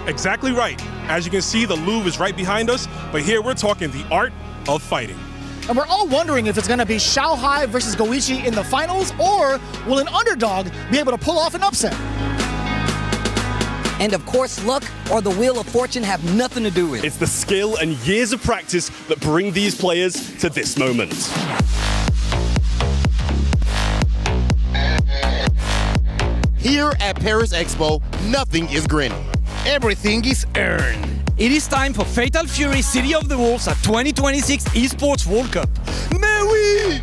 Exactly right. As you can see, the Louvre is right behind us, but here we're talking the art of fighting. And we're all wondering if it's going to be Shanghai versus Goichi in the finals, or will an underdog be able to pull off an upset? And of course, luck or the wheel of fortune have nothing to do with it. It's the skill and years of practice that bring these players to this moment. Here at Paris Expo, nothing is granted. Everything is earned. It is time for Fatal Fury City of the Wolves at 2026 Esports World Cup. Mais oui!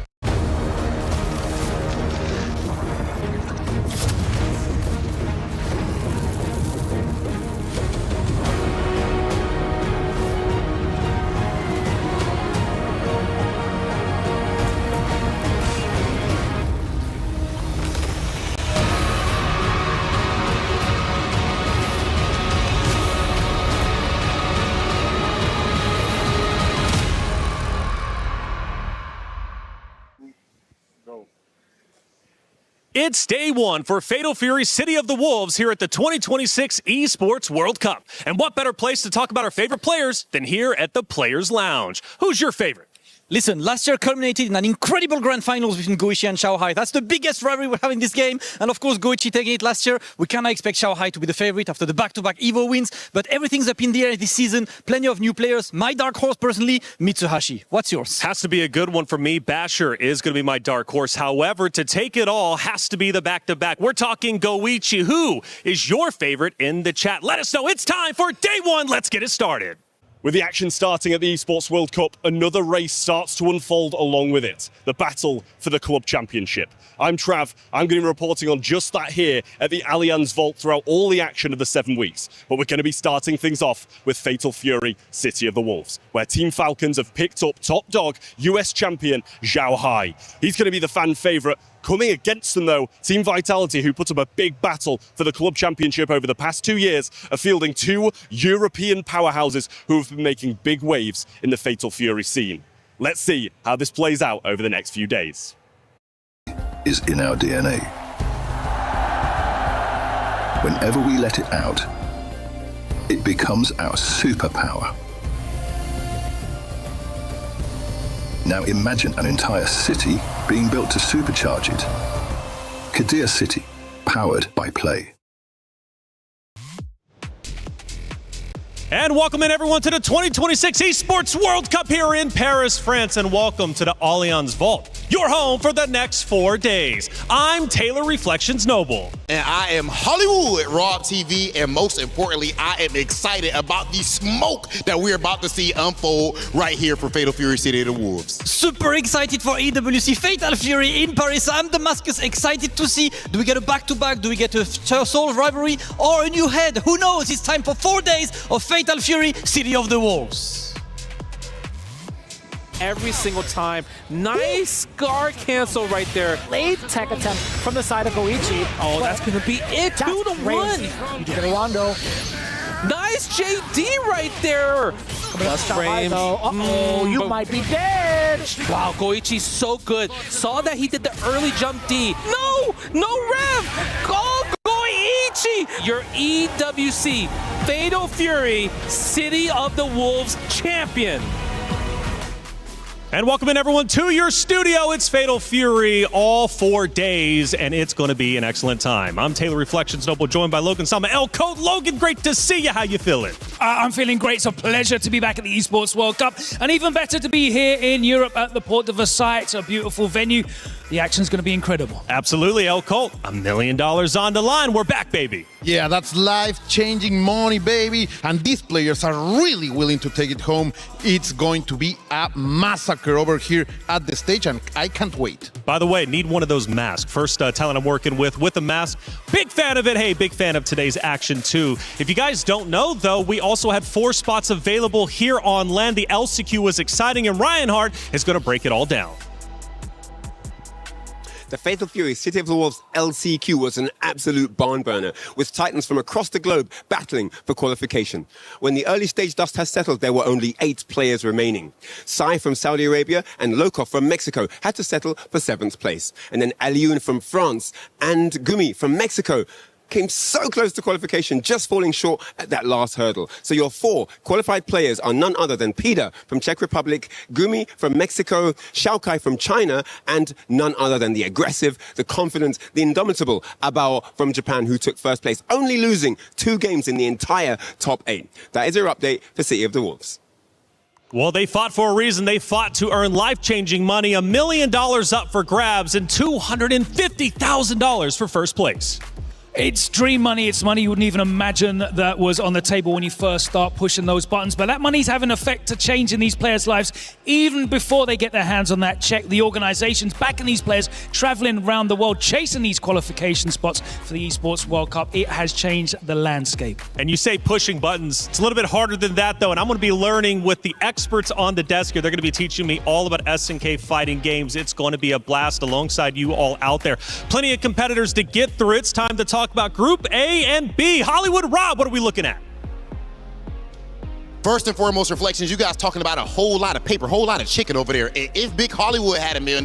It's day one for Fatal Fury City of the Wolves here at the 2026 Esports World Cup. And what better place to talk about our favorite players than here at the Players Lounge? Who's your favorite? Listen, last year culminated in an incredible grand finals between Goichi and Shanghai. That's the biggest rivalry we have in this game. And of course, Goichi taking it last year. We cannot expect Shanghai to be the favorite after the back-to-back EVO wins. But everything's up in the air this season. Plenty of new players. My dark horse, personally, Mitsuhashi. What's yours? Has to be a good one for me. Basher is going to be my dark horse. However, to take it all has to be the back-to-back. We're talking Goichi. Who is your favorite in the chat? Let us know. It's time for day one. Let's get it started. With the action starting at the Esports World Cup, another race starts to unfold along with it, the battle for the Club Championship. I'm Trav, I'm going to be reporting on just that here at the Allianz Vault throughout all the action of the 7 weeks. But we're going to be starting things off with Fatal Fury City of the Wolves, where Team Falcons have picked up top dog US champion Zhao Hai. He's going to be the fan favourite. Coming against them, though, Team Vitality, who put up a big battle for the Club Championship over the past 2 years, are fielding two European powerhouses who have been making big waves in the Fatal Fury scene. Let's see how this plays out over the next few days. Is in our DNA. Whenever we let it out, it becomes our superpower. Now imagine an entire city being built to supercharge it. Kadir City, powered by play. And welcome in everyone to the 2026 Esports World Cup here in Paris, France, and welcome to the Allianz Vault, your home for the next 4 days. I'm Taylor Reflections Noble. And I am Hollywood Rob TV, and most importantly, I am excited about the smoke that we're about to see unfold right here for Fatal Fury City of the Wolves. Super excited for EWC Fatal Fury in Paris. I'm Damascus, excited to see, do we get a back-to-back, do we get a soul rivalry, or a new head? Who knows? It's time for 4 days of Fatal Fury City of the Wolves. Every single time. Nice guard cancel right there. Late tech attempt from the side of Goichi. Oh, that's going to be it. 2-1. You get a rondo. Nice JD right there. Plus frame. Uh-oh, you might be dead. Wow, Goichi's so good. Saw that he did the early jump D. No rev. Go Goichi. Your EWC Fatal Fury City of the Wolves champion. And welcome in everyone to your studio. It's Fatal Fury all 4 days, and it's going to be an excellent time. I'm Taylor Reflections Noble, joined by Logan Sama. El Code. Logan, great to see you. How you feeling? I'm feeling great. It's a pleasure to be back at the Esports World Cup, and even better to be here in Europe at the Porte de Versailles. It's a beautiful venue. The action's going to be incredible. Absolutely, El Colt. $1 million on the line. We're back, baby. Yeah, that's life-changing money, baby. And these players are really willing to take it home. It's going to be a massacre over here at the stage, and I can't wait. By the way, need one of those masks. First talent I'm working with a mask. Big fan of it. Hey, big fan of today's action, too. If you guys don't know, though, we also had 4 spots available here on land. The LCQ was exciting, and Ryan Hart is going to break it all down. The Fatal Fury City of the Wolves LCQ was an absolute barn burner, with titans from across the globe battling for qualification. When the early stage dust has settled, there were only 8 players remaining. Sai from Saudi Arabia and Lokov from Mexico had to settle for 7th place. And then Alioun from France and Gumi from Mexico came so close to qualification, just falling short at that last hurdle. So your 4 qualified players are none other than Peter from Czech Republic, Gumi from Mexico, Xiaokai from China, and none other than the aggressive, the confident, the indomitable Abao from Japan, who took first place, only losing 2 games in the entire top 8. That is your update for City of the Wolves. Well, they fought for a reason. They fought to earn life-changing money, $1 million up for grabs and $250,000 for first place. It's dream money. It's money you wouldn't even imagine that was on the table when you first start pushing those buttons. But that money's having an effect to change in these players' lives even before they get their hands on that check. The organizations backing these players, traveling around the world, chasing these qualification spots for the Esports World Cup. It has changed the landscape. And you say pushing buttons. It's a little bit harder than that, though, and I'm going to be learning with the experts on the desk here. They're going to be teaching me all about SNK fighting games. It's going to be a blast alongside you all out there. Plenty of competitors to get through. It's time to talk about Group A and B. Hollywood Rob, what are we looking at? First and foremost, Reflections, you guys talking about a whole lot of paper, a whole lot of chicken over there. If Big Hollywood had $1 million,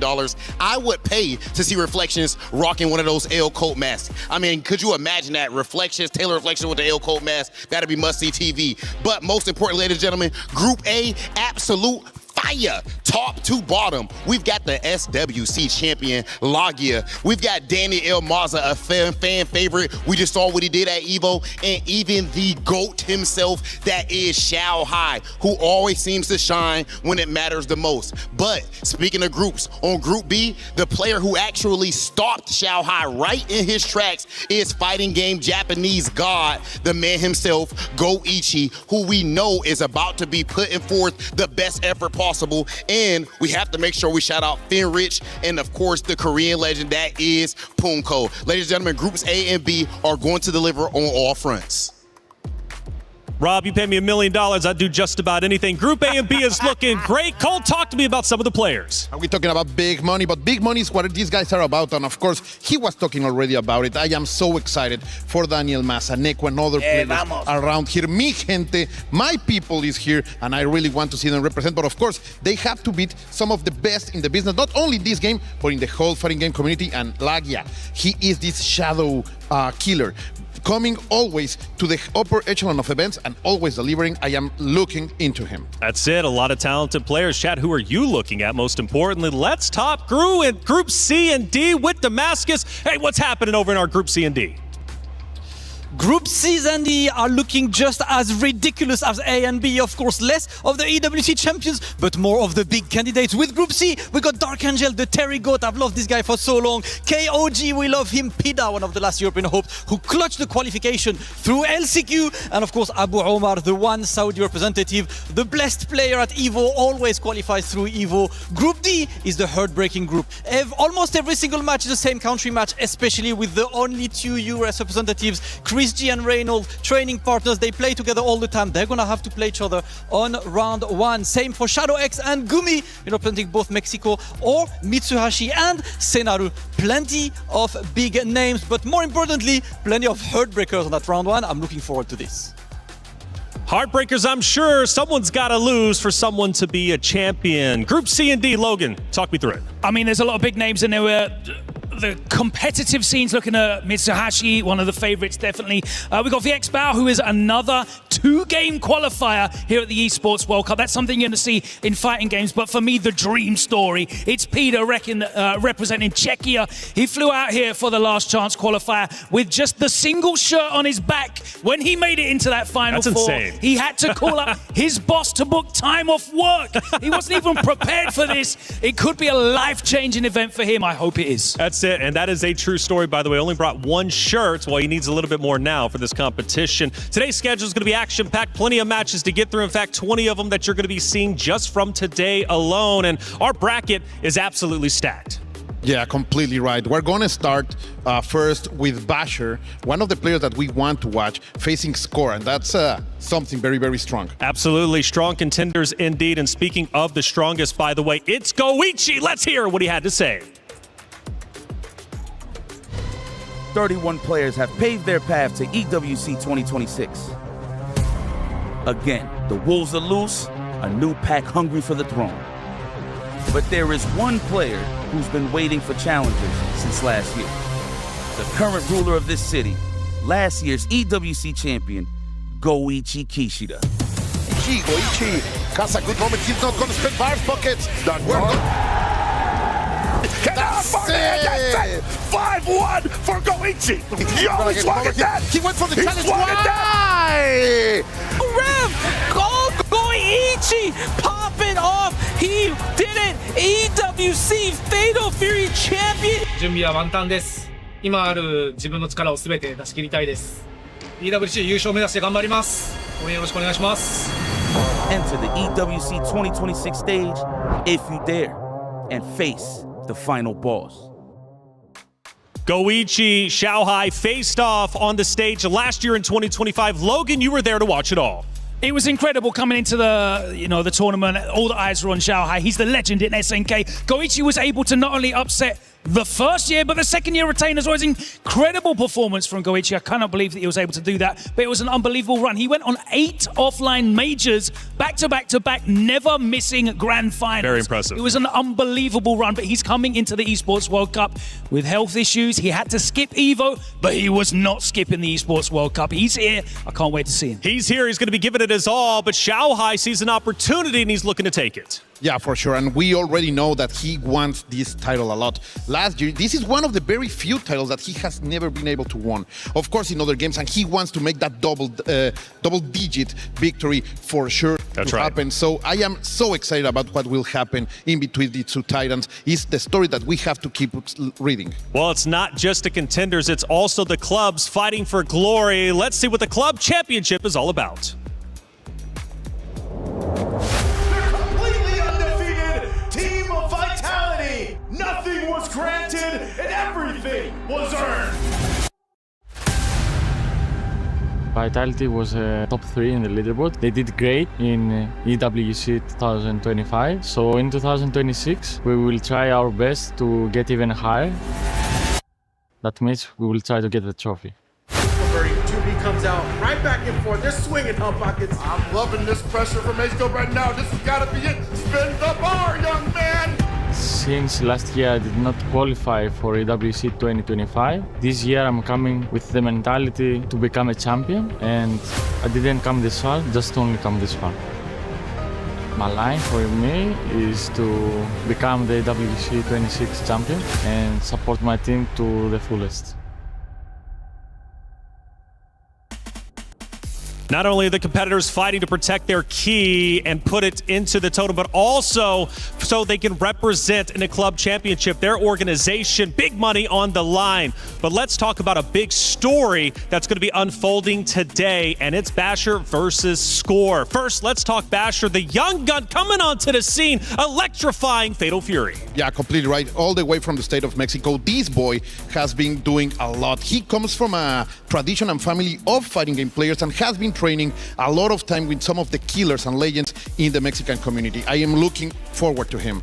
I would pay to see Reflections rocking one of those L coat masks. I mean, could you imagine that? Reflections, Taylor Reflections with the L coat mask, that'd be must-see TV. But most importantly, ladies and gentlemen, Group A, absolute fire, top to bottom. We've got the SWC champion, Lagia. We've got Danny El Maza, a fan favorite. We just saw what he did at Evo. And even the GOAT himself, that is Xiao Hai, who always seems to shine when it matters the most. But speaking of groups, on Group B, the player who actually stopped Xiao Hai right in his tracks is fighting game Japanese god, the man himself, Goichi, who we know is about to be putting forth the best effort possible. And we have to make sure we shout out Finrich and, of course, the Korean legend that is Punko. Ladies and gentlemen, Groups A and B are going to deliver on all fronts. Rob, you pay me $1 million, I'd do just about anything. Group A and B is looking great. Cole, talk to me about some of the players. Are we talking about big money? But big money is what these guys are about. And of course, he was talking already about it. I am so excited for Daniel Maza, Neko, and other players around here. Mi gente, my people is here, and I really want to see them represent. But of course, they have to beat some of the best in the business, not only this game, but in the whole fighting game community. And Lagia, he is this shadow killer, coming always to the upper echelon of events and always delivering. I am looking into him. That's it. A lot of talented players. Chat, who are you looking at? Most importantly, let's top Group C and D with Damascus. Hey, what's happening over in our Group C and D? Group C's and D are looking just as ridiculous as A and B. Of course, less of the EWC champions, but more of the big candidates. With Group C, we got Dark Angel, the Terry Goat. I've loved this guy for so long. KOG, we love him. Pida, one of the last European hopes, who clutched the qualification through LCQ. And of course, Abu Omar, the one Saudi representative, the blessed player at Evo, always qualifies through Evo. Group D is the heartbreaking group. Almost every single match is the same country match, especially with the only 2 US representatives, Chris G and Reynolds, training partners. They play together all the time. They're gonna have to play each other on round 1. Same for Shadow X and Gumi, representing both Mexico, or Mitsuhashi and Senaru. Plenty of big names, but more importantly, plenty of heartbreakers on that round 1. I'm looking forward to this. Heartbreakers, I'm sure. Someone's got to lose for someone to be a champion. Group C and D, Logan, talk me through it. I mean, there's a lot of big names in there. The competitive scenes, looking at Mitsuhashi, one of the favorites, definitely. We got VX Bao, who is another 2-game qualifier here at the Esports World Cup. That's something you're going to see in fighting games. But for me, the dream story, it's Peter representing Czechia. He flew out here for the last chance qualifier with just the single shirt on his back. When he made it into that final four, insane. He had to call up his boss to book time off work. He wasn't even prepared for this. It could be a life-changing event for him. I hope it is. That's it, and that is a true story, by the way. Only brought 1 shirt. Well, he needs a little bit more now for this competition. Today's schedule is going to be action-packed, plenty of matches to get through. In fact, 20 of them that you're going to be seeing just from today alone, and our bracket is absolutely stacked. Yeah, completely right. We're going to start first with Basher, one of the players that we want to watch, facing Score, and that's something very, very strong. Absolutely. Strong contenders indeed. And speaking of the strongest, by the way, it's Goichi. Let's hear what he had to say. 31 players have paved their path to EWC 2026. Again, the Wolves are loose, a new pack hungry for the throne. But there is one player who's been waiting for challenges since last year. The current ruler of this city, last year's EWC champion, Goichi Kishida. Goichi has a good moment. He's not going to spend Bar's pockets. That's it! 5-1 for Goichi. Yo, he's swung at that. He went for the challenge. Why? Rev! Oh, Goichi! Popping off! He did it! EWC Fatal Fury Champion! 準備は万端です。今ある自分の力を全て出し切りたいです。EWC 優勝目指して頑張ります。応援よろしくお願いします。Enter the EWC 2026 stage if you dare and face the final boss. Goichi, Xiaohai faced off on the stage last year in 2025. Logan, you were there to watch it all. It was incredible coming into the tournament. All the eyes were on Xiaohai. He's the legend in SNK. Goichi was able to not only upset the first year, but the second year retain as well. It was an incredible performance from Goichi. I cannot believe that he was able to do that, but it was an unbelievable run. He went on 8 offline majors, back to back to back, never missing grand finals. Very impressive. It was an unbelievable run, but he's coming into the Esports World Cup with health issues. He had to skip EVO, but he was not skipping the Esports World Cup. He's here. I can't wait to see him. He's here. He's going to be giving it his all, but Xiaohai sees an opportunity and he's looking to take it. Yeah, for sure. And we already know that he wants this title a lot. Last year, this is one of the very few titles that he has never been able to win. Of course, in other games, and he wants to make that double-digit victory for sure to happen. So I am so excited about what will happen in between the two titans. It's the story that we have to keep reading. Well, it's not just the contenders, it's also the clubs fighting for glory. Let's see what the Club Championship is all about. Nothing was granted and everything was earned. Vitality was top 3 in the leaderboard. They did great in EWC 2025. So in 2026, we will try our best to get even higher. That means we will try to get the trophy. 2B comes out right back and forth. They're swinging her pockets. I'm loving this pressure from Expo right now. This has got to be it. Spin the bar, young man. Since last year I did not qualify for EWC 2025, this year I'm coming with the mentality to become a champion, and I didn't come this far, just only come this far. My line for me is to become the EWC 26 champion and support my team to the fullest. Not only are the competitors fighting to protect their key and put it into the totem, but also so they can represent in a club championship their organization, big money on the line. But let's talk about a big story that's going to be unfolding today, and it's Basher versus Score. First, let's talk Basher, the young gun coming onto the scene, electrifying Fatal Fury. Yeah, completely right. All the way from the state of Mexico, this boy has been doing a lot. He comes from a tradition and family of fighting game players and has been training a lot of time with some of the killers and legends in the Mexican community. I am looking forward to him.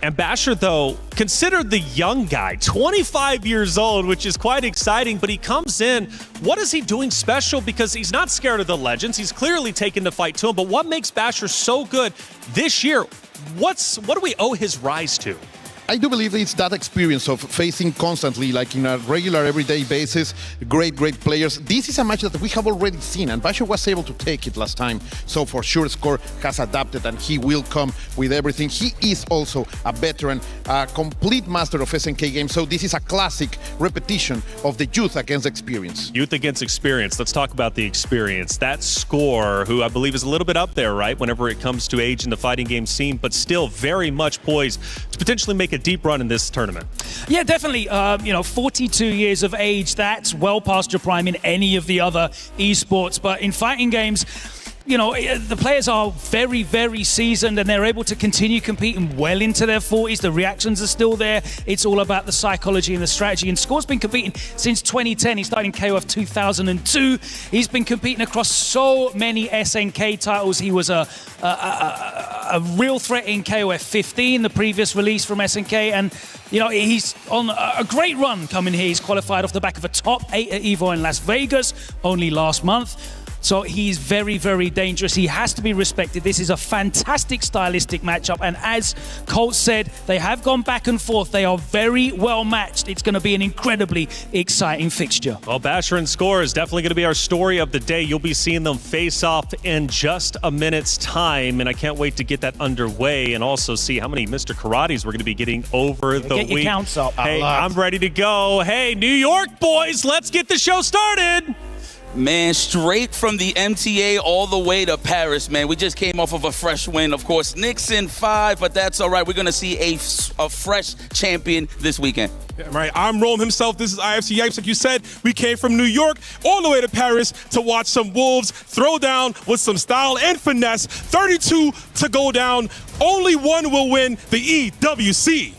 And Basher, though, considered the young guy, 25 years old, which is quite exciting, but he comes in. What is he doing special? Because he's not scared of the legends. He's clearly taken the fight to him. But what makes Basher so good this year? What do we owe his rise to? I do believe it's that experience of facing constantly, like in a regular, everyday basis, great players. This is a match that we have already seen, and Basher was able to take it last time. So for sure, Score has adapted, and he will come with everything. He is also a veteran, a complete master of SNK games. So this is a classic repetition of the youth against experience. Youth against experience. Let's talk about the experience. That Score, who I believe is a little bit up there, right, whenever it comes to age in the fighting game scene, but still very much poised to potentially make a deep run in this tournament. Yeah, definitely. 42 years of age, that's well past your prime in any of the other esports. But in fighting games, the players are very, very seasoned and they're able to continue competing well into their 40s. The reactions are still there. It's all about the psychology and the strategy. And Score's been competing since 2010. He started in KOF 2002. He's been competing across so many SNK titles. He was a real threat in KOF 15, the previous release from SNK. And, he's on a great run coming here. He's qualified off the back of a top 8 at EVO in Las Vegas only last month. So he's very, very dangerous. He has to be respected. This is a fantastic stylistic matchup. And as Colt said, they have gone back and forth. They are very well matched. It's going to be an incredibly exciting fixture. Well, Basher and Score is definitely going to be our story of the day. You'll be seeing them face off in just a minute's time. And I can't wait to get that underway and also see how many Mr. Karates we're going to be getting over the Get your week. counts up. Hey, I'm ready to go. Hey, New York boys, let's get the show started. Man, straight from the MTA all the way to Paris, man. We just came off of a fresh win. Of course, Knicks in 5, but that's all right. We're going to see a fresh champion this weekend. Yeah, right. I'm Rome himself. This is IFC Yipes. Like you said, we came from New York all the way to Paris to watch some Wolves throw down with some style and finesse. 32 to go down. Only one will win the EWC.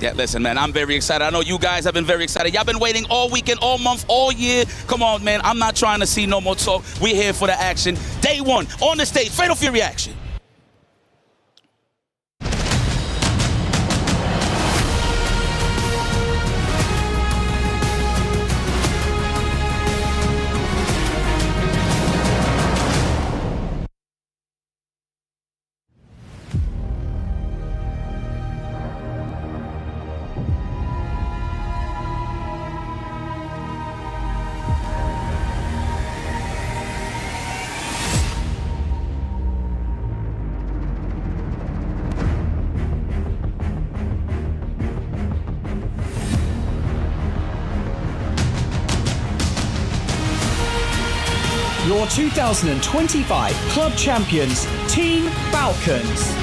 Yeah, listen, man, I'm very excited. I know you guys have been very excited. Y'all been waiting all weekend, all month, all year. Come on, man. I'm not trying to see no more talk. We're here for the action. Day one, on the stage, Fatal Fury action. Your 2025 Club Champions, Team Falcons.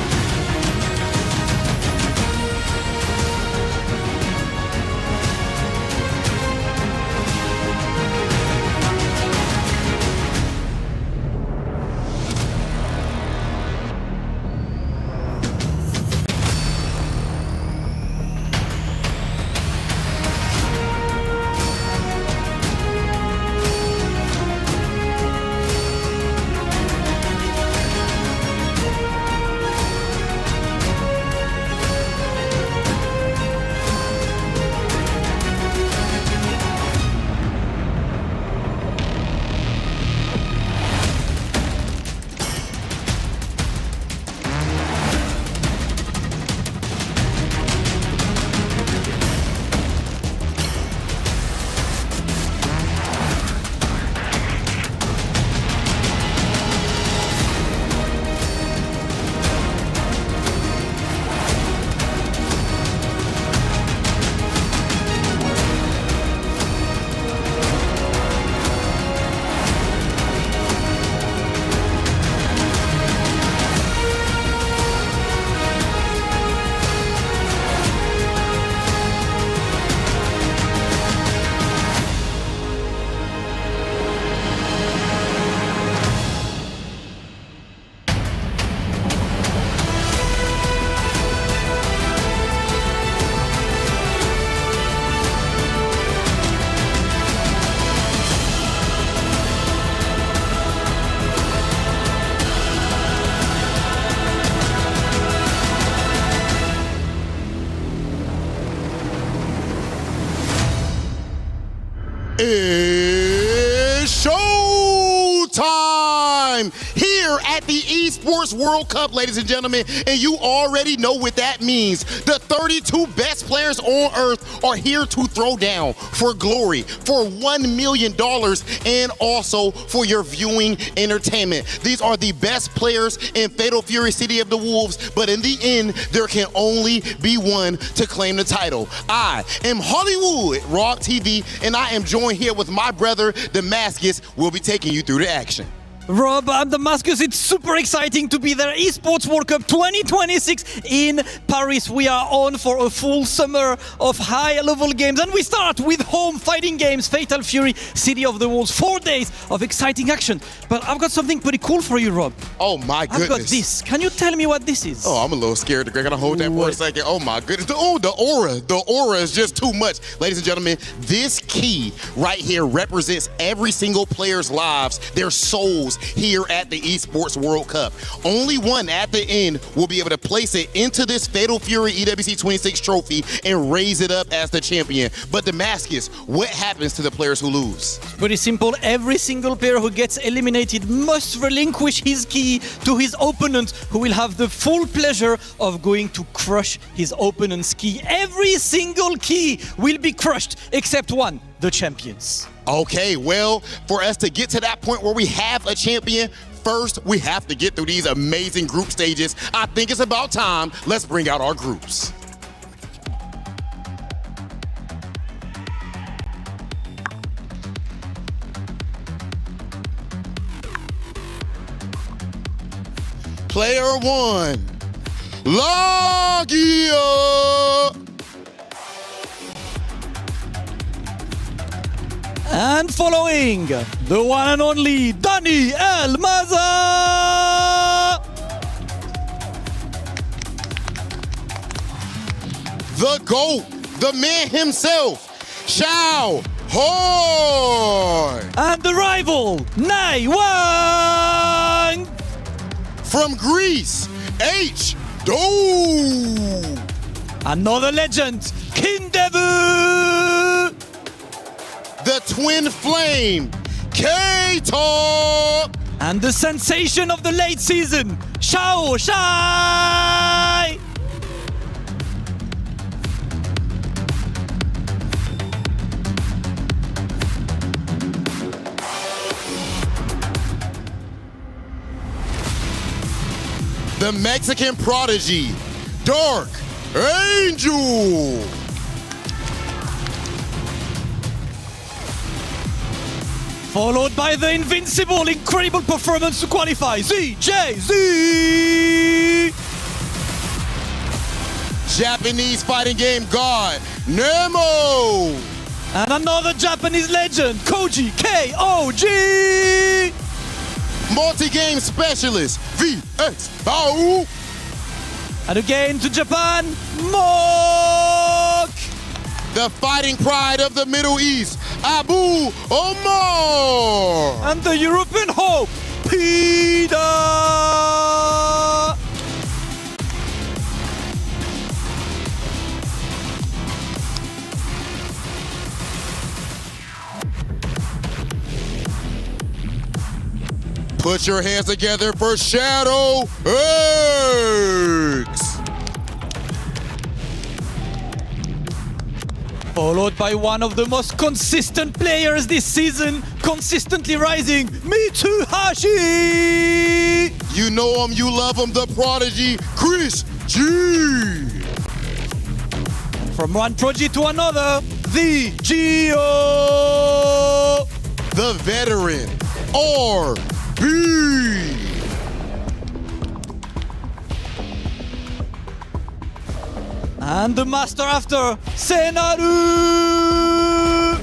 It's showtime here at the Esports World Cup, ladies and gentlemen, and you already know what that means. The 32 best players on Earth are here to throw down for glory, for $1 million, and also for your viewing entertainment. These are the best players in Fatal Fury City of the Wolves, but in the end, there can only be one to claim the title. I am Hollywood Rock TV, and I am joined here with my brother, Damascus. We'll be taking you through the action. Rob, I'm Damascus. It's super exciting to be there. Esports World Cup 2026 in Paris. We are on for a full summer of high-level games. And we start with home fighting games, Fatal Fury, City of the Wolves. 4 days of exciting action. But I've got something pretty cool for you, Rob. Oh, my goodness. I've got this. Can you tell me what this is? Oh, I'm a little scared. I'm going to hold that for a second. Oh, my goodness. The aura. The aura is just too much. Ladies and gentlemen, this key right here represents every single player's lives, their souls, finals here at the Esports World Cup. Only one at the end will be able to place it into this Fatal Fury EWC 26 trophy and raise it up as the champion. But Damascus, what happens to the players who lose? Pretty simple. Every single player who gets eliminated must relinquish his key to his opponent, who will have the full pleasure of going to crush his opponent's key. Every single key will be crushed except one, the champions. Okay, well, for us to get to that point where we have a champion, first we have to get through these amazing group stages. I think it's about time. Let's bring out our groups. Player 1, Lagia. And following, the one and only Dani El Maza. The GOAT, the man himself, Xiao Hoi. And the rival, Nai Wang. From Greece, H-Do. Another legend, Kindevu. The twin flame, K-Talk. And the sensation of the late season, Shao Shai. The Mexican prodigy, Dark Angel. Followed by the invincible, incredible performance to qualify, ZJZ! Japanese fighting game god, Nemo! And another Japanese legend, Koji KOG! Multi-game specialist, VX Bao! And again to Japan, Mok! The fighting pride of the Middle East, Abu Omar! And the European hope, Pida! Put your hands together for Shadow X! Followed by one of the most consistent players this season, consistently rising, Mitsuhashi! You know him, you love him, the prodigy, Chris G! From one prodigy to another, the Geo! The veteran, RB! And the master after, Senaru!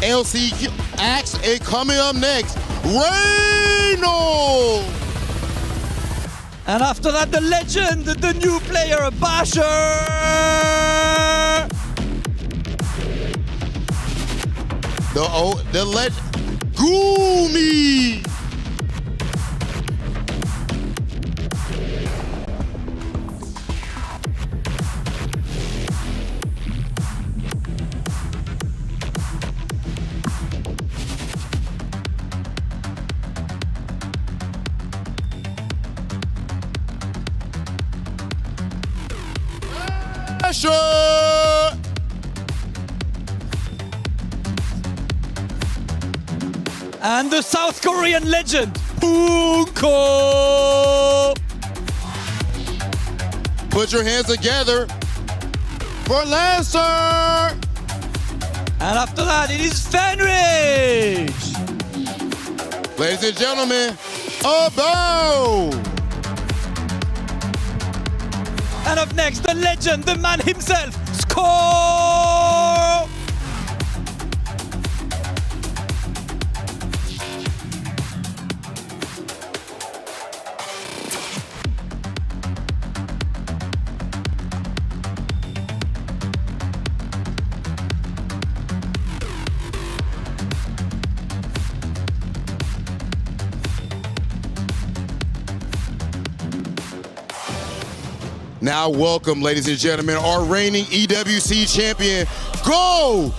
LCQ Axe and coming up next, Reno! And after that, the legend, the new player, Basher! The legend, Gumi! And the South Korean legend, Punko! Put your hands together for Lancer! And after that, it is Fenrich! Ladies and gentlemen, a bow! And up next, the legend, the man himself, Score! Now welcome, ladies and gentlemen, our reigning EWC champion, Goichi!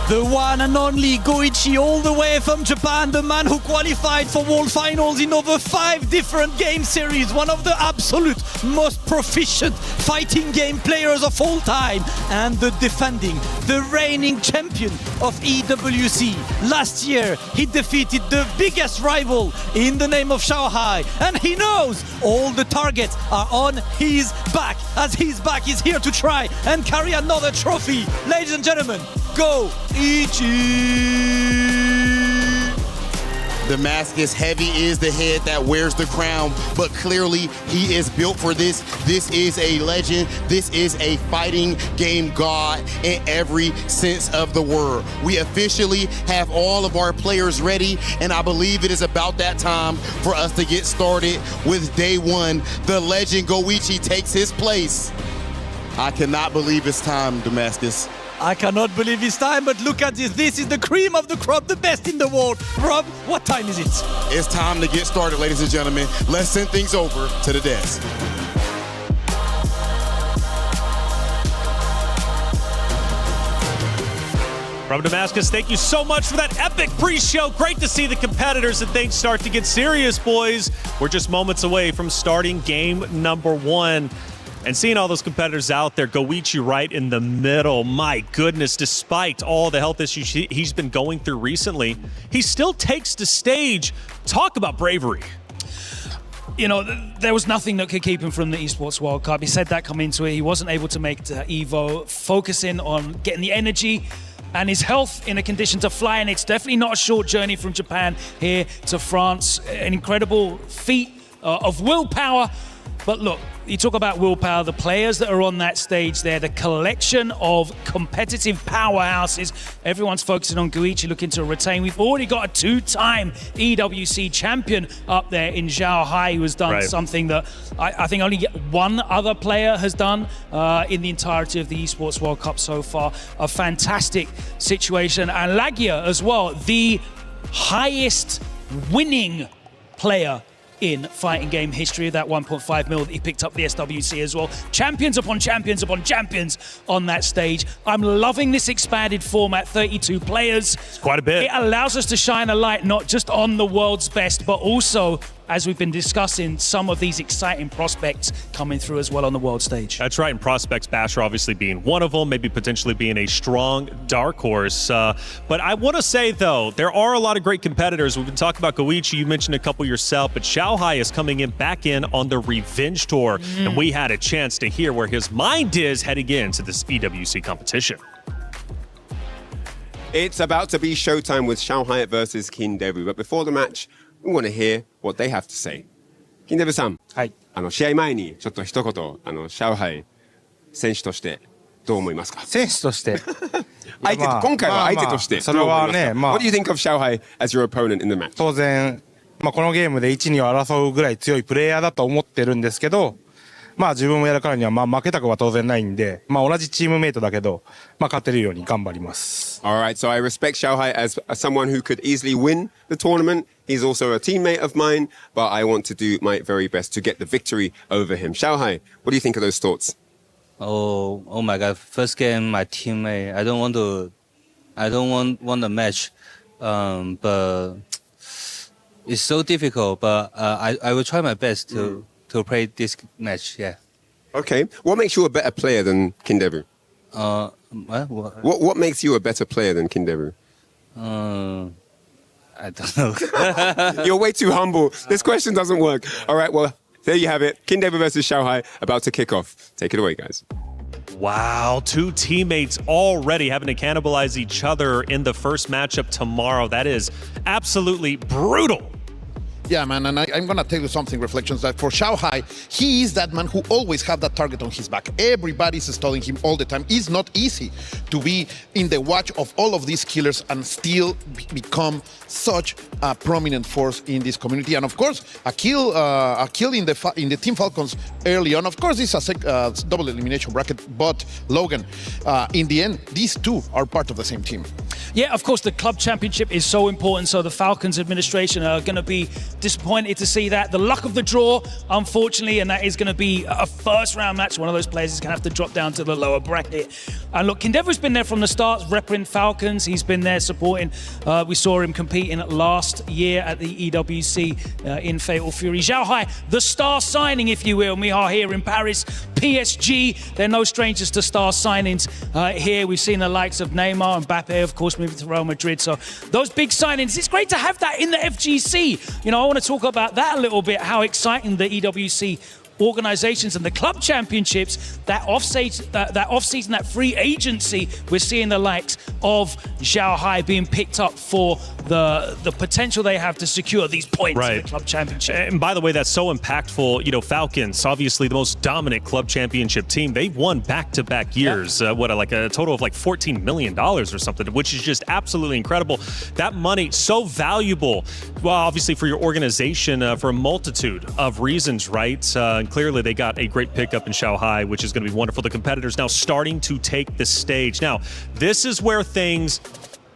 The one and only Goichi, all the way from Japan, the man who qualified for World Finals in over 5 different game series, one of the absolute most proficient fighting game players of all time, and the defending, the reigning champion of EWC. Last year, he defeated the biggest rival in the name of Shanghai, and he knows all the targets are on his back, as his back is here to try and carry another trophy. Ladies and gentlemen, Goichi! The mask is heavy, is the head that wears the crown, but clearly he is built for this. This is a legend. This is a fighting game god in every sense of the word. We officially have all of our players ready, and I believe it is about that time for us to get started with day one. The legend Goichi takes his place. I cannot believe it's time, Damascus. I cannot believe it's time, but look at this. This is the cream of the crop, the best in the world. Rob, what time is it? It's time to get started, ladies and gentlemen. Let's send things over to the desk. From Damascus, thank you so much for that epic pre-show. Great to see the competitors and things start to get serious, boys. We're just moments away from starting game number 1. And seeing all those competitors out there, Goichi right in the middle. My goodness, despite all the health issues he's been going through recently, he still takes the stage. Talk about bravery. You know, there was nothing that could keep him from the Esports World Cup. He said that coming into it. He wasn't able to make it to Evo, focusing on getting the energy and his health in a condition to fly. And it's definitely not a short journey from Japan here to France. An incredible feat of willpower. But look, you talk about willpower, the players that are on that stage there, the collection of competitive powerhouses. Everyone's focusing on Goichi, looking to retain. We've already got a 2-time EWC champion up there in Zhao Hai, who has done something that I think only one other player has done in the entirety of the Esports World Cup so far. A fantastic situation. And Lagia as well, the highest winning player in fighting game history, that 1.5 mil that he picked up the SWC as well. Champions upon champions upon champions on that stage. I'm loving this expanded format, 32 players. It's quite a bit. It allows us to shine a light not just on the world's best, but also, as we've been discussing, some of these exciting prospects coming through as well on the world stage. That's right, and prospects, Basher obviously being one of them, maybe potentially being a strong dark horse. But I want to say, though, there are a lot of great competitors. We've been talking about Goichi, you mentioned a couple yourself, but Zhao Hai is coming in back in on the Revenge Tour, and we had a chance to hear where his mind is heading into this EWC competition. It's about to be showtime with Zhao Hai versus Kindevu, but before the match, we want to hear what they have to say. Kindevu さん、試合前にちょっと一言、シャオハイ選手としてどう思いますか？選手として相手と、今回は相手としてどう思いますか？What do you think of Zhao Hai as your opponent in the match? 当然、このゲームで1、2を争うぐらい強いプレイヤーだと思ってるんですけど、自分もやるからには負けたくは当然ないんで、同じチームメイトだけど、勝てるように頑張ります。Alright, so I respect Zhao Hai as someone who could easily win the tournament. He's also a teammate of mine, but I want to do my very best to get the victory over him. Zhao Hai, what do you think of those thoughts? Oh my God! First game, my teammate. I don't want the match, but it's so difficult. But I will try my best to play this match. Yeah. Okay. What makes you a better player than Kindevu? What makes you a better player than Kindevu? I don't know. You're way too humble. This question doesn't work. All right, well, there you have it. Kindevu versus Zhao Hai about to kick off. Take it away, guys. Wow, 2 teammates already having to cannibalize each other in the first matchup tomorrow. That is absolutely brutal. Yeah, man, and I'm going to tell you something, Reflections, that for Zhao Hai, he is that man who always have that target on his back. Everybody's studying him all the time. It's not easy to be in the watch of all of these killers and still become such a prominent force in this community. And of course, a kill in the Team Falcons early on. Of course, it's a double elimination bracket, but Logan, in the end, these two are part of the same team. Yeah, of course, the club championship is so important. So the Falcons administration are going to be disappointed to see that. The luck of the draw, unfortunately, and that is going to be a first round match. One of those players is going to have to drop down to the lower bracket. And look, Kindeva's been there from the start, repping Falcons. He's been there supporting. We saw him competing last year at the EWC in Fatal Fury. Zhao Hai, the star signing, if you will. We are here in Paris. PSG, they're no strangers to star signings here. We've seen the likes of Neymar and Mbappe, of course, moving to Real Madrid. So those big signings, it's great to have that in the FGC. You know, I want to talk about that a little bit, how exciting the EWC organizations and the club championships, that off-season, that free agency, we're seeing the likes of Zhao Hai being picked up for the potential they have to secure these points in the club championship. And by the way, that's so impactful. You know, Falcons, obviously the most dominant club championship team. They've won back-to-back years. Like a total of like $14 million or something, which is just absolutely incredible. That money, so valuable. Well, obviously for your organization, for a multitude of reasons, right? And clearly they got a great pickup in Zhao Hai, which is going to be wonderful. The competitors now starting to take the stage. Now, this is where things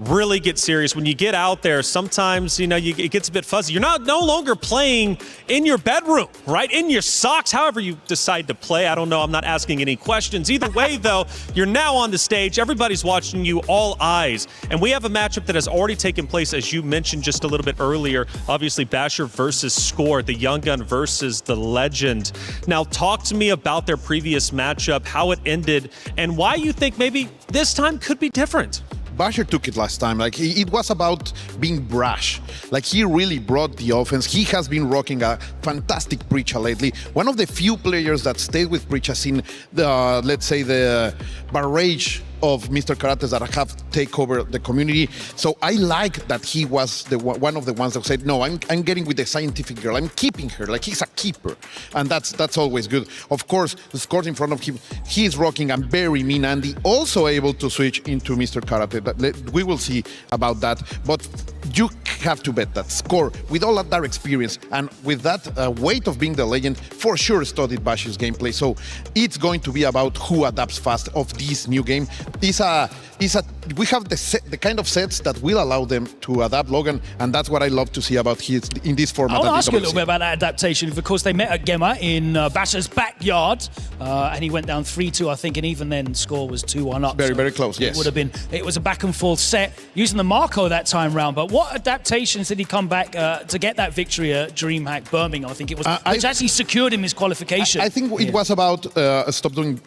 really get serious. When you get out there, sometimes, you know, it gets a bit fuzzy. You're no longer playing in your bedroom, right? In your socks, however you decide to play. I don't know. I'm not asking any questions. Either way, though, you're now on the stage. Everybody's watching you, all eyes. And we have a matchup that has already taken place, as you mentioned just a little bit earlier. Obviously, Basher versus Score, the young gun versus the legend. Now, talk to me about their previous matchup, how it ended, and why you think maybe this time could be different. Basher took it last time. Like, it was about being brash. Like, he really brought the offense. He has been rocking a fantastic Preacher lately. One of the few players that stayed with Preacher in the, let's say, the barrage of Mr. Karates that have take over the community. So I like that he was one of the ones that said, no, I'm getting with the scientific girl. I'm keeping her. Like, he's a keeper. And that's always good. Of course, the scores in front of him, he's rocking and very mean Andy. Also able to switch into Mr. Karate. We will see about that. But you have to bet that Score, with all of that experience and with that weight of being the legend, for sure studied Basher's gameplay. So it's going to be about who adapts fast of this new game. We have the kind of sets that will allow them to adapt, Logan, and that's what I love to see about his in this format. I want to ask you a little bit about that adaptation. Of course, they met at Gemma in Basher's backyard, and he went down 3-2, I think, and even then, Score was 2-1 up. Very close. Yes, it was a back and forth set using the Marco that time round. But what adaptations did he come back to get that victory at DreamHack Birmingham? I think it was, which actually secured him his qualification. I think it was about stop doing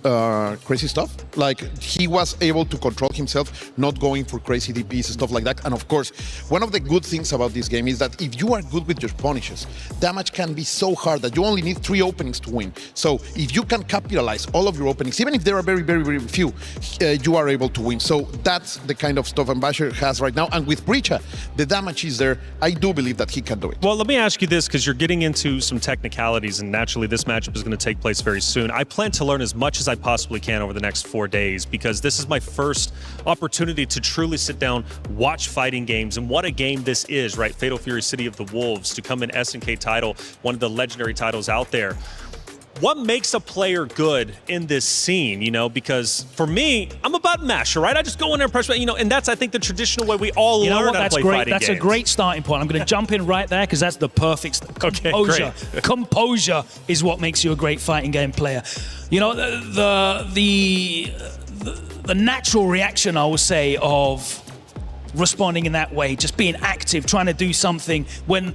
crazy stuff. Like, he was able to control himself, not going for crazy DPs, stuff like that. And of course, one of the good things about this game is that if you are good with your punishes, damage can be so hard that you only need 3 openings to win. So if you can capitalize all of your openings, even if there are very few, you are able to win. So that's the kind of stuff Basher has right now. And with Preacher, the damage is there. I do believe that he can do it. Well, let me ask you this, because you're getting into some technicalities, and naturally this matchup is going to take place very soon. I plan to learn as much as I possibly can over the next 4 days, because this is my first opportunity to truly sit down, watch fighting games, and what a game this is, right? Fatal Fury City of the Wolves, to come in SNK title, one of the legendary titles out there. What makes a player good in this scene, you know? Because for me, I'm a button masher, right? I just go in there and press, you know, and that's, I think, the traditional way we all learn how to play fighting games. That's a great starting point. I'm going to jump in right there, because that's the perfect composure. Okay, great. Composure is what makes you a great fighting game player. You know, the natural reaction, I would say, of responding in that way, just being active, trying to do something when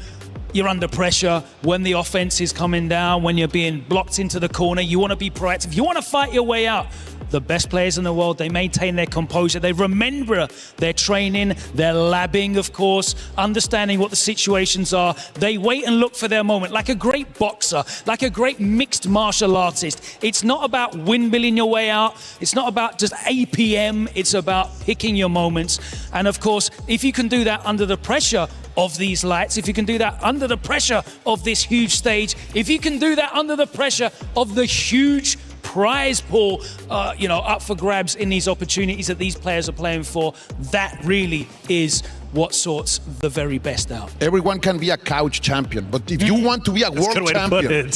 you're under pressure, when the offense is coming down, when you're being blocked into the corner, you want to be proactive. You want to fight your way out. The best players in the world, they maintain their composure. They remember their training, their labbing, of course, understanding what the situations are. They wait and look for their moment, like a great boxer, like a great mixed martial artist. It's not about windmilling your way out. It's not about just APM. It's about picking your moments. And of course, if you can do that under the pressure of these lights, if you can do that under the pressure of this huge stage, if you can do that under the pressure of the huge prize pool, up for grabs in these opportunities that these players are playing for, that really is what sorts the very best out. Everyone can be a couch champion, but if you want to be a world champion,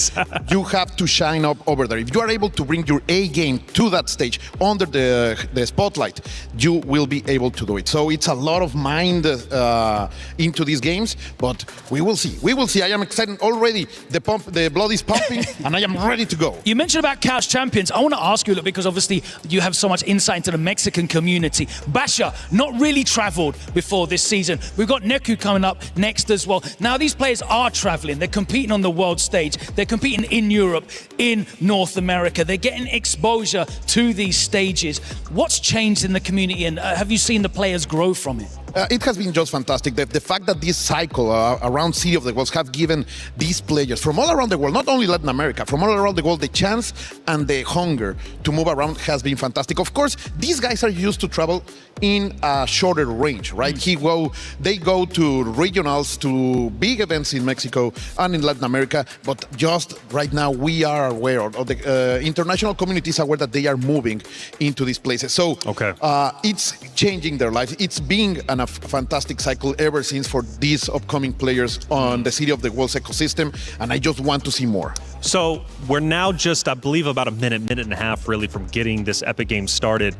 you have to shine up over there. If you are able to bring your A game to that stage under the spotlight, you will be able to do it. So it's a lot of mind into these games, but we will see. We will see. I am excited already. The blood is pumping, and I am ready to go. You mentioned about couch champions. I want to ask you, look, because obviously you have so much insight into the Mexican community. Basher, not really traveled before this season. We've got Neku coming up next as well. Now these players are traveling. They're competing on the world stage. They're competing in Europe, in North America. They're getting exposure to these stages. What's changed in the community, and have you seen the players grow from it? It has been just fantastic. The fact that this cycle around City of the Worlds have given these players from all around the world, not only Latin America, from all around the world, the chance and the hunger to move around has been fantastic. Of course, these guys are used to travel in a shorter range, right? They go to regionals, to big events in Mexico and in Latin America, but just right now we are aware, or the international community is aware that they are moving into these places. So it's changing their lives. It's being a fantastic cycle ever since for these upcoming players on the City of the Worlds ecosystem, and I just want to see more. So we're now just, I believe, about a minute and a half really from getting this Epic game started.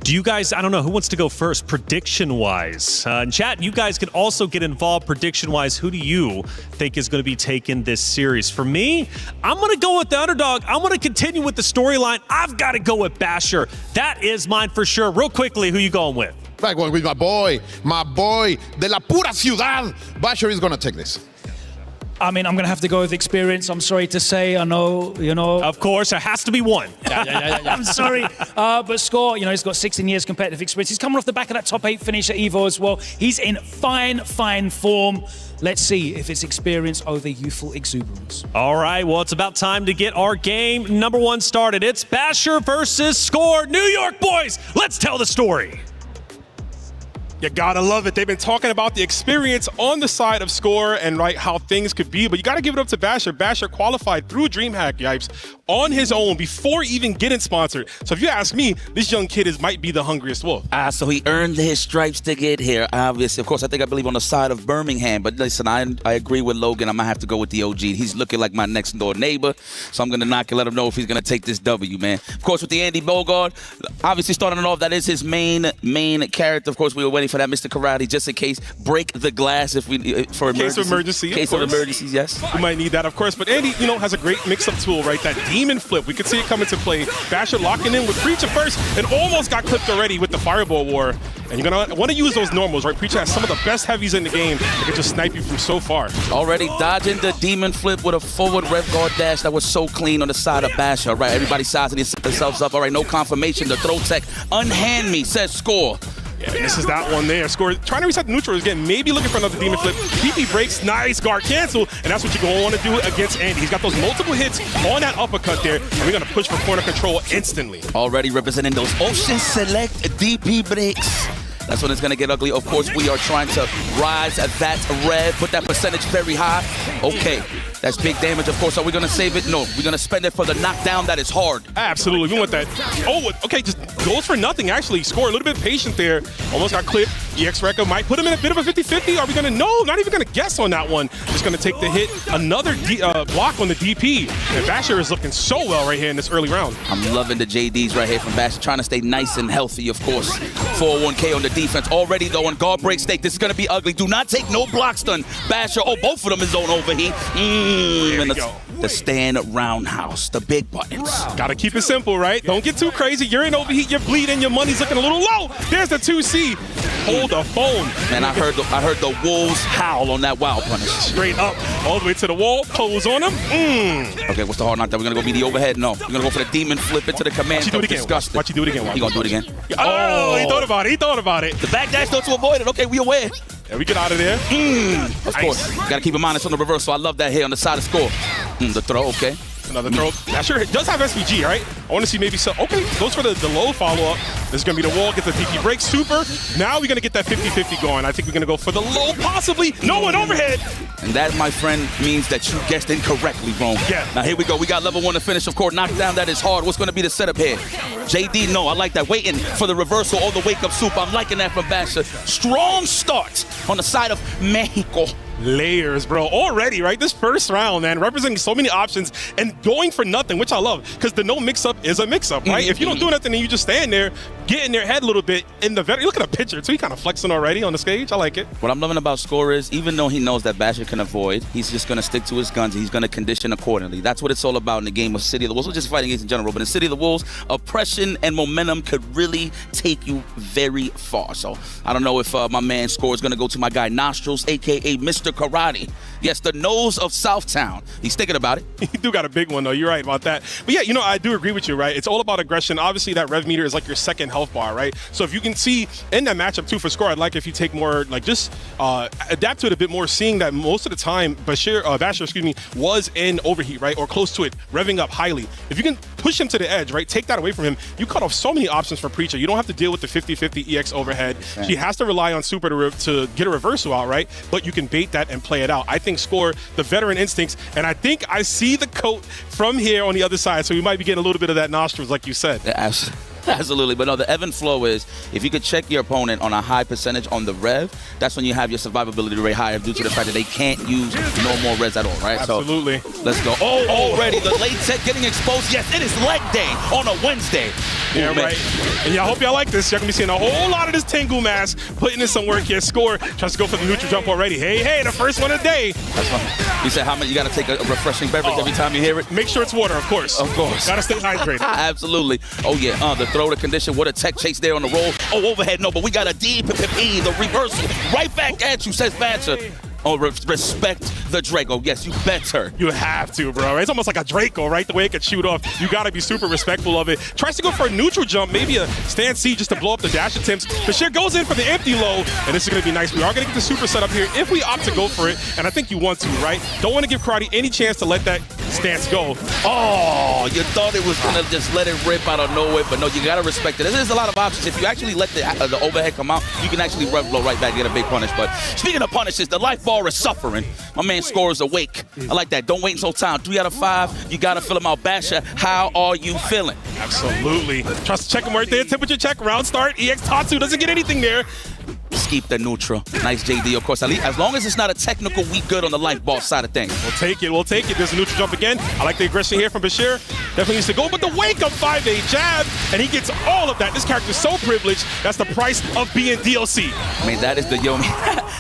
Do you guys, I don't know, who wants to go first, prediction-wise? In chat, you guys can also get involved prediction-wise. Who do you think is going to be taking this series? For me, I'm going to go with the underdog. I'm going to continue with the storyline. I've got to go with Basher. That is mine for sure. Real quickly, who you going with? I'm going with my boy, de la pura ciudad. Basher is going to take this. I mean, I'm going to have to go with experience. I'm sorry to say. I know, you know. Of course, it has to be one. I'm sorry. But Score, you know, he's got 16 years competitive experience. He's coming off the back of that top 8 finish at EVO as well. He's in fine form. Let's see if it's experience over youthful exuberance. All right, well, it's about time to get our game number 1 started. It's Basher versus Score. New York boys, let's tell the story. You gotta love it. They've been talking about the experience on the side of Score and how things could be, but you gotta give it up to Basher. Basher qualified through DreamHack, Yipes, on his own before even getting sponsored. So if you ask me, this young kid might be the hungriest wolf. So he earned his stripes to get here, obviously. Of course, I believe on the side of Birmingham, but listen, I agree with Logan. I'm gonna have to go with the OG. He's looking like my next door neighbor, so I'm gonna knock and let him know if he's gonna take this W, man. Of course, with the Andy Bogard, obviously starting it off, that is his main character. Of course, we were waiting for that Mr. Karate, just in case, break the glass if we for emergency. Case of emergencies, yes. We might need that, of course. But Andy, has a great mix-up tool, right? That demon flip. We could see it come into play. Basher locking in with Preacher first, and almost got clipped already with the Fireball War. And you're gonna want to use those normals, right? Preacher has some of the best heavies in the game. They can just snipe you from so far. Already dodging the demon flip with a forward rev guard dash that was so clean on the side of Basher. Right, everybody sizing themselves up. All right, no confirmation. The throw tech unhand me, says Score. Yeah, this is that one there. Score trying to reset the neutral again, maybe looking for another demon flip. PP breaks, nice guard cancel, and that's what you're going to want to do against Andy. He's got those multiple hits on that uppercut there, and we're going to push for corner control instantly. Already representing those Ocean Select DP breaks. That's when it's going to get ugly. Of course, we are trying to rise that rev, put that percentage very high. Okay, that's big damage. Of course, are we going to save it? No, we're going to spend it for the knockdown that is hard. Absolutely, we want that. Oh, okay, just goes for nothing, actually. Score a little bit patient there. Almost got clipped. EX Rekka might put him in a bit of a 50-50. Are we going to? No, not even going to guess on that one. Just going to take the hit. Another block on the DP. And Basher is looking so well right here in this early round. I'm loving the JDs right here from Basher. Trying to stay nice and healthy, of course. 401k on the defense. Already, though, on guard break stake, this is going to be ugly. Do not take no block stun. Basher, both of them is on overheat. And the stand roundhouse, the big buttons. Gotta keep it simple, right? Don't get too crazy. You're in overheat, you're bleeding, your money's looking a little low. There's the 2C. Hold the phone. Man, I heard the wolves howl on that wild punish. Straight up, all the way to the wall, pose on him. Okay, what's the hard knockdown? We're gonna go be the overhead? No, we're gonna go for the demon flip into the command. Watch you do it again. Watch you do it again. He gonna do it again. Oh, he thought about it. The back dash though to avoid it. Okay, we aware. Yeah, we get out of there. Of course, gotta keep in mind it's on the reversal. I love that here on the side of Score. The throw, okay. Another throw. Basher does have SVG, right? I want to see maybe so. Okay, goes for the low follow-up. This is going to be the wall, get the PP break. Super. Now we're going to get that 50-50 going. I think we're going to go for the low, possibly. No one overhead. And that, my friend, means that you guessed incorrectly, Rome. Yeah. Now, here we go. We got level 1 to finish. Of course, knockdown, that is hard. What's going to be the setup here? JD, no, I like that. Waiting for the reversal or the wake-up soup. I'm liking that from Basher. Strong start on the side of Mexico. Layers, bro. Already, right? This first round, man, representing so many options and going for nothing, which I love, because the no mix-up is a mix-up, right? If you don't do nothing and you just stand there, get in their head a little bit, in the veteran, look at the picture, too. He kind of flexing already on the stage. I like it. What I'm loving about Score is, even though he knows that Basher can avoid, he's just going to stick to his guns. He's going to condition accordingly. That's what it's all about in the game of City of the Wolves. We're just fighting against in general, but in City of the Wolves, oppression and momentum could really take you very far. So I don't know if my man Score is going to go to my guy Nostrils, a.k.a. Mr. Karate. Yes, the nose of Southtown. He's thinking about it. You do got a big one, though. You're right about that. But yeah, you know, I do agree with you, right? It's all about aggression. Obviously, that rev meter is like your second health bar, right? So if you can see in that matchup, too, for Score, I'd like if you take more, like, just adapt to it a bit more, seeing that most of the time, Basher, was in overheat, right? Or close to it, revving up highly. If you can push him to the edge, right? Take that away from him. You cut off so many options for Preacher. You don't have to deal with the 50-50 EX overhead. She has to rely on Super to get a reversal out, right? But you can bait that and play it out. I think Score, the veteran instincts, and I think I see the coat from here on the other side, so we might be getting a little bit of that Nostrils, like you said. Absolutely, but no, the ebb and flow is, if you could check your opponent on a high percentage on the rev, that's when you have your survivability rate higher due to the fact that they can't use no more res at all, right? Absolutely. So, let's go. Oh, already the late set getting exposed. Yes, it is leg day on a Wednesday. Yeah, right. And I hope y'all like this. Y'all gonna be seeing a whole lot of this Tengu mask, putting in some work here. Score tries to go for the neutral jump already. Hey, the first one of the day. That's fine. You said how much you gotta take a refreshing beverage every time you hear it? Make sure it's water, of course. Of course. Gotta stay hydrated. Absolutely. Oh yeah, the throw to condition. What a tech chase there on the roll. Oh, overhead, no, but we got a DPP, the reversal. Right back at you, says Batcher. Oh, respect the Draco. Yes, you better. You have to, bro. It's almost like a Draco, right? The way it could shoot off. You got to be super respectful of it. Tries to go for a neutral jump, maybe a stand C just to blow up the dash attempts. Bashir goes in for the empty low, and this is going to be nice. We are going to get the super set up here if we opt to go for it, and I think you want to, right? Don't want to give Karate any chance to let that stance go. Oh, you thought it was going to just let it rip out of nowhere, but no, you got to respect it. There's a lot of options. If you actually let the overhead come out, you can actually rev blow right back and get a big punish. But speaking of punishes, the life bar is suffering. My man Scores awake. I like that. Don't wait until time. 3 out of 5. You got to fill him out. Basher, how are you feeling? Absolutely. Tries to check him right there. Temperature check. Round start. EX Tatsu doesn't get anything there. Keep the neutral. Nice JD, of course. As long as it's not a technical, we good on the life ball side of things. We'll take it. We'll take it. There's a neutral jump again. I like the aggression here from Bashir. Definitely needs to go, but the wake up 5-8 jab, and he gets all of that. This character's so privileged. That's the price of being DLC. I mean, that is the Yomi.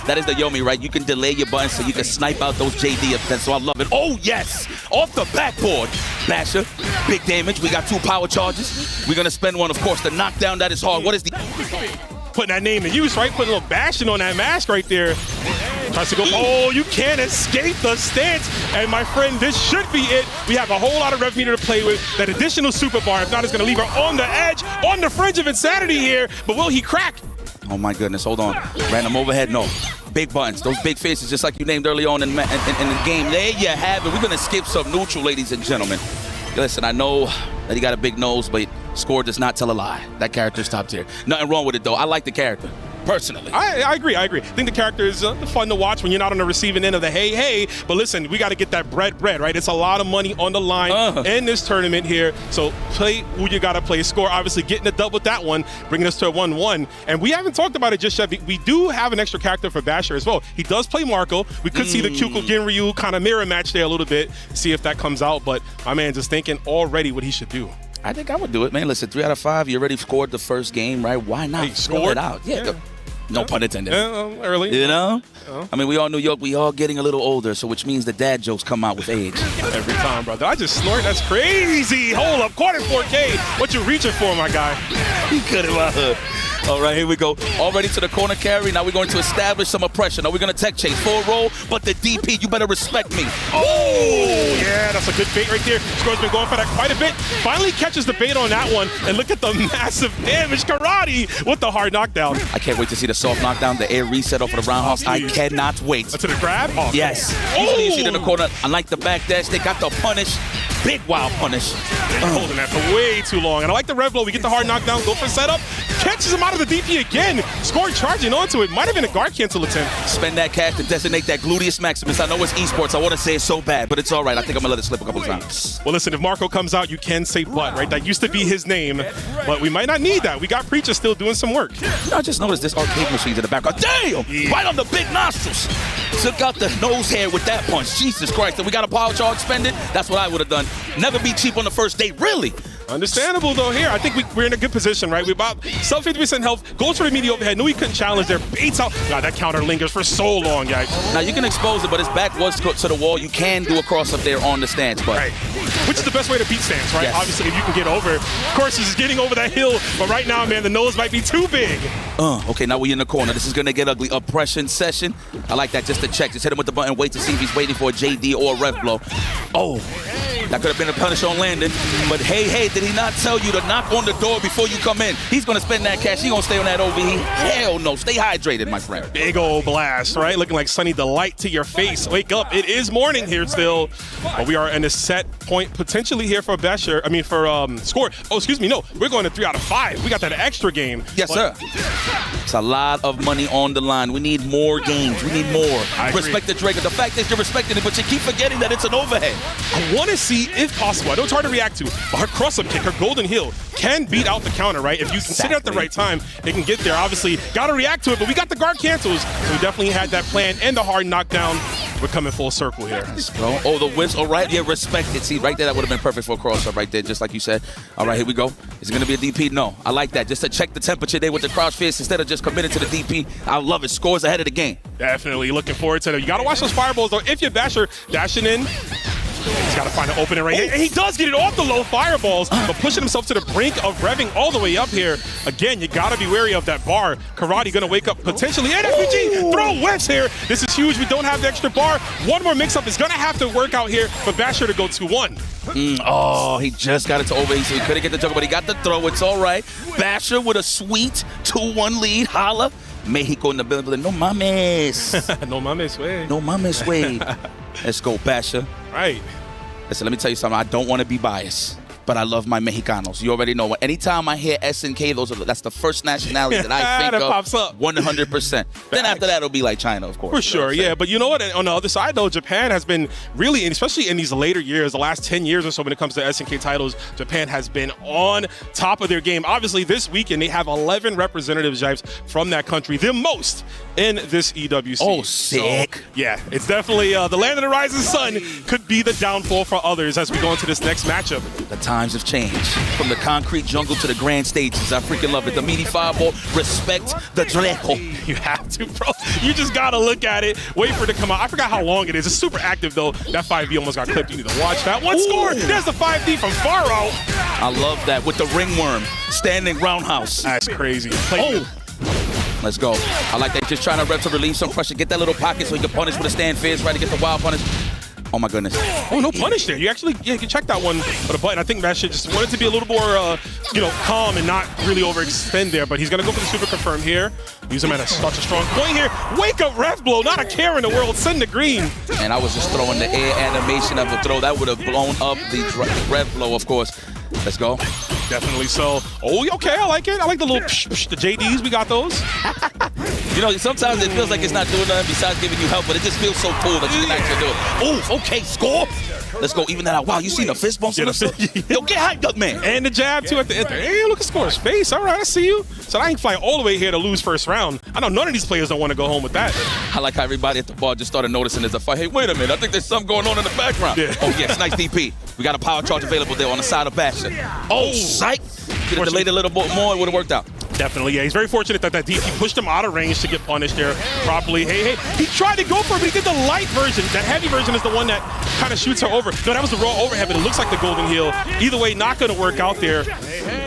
That is the Yomi, right? You can delay your buttons so you can snipe out those JD attempts, so I love it. Oh, yes! Off the backboard. Basher, big damage. We got 2 power charges. We're going to spend one, of course, the knockdown. That is hard. What is the... Putting that name in use, right? Putting a little bashing on that mask right there. Tries to go, oh, you can't escape the stance. And my friend, this should be it. We have a whole lot of rev meter to play with. That additional super bar, if not, is going to leave her on the edge, on the fringe of insanity here. But will he crack? Oh my goodness, hold on. Random overhead, no. Big buttons, those big faces, just like you named early on in the game. There you have it. We're going to skip some neutral, ladies and gentlemen. Listen, I know that he got a big nose, but Score does not tell a lie. That character's top tier. Nothing wrong with it, though. I like the character, personally. I agree. I think the character is fun to watch when you're not on the receiving end of the hey. But listen, we got to get that bread, right? It's a lot of money on the line in this tournament here. So play who you got to play. Score, obviously, getting a dub with that one, bringing us to a 1-1. And we haven't talked about it just yet. We do have an extra character for Basher as well. He does play Marco. We could see the Kyuko Ginryu kind of mirror match there a little bit, see if that comes out. But my man just thinking already what he should do. I think I would do it, man. Listen, 3 out of 5. You already scored the first game, right? Why not score it out? Yeah. No pun intended. Early. You know? I mean, we all New York, we all getting a little older, so which means the dad jokes come out with age. Every time, brother. I just snort. That's crazy. Hold up. Caught in 4K. What you reaching for, my guy? He cut him out. All right, here we go. Already to the corner carry. Now we're going to establish some oppression. Now we're going to tech chase. Full roll, but the DP, you better respect me. Oh, yeah, that's a good bait right there. Score's been going for that quite a bit. Finally catches the bait on that one, and look at the massive damage. Karate with the hard knockdown. I can't wait to see the soft knockdown, the air reset off of the roundhouse. I cannot wait. To the grab? Yes. Easily you see it in the corner. I like the back dash. They got the punish. big wild punish. Holding that for way too long. And I like the rev blow. We get the hard knockdown, go for setup. Catches him out of the DP again. Score charging onto it. Might have been a guard cancel attempt. Spend that cash to designate that gluteus maximus. I know it's esports. I want to say it so bad, but it's all right. I think I'm going to let it slip a couple times. Well, listen, if Marco comes out, you can say but, right? That used to be his name, but we might not need that. We got Preacher still doing some work. I just noticed this arcade machine in the background. Damn! Yeah. Right on the big nostrils. Took out the nose hair with that punch. Jesus Christ. And we got a power charge spending. That's what I would have done. Never be cheap on the first date, really. Understandable, though, here. I think we're in a good position, right? We're about sub 50% health. Goes for the immediate overhead. Knew he couldn't challenge there. Baits out. God, that counter lingers for so long, guys. Now, you can expose it, but his back was to the wall. You can do a cross-up there on the stance, but... Right. Which is the best way to beat stance, right? Yes. Obviously, if you can get over. Of course, he's getting over that hill, but right now, man, the nose might be too big. Okay, now we're in the corner. This is going to get ugly. Oppression session. I like that just to check. Just hit him with the button. Wait to see if he's waiting for a JD or a rev blow. Oh, that could have been a punish on landing. But hey, did he not tell you to knock on the door before you come in? He's going to spend that cash. He's going to stay on that OV. Hell no. Stay hydrated, my friend. Big old blast, right? Looking like sunny delight to your face. Wake up. It is morning here still. But we are in a set point potentially here for Basher. I mean, for score. Oh, excuse me. No, we're going to 3 out of 5. We got that extra game. Yes, sir. It's a lot of money on the line. We need more games. We need more. Respect the Draker. The fact is you're respecting it, but you keep forgetting that it's an overhead. I want to see, if possible, I know it's hard to react to, but her cross-up kick, her golden heel, can beat out the counter, right? If you consider at the right time, it can get there. Obviously, got to react to it, but we got the guard cancels. So we definitely had that plan and the hard knockdown. We're coming full circle here. Oh, the whips. All right. Yeah, respect it. See, right there, that would have been perfect for a cross-up right there, just like you said. All right, here we go. Is it going to be a DP? No. I like that. Just to check the temperature there with the crouch fist instead of just committing to the DP. I love it. Scores ahead of the game. Definitely looking forward to it. You got to watch those fireballs, though. If you're Basher dashing in, he's got to find an opening right here. And he does get it off the low fireballs, but pushing himself to the brink of revving all the way up here. Again, you got to be wary of that bar. Karate going to wake up potentially. And FPG throw whips here. This is huge. We don't have the extra bar. One more mix-up is going to have to work out here for Basher to go 2-1. Oh, he just got it to overheat, so he couldn't get the juggle, but he got the throw. It's all right. Basher with a sweet 2-1 lead. Holla. Mexico in the building. No mames. No mames way. No mames way. Let's go, Basher. Right. Listen, let me tell you something. I don't want to be biased, but I love my Mexicanos. You already know. Anytime I hear SNK, that's the first nationality that I think that of. pops up. 100%. Then after that, it'll be like China, of course. For sure, yeah. But you know what? On the other side, though, Japan has been really, especially in these later years, the last 10 years or so when it comes to SNK titles, Japan has been on top of their game. Obviously, this weekend, they have 11 representatives, Jipes, from that country, the most in this EWC. Oh, sick. So, yeah, it's definitely the land of the rising sun could be the downfall for others as we go into this next matchup. The times have changed. From the concrete jungle to the grand stages. I freaking love it. The meaty fireball. Respect the Draco. You have to, bro. You just got to look at it. Wait for it to come out. I forgot how long it is. It's super active, though. That 5D almost got clipped. You need to watch that. One score. There's the 5D from far out. I love that. With the ringworm. Standing roundhouse. That's crazy. Let's go. I like that. Just trying to rep to relieve some pressure. Get that little pocket so he can punish with a stand fist, right? To get the wild punish. Oh, my goodness. Oh, no punish there. You actually, you can check that one with a button. I think Basher just wanted to be a little more, calm and not really overextend there. But he's going to go for the super confirm here. Use him at such a strong point here. Wake up rev blow. Not a care in the world. Send the green. And I was just throwing the air animation of the throw. That would have blown up the rev blow, of course. Let's go. Definitely so. Oh, okay. I like it. I like the little the JDs. We got those. You know, sometimes it feels like it's not doing nothing besides giving you help, but it just feels so cool that you can actually do it. Ooh, okay, score. Let's go, even that out. Wow, you seen the fist bumps? Yo, get hyped up, man. And the jab, too, at the end. Hey, look at Score's face. All right, I see you. So I ain't flying all the way here to lose first round. I know none of these players don't want to go home with that. I like how everybody at the bar just started noticing there's a fight. Hey, wait a minute. I think there's something going on in the background. Yeah. Oh, yes, nice DP. We got a power charge available there on the side of Basher. Oh, psych. Could have delayed a little bit more. It would have worked out. Definitely, yeah. He's very fortunate that DP pushed him out of range to get punished there properly. Hey, he tried to go for it, but he did the light version. That heavy version is the one that kind of shoots her over. No, that was the raw overhead, but it looks like the golden heel. Either way, not going to work out there.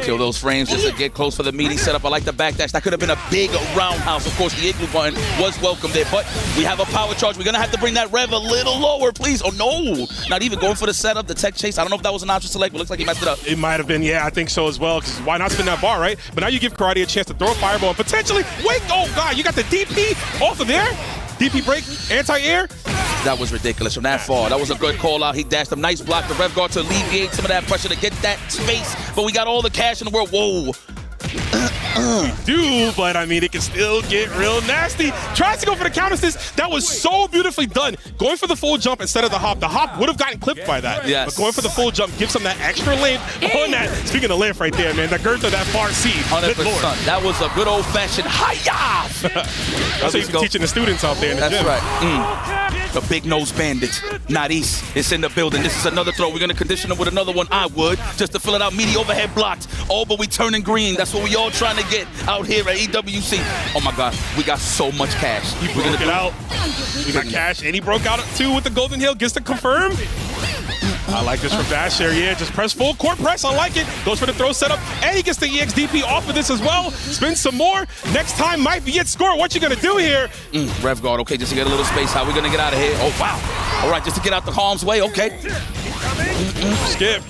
Kill those frames just to get close for the meaty setup. I like the backdash. That could have been a big roundhouse. Of course, the igloo button was welcome there, but we have a power charge. We're going to have to bring that rev a little lower, please. Oh, no. Not even going for the setup, the tech chase. I don't know if that was an option select, but it looks like he messed it up. It might have been, yeah, I think so as well, because why not spin that bar, right? But now you give Karate a chance to throw a fireball and potentially, wait, oh, God, you got the DP off of there? DP break, anti-air. That was ridiculous from that far. That was a good call out. He dashed a nice block to Rev Guard to alleviate some of that pressure to get that space. But we got all the cash in the world. Whoa. Do, but I mean, it can still get real nasty. Tries to go for the counter assist. That was so beautifully done. Going for the full jump instead of the hop. The hop would have gotten clipped by that. Yes. But going for the full jump gives him that extra length on that. Speaking of length right there, man, the girth of that far C. 100%. That was a good old-fashioned hi-ya. That's what you've been teaching the students out there in the gym. That's right. The big nose bandit, not East. It's in the building. This is another throw. We're going to condition him with another one. I would, just to fill it out. Meaty overhead blocked. Oh, but we turning green. That's what we all trying to get out here at EWC. Oh my God, we got so much cash. He broke it out. We got cash, and he broke out too with the Golden Hill. Gets to confirm. I like this from Basher. Yeah, just press full court press. I like it. Goes for the throw setup, and he gets the EXDP off of this as well. Spins some more. Next time might be it. Score. What you gonna do here? Rev Guard. Okay, just to get a little space. How we gonna get out of here? Oh wow. All right, just to get out the harm's way. Okay. Skip.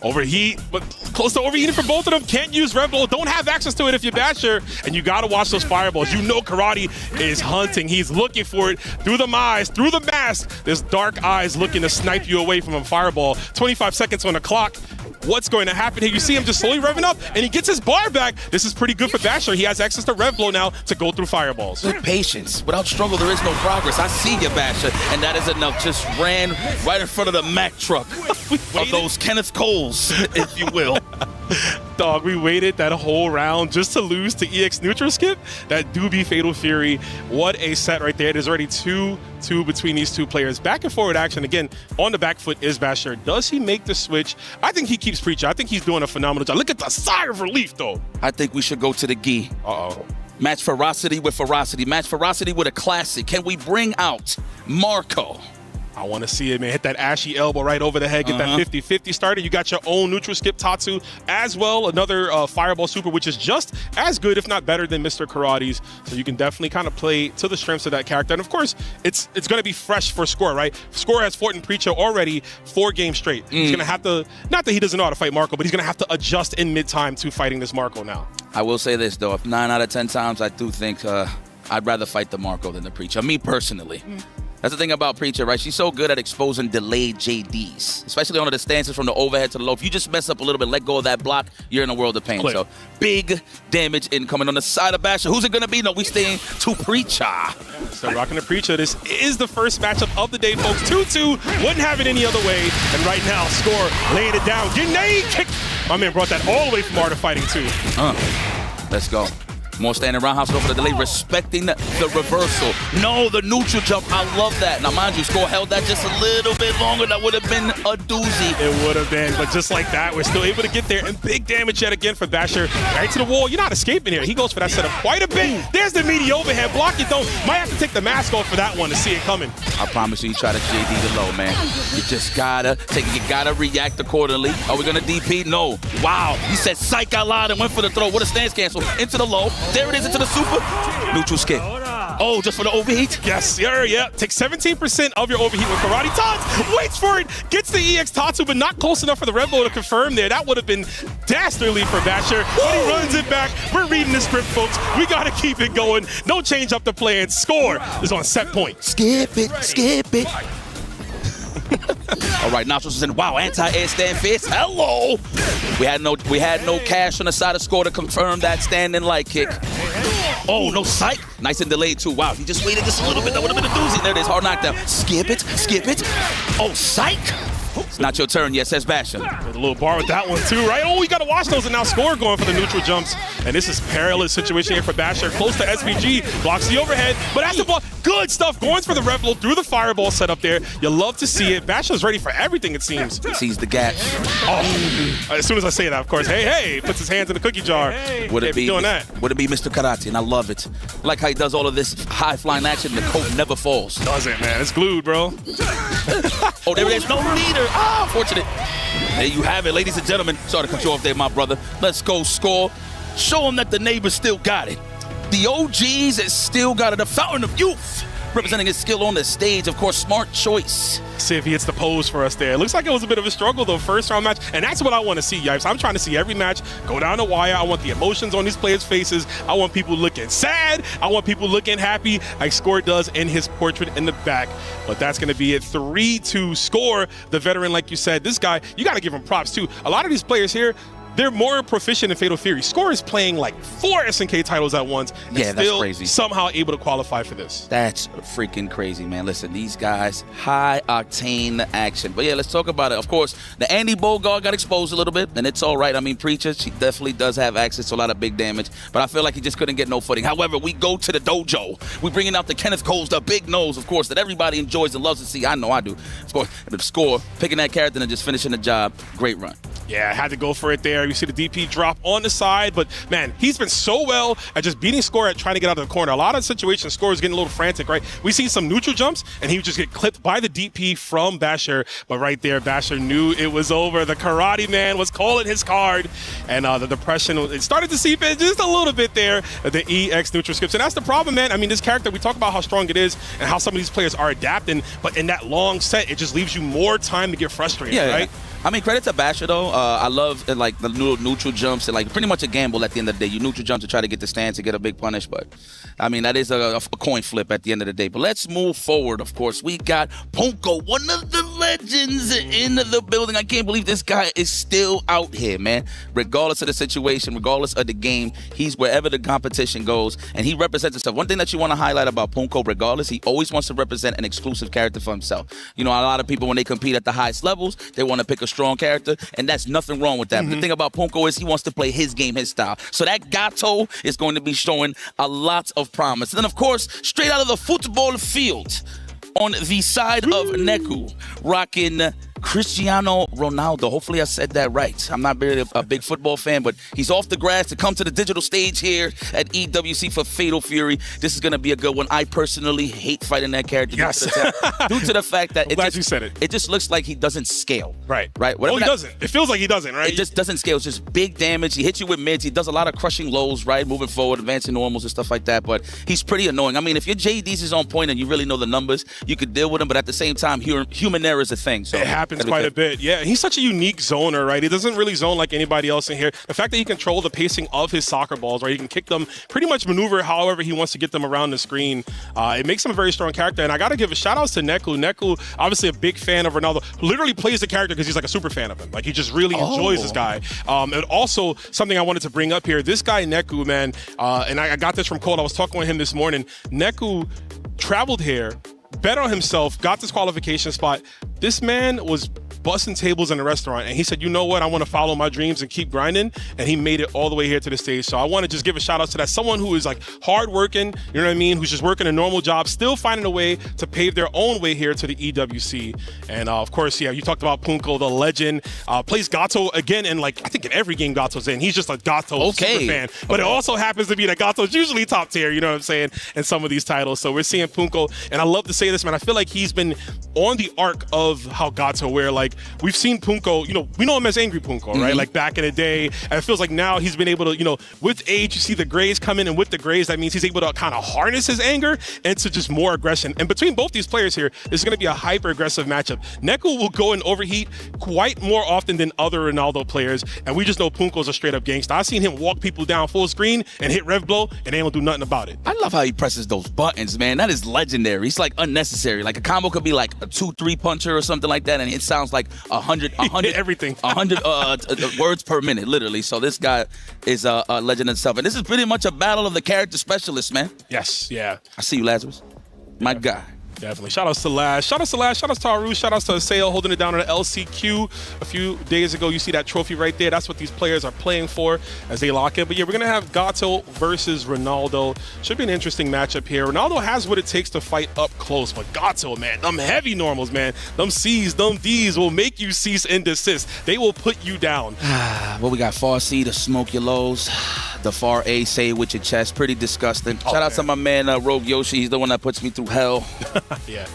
Overheat, but close to overheating for both of them. Can't use Red Bull. Don't have access to it if you're Basher. And you got to watch those fireballs. You know Karate is hunting. He's looking for it through the eyes, through the mask. There's dark eyes looking to snipe you away from a fireball. 25 seconds on the clock. What's going to happen here? You see him just slowly revving up, and he gets his bar back. This is pretty good for Basher. He has access to Rev Blow now to go through fireballs. With patience. Without struggle, there is no progress. I see you, Basher, and that is enough. Just ran right in front of the Mack truck of those Kenneth Coles, if you will. Dog, we waited that whole round just to lose to EX Neutral Skip. That do be Fatal Fury. What a set right there. There's already 2-2 between these two players. Back and forward action. Again, on the back foot is Basher. Does he make the switch? I think he keeps preaching. I think he's doing a phenomenal job. Look at the sigh of relief, though. I think we should go to the gi. Uh-oh. Match ferocity with ferocity. Match ferocity with a classic. Can we bring out Marco? I want to see it, man. Hit that ashy elbow right over the head. Get that 50-50 started. You got your own neutral skip Tatsu as well. Another fireball super, which is just as good, if not better, than Mr. Karate's. So you can definitely kind of play to the strengths of that character. And of course, it's going to be fresh for Score, right? Score has fought in Preacher already 4 games straight. He's going to have to, not that he doesn't know how to fight Marco, but he's going to have to adjust in mid-time to fighting this Marco now. I will say this, though. If 9 out of 10 times, I do think I'd rather fight the Marco than the Preacher. Me personally. That's the thing about Preacher, right? She's so good at exposing delayed JDs, especially on the stances from the overhead to the low. If you just mess up a little bit, let go of that block, you're in a world of pain. Clip. So big damage incoming on the side of Basher. Who's it going to be? No, we staying to Preacher. So rocking the Preacher. This is the first matchup of the day, folks. 2-2. Wouldn't have it any other way. And right now, Score laying it down. Grenade kick. My man brought that all the way from Art of Fighting, too. Let's go. More standing roundhouse over the delay, respecting the reversal. No, the neutral jump. I love that. Now, mind you, Score held that just a little bit longer. That would have been a doozy. It would have been, but just like that, we're still able to get there. And big damage yet again for Basher. Right to the wall. You're not escaping here. He goes for that setup quite a bit. There's the meaty overhead. Block it, though. Might have to take the mask off for that one to see it coming. I promise you try to JD the low, man. You just gotta take it. You gotta react accordingly. Are we gonna DP? No. Wow. He said psych out loud and went for the throw. What a stance cancel. Into the low. There it is, into the super. Neutral skip. Oh, just for the overheat? Yes, sir, yeah. Take 17% of your overheat with Karate. Tots waits for it, gets the EX Tatsu, but not close enough for the Red Bull to confirm there. That would have been dastardly for Basher, but he runs it back. We're reading the script, folks. We got to keep it going. No change up the plan. Score is on set point. Skip it, skip it. All right, Nostrils is in. Wow, anti-air stand fist. Hello. We had no cash on the side of Score to confirm that standing light kick. Oh, no psych. Nice and delayed, too. Wow, he just waited just a little bit. That would have been a doozy. There it is, hard knockdown. Skip it, skip it. Oh, psych. It's not your turn yet, says Basher. A little bar with that one, too, right? Oh, we got to watch those, and now Score going for the neutral jumps. And this is perilous situation here for Basher. Close to SVG, blocks the overhead, but after ball, good stuff. Going for the Red Bull through the fireball set up there. You love to see it. Basher's ready for everything, it seems. Sees the gap. Oh, as soon as I say that, of course, hey, puts his hands in the cookie jar. Would it be doing that? Would it be Mr. Karate? And I love it. I like how he does all of this high-flying action. The coat never falls. Doesn't, man. It's glued, bro. Oh, there it is. No leader. Ah, fortunate. There you have it, ladies and gentlemen. Sorry to cut you off there, my brother. Let's go, Score. Show them that the neighbors still got it. The OGs has still got it. The fountain of youth representing his skill on the stage. Of course, smart choice. See if he hits the pose for us there. It looks like it was a bit of a struggle, though, first round match. And that's what I want to see, Yipes. I'm trying to see every match go down the wire. I want the emotions on these players' faces. I want people looking sad. I want people looking happy, like Score does in his portrait in the back. But that's going to be it. 3-2 Score, the veteran, like you said. This guy, you got to give him props, too. A lot of these players here, they're more proficient in Fatal Fury. Score is playing like 4 SNK titles at once and Yeah, that's still crazy. somehow able to qualify for this. That's freaking crazy, man. Listen, these guys, high-octane action. But yeah, let's talk about it. Of course, the Andy Bogard got exposed a little bit, and it's all right. I mean, Preacher, she definitely does have access to a lot of big damage, but I feel like he just couldn't get no footing. However, we go to the dojo. We're bringing out the Kenneth Coles, the big nose, of course, that everybody enjoys and loves to see. I know I do. Of course, the Score, picking that character and just finishing the job. Great run. Yeah, I had to go for it there. You see the DP drop on the side, but man, he's been so well at just beating Score at trying to get out of the corner. A lot of situations, Score is getting a little frantic, right? We see some neutral jumps, and he would just get clipped by the DP from Basher, but right there, Basher knew it was over. The Karate Man was calling his card, and the depression, it started to seep in just a little bit there, the EX neutral skips, and that's the problem, man. I mean, this character, we talk about how strong it is and how some of these players are adapting, but in that long set, it just leaves you more time to get frustrated, right? Yeah. I mean, credit to Basher, though. I love like the neutral jumps and like pretty much a gamble at the end of the day. You neutral jump to try to get the stance to get a big punish, but I mean, that is a coin flip at the end of the day. But let's move forward, of course. We got Punko, one of the legends in the building. I can't believe this guy is still out here, man. Regardless of the situation, regardless of the game, he's wherever the competition goes, and he represents himself. One thing that you want to highlight about Punko, regardless, he always wants to represent an exclusive character for himself. You know, a lot of people, when they compete at the highest levels, they want to pick a strong character, and that's nothing wrong with that. But the thing about Punko is he wants to play his game, his style. So that Gato is going to be showing a lot of promise. And then, of course, straight out of the football field, on the side of Neku, rocking Cristiano Ronaldo. Hopefully I said that right. I'm not really a big football fan, but he's off the grass to come to the digital stage here at EWC for Fatal Fury. This is going to be a good one. I personally hate fighting that character due to the fact that it just looks like he doesn't scale. Right. Whatever he doesn't. It feels like he doesn't, right? It just doesn't scale. It's just big damage. He hits you with mids. He does a lot of crushing lows, right? Moving forward, advancing normals and stuff like that. But he's pretty annoying. I mean, if your JDs is on point and you really know the numbers, you could deal with him. But at the same time, human error is a thing. So it happens quite a bit. Yeah, he's such a unique zoner, right? He doesn't really zone like anybody else in here. The fact that he control the pacing of his soccer balls, right? He can kick them, pretty much maneuver however he wants to get them around the screen. It makes him a very strong character. And I got to give a shout out to Neku. Neku, obviously a big fan of Ronaldo, literally plays the character because he's like a super fan of him. Like he just really enjoys this guy. And also something I wanted to bring up here, this guy Neku, man, and I got this from Cole. I was talking with him this morning. Neku traveled here, bet on himself, got this qualification spot. This man was busting tables in a restaurant, and he said, you know what, I want to follow my dreams and keep grinding, and he made it all the way here to the stage. So I want to just give a shout out to that. Someone who is like hardworking, you know what I mean, who's just working a normal job, still finding a way to pave their own way here to the EWC. And of course, yeah, you talked about Punko, the legend, plays Gato again, and like I think in every game Gato's in, he's just a Gato super fan. But it also happens to be that Gato's usually top tier, you know what I'm saying, in some of these titles. So we're seeing Punko, and I love to say this, man, I feel like he's been on the arc of how Gato, where like we've seen Punko, you know, we know him as Angry Punko, right? Like back in the day, and it feels like now he's been able to, you know, with age, you see the grays come in, and with the grays, that means he's able to kind of harness his anger into just more aggression. And between both these players here, there's going to be a hyper-aggressive matchup. Neku will go and overheat quite more often than other Ronaldo players, and we just know Punko's a straight-up gangster. I've seen him walk people down full screen and hit rev blow, and they don't do nothing about it. I love how he presses those buttons, man. That is legendary. He's like unnecessary. Like a combo could be like a 2-3 puncher or something like that, and it sounds like 100 everything 100 words per minute, literally. So this guy is a legend himself, and this is pretty much a battle of the character specialists, man. Yes, yeah. I see you, Lazarus. My guy. Definitely. Shout outs to Laz. Shout outs to Laz. Shout outs to Aru. Shout outs to Aseo holding it down on the LCQ a few days ago. You see that trophy right there. That's what these players are playing for as they lock in. But yeah, we're going to have Gato versus Ronaldo. Should be an interesting matchup here. Ronaldo has what it takes to fight up close. But Gato, man, them heavy normals, man. Them C's, them D's will make you cease and desist. They will put you down. Well, we got Farsi to smoke your lows. The far A, say it with your chest. Pretty disgusting. Shout out to my man, Rogue Yoshi. He's the one that puts me through hell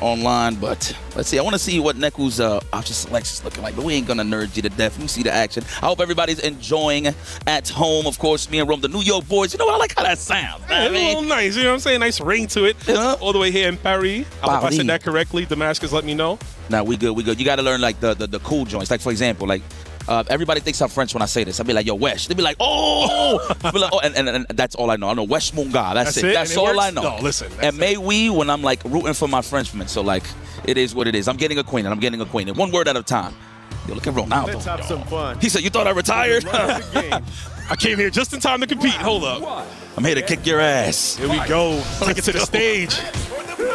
online. But let's see. I want to see what Neku's option selection's looking like. But we ain't going to nerd you to death. We see the action. I hope everybody's enjoying at home. Of course, me and Rome, the New York boys. You know what? I like how that sounds. Yeah, a little nice. You know what I'm saying? Nice ring to it. All the way here in Paris. I hope I said that correctly. Damascus, let me know. Nah, we good. You got to learn like the cool joints. Like, for example, like, everybody thinks I'm French when I say this. I'll be like, yo, Wesh. They'll be like, oh! I'll be like, oh, and that's all I know. I know Wesh Munga. That's it. That's all I know. No, listen. And may we when I'm like rooting for my Frenchmen. So like, it is what it is. I'm getting acquainted. One word at a time. Yo, look at Ronaldo. Let's have some fun. He said, you thought I retired? I came here just in time to compete. Hold up. I'm here to kick your ass. Here we go. Take it to the stage.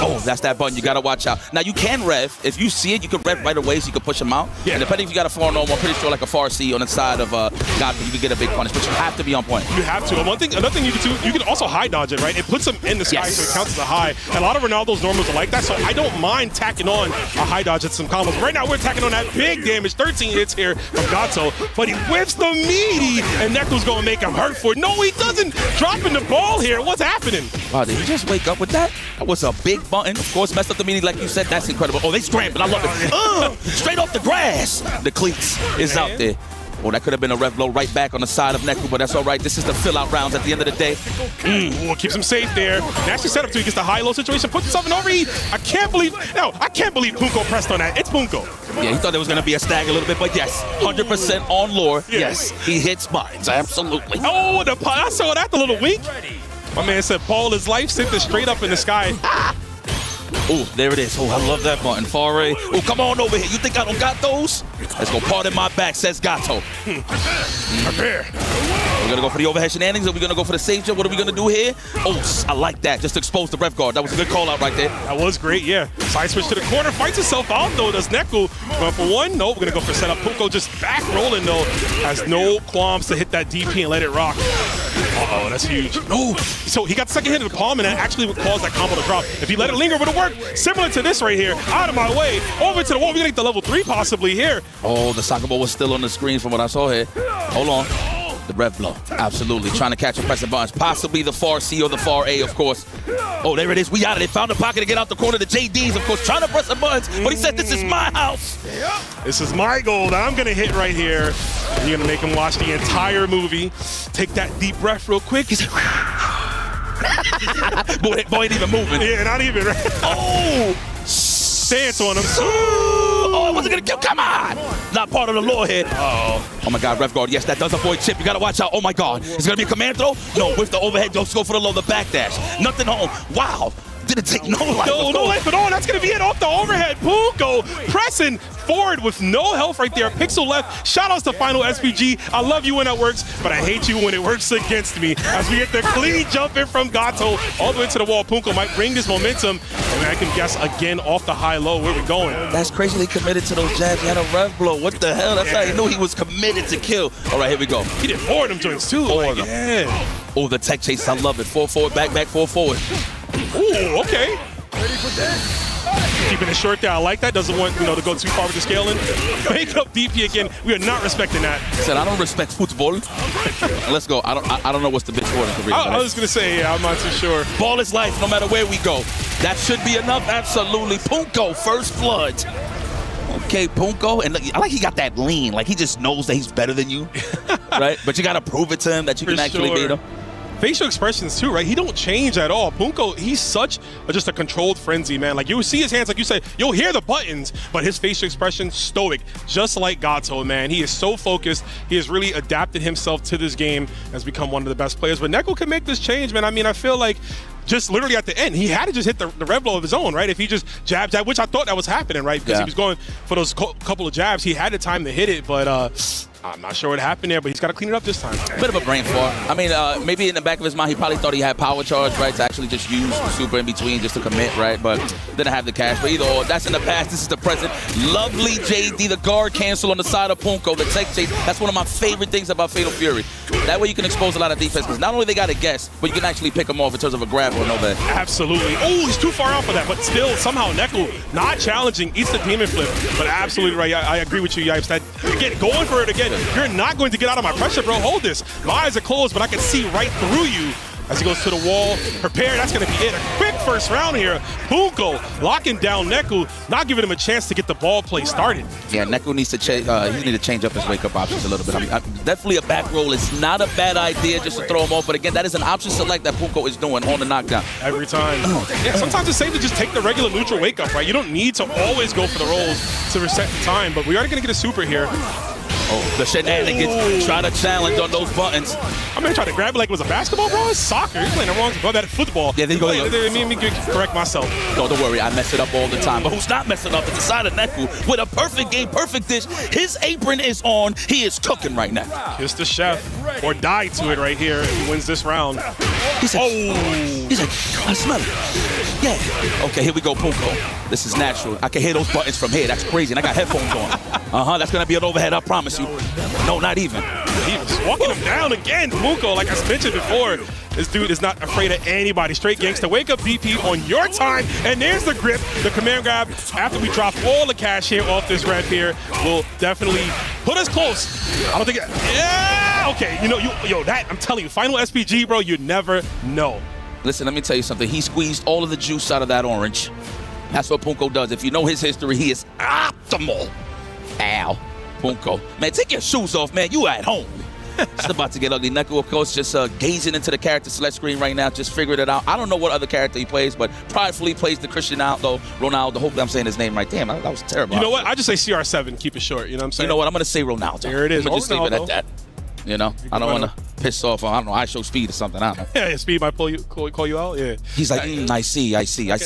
Oh, that's that button. You got to watch out. Now, you can rev. If you see it, you can rev right away so you can push him out. Yeah. And depending if you got a 4 normal, I'm pretty sure like a far C on the side of God, you can get a big punish. But you have to be on point. You have to. And another thing you can do, you can also high dodge it, right? It puts him in the sky, so it counts as a high. And a lot of Ronaldo's normals are like that, so I don't mind tacking on a high dodge at some combos. Right now, we're tacking on that big damage. 13 hits here from Gato, but he whips the meaty, and Neku's going to make him hurt for it. No, he doesn't. Dropping the ball here. What's happening? Wow, did he just wake up with that? That was a big button. Of course, messed up the meaning like you said. That's incredible. Oh, they scrambled. I love it. Straight off the grass. The cleats is out there. Oh, that could have been a rev blow right back on the side of Neku, but that's all right. This is the fill-out rounds at the end of the day. Ooh, keeps him safe there. Actually set up to he gets the high-low situation, puts himself in overheat. I can't believe Punko pressed on that. It's Punko. Yeah, he thought there was going to be a stag a little bit, but yes, 100% on lore. Yeah. Yes, he hits mines, absolutely. Oh, I saw that, the little wink. My man said, Paul is life, sent this straight up in the sky. Oh, there it is. Oh, I love that button. Faray. Oh, come on over here. You think I don't got those? Let's go. Pardon my back, says Gato. Prepare. We're going to go for the overhead shenanigans. Are we going to go for the save jump? What are we going to do here? Oh, I like that. Just expose the ref guard. That was a good call out right there. That was great, yeah. Side switch to the corner. Fights himself out, though. Does Neku going for one? Nope. We're going to go for setup. Punko just back rolling, though. Has no qualms to hit that DP and let it rock. Uh-oh, that's huge. No. So he got the second hit of the palm, and that actually would cause that combo to drop. If he let it linger, it would have worked. Similar to this right here. Out of my way. Over to the wall. We're going to get the level 3 possibly here. Oh, the soccer ball was still on the screen from what I saw here. Hold on. The rev blow. Absolutely. Trying to catch a pressing bunch. Possibly the far C or the far A, of course. Oh, there it is. We out of it. Found a pocket to get out the corner. The JDs, of course, trying to press the buttons. But he said, this is my house. This is my goal that I'm going to hit right here. And you're going to make him watch the entire movie. Take that deep breath real quick. He's like, boy ain't even moving. Yeah, not even. Right? Oh! Stance on him. Oh, it wasn't going to kill. Come on. Not part of the law here. Oh, my God. Ref guard. Yes, that does avoid chip. You got to watch out. Oh, my God. Is it going to be a command throw? No, with the overhead. Just go for the low, the backdash. Nothing home. Wow. Didn't take no life. No life at all. That's going to be it off the overhead. Punko pressing forward with no health right there. Pixel left. Shout outs to Final SPG. I love you when that works, but I hate you when it works against me. As we get the clean jump in from Gato all the way to the wall. Punko might bring this momentum. And I can guess again off the high-low. Where we going? That's crazily committed to those jabs. He had a rev blow. What the hell? That's how you knew he was committed to kill. All right, here we go. He did 4 of them joints too. Oh, the tech chase. I love it. 4 forward, back, 4 forward. Ooh, okay. Keeping it short there. I like that. Doesn't want to go too far with the scaling. Make up DP again. We are not respecting that. Said I don't respect football. Let's go. I don't know what's the big score in Korea. I was gonna say, yeah, I'm not too sure. Ball is life, no matter where we go. That should be enough. Absolutely. Punko, first blood. Okay, Punko, and I like he got that lean. Like he just knows that he's better than you, right? But you got to prove it to him that you can actually beat him. Facial expressions too, right? He don't change at all. Punko, he's such just a controlled frenzy, man. Like you see his hands, like you said, you'll hear the buttons, but his facial expression, stoic, just like Gato, man. He is so focused. He has really adapted himself to this game, has become one of the best players. But Neku can make this change, man. I mean, I feel like just literally at the end, he had to just hit the rev blow of his own, right? If he just jab, which I thought that was happening, right? Because he was going for those couple of jabs. He had the time to hit it, but I'm not sure what happened there, but he's got to clean it up this time. Bit of a brain fart. I mean, maybe in the back of his mind, he probably thought he had power charge, right, to actually just use super in between just to commit, right? But didn't have the cash. But either or, that's in the past. This is the present. Lovely JD, the guard cancel on the side of Punko, the tech chase. That's one of my favorite things about Fatal Fury. That way you can expose a lot of defense because not only they got to guess, but you can actually pick them off in terms of a grab or no bet. Absolutely. Oh, he's too far out for that, but still somehow Neku not challenging, eats the demon flip. But absolutely right. I agree with you, Yipes. That again, going for it again. You're not going to get out of my pressure, bro. Hold this. My eyes are closed, but I can see right through you. As he goes to the wall, prepare, that's going to be it. A quick first round here. Punko locking down Neku, not giving him a chance to get the ball play started. Yeah, Neku needs to change up his wake-up options a little bit. I mean, definitely a back roll is not a bad idea just to throw him off, but again, that is an option select that Punko is doing on the knockdown. Every time. Yeah, sometimes it's safe to just take the regular neutral wake-up, right? You don't need to always go for the rolls to reset the time, but we are going to get a super here. Oh, the shenanigans, try to challenge on those buttons. I'm gonna try to grab it like it was a basketball, bro. It's soccer. You're playing the wrong. Oh, that football. Yeah, there you go. Let me correct myself. No, don't worry. I mess it up all the time. But who's not messing up is the side of Neku with a perfect game, perfect dish. His apron is on. He is cooking right now. Kiss the chef or die to it right here if he wins this round. He's like, I smell it. Yeah. Okay, here we go, Punko. This is natural. I can hear those buttons from here. That's crazy. And I got headphones on. That's gonna be an overhead. I promise you. No, not even. He was walking him down again. Punko, like I mentioned before, this dude is not afraid of anybody. Straight gangsta. Wake up DP on your time. And there's the grip, the command grab. After we drop all the cash here off this rev here, will definitely put us close. I don't think yeah, okay. That, I'm telling you, final SPG, bro, you never know. Listen, let me tell you something. He squeezed all of the juice out of that orange. That's what Punko does. If you know his history, he is optimal. Ow. Punko. Man, take your shoes off, man. You at home. It's about to get ugly. Neku, of course, just gazing into the character select screen right now, just figured it out. I don't know what other character he plays, but pridefully plays the Ronaldo. Hopefully I'm saying his name right. Damn, that was terrible. You know what? I just say CR7. Keep it short. You know what I'm saying? You know what? I'm going to say Ronaldo. There it is. I'm just leave it at that. You know? I don't want to piss off. I don't know. I show speed or something. I don't know. Yeah, speed might call you out. Yeah. He's like, I see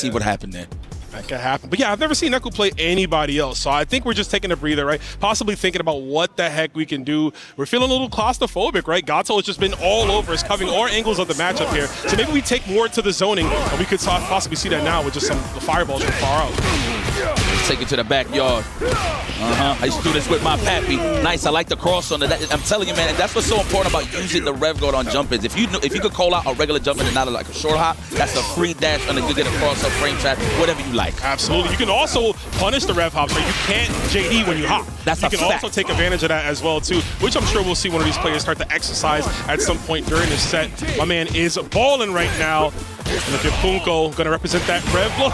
what happened there. That could happen. But yeah, I've never seen Neku play anybody else. So I think we're just taking a breather, right? Possibly thinking about what the heck we can do. We're feeling a little claustrophobic, right? Gato has just been all over us, covering all angles of the matchup here. So maybe we take more to the zoning, and we could possibly see that now with just some fireballs from far out. Let's take it to the backyard. I used to do this with my pappy. Nice, I like the cross on it. I'm telling you, man, and that's what's so important about using the rev guard on jump-ins. If you could call out a regular jump-in and not like a short hop, that's a free dash, and then you get a cross-up frame trap, whatever you like. Absolutely. You can also punish the rev hops, right? You can't JD when you hop. You can also take advantage of that as well, too, which I'm sure we'll see one of these players start to exercise at some point during this set. My man is balling right now. And if you're Punko, going to represent that rev blow,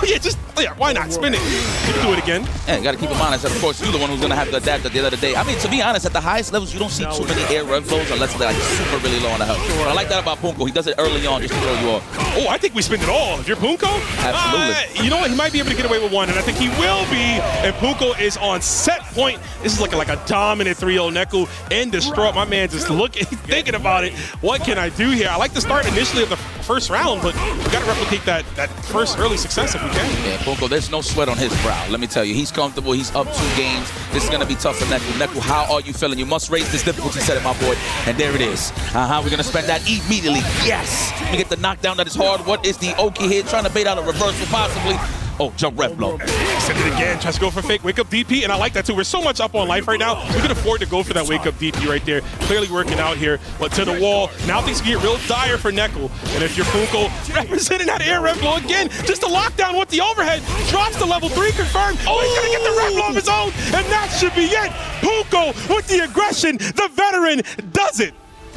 why not? Spin it. You can do it again. Yeah, you got to keep in mind that, of course, you're the one who's going to have to adapt at the end of the day. I mean, to be honest, at the highest levels, you don't see too many air rev blows unless they're like super really low on the health. But I like that about Punko. He does it early on just to throw you off. Oh, I think we spin it all. If you're Punko, absolutely. You know what? He might be able to get away with one, and I think he will be. And Punko is on set point. This is looking like a dominant 3-0 Neku and destroy. My man just thinking about it. What can I do here? I like the start initially of the first round, but we got to replicate that first early success if we can. Yeah, Punko, there's no sweat on his brow. Let me tell you, he's comfortable. He's up 2 games. This is going to be tough for Neku. Neku, how are you feeling? You must raise this difficulty setting, my boy. And there it is. We're going to spend that immediately. Yes. We get the knockdown that is hard. What is the Oki here? Trying to bait out a reversal possibly. Oh, jump rev blow. Send it again. Tries to go for fake wake-up DP, and I like that too. We're so much up on life right now. We can afford to go for that wake-up DP right there. Clearly working out here, but to the wall. Now things get real dire for Neku. And if you're Punko, representing that air rev blow again, just a lockdown with the overhead. Drops to level 3, confirmed. Oh, he's going to get the rev blow of his own, and that should be it. Punko with the aggression. The veteran does it.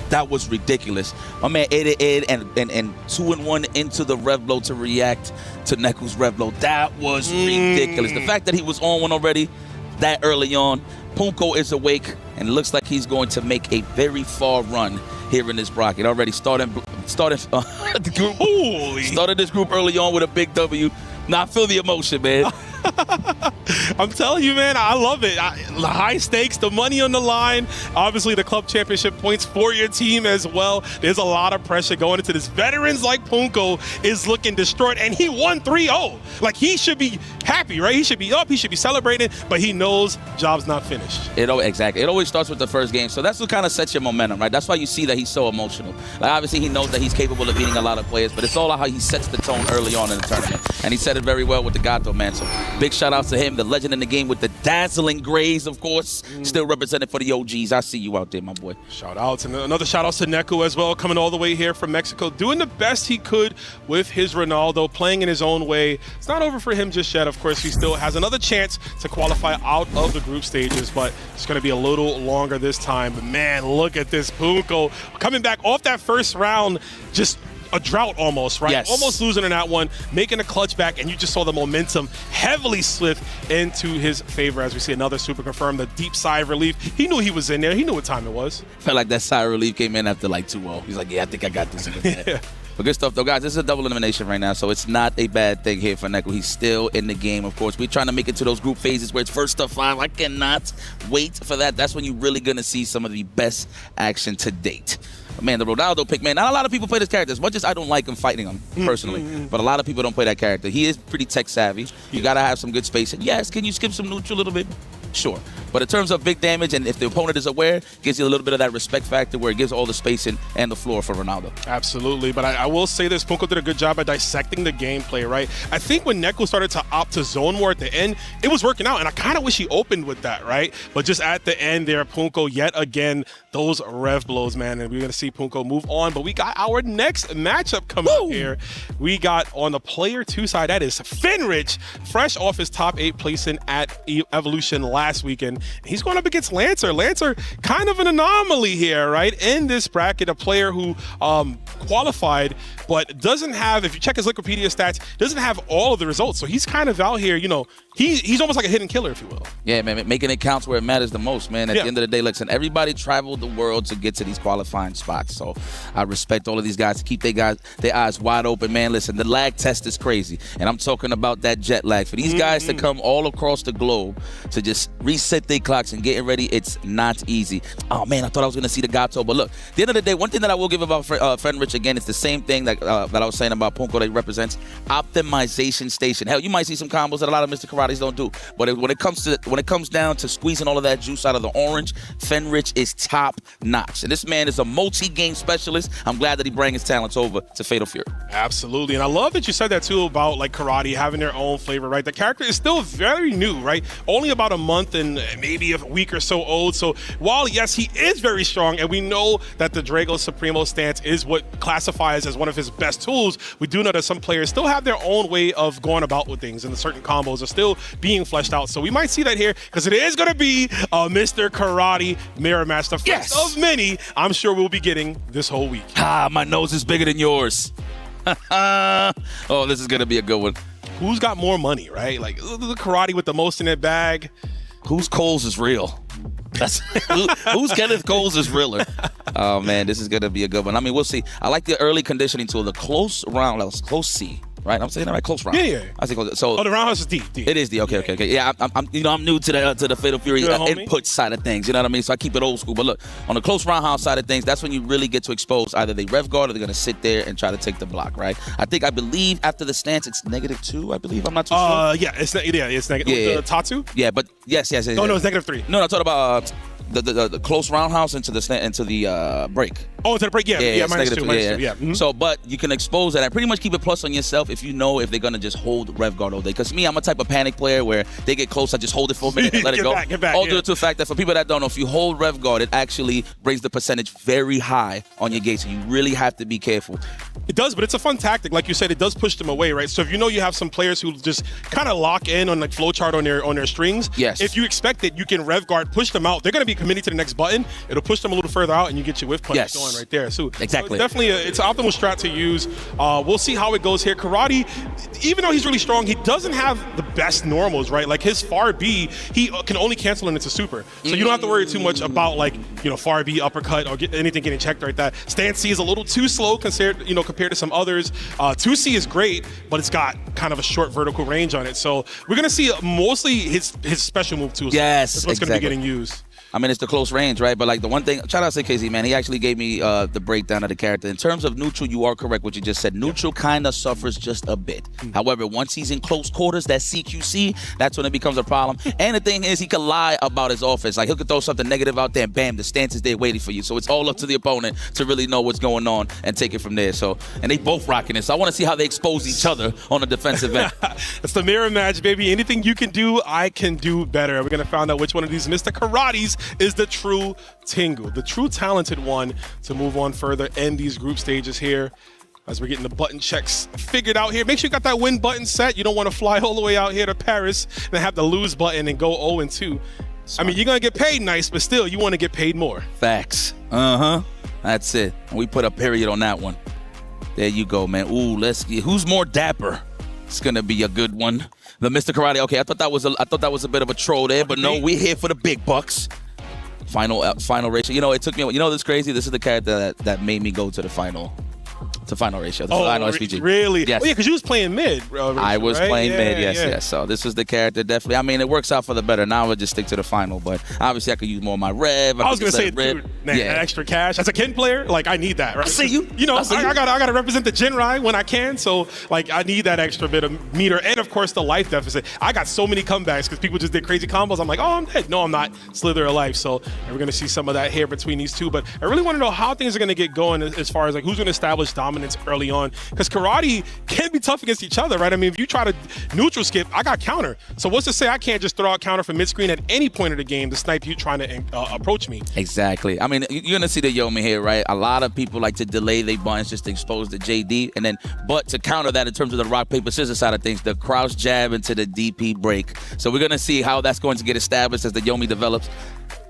That was ridiculous. My man ate and 2-1 into the rev blow to react to Neku's rev blow. That was ridiculous. The fact that he was on one already that early on. Punko is awake and it looks like he's going to make a very far run here in this bracket. Already started the group. Started this group early on with a big W. Now I feel the emotion, man. I'm telling you, man, I love it. The high stakes, the money on the line, obviously the club championship points for your team as well. There's a lot of pressure going into this. Veterans like Punko is looking destroyed, and he won 3-0. Like, he should be happy, right? He should be up, he should be celebrating, but he knows job's not finished. Exactly. It always starts with the first game, so that's what kind of sets your momentum, right? That's why you see that he's so emotional. Like, obviously, he knows that he's capable of beating a lot of players, but it's all how he sets the tone early on in the tournament, and he said it very well with the Gato, man. So big shout out to him, the legend in the game with the dazzling grays, of course, still represented for the OGs. I see you out there, my boy. Shout outs, and another shout out to Neku as well, coming all the way here from Mexico, doing the best he could with his Ronaldo, playing in his own way. It's not over for him just yet, of course. course, he still has another chance to qualify out of the group stages, but it's going to be a little longer this time. But man, look at this Punko coming back off that first round, just a drought almost, right? Yes. Almost losing in that one, making a clutch back, and you just saw the momentum heavily slip into his favor as we see another super confirm, the deep sigh of relief. He knew he was in there. He knew what time it was. Felt like that sigh of relief came in after like 2-0. He's like, yeah, I think I got this in the Yeah. But good stuff, though, guys. This is a double elimination right now, so it's not a bad thing here for Neko. He's still in the game, of course. We're trying to make it to those group phases where it's first to 5. I cannot wait for that. That's when you're really going to see some of the best action to date. Man, the Ronaldo pick, man, not a lot of people play this character. As much as I don't like him fighting him, personally, but a lot of people don't play that character. He is pretty tech savvy. You got to have some good spacing. Yes, can you skip some neutral a little bit? Sure. But in terms of big damage, and if the opponent is aware, gives you a little bit of that respect factor where it gives all the spacing and the floor for Ronaldo. Absolutely. But I will say this, Punko did a good job at dissecting the gameplay, right? I think when Neko started to opt to zone more at the end, it was working out, and I kind of wish he opened with that, right? But just at the end there, Punko, yet again, those rev blows, man, and we're going to see Punko move on. But we got our next matchup coming up here. We got on the player 2 side, that is Fenrich, fresh off his top 8 placing at Evolution last weekend. He's going up against Lancer. Lancer, kind of an anomaly here, right? In this bracket, a player who qualified, but doesn't have, if you check his Wikipedia stats, doesn't have all of the results. So he's kind of out here, you know, he's almost like a hidden killer, if you will. Yeah, man, making it counts where it matters the most, man. At the end of the day, listen, everybody traveled the world to get to these qualifying spots. So I respect all of these guys to keep their eyes wide open, man. Listen, the lag test is crazy, and I'm talking about that jet lag. For these guys to come all across the globe to just reset their clocks and getting ready, it's not easy. Oh, man, I thought I was going to see the Gato. But look, at the end of the day, one thing that I will give about Fenrich, again, it's the same thing that I was saying about Punko that he represents, optimization station. Hell, you might see some combos that a lot of Mr. Karates don't do. But when it comes down to squeezing all of that juice out of the orange, Fenrich is top notch. And this man is a multi-game specialist. I'm glad that he brought his talents over to Fatal Fury. Absolutely. And I love that you said that too about like karate having their own flavor, right? The character is still very new, right? Only about a month and maybe a week or so old. So while, yes, he is very strong, and we know that the Drago Supremo stance is what classifies as one of his best tools, we do know that some players still have their own way of going about with things, and the certain combos are still being fleshed out. So we might see that here, because it is going to be a Mr. Karate mirror match, the first of many I'm sure we'll be getting this whole week. Ah, my nose is bigger than yours. Oh, this is going to be a good one. Who's got more money, right? Like the Karate with the most in their bag. Whose Coles is real? Who's Kenneth Coles is realer? Oh, man, this is going to be a good one. I mean, we'll see. I like the early conditioning tool, the close round. That was close C. Right, I'm saying that right. Close round. Yeah. I think so. Oh, the roundhouse is deep. It is deep. Okay. Yeah, I'm new to the Fatal Fury input side of things. You know what I mean? So I keep it old school. But look, on the close roundhouse side of things, that's when you really get to expose either they rev guard or they're gonna sit there and try to take the block. Right? I believe after the stance it's -2. I believe, I'm not too sure. Yeah, it's negative. Yeah. Tatu. Yeah, but yes. No, it's -3. No, I'm talking about the close roundhouse into the break. Oh, into the break, yeah, -2. Yeah. So, but you can expose that and pretty much keep it plus on yourself if you know if they're gonna just hold rev guard all day. Because me, I'm a type of panic player where they get close, I just hold it for a minute and let it go. Get back, all due to the fact that for people that don't know, if you hold rev guard, it actually brings the percentage very high on your gate. So you really have to be careful. It does, but it's a fun tactic. Like you said, it does push them away, right? So if you know you have some players who just kind of lock in on like flowchart on their strings, yes. If you expect it, you can rev guard, push them out. They're going to be committing to the next button. It'll push them a little further out, and you get your whiff punch going right there. So exactly. So definitely, it's an optimal strat to use. We'll see how it goes here. Karate, even though he's really strong, he doesn't have the best normals, right? Like his far B, he can only cancel it into super. So you don't have to worry too much about like, far B uppercut or anything getting checked like that. Stance C is a little too slow compared to some others. 2C is great, but it's got kind of a short vertical range on it. So we're gonna see mostly his special move tools. Yes, that's what's gonna be getting used. I mean, it's the close range, right? But like the one thing, shout out to KZ, man, he actually gave me the breakdown of the character. In terms of neutral, you are correct what you just said. Neutral kind of suffers just a bit. However, once he's in close quarters, that CQC, that's when it becomes a problem. And the thing is, he can lie about his offense. Like, he could throw something negative out there and bam, the stance is there waiting for you. So it's all up to the opponent to really know what's going on and take it from there. So, and they both rocking it. So I want to see how they expose each other on the defensive end. It's the mirror match, baby. Anything you can do, I can do better. We're going to find out which one of these Mr. Karates is the true Tengu, the true talented one to move on further in these group stages here. as we're getting the button checks figured out here. Make sure you got that win button set. You don't want to fly all the way out here to Paris and have the lose button and go 0-2. I mean, you're going to get paid nice, but still, you want to get paid more. Facts. That's it. We put a period on that one. There you go, man. Ooh, let's get, who's more dapper? It's going to be a good one. The Mr. Karate. Okay, I thought that was a bit of a troll there, but no, we're here for the big bucks. Final ratio. You know, it took me. You know, this crazy. This is the character that made me go to the final ratio. The final SPG. Really? Yes. Oh, yeah, because you was playing mid. I was right? playing mid. Yes, yeah. yes. So this was the character. Definitely. I mean, it works out for the better. Now I would just stick to the final, but obviously I could use more of my rev. I was gonna say, dude, man, extra cash as a Ken player, like I need that. Right? I see you. You know, I gotta represent the Jinrai when I can. So like, I need that extra bit of meter, and of course the life deficit. I got so many comebacks because people just did crazy combos. I'm like, oh, I'm dead. No, I'm not. Slither of life. So we're gonna see some of that here between these two. But I really want to know how things are gonna get going as far as like who's gonna establish dominance early on. Because karate can be tough against each other, right? I mean, if you try to neutral skip, I got counter. So what's to say I can't just throw out counter from mid-screen at any point of the game to snipe you trying to approach me? Exactly. I mean, you're going to see the Yomi here, right? A lot of people like to delay their buttons just to expose the JD. And then, but to counter that in terms of the rock, paper, scissors side of things, the crouch jab into the DP break. So we're going to see how that's going to get established as the Yomi develops.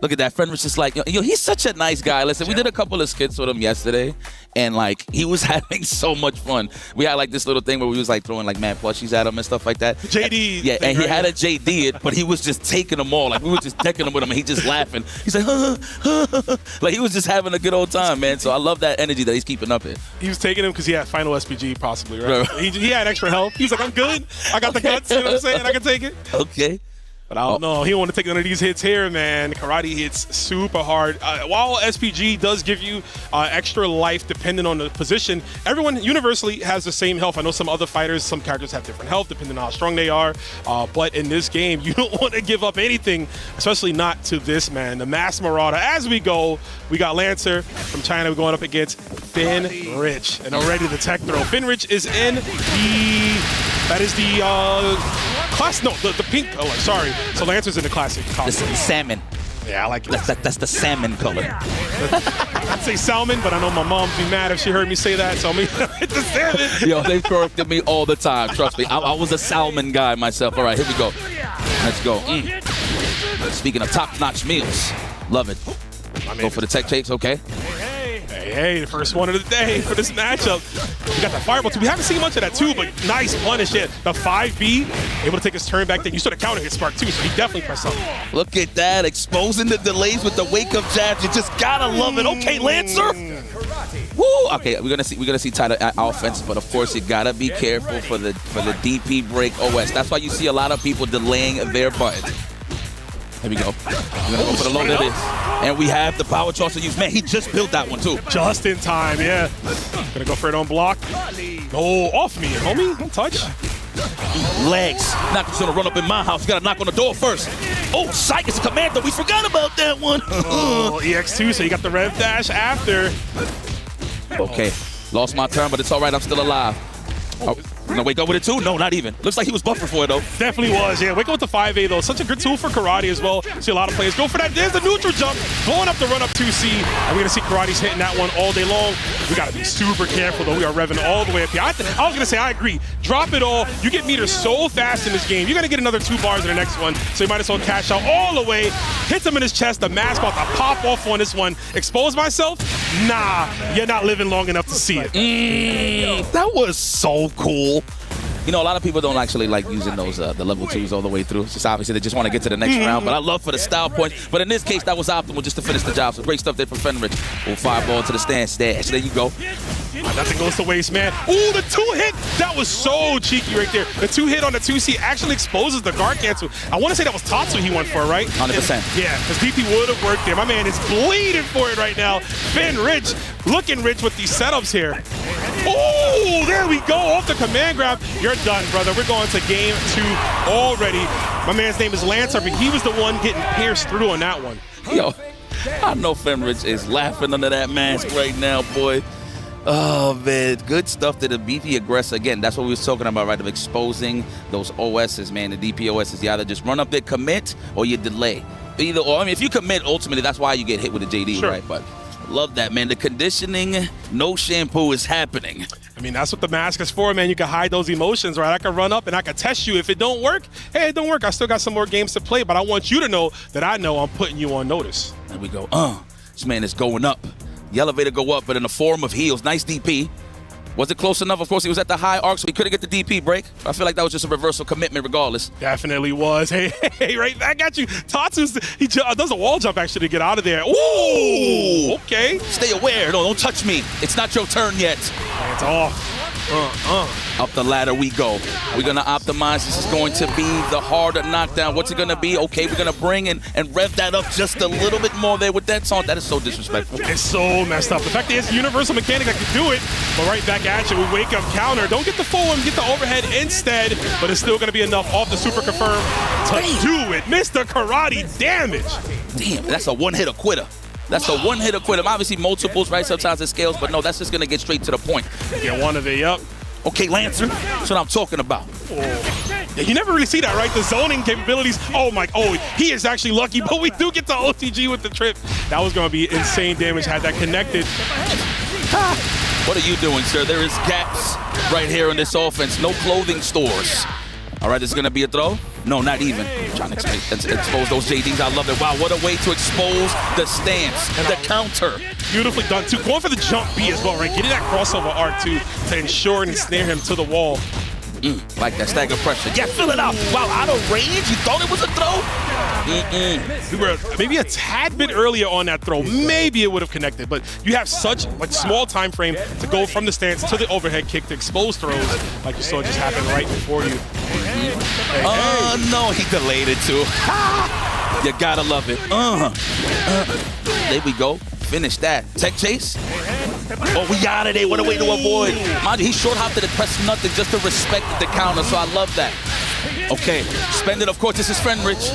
Look at that. Fenris just like, yo, he's such a nice guy. Listen, we did a couple of skits with him yesterday, and like he was having so much fun. We had like this little thing where we was like throwing like mad plushies at him and stuff like that. JD. Yeah, and he had a JD, but he was just taking them all. Like we were just decking him with him, and he just laughing. He's like, like he was just having a good old time, man. So I love that energy that he's keeping up here. He was taking him because he had final SPG possibly, right? He had extra health. He was like, I'm good. I got the guts, you know what I'm saying? I can take it. Okay. But I don't know. He don't want to take none of these hits here, man. Karate hits super hard. While SPG does give you extra life depending on the position, everyone universally has the same health. I know some other fighters, some characters have different health depending on how strong they are. But in this game, you don't want to give up anything, especially not to this man. The Mass Marauder. As we go, we got Lancer from China. We're going up against Finrich. And already the tech throw. Finrich is in that is the class, no, the pink color, sorry. So Lancer's in the classic color. This is the salmon. Yeah, I like it. That's the salmon color. I'd say salmon, but I know my mom would be mad if she heard me say that, so I'm gonna hit the salmon. Yo, they corrected me all the time, trust me. I was a salmon guy myself. All right, here we go. Let's go. Speaking of top-notch meals, love it. Go for the tech tapes, okay. Hey, the first one of the day for this matchup. We got the fireball too. We haven't seen much of that too, but nice punish hit. The 5B, able to take his turn back there. You saw the counter hit spark too, so he definitely pressed something. Look at that, exposing the delays with the wake-up jabs. You just gotta love it. Okay, Lancer. Woo! Okay, we're gonna see tighter offense, but of course you gotta be careful for the DP break OS. That's why you see a lot of people delaying their buttons. There we go. We're gonna go for the low debit. And we have the power charge to use. Man, he just built that one too. Just in time, yeah. Gonna go for it on block. Oh, off me, homie. Don't touch. Legs. Not just gonna run up in my house. You gotta knock on the door first. Oh, psych, it's a commander. We forgot about that one. Oh, EX2, so you got the rev dash after. Okay, lost my turn, but it's all right. I'm still alive. Oh, gonna wake up with it too? No, not even. Looks like he was buffering for it though. Definitely was, yeah. Wake up with the 5A though. Such a good tool for karate as well. See a lot of players go for that. There's the neutral jump, blowing up the run up 2C. And we're gonna see karate's hitting that one all day long. We gotta be super careful though. We are revving all the way up here. I was gonna say, I agree. Drop it all. You get meters so fast in this game. You're gonna get another 2 bars in the next one. So you might as well cash out all the way. Hits him in his chest. The mask about to pop off on this one. Expose myself? Nah, you're not living long enough to see it. That was so cool. You know, a lot of people don't actually like using those the level 2s all the way through. It's just obviously they just want to get to the next round. But I love for the style points. But in this case, that was optimal just to finish the job. So great stuff there from Fenrich. Oh, fireball to the stand stash. There you go. Nothing goes to waste, man. Ooh, the 2-hit. That was so cheeky right there. The 2-hit on the 2C actually exposes the guard cancel. I want to say that was Tatsu he went for, right? 100%. Yeah, because DP would have worked there. My man is bleeding for it right now. Finrich looking rich with these setups here. Oh, there we go. Off the command grab. You're done, brother. We're going to game 2 already. My man's name is Lancer, but he was the one getting pierced through on that one. Yo, I know Fenrich is laughing under that mask right now, boy. Oh, man. Good stuff to the beefy aggressor. Again, that's what we was talking about, right? Of exposing those OSs, man. The DP OSs. You either just run up there, commit, or you delay. Either or. I mean, if you commit, ultimately, that's why you get hit with a JD, sure. right? But Love that, man. The conditioning, no shampoo is happening. I mean, that's what the mask is for, man. You can hide those emotions, right? I can run up and I can test you. If it don't work, hey, it don't work. I still got some more games to play, but I want you to know that I know I'm putting you on notice. And we go, this man is going up. The elevator go up, but in the form of heels. Nice DP. Was it close enough? Of course, he was at the high arc, so he couldn't get the DP break. I feel like that was just a reversal commitment regardless. Definitely was. Hey, right back at you. Tatsu's, he does a wall jump actually to get out of there. Ooh, okay. Stay aware. No, don't touch me. It's not your turn yet. It's off. Up the ladder we go. We're going to optimize. This is going to be the harder knockdown. What's it going to be? Okay, we're going to bring and rev that up just a little bit more there with that song. That is so disrespectful. It's so messed up. The fact is, universal mechanic that can do it, but right back at you. We wake up counter. Don't get the full one, get the overhead instead, but it's still going to be enough off the super confirm to do it. Mr. Karate damage. Damn, that's a one-hitter quitter. That's a one-hitter quitter. Obviously, multiples, right? Sometimes it scales, but no, that's just going to get straight to the point. Get one of it, yup. Okay, Lancer, that's what I'm talking about. Yeah, you never really see that, right? The zoning capabilities. Oh, he is actually lucky, but we do get the OTG with the trip. That was going to be insane damage had that connected. What are you doing, sir? There is gaps right here in this offense. No clothing stores. All right, this is going to be a throw? No, not even. Trying to expose those JDs. I love it. Wow, what a way to expose the stance and the counter. Beautifulully done, too. Going for the jump B as well, right? Getting that crossover arc, too, to ensure and snare him to the wall. Like that stagger pressure. Yeah, fill it out. Wow, out of range? You thought it was a throw? We were maybe a tad bit earlier on that throw. Maybe it would have connected, but you have such small time frame to go from the stance to the overhead kick to expose throws like you saw just happen right before you. No, he delayed it too. You gotta love it. There we go. Finish that. Tech chase. Oh, we out of there. What a way to avoid. Mind you, he short hopped it and pressed nothing just to respect the counter, so I love that. Okay, spend it, of course. This is Fenrich.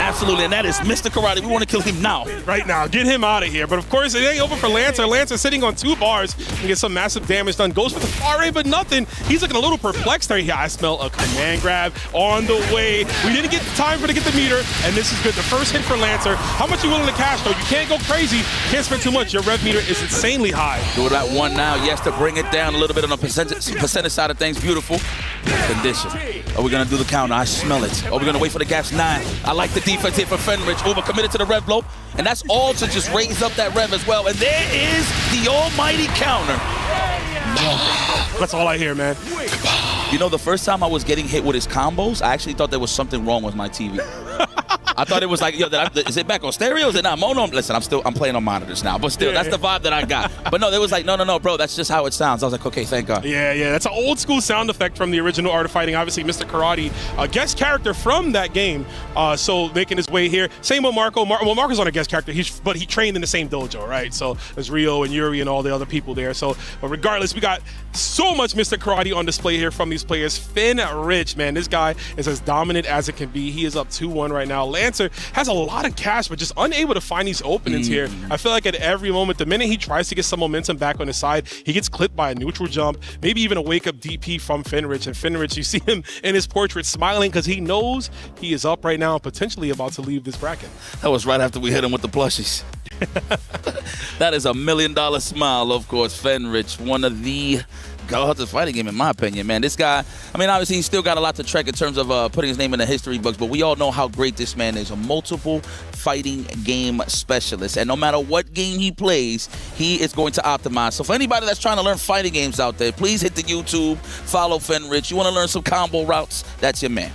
Absolutely, and that is Mr. Karate. We want to kill him now. Right now. Get him out of here. But, of course, it ain't over for Lancer. Lancer sitting on 2 bars and gets some massive damage done. Goes for the far A, but nothing. He's looking a little perplexed there. I smell a command grab on the way. We didn't get time for to get the meter, and this is good. The first hit for Lancer. How much are you willing to cash, though? You can't go crazy. Can't spend too much. Your rev meter is insanely high. Do that one now. Yes, to bring it down a little bit on the percentage side of things. Beautiful. Condition. Are we going to do the counter? I smell it. Are we going to wait for the gaps? 9. I like the defense here for Fenrich. Uber committed to the rev blow. And that's all to just raise up that rev as well. And there is the almighty counter. That's all I hear, man. You know, the first time I was getting hit with his combos, I actually thought there was something wrong with my TV. I thought it was like, yo, is it back on stereo? Is it not mono? Listen, I'm playing on monitors now, but still, that's the vibe that I got. But no, there was like, no, bro, that's just how it sounds. I was like, okay, thank God. Yeah, that's an old school sound effect from the original Art of Fighting. Obviously, Mr. Karate, a guest character from that game, so making his way here. Same with Marco. Marco's on a guest character, but he trained in the same dojo, right? So there's Rio and Yuri and all the other people there. So, but regardless, we got so much Mr. Karate on display here from these players. Fenrich, man, this guy is as dominant as it can be. He is up 2-1 right now. Lancer has a lot of cash, but just unable to find these openings here. I feel like at every moment, the minute he tries to get some momentum back on his side, he gets clipped by a neutral jump, maybe even a wake-up DP from Fenrich. And Fenrich, you see him in his portrait smiling because he knows he is up right now and potentially about to leave this bracket. That was right after we hit him with the plushies. That is $1 million smile, of course. Fenrich, one of the gods of fighting game, in my opinion, man. This guy, I mean, obviously, he's still got a lot to trek in terms of putting his name in the history books, but we all know how great this man is. A multiple fighting game specialist. And no matter what game he plays, he is going to optimize. So for anybody that's trying to learn fighting games out there, please hit the YouTube, follow Fenrich. You want to learn some combo routes? That's your man.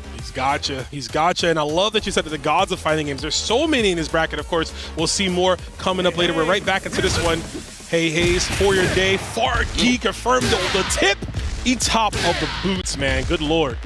He's gotcha. And I love that you said that the gods of fighting games. There's so many in this bracket. Of course, we'll see more coming up later. We're right back into this one. Hey, Hayes, for your day. Farkey confirmed the tip. E-top of the boots, man. Good Lord.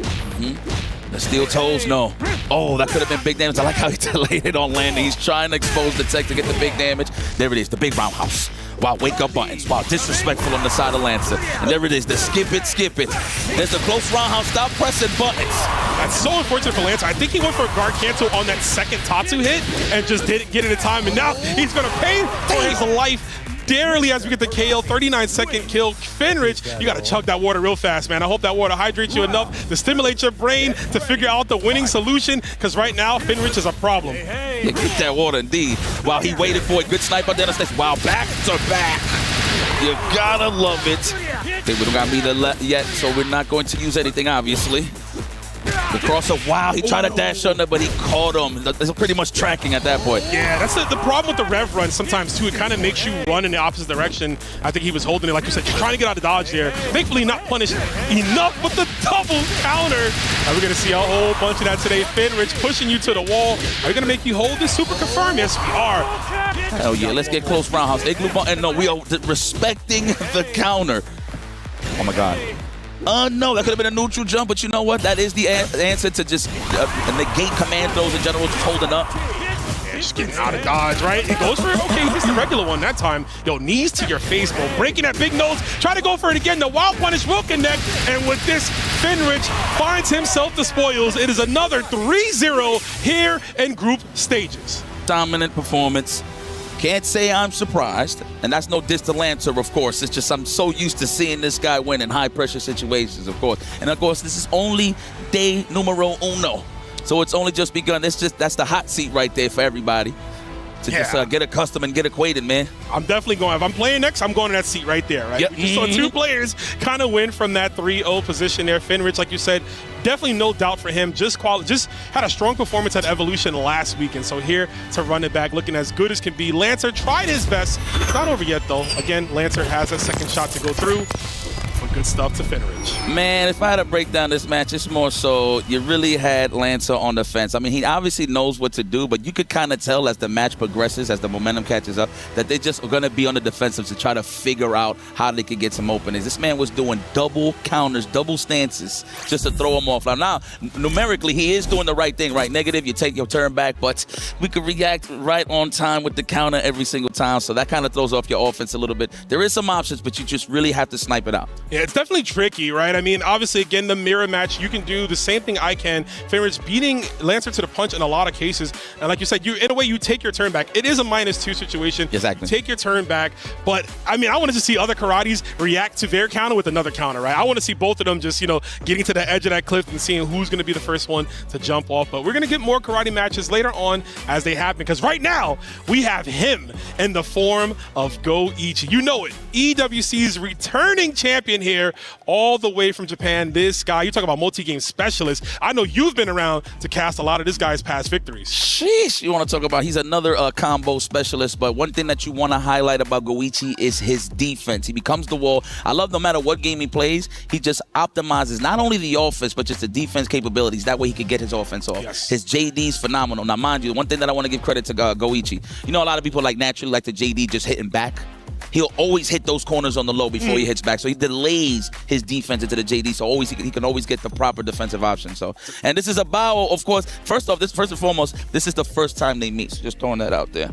The steel toes, no. Oh, that could have been big damage. I like how he delayed it on landing. He's trying to expose the tech to get the big damage. There it is, the big roundhouse. Wow, wake up buttons. Wow, disrespectful on the side of Lancer. And there it is, the skip it. There's a close roundhouse. Stop pressing buttons. That's so unfortunate for Lancer. I think he went for a guard cancel on that second Tatsu hit and just didn't get it in time. And now he's going to pay for his life. Darely as we get the KO, 39-second kill. Finrich, you got to chug that water real fast, man. I hope that water hydrates you enough to stimulate your brain to figure out the winning solution, because right now, Finrich is a problem. Yeah, get that water indeed. While he waited for a good sniper down the stage. Wow, back to back. You gotta love it. Okay, we don't got meter yet, so we're not going to use anything, obviously. The crosser, wow, he tried to dash under, but he caught him. It's pretty much tracking at that point. Yeah, that's the problem with the rev run sometimes, too. It kind of makes you run in the opposite direction. I think he was holding it, like you said, trying to get out of dodge there. Thankfully, not punished enough with the double counter. We're going to see a whole bunch of that today. Finrich pushing you to the wall. Are we going to make you hold this super confirm? Yes, we are. Hell yeah, let's get close roundhouse. Igloo bump, and no, we are respecting the counter. Oh my God. No, that could have been a neutral jump, but you know what? That is the answer to just negate command throws in general, just holding up. Yeah, just getting out of dodge, right? He goes for it. Okay, he hits the regular one that time. Yo, knees to your face, bro. Breaking that big nose. Try to go for it again. The wild punish will connect. And with this, Finrich finds himself the spoils. It is another 3-0 here in group stages. Dominant performance. Can't say I'm surprised, and that's no diss to Lancer, of course. It's just I'm so used to seeing this guy win in high-pressure situations, of course. And, of course, this is only day numero uno. So it's only just begun. That's the hot seat right there for everybody to just get accustomed and get acquainted, man. I'm definitely going. If I'm playing next, I'm going to that seat right there, right? Yep. We just saw two players kind of win from that 3-0 position there. Finrich, like you said, definitely no doubt for him. Just had a strong performance at Evolution last week, and so here to run it back, looking as good as can be. Lancer tried his best. It's not over yet, though. Again, Lancer has a second shot to go through. But good stuff to Finrich. Man, if I had to break down this match, it's more so you really had Lancer on the fence. I mean, he obviously knows what to do, but you could kind of tell as the match progresses, as the momentum catches up, that they're just going to be on the defensive to try to figure out how they could get some openings. This man was doing double counters, double stances, just to throw him off. Now, numerically, he is doing the right thing, right? Negative, you take your turn back, but we could react right on time with the counter every single time, so that kind of throws off your offense a little bit. There is some options, but you just really have to snipe it out. Yeah, it's definitely tricky, right? I mean, obviously, again, the mirror match, you can do the same thing I can. Finrich beating Lancer to the punch in a lot of cases. And like you said, in a way, you take your turn back. It is a -2 situation. Exactly. Take your turn back. But, I mean, I wanted to see other karates react to their counter with another counter, right? I want to see both of them just, getting to the edge of that cliff and seeing who's going to be the first one to jump off. But we're going to get more karate matches later on as they happen, because right now, we have him in the form of Go-Ichi. You know it. EWC's returning champion here, all the way from Japan. This guy, you talk about multi-game specialist. I know you've been around to cast a lot of this guy's past victories. Sheesh, you want to talk about, he's another combo specialist, but one thing that you want to highlight about Go-Ichi is his defense. He becomes the wall. I love no matter what game he plays, he just optimizes not only the offense, but just the defense capabilities. That way he could get his offense off. Yes. His JD's phenomenal. Now, mind you, one thing that I want to give credit to Go-Ichi, a lot of people naturally like the JD just hitting back. He'll always hit those corners on the low before he hits back. So he delays his defense into the JD. So he can always get the proper defensive option. So, and this is a Bao, of course. First and foremost, this is the first time they meet. So just throwing that out there.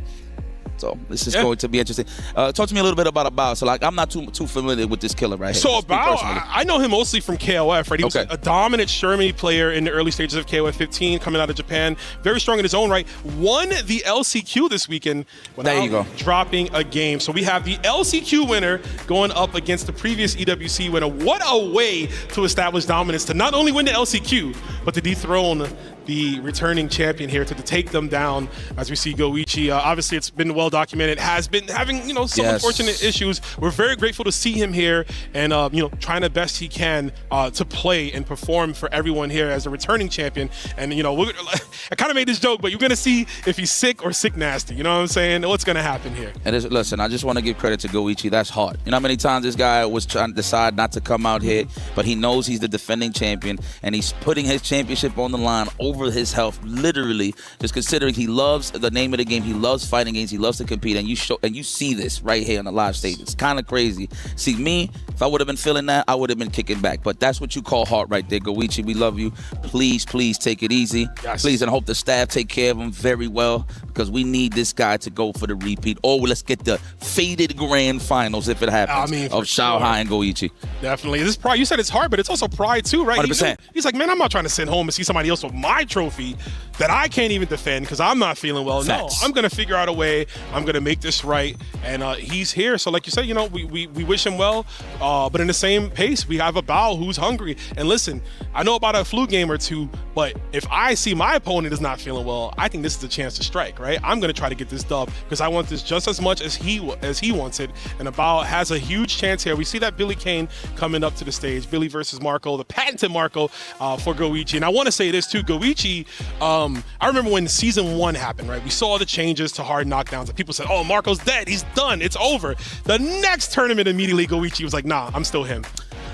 So this is going to be interesting. Talk to me a little bit about Bao. So I'm not too familiar with this killer right here. So Bao, I know him mostly from KOF, right? He was a dominant Shermany player in the early stages of KOF 15, coming out of Japan. Very strong in his own right. Won the LCQ this weekend without dropping a game. So we have the LCQ winner going up against the previous EWC winner. What a way to establish dominance, to not only win the LCQ, but to dethrone the returning champion here, to take them down as we see Go-Ichi. Obviously, it's been well documented, has been having, some unfortunate issues. We're very grateful to see him here and, trying the best he can to play and perform for everyone here as a returning champion. And, I kind of made this joke, but you're going to see if he's sick or sick nasty. You know what I'm saying? What's going to happen here? And listen, I just want to give credit to Go-Ichi. That's hard. You know how many times this guy was trying to decide not to come out here, but he knows he's the defending champion, and he's putting his championship on the line over his health, literally, just considering he loves the name of the game, he loves fighting games, he loves to compete, and you see this right here on the live stage. It's kind of crazy. See, me, if I would have been feeling that, I would have been kicking back, but that's what you call heart right there. Go-Ichi, we love you. Please take it easy. Yes. Please, and I hope the staff take care of him very well, because we need this guy to go for the repeat, or let's get the faded grand finals if it happens, of Xiaohai and Go-Ichi. Definitely. This is pride. You said it's hard, but it's also pride too, right? 100%. He's like, man, I'm not trying to sit home and see somebody else with my trophy. that I can't even defend because I'm not feeling well. Facts. No, I'm going to figure out a way. I'm going to make this right. And he's here. So like you said, we wish him well. But in the same pace, we have a Bao who's hungry. And listen, I know about a flu game or two, but if I see my opponent is not feeling well, I think this is a chance to strike, right? I'm going to try to get this dub because I want this just as much as he wants it. And Bao has a huge chance here. We see that Billy Kane coming up to the stage. Billy versus Marco, the patented Marco for Goichi. And I want to say this too, Goichi, I remember when season 1 happened, right? We saw the changes to hard knockdowns and people said, oh, Marco's dead. He's done. It's over. The next tournament immediately Goichi was like, nah, I'm still him.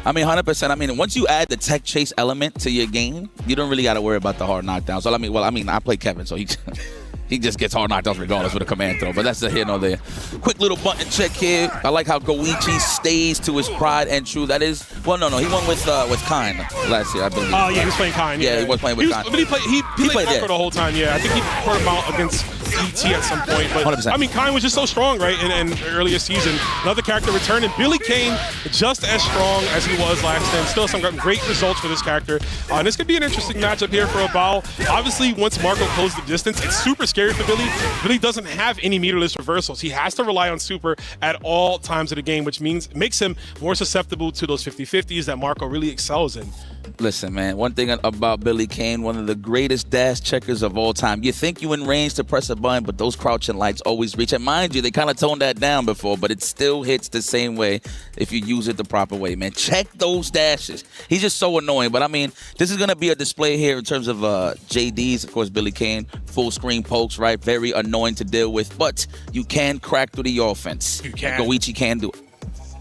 I mean, 100%. I mean, once you add the tech chase element to your game, you don't really got to worry about the hard knockdowns. So, I play Kevin, so he just gets hard knockdowns regardless with a command throw. But that's the here nor there. Quick little button check here. I like how Goichi stays to his pride and true. That is, well, no, he won with Kine last year, I believe. Oh, yeah, he was playing Kine. Yeah, he was playing with Kine. But he played Marco the whole time, yeah. I think he put him out against ET at some point. But 100%. I mean, Kine was just so strong, right, in earlier season. Another character returning. Billy Kane, just as strong as he was last time. Still some great results for this character. And this could be an interesting matchup here for a Bao. Obviously, once Marco closed the distance, it's super scary for Billy. Billy doesn't have any meterless reversals. He has to rely on super at all times of the game, which makes him more susceptible to those 50-50s that Marco really excels in. Listen, man, one thing about Billy Kane, one of the greatest dash checkers of all time. You think you in range to press a button, but those crouching lights always reach. And mind you, they kind of toned that down before, but it still hits the same way if you use it the proper way, man. Check those dashes. He's just so annoying. But, I mean, this is going to be a display here in terms of JDs. Of course, Billy Kane, full screen pokes, right? Very annoying to deal with. But you can crack through the offense. You can. Goichi can do it.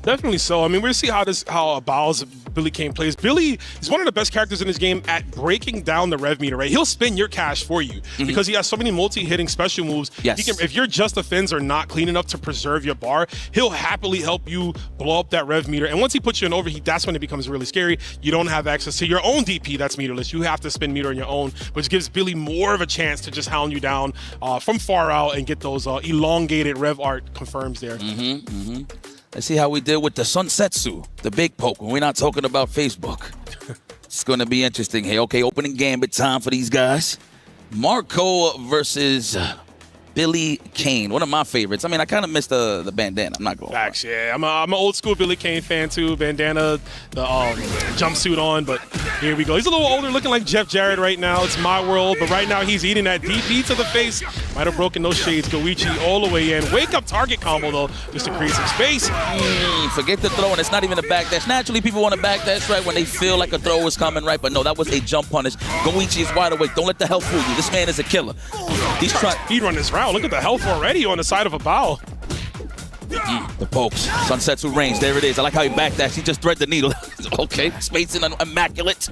Definitely so. I mean, we'll see how Bao's Billy Kane plays. Billy is one of the best characters in this game at breaking down the rev meter, right? He'll spin your cash for you because he has so many multi-hitting special moves. Yes. If your just defends are not clean enough to preserve your bar, he'll happily help you blow up that rev meter. And once he puts you in over, that's when it becomes really scary. You don't have access to your own DP that's meterless. You have to spin meter on your own, which gives Billy more of a chance to just hound you down from far out and get those elongated rev art confirms there. Let's see how we did with the Sunsetsu, the big poke, when we're not talking about Facebook. It's going to be interesting here. Okay, opening gambit time for these guys. Marco versus Billy Kane, one of my favorites. I mean, I kind of missed the bandana. I'm not going to lie. Facts, yeah. I'm an old school Billy Kane fan too. Bandana, the jumpsuit on, but here we go. He's a little older, looking like Jeff Jarrett right now. It's my world, but right now he's eating that DP to the face. Might have broken those shades. Goichi all the way in. Wake up target combo though, just to create some space. Forget the throw, and it's not even a backdash. Naturally, people want to backdash, right, when they feel like a throw is coming, right? But no, that was a jump punish. Goichi is wide awake. Don't let the health fool you. This man is a killer. He's trying. Speed run this round. Look at the health already on the side of a Bao. The pokes. Sunsetsu range. There it is. I like how he backdashed. He just thread the needle. Okay. Spacing immaculate.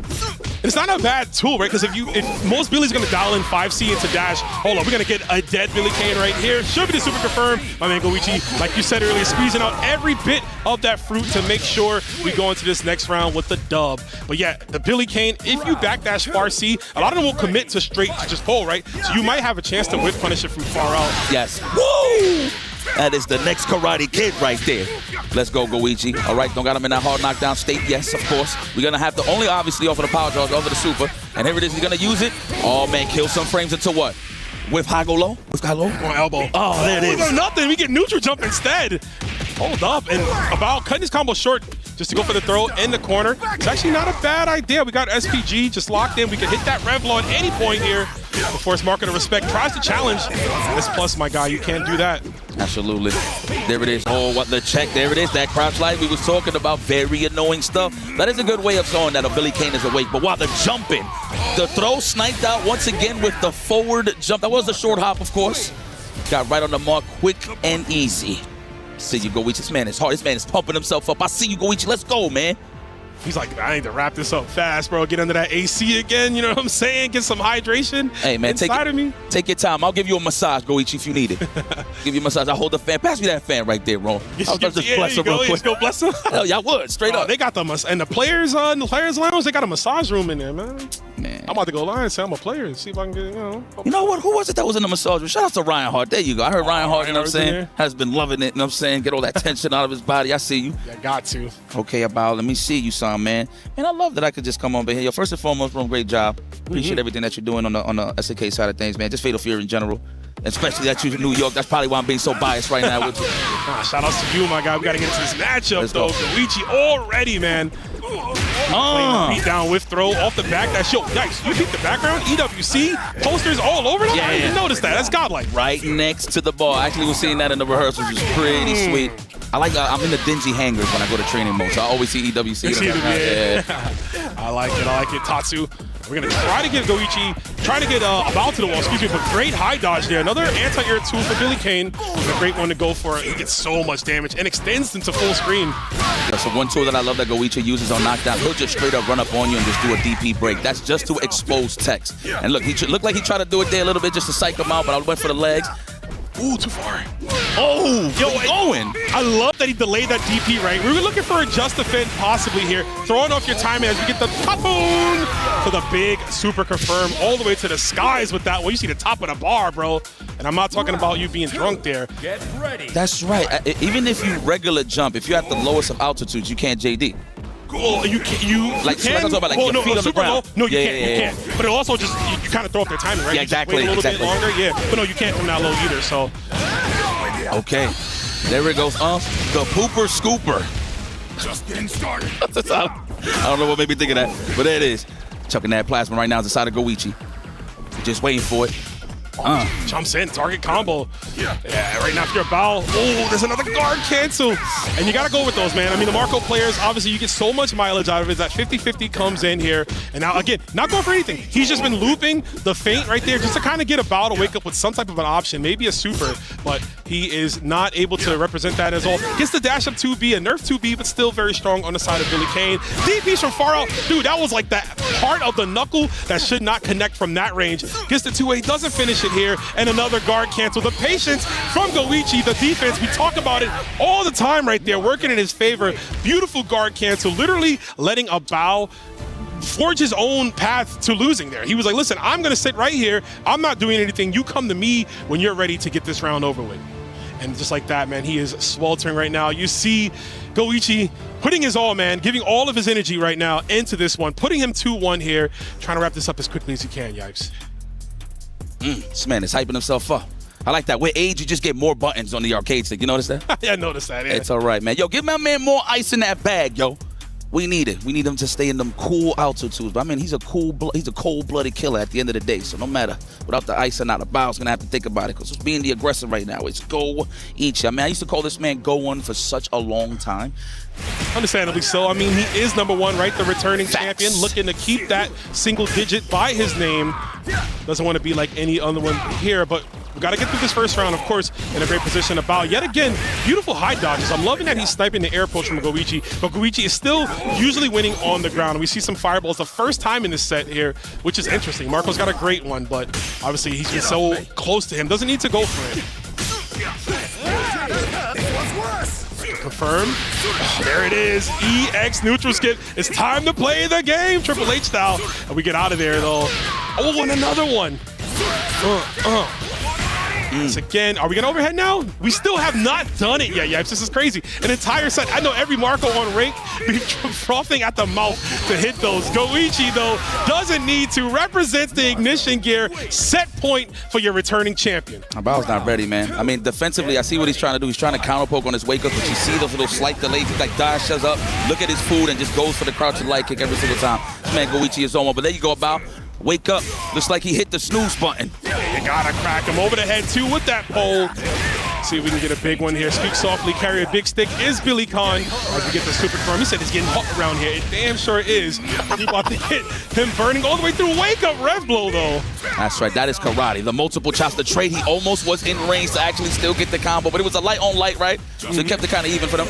It's not a bad tool, right? Because if most Billy's going to dial in 5C into dash, hold on, we're going to get a dead Billy Kane right here. Should be the super confirm. My man Goichi, like you said earlier, squeezing out every bit of that fruit to make sure we go into this next round with the dub. But yeah, the Billy Kane, if you backdash far C, a lot of them will commit to straight to just pull, right? So you might have a chance to whip punish it from far out. Yes. Woo! That is the next Karate Kid right there. Let's go, Goichi. All right, don't got him in that hard knockdown state. Yes, of course. We're going to have to only obviously offer the power draws over the super. And here it is. He's going to use it. Oh, man, kill some frames into what? With high go low? With high low? Or elbow. Oh, there it is. No, nothing. We get neutral jump instead. Hold up. And about cutting his combo short just to go for the throw in the corner. It's actually not a bad idea. We got SPG just locked in. We can hit that Revlaw at any point here. Of course, Marco to respect. Tries to challenge. This plus, my guy, you can't do that. Absolutely. There it is. Oh, what the check. There it is. That crouch light we was talking about. Very annoying stuff. That is a good way of showing that a Billy Kane is awake. But while the jumping, the throw sniped out once again with the forward jump. That was a short hop, of course. Got right on the mark, quick and easy. See you, Goichi. This man is hard. This man is pumping himself up. I see you, Goichi. Let's go, man. He's like, I need to wrap this up fast, bro. Get under that AC again. You know what I'm saying? Get some hydration. Hey, man, take your time. I'll give you a massage, Goichi, if you need it. Give you a massage. I'll hold the fan. Pass me that fan right there, Ron. I'll just bless him real quick. Go bless him. Hell yeah, I would. Straight up. They got and the players in the players lounge, they got a massage room in there, man. I'm about to go line and say I'm a player and see if I can get, You know what? Who was it that was in the massage room? Shout out to Ryan Hart. There you go. I heard Ryan Hart, you know what I'm saying? Has been loving it, you know what I'm saying? Get all that tension out of his body. I see you. Yeah, got to. Okay, about let me see you, son, man. Man, I love that I could just come on here. Yo, first and foremost, bro, great job. Appreciate everything that you're doing on the SAK side of things, man. Just Fatal Fury in general. Especially that you're in New York. That's probably why I'm being so biased right now with you. Shout outs to you, my guy. We got to get into this matchup, though. Goichi already, man. Beat down with throw off the back. That's yikes. You peep the background. EWC posters all over them. I didn't even notice that. That's godlike. Right next to the ball. I actually was seeing that in the rehearsals. It's pretty sweet. I like. I'm in the dingy hangars when I go to training mode, so I always see EWC. I like it. I like it. Tatsu. We're going to try to get Goichi, trying to get Abao to the wall, excuse me, but great high dodge there. Another anti-air tool for Billy Kane. A great one to go for. He gets so much damage and extends into full screen. So one tool that I love that Goichi uses on knockdown, he'll just straight up run up on you and just do a DP break. That's just to expose text. And look, he looked like he tried to do it there a little bit just to psych him out, but I went for the legs. Ooh, too far. Oh, going. I love that he delayed that DP right. We were looking for a just defend possibly here. Throwing off your timing as we get the top-boon to the big super confirm all the way to the skies with that one. You see the top of the bar, bro. And I'm not talking about you being drunk there. Get ready. That's right. Even if you regular jump, if you're at the lowest of altitudes, you can't JD. Well, you can. Like, so I'm talking about like your feet on the ground. No, you can't. You can't. But it also just you kind of throw off their timing, right? Yeah, exactly. Wait a little bit longer. Yeah, but no, you can't from that low either. So. Okay, there it goes. The pooper scooper. Just getting started. I don't know what made me think of that, but there it is. Chucking that plasma right now is the side of Goichi. Just waiting for it. Jumps in, target combo. Yeah, right now if you're Bao, oh, there's another guard cancel. And you got to go with those, man. I mean, the Marco players, obviously you get so much mileage out of it. That 50-50 comes in here. And now, again, not going for anything. He's just been looping the feint right there just to kind of get a Bao to wake up with some type of an option, maybe a super. But he is not able to represent that as all. Gets the dash up 2B, a nerf 2B, but still very strong on the side of Billy Kane. DPs from far out. Dude, that was like that part of the knuckle that should not connect from that range. Gets the 2A, doesn't finish it here, and another guard cancel. The patience from Goichi, the defense, we talk about it all the time right there, working in his favor. Beautiful guard cancel, literally letting a Bao forge his own path to losing there. He was like, listen, I'm gonna sit right here. I'm not doing anything. You come to me when you're ready to get this round over with. And just like that, man, he is sweltering right now. You see Goichi putting his all, man, giving all of his energy right now into this one, putting him 2-1 here, trying to wrap this up as quickly as he can, yikes. This man is hyping himself up. I like that. With age, you just get more buttons on the arcade stick. You notice that? Yeah, I noticed that. Yeah. It's all right, man. Yo, give my man more ice in that bag, yo. We need it. We need him to stay in them cool altitudes. But I mean, he's a cold-blooded killer at the end of the day. So no matter without the ice or not, the Bao's gonna have to think about it because it's being the aggressor right now. It's Goichi. I mean, I used to call this man Go-1 for such a long time. Understandably so. I mean, he is #1, right? The returning champion, looking to keep that single digit by his name. Doesn't want to be like any other one here, but we got to get through this first round, of course, in a great position. About yet again, beautiful high dodges. I'm loving that he's sniping the air approach from Goichi, but Goichi is still usually winning on the ground. We see some fireballs the first time in this set here, which is interesting. Marco's got a great one, but obviously he's been so close to him. Doesn't need to go for it. Confirm. Oh, there it is. EX neutral skip. It's time to play the game. Triple H style. And we get out of there, though. Oh, and another one. Once again, are we gonna overhead now? We still have not done it yet, Yipes. This is crazy. An entire set. I know every Marco on rank be frothing at the mouth to hit those. Goichi, though, doesn't need to. Represents the ignition gear. Set point for your returning champion. Bao's not ready, man. I mean, defensively, I see what he's trying to do. He's trying to counter poke on his wake up, but you see those little slight delays. He like dashes up, look at his food, and just goes for the crouching light kick every single time. This man Goichi is on one, but there you go, Bao. Wake up. Looks like he hit the snooze button. Yeah, you gotta crack him over the head, too, with that pole. See if we can get a big one here. Speak softly, carry a big stick is Billy Khan. As we get the super firm. He said it's getting hot around here. It damn sure is. You about to hit him burning all the way through. Wake up, rev blow, though. That's right. That is karate. The multiple chops, the trade. He almost was in range to actually still get the combo, but it was a light on light, right? So he kept it kind of even for them.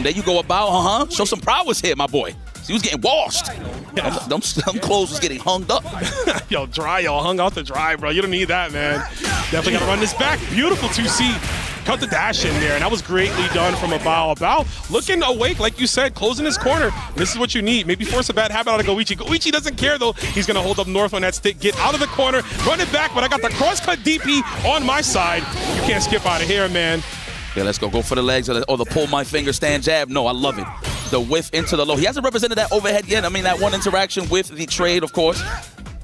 There you go, Bao. Show some prowess here, my boy. He was getting washed. Them clothes was getting hung up. Yo, dry, y'all hung out to dry, bro. You don't need that, man. Definitely got to run this back. Beautiful 2C. Cut the dash in there, and that was greatly done from a Bao. Bao looking awake, like you said, closing his corner. This is what you need. Maybe force a bad habit out of Goichi. Goichi doesn't care, though. He's going to hold up north on that stick, get out of the corner, run it back, but I got the cross-cut DP on my side. You can't skip out of here, man. Yeah, let's go for the legs or the pull my finger stand jab. No, I love it. The whiff into the low. He hasn't represented that overhead yet. I mean, that one interaction with the trade, of course.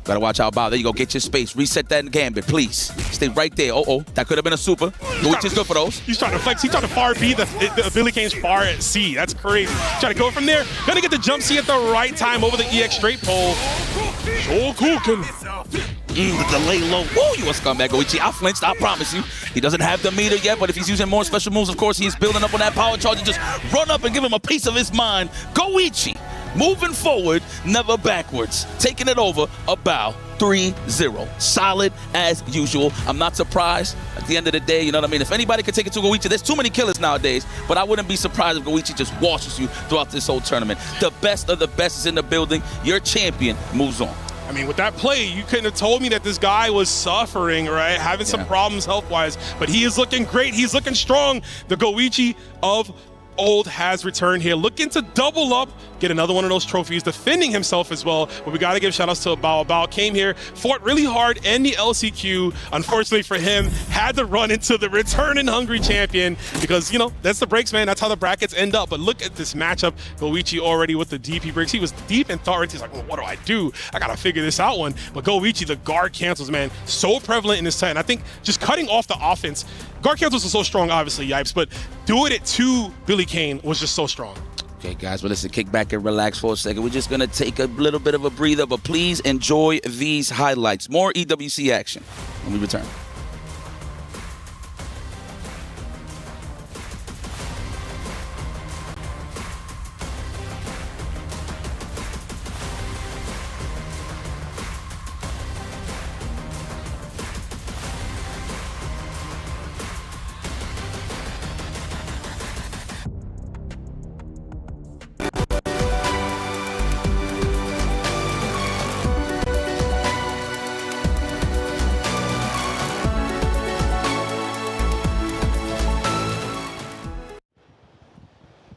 Gotta watch out, Bao. There you go. Get your space. Reset that gambit, please. Stay right there. That could have been a super. Goichi's good for those. He's trying to flex. He's trying to far B the Billy Kane's far at C. That's crazy. Trying to go from there. Gonna get the jump C at the right time over the EX straight pole. Shokuken. The delay low. Woo, you a scumbag, Goichi. I flinched, I promise you. He doesn't have the meter yet, but if he's using more special moves, of course, he's building up on that power charge and just run up and give him a piece of his mind. Goichi, moving forward, never backwards. Taking it over, a bow. 3-0. Solid as usual. I'm not surprised. At the end of the day, you know what I mean? If anybody could take it to Goichi, there's too many killers nowadays, but I wouldn't be surprised if Goichi just washes you throughout this whole tournament. The best of the best is in the building. Your champion moves on. I mean, with that play, you couldn't have told me that this guy was suffering, right? Having some problems health-wise, but he is looking great. He's looking strong. The Goichi of old has returned here, looking to double up, get another one of those trophies, defending himself as well. But we got to give shout-outs to Bao. Bao came here, fought really hard in the LCQ. Unfortunately for him, had to run into the returning hungry champion because, you know, that's the breaks, man. That's how the brackets end up. But look at this matchup. Goichi already with the DP breaks. He was deep in thought. He's like, well, what do I do? I got to figure this out one. But Goichi, the guard cancels, man, so prevalent in this set. And I think just cutting off the offense, guard cancels are so strong, obviously, Yipes, but doing it to Billy Kane was just so strong. Okay, guys, well, listen, kick back and relax for a second. We're just going to take a little bit of a breather, but please enjoy these highlights. More EWC action when we return.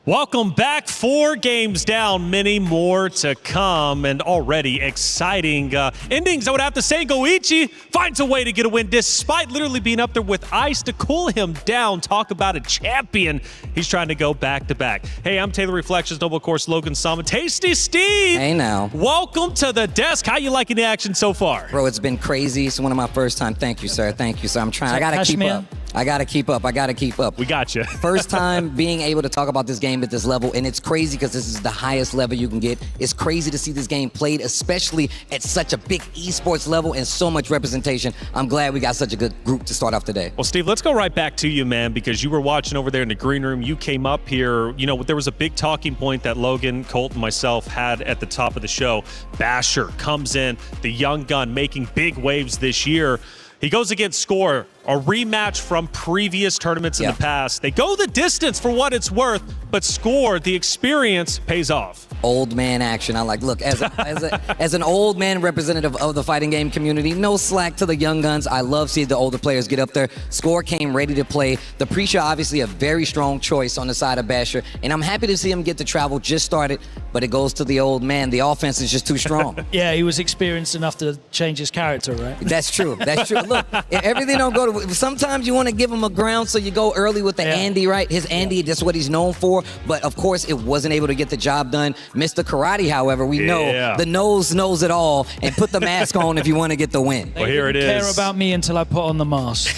Welcome back. 4 games down, many more to come, and already exciting endings. I would have to say Goichi finds a way to get a win despite literally being up there with ice to cool him down. Talk about a champion. He's trying to go back-to-back. Hey, I'm Taylor Reflections, Noble Course, Logan Sama. Tasty Steve! Hey now. Welcome to the desk. How you liking the action so far? Bro, it's been crazy. It's one of my first time. Thank you, sir. Thank you, sir. I'm trying. I gotta keep up. I gotta keep up. I gotta keep up. We got you. First time being able to talk about this game at this level, and it's crazy because this is the highest level you can get. It's crazy to see this game played, especially at such a big esports level and so much representation. I'm glad we got such a good group to start off today. Well, Steve, let's go right back to you, man, because you were watching over there in the green room. You came up here. You know, there was a big talking point that Logan, Colt, and myself had at the top of the show. Basher comes in, the young gun, making big waves this year. He goes against Score, a rematch from previous tournaments in the past. They go the distance for what it's worth, but Score, the experience, pays off. Old man action. I like, look, as an old man representative of the fighting game community, no slack to the young guns. I love seeing the older players get up there. Score came ready to play. The pre-show, obviously, a very strong choice on the side of Basher, and I'm happy to see him get to travel. Just started, but it goes to the old man. The offense is just too strong. Yeah, he was experienced enough to change his character, right? That's true. That's true. Look, if everything don't go to... Sometimes you want to give him a ground, so you go early with the Andy, right? His Andy, that's what he's known for. But, of course, it wasn't able to get the job done. Mr. Karate, however, we know the nose knows it all, and put the mask on if you want to get the win. Well, here it is. They didn't care about me until I put on the mask.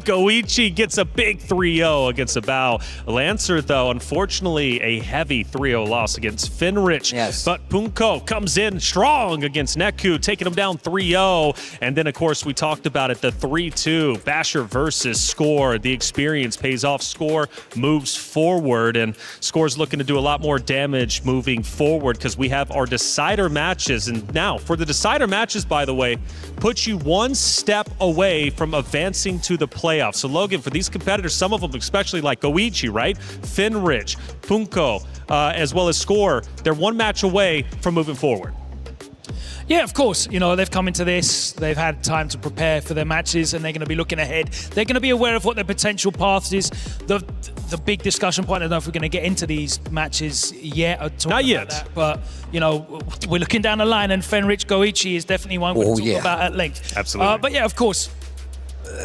Goichi gets a big 3-0 against Bao. Lancer, though, unfortunately, a heavy 3-0 loss against Finrich. Yes. But Punko comes in strong against Neku, taking him down 3-0. And then, of course, we talked about it, the 3-2. Basher versus Score. The experience pays off. Score moves forward, and Score's looking to do a lot more damage moving forward because we have our decider matches. And now, for the decider matches, by the way, puts you one step away from advancing to the playoffs. So, Logan, for these competitors, some of them, especially like Goichi, right? Finrich, Punko, as well as Score, they're one match away from moving forward. Yeah, of course. You know, they've come into this, they've had time to prepare for their matches, and they're going to be looking ahead. They're going to be aware of what their potential paths is. The big discussion point, I don't know if we're going to get into these matches yet. Not yet. That, but, you know, we're looking down the line, and Fenrich Goichi is definitely one we'll talk about at length. Absolutely. But yeah, of course,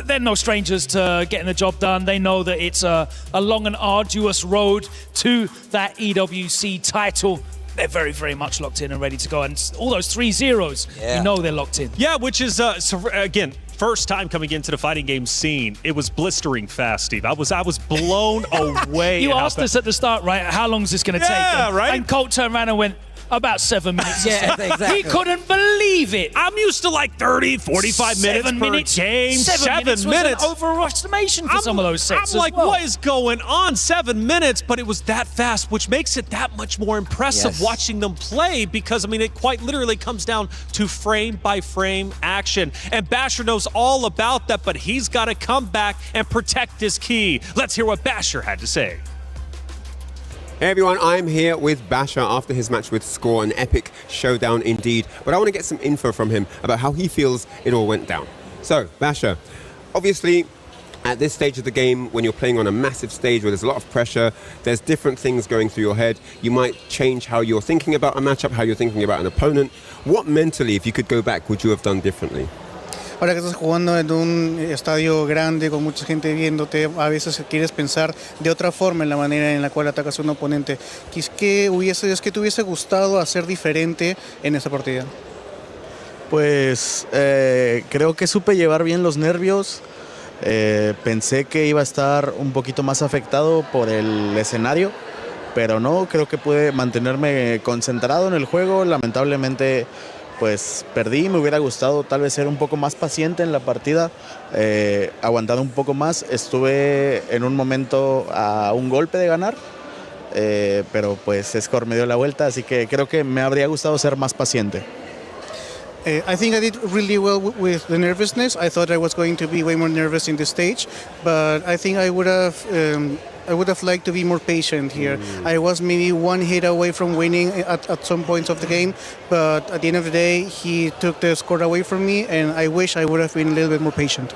they're no strangers to getting the job done. They know that it's a long and arduous road to that EWC title. they're very, very much locked in and ready to go. And all those 3-0s, you know they're locked in. Yeah, which is, so again, first time coming into the fighting game scene, it was blistering fast, Steve. I was blown away. You asked us at the start, right, how long is this going to take? Yeah, right? And Colt turned around and went, about 7 minutes. Yeah, exactly. He couldn't believe it. I'm used to like 30, 45 minutes per game. 7 minutes was an overestimation for some of those sets. I'm like, what is going on? 7 minutes, but it was that fast, which makes it that much more impressive watching them play because, I mean, it quite literally comes down to frame-by-frame action. And Basher knows all about that, but he's got to come back and protect his key. Let's hear what Basher had to say. Hey everyone, I'm here with Basher after his match with Score, an epic showdown indeed. But I want to get some info from him about how he feels it all went down. So, Basher, obviously, at this stage of the game, when you're playing on a massive stage where there's a lot of pressure, there's different things going through your head. You might change how you're thinking about a matchup, how you're thinking about an opponent. What mentally, if you could go back, would you have done differently? Ahora que estás jugando en un estadio grande con mucha gente viéndote, a veces quieres pensar de otra forma en la manera en la cual atacas a un oponente. ¿Qué te hubiese gustado hacer diferente en esa partida? Pues creo que supe llevar bien los nervios. Pensé que iba a estar un poquito más afectado por el escenario, pero no, creo que pude mantenerme concentrado en el juego. Lamentablemente pues perdí, me hubiera gustado tal vez ser un poco más paciente en la partida, aguantado un poco más. Estuve en un momento a un golpe de ganar, pero pues Score me dio la vuelta, así que creo que me habría gustado ser más paciente. I think I did really well with the nervousness. I thought I was going to be way more nervous in the stage, but I think I would have liked to be more patient here. I was maybe one hit away from winning at some points of the game, but at the end of the day, he took the score away from me, and I wish I would have been a little bit more patient.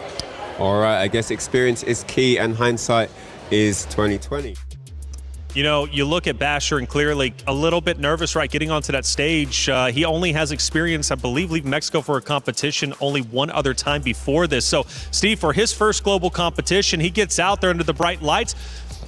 All right, I guess experience is key, and hindsight is 20/20. You know, you look at Basher and clearly a little bit nervous, right, getting onto that stage. He only has experience, I believe, leaving Mexico for a competition only one other time before this. So, Steve, for his first global competition, he gets out there under the bright lights.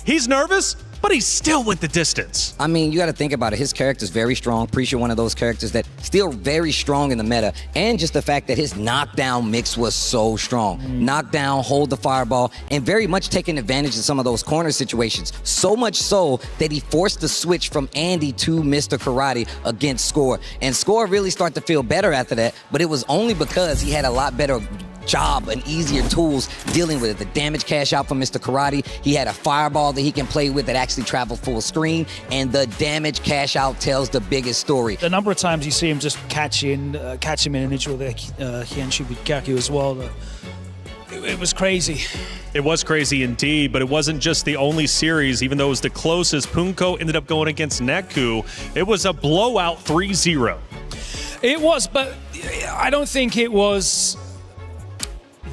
He's nervous, but he still went the distance. I mean, you got to think about it. His character's very strong. Preacher, one of those characters that still very strong in the meta. And just the fact that his knockdown mix was so strong. Knockdown, hold the fireball, and very much taking advantage of some of those corner situations. So much so that he forced the switch from Andy to Mr. Karate against Score. And Score really started to feel better after that, but it was only because he had a lot better job and easier tools dealing with it. The damage cash out from Mr. Karate. He had a fireball that he can play with that actually traveled full screen, and the damage cash out tells the biggest story. The number of times you see him just catch him in an intro there, Hienshu with Gaku as well. It was crazy. It was crazy indeed, but it wasn't just the only series. Even though it was the closest, Punko ended up going against Neku. It was a blowout 3-0. It was, but I don't think it was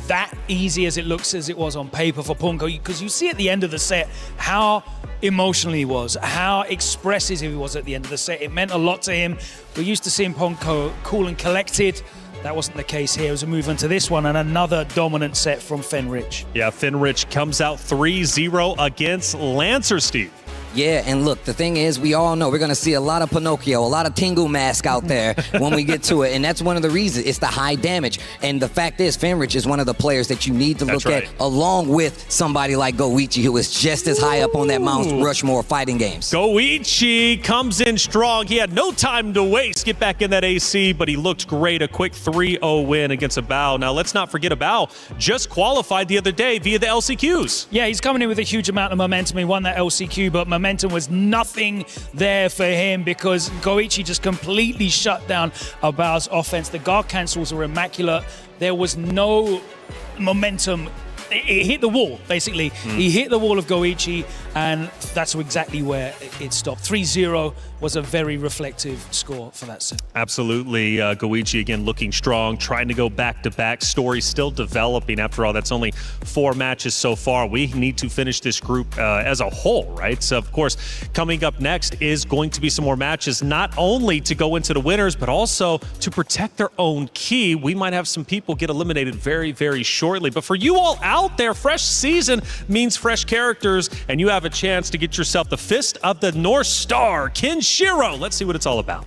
that easy as it looks as it was on paper for Punko, because you see at the end of the set how emotional he was, how expressive he was at the end of the set. It meant a lot to him. We're used to seeing Punko cool and collected. That wasn't the case here. It was a move into this one, and another dominant set from Fenrich. Yeah, Fenrich comes out 3-0 against Lancer, Steve. Yeah, and look, the thing is, we all know we're going to see a lot of Pinocchio, a lot of Tengu mask out there when we get to it, and that's one of the reasons. It's the high damage, and the fact is, Fenrich is one of the players that you need to look at along with somebody like Goichi, who is just as high up on that Mount Rushmore fighting games. Goichi comes in strong. He had no time to waste. Get back in that AC, but he looked great. A quick 3-0 win against Abao. Now, let's not forget Abao just qualified the other day via the LCQs. Yeah, he's coming in with a huge amount of momentum. He won that LCQ, but momentum was nothing there for him because Goichi just completely shut down Abao's offense. The guard cancels were immaculate. There was no momentum. It hit the wall, basically. He hit the wall of Goichi, and that's exactly where it stopped. 3-0 was a very reflective score for that set. Absolutely. Goichi, again, looking strong, trying to go back-to-back. Story still developing. After all, that's only 4 matches so far. We need to finish this group as a whole, right? So, of course, coming up next is going to be some more matches, not only to go into the winners, but also to protect their own key. We might have some people get eliminated very, very shortly. But for you all out there, fresh season means fresh characters, and you have have a chance to get yourself the Fist of the North Star, Kenshiro. Let's see what it's all about.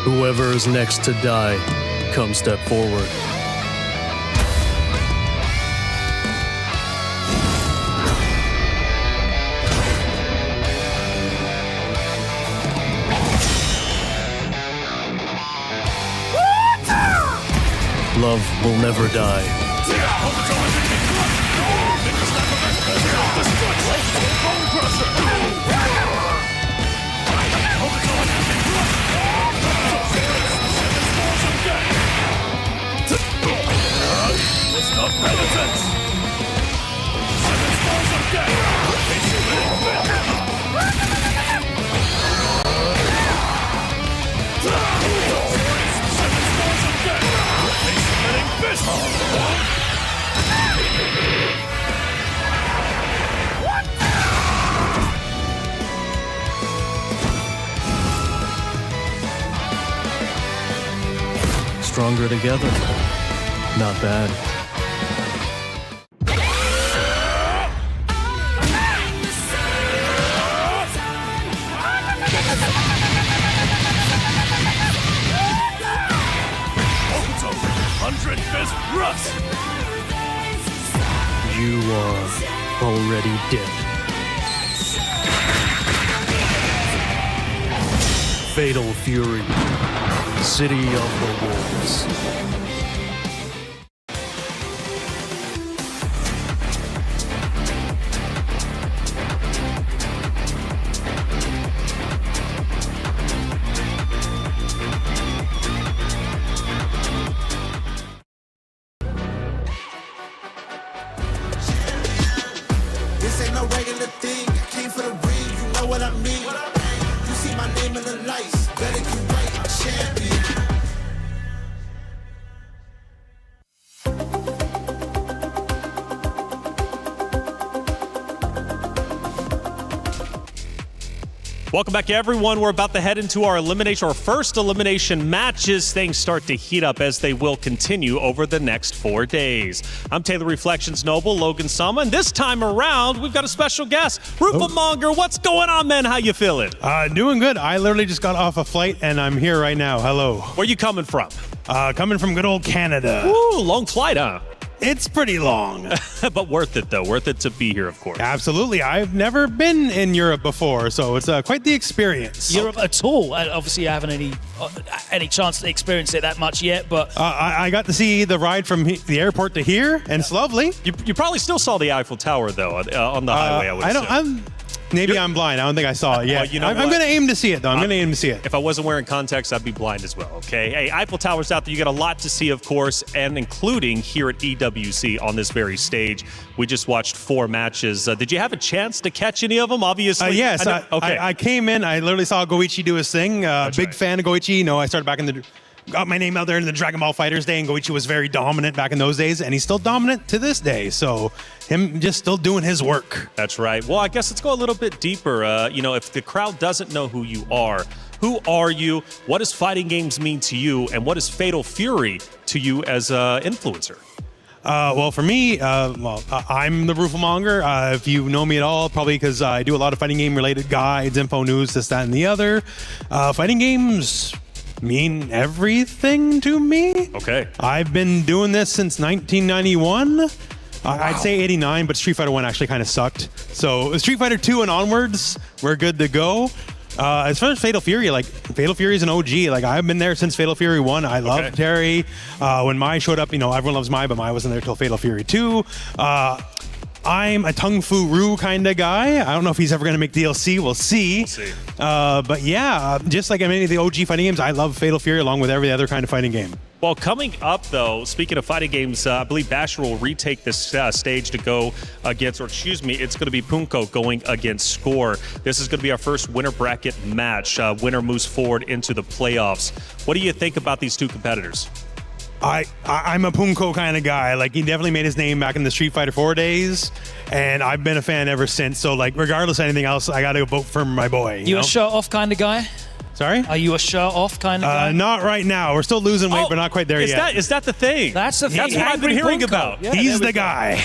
Whoever is next to die, come step forward. Love will never die. Stronger together. Not bad. You are already dead. Fatal Fury, City of the Wolves. This ain't no regular thing. I came for the ring, you know what I mean. You see my name in the lights, better get right, I'm champion. Welcome back, everyone. We're about to head into our first elimination matches. Things start to heat up as they will continue over the next 4 days. I'm Taylor Reflections Noble, Logan Sama, and this time around, we've got a special guest, Rupamonger. What's going on, man? How you feeling? Doing good. I literally just got off a flight, and I'm here right now. Hello. Where you coming from? Coming from good old Canada. Ooh, long flight, huh? It's pretty long. But worth it, though. Worth it to be here, of course. Absolutely. I've never been in Europe before, so it's quite the experience. Europe at all? Obviously, I haven't any chance to experience it that much yet, but... I got to see the ride from the airport to here, and it's lovely. You probably still saw the Eiffel Tower, though, on the highway, I would assume. Maybe I'm blind. I don't think I saw it yet. Well, you know I'm going to aim to see it, though. I'm going to aim to see it. If I wasn't wearing contacts, I'd be blind as well, okay? Hey, Eiffel Tower's out there. You got a lot to see, of course, and including here at EWC on this very stage. We just watched 4 matches. Did you have a chance to catch any of them, obviously? Yes. Okay. I came in. I literally saw Goichi do his thing. Big fan of Goichi. You know, I started back in the... Got my name out there in the Dragon Ball Fighters day, and Goichi was very dominant back in those days, and he's still dominant to this day. So him just still doing his work. That's right. Well, I guess let's go a little bit deeper. If the crowd doesn't know who you are, who are you? What does fighting games mean to you? And what is Fatal Fury to you as an influencer? Well, for me, I'm the Rupamonger. If you know me at all, probably because I do a lot of fighting game related guides, info news, this, that, and the other. Fighting games mean everything to me. Okay. I've been doing this since 1991. Wow. I'd say 89, but Street Fighter 1 actually kind of sucked. So Street Fighter 2 and onwards, we're good to go. As far as Fatal Fury, Fatal Fury is an OG. I've been there since Fatal Fury 1. I love Terry. When Mai showed up, everyone loves Mai, but Mai wasn't there till Fatal Fury 2. I'm a Tung Fu Roo kind of guy. I don't know if he's ever going to make DLC. We'll see. But yeah, just like many of the OG fighting games, I love Fatal Fury along with every other kind of fighting game. Well, coming up, though, speaking of fighting games, I believe Basher will retake this stage to go against, it's going to be Punko going against Score. This is going to be our first winner bracket match. Winner moves forward into the playoffs. What do you think about these two competitors? I'm a Punko kind of guy. He definitely made his name back in the Street Fighter 4 days, and I've been a fan ever since. So, regardless of anything else, I got to vote for my boy. You a shut-off kind of guy? Sorry? Are you a shirt off kind of guy? Not right now. We're still losing weight, but not quite there yet. Is that the thing? That's the thing. That's what I've been hearing Punko. about. Yeah, He's the guy.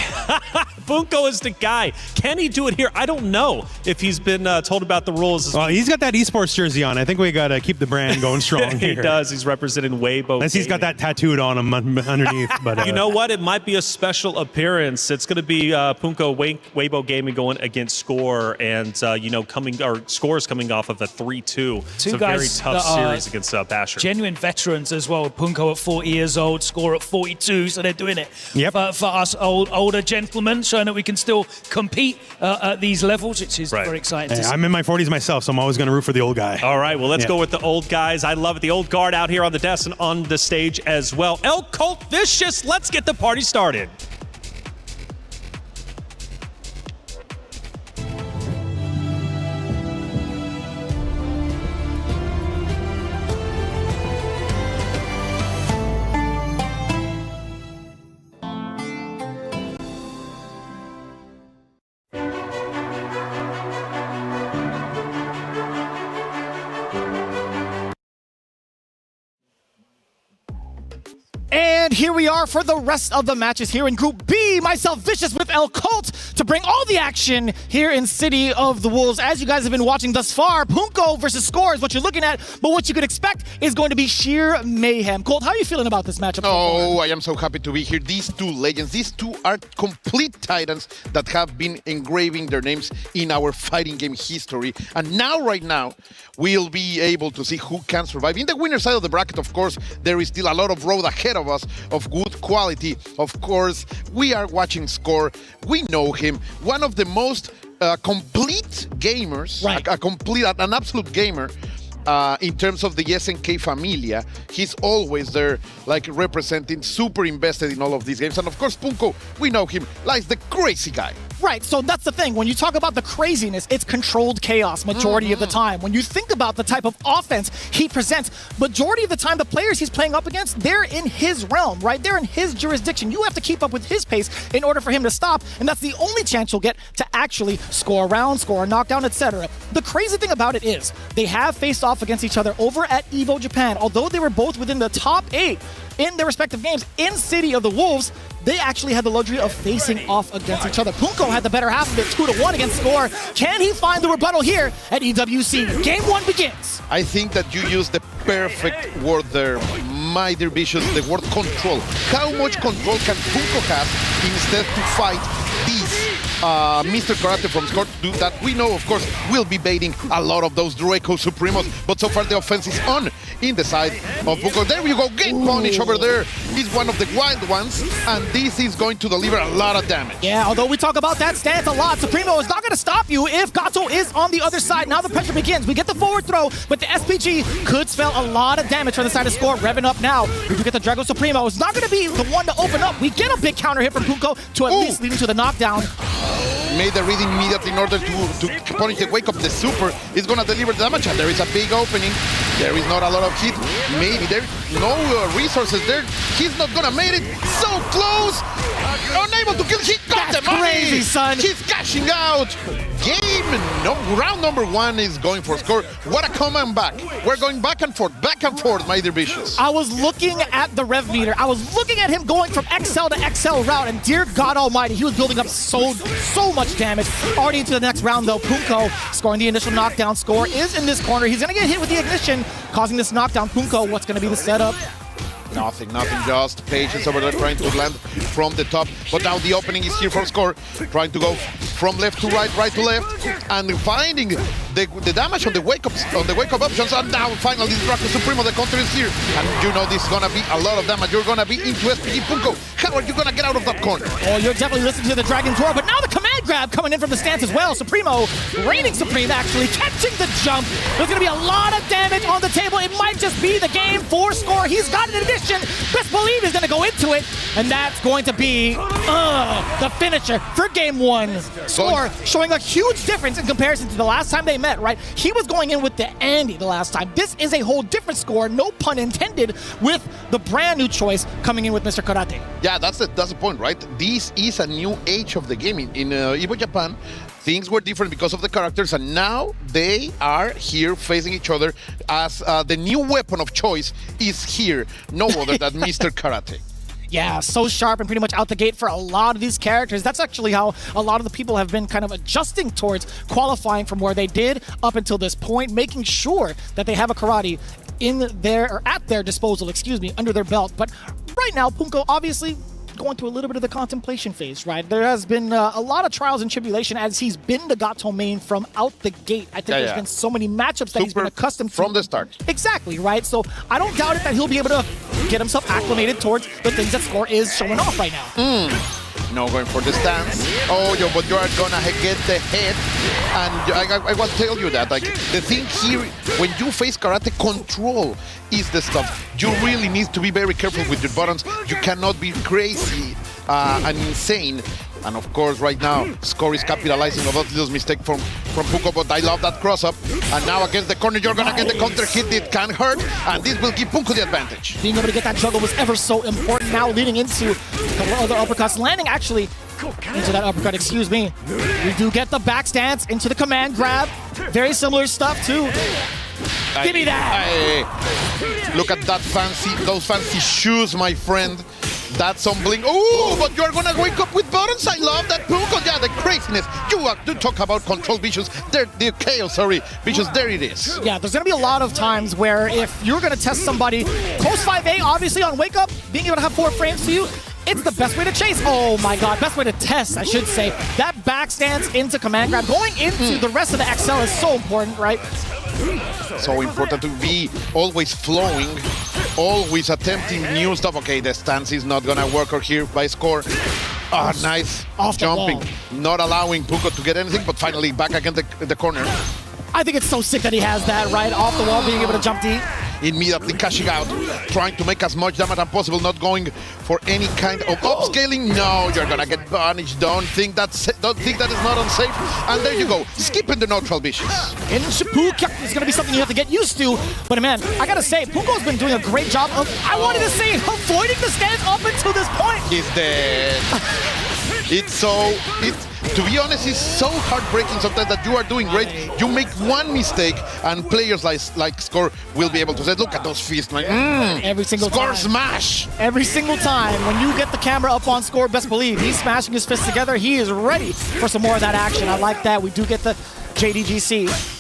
Punko is the guy. Can he do it here? I don't know if he's been told about the rules. Well, he's got that esports jersey on. I think we got to keep the brand going strong He here. does. He's representing Weibo. Unless he's got that tattooed on him underneath. But you know what? It might be a special appearance. It's going to be Punko Weibo Gaming going against Score, and Score is coming off of a 3-2. It's a very tough series against Basher. Genuine veterans as well. Punko at 40 years old, Score at 42, so they're doing it for us older gentlemen, showing that we can still compete at these levels, which is very exciting to see. I'm in my 40s myself, so I'm always going to root for the old guy. All right, well, let's go with the old guys. I love it. The old guard out here on the desk and on the stage as well. El Colt Vicious, let's get the party started. And here we are for the rest of the matches here in Group B. Myself, Vicious, with El Colt to bring all the action here in City of the Wolves. As you guys have been watching thus far, Punko versus Score is what you're looking at, but what you could expect is going to be sheer mayhem. Colt, how are you feeling about this matchup? Oh, I am so happy to be here. These two legends, these two are complete titans that have been engraving their names in our fighting game history. And now, right now, we'll be able to see who can survive. In the winner side of the bracket, of course, there is still a lot of road ahead of us of good quality. Of course, we are watching Score. We know him. One of the most complete gamers, an absolute gamer. In terms of the SNK Familia, he's always there, like representing, super invested in all of these games. And of course, Punko, we know him, like the crazy guy. Right, so that's the thing. When you talk about the craziness, it's controlled chaos majority of the time. When you think about the type of offense he presents, majority of the time, the players he's playing up against, they're in his realm, right? They're in his jurisdiction. You have to keep up with his pace in order for him to stop, and that's the only chance you'll get to actually score a round, score a knockdown, etc. The crazy thing about it is, they have faced off against each other over at Evo Japan. Although they were both within the top 8 in their respective games in City of the Wolves, they actually had the luxury of facing off against each other. Punko had the better half of it, 2-1 against Score. Can he find the rebuttal here at EWC? Game 1 begins. I think that you used the perfect word there, my dear Vicious, the word control. How much control can Punko have instead to fight these Mr. Karate from Score to do that? We know, of course, we'll be baiting a lot of those Draco Supremos, but so far the offense is on in the side of Punko. There you go, Game Punish over there. He's one of the wild ones, and this is going to deliver a lot of damage. Yeah, although we talk about that stance a lot, Supremo is not going to stop you if Gato is on the other side. Now the pressure begins. We get the forward throw, but the SPG could spell a lot of damage from the side of Score. Revving up now. We do get the Drago Supremo. It's not going to be the one to open up. We get a big counter hit from Punko to at least leading to the knockdown. Made the read immediately in order to punish the wake up. The super is going to deliver damage, and there is a big opening. There is not a lot of hit. Maybe there no resources there. He's not going to make it. So close. Unable to kill. He got the money. Crazy, son. He's cashing out. Round number 1 is going for Score. What a comeback. We're going back and forth, my dear Vicious. I was looking at the rev meter. I was looking at him going from XL to XL route, and dear God almighty, he was building up so much damage. Already into the next round, though, Punko scoring the initial knockdown. Score is in this corner. He's going to get hit with the ignition, causing this knockdown. Punko, what's going to be the setup? Nothing, just patience over there, trying to land from the top. But now the opening is here for Score, trying to go from left to right, right to left, and finding the damage on the wake up options. And now finally this Draco Supremo, the counter is here, and you know this is gonna be a lot of damage. You're gonna be into SPG. Punko, how are you gonna get out of that corner? Oh, you're definitely listening to the Dragon's Roar, but now the command grab coming in from the stance as well. Supremo, reigning supreme, actually catching the jump. There's gonna be a lot of damage on the table. It might just be the game for Score. He's got an addition. Best believe he's going to go into it, and that's going to be the finisher for Game 1. Score showing a huge difference in comparison to the last time they met, right? He was going in with the Andy the last time. This is a whole different Score, no pun intended, with the brand new choice coming in with Mr. Karate. Yeah, that's the point, right? This is a new age of the game. In Evo Japan, things were different because of the characters, and now they are here facing each other as the new weapon of choice is here, no other than Mr. Karate. Yeah, so sharp and pretty much out the gate for a lot of these characters. That's actually how a lot of the people have been kind of adjusting towards qualifying from where they did up until this point, making sure that they have a karate at their disposal, under their belt. But right now, Punko obviously going through a little bit of the contemplation phase, right? There has been a lot of trials and tribulation as he's been the Gato main from out the gate. I think there's been so many matchups that he's been accustomed to. From the start. Exactly, right? So I don't doubt it that he'll be able to get himself acclimated towards the things that Score is showing off right now. No, going for the stance. Oh, but you are gonna get the head. And I will tell you that, like, the thing here, when you face karate, control is the stuff. You really need to be very careful with your buttons. You cannot be crazy and insane. And of course, right now, Score is capitalizing on that little mistake from Punko, but I love that cross-up. And now against the corner, you're gonna get the counter hit. It can hurt, and this will give Punko the advantage. Being able to get that juggle was ever so important now, leading into a couple of other uppercuts, landing actually into that uppercut, We do get the back stance into the command grab. Very similar stuff too. Give me that! Look at that those fancy shoes, my friend. That's some bling. Oh, but you're gonna wake up with buttons. I love that Punko. Yeah, the craziness. You talk about control Vicious. The chaos, Vicious, there it is. Yeah, there's gonna be a lot of times where if you're gonna test somebody, close 5A, obviously on wake up, being able to have 4 frames to you, it's the best way to chase. Oh my god, best way to test, I should say. That back stance into command grab, going into the rest of the XL is so important, right? So important to be always flowing, always attempting new stuff. Okay, the stance is not gonna work here by Score. Ah, nice jumping, not allowing Punko to get anything, but finally back against the corner. I think it's so sick that he has that right off the wall, being able to jump deep. Immediately cashing out, trying to make as much damage as possible, not going for any kind of upscaling. No, you're gonna get punished. Don't think that is not unsafe. And there you go, skipping the neutral Vicious. In Shippuden is gonna be something you have to get used to. But man, I gotta say, Punko's been doing a great job of, I wanted to say, avoiding the stance up until this point. He's dead. To be honest, it's so heartbreaking sometimes that you are doing great. You make one mistake, and players like Score will be able to say, look at those fists, man. Every single Score time. smash! Every single time. When you get the camera up on Score, best believe he's smashing his fists together. He is ready for some more of that action. I like that. We do get the JDGC.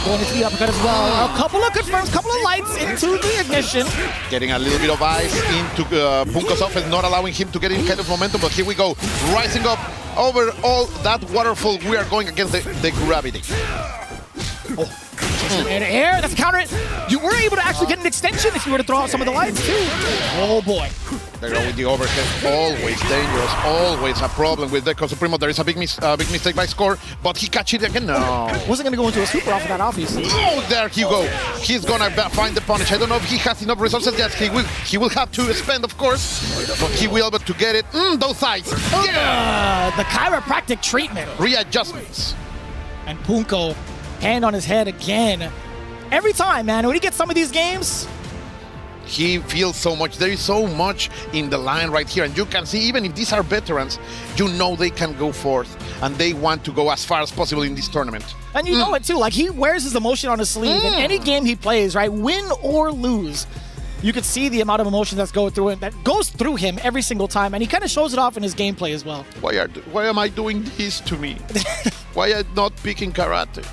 Going into the uppercut as well. A couple of confirms, couple of lights into the ignition. Getting a little bit of ice into Punko's offense, not allowing him to get any kind of momentum, but here we go. Rising up over all that waterfall. We are going against the gravity. And air, that's a counter. You were able to actually get an extension if you were to throw out some of the lights too. Oh boy. They go with the overhead, always dangerous, always a problem with Deco Supremo. There is a big mistake by Score, but he catch it again. No. Wasn't going to go into a super off of that, obviously. Oh, there he go. He's going to find the punish. I don't know if he has enough resources. Yes, he will have to spend, of course, but he will be able to get it. Those sides. Yeah. The chiropractic treatment. Readjustments. And Punko, hand on his head again. Every time, man, when he gets some of these games, he feels so much. There is so much in the line right here. And you can see, even if these are veterans, you know they can go forth. And they want to go as far as possible in this tournament. And you know it too. Like, he wears his emotion on his sleeve. In any game he plays, right, win or lose, you can see the amount of emotion that goes through him every single time. And he kind of shows it off in his gameplay as well. Why am I doing this to me? Why am I not picking karate?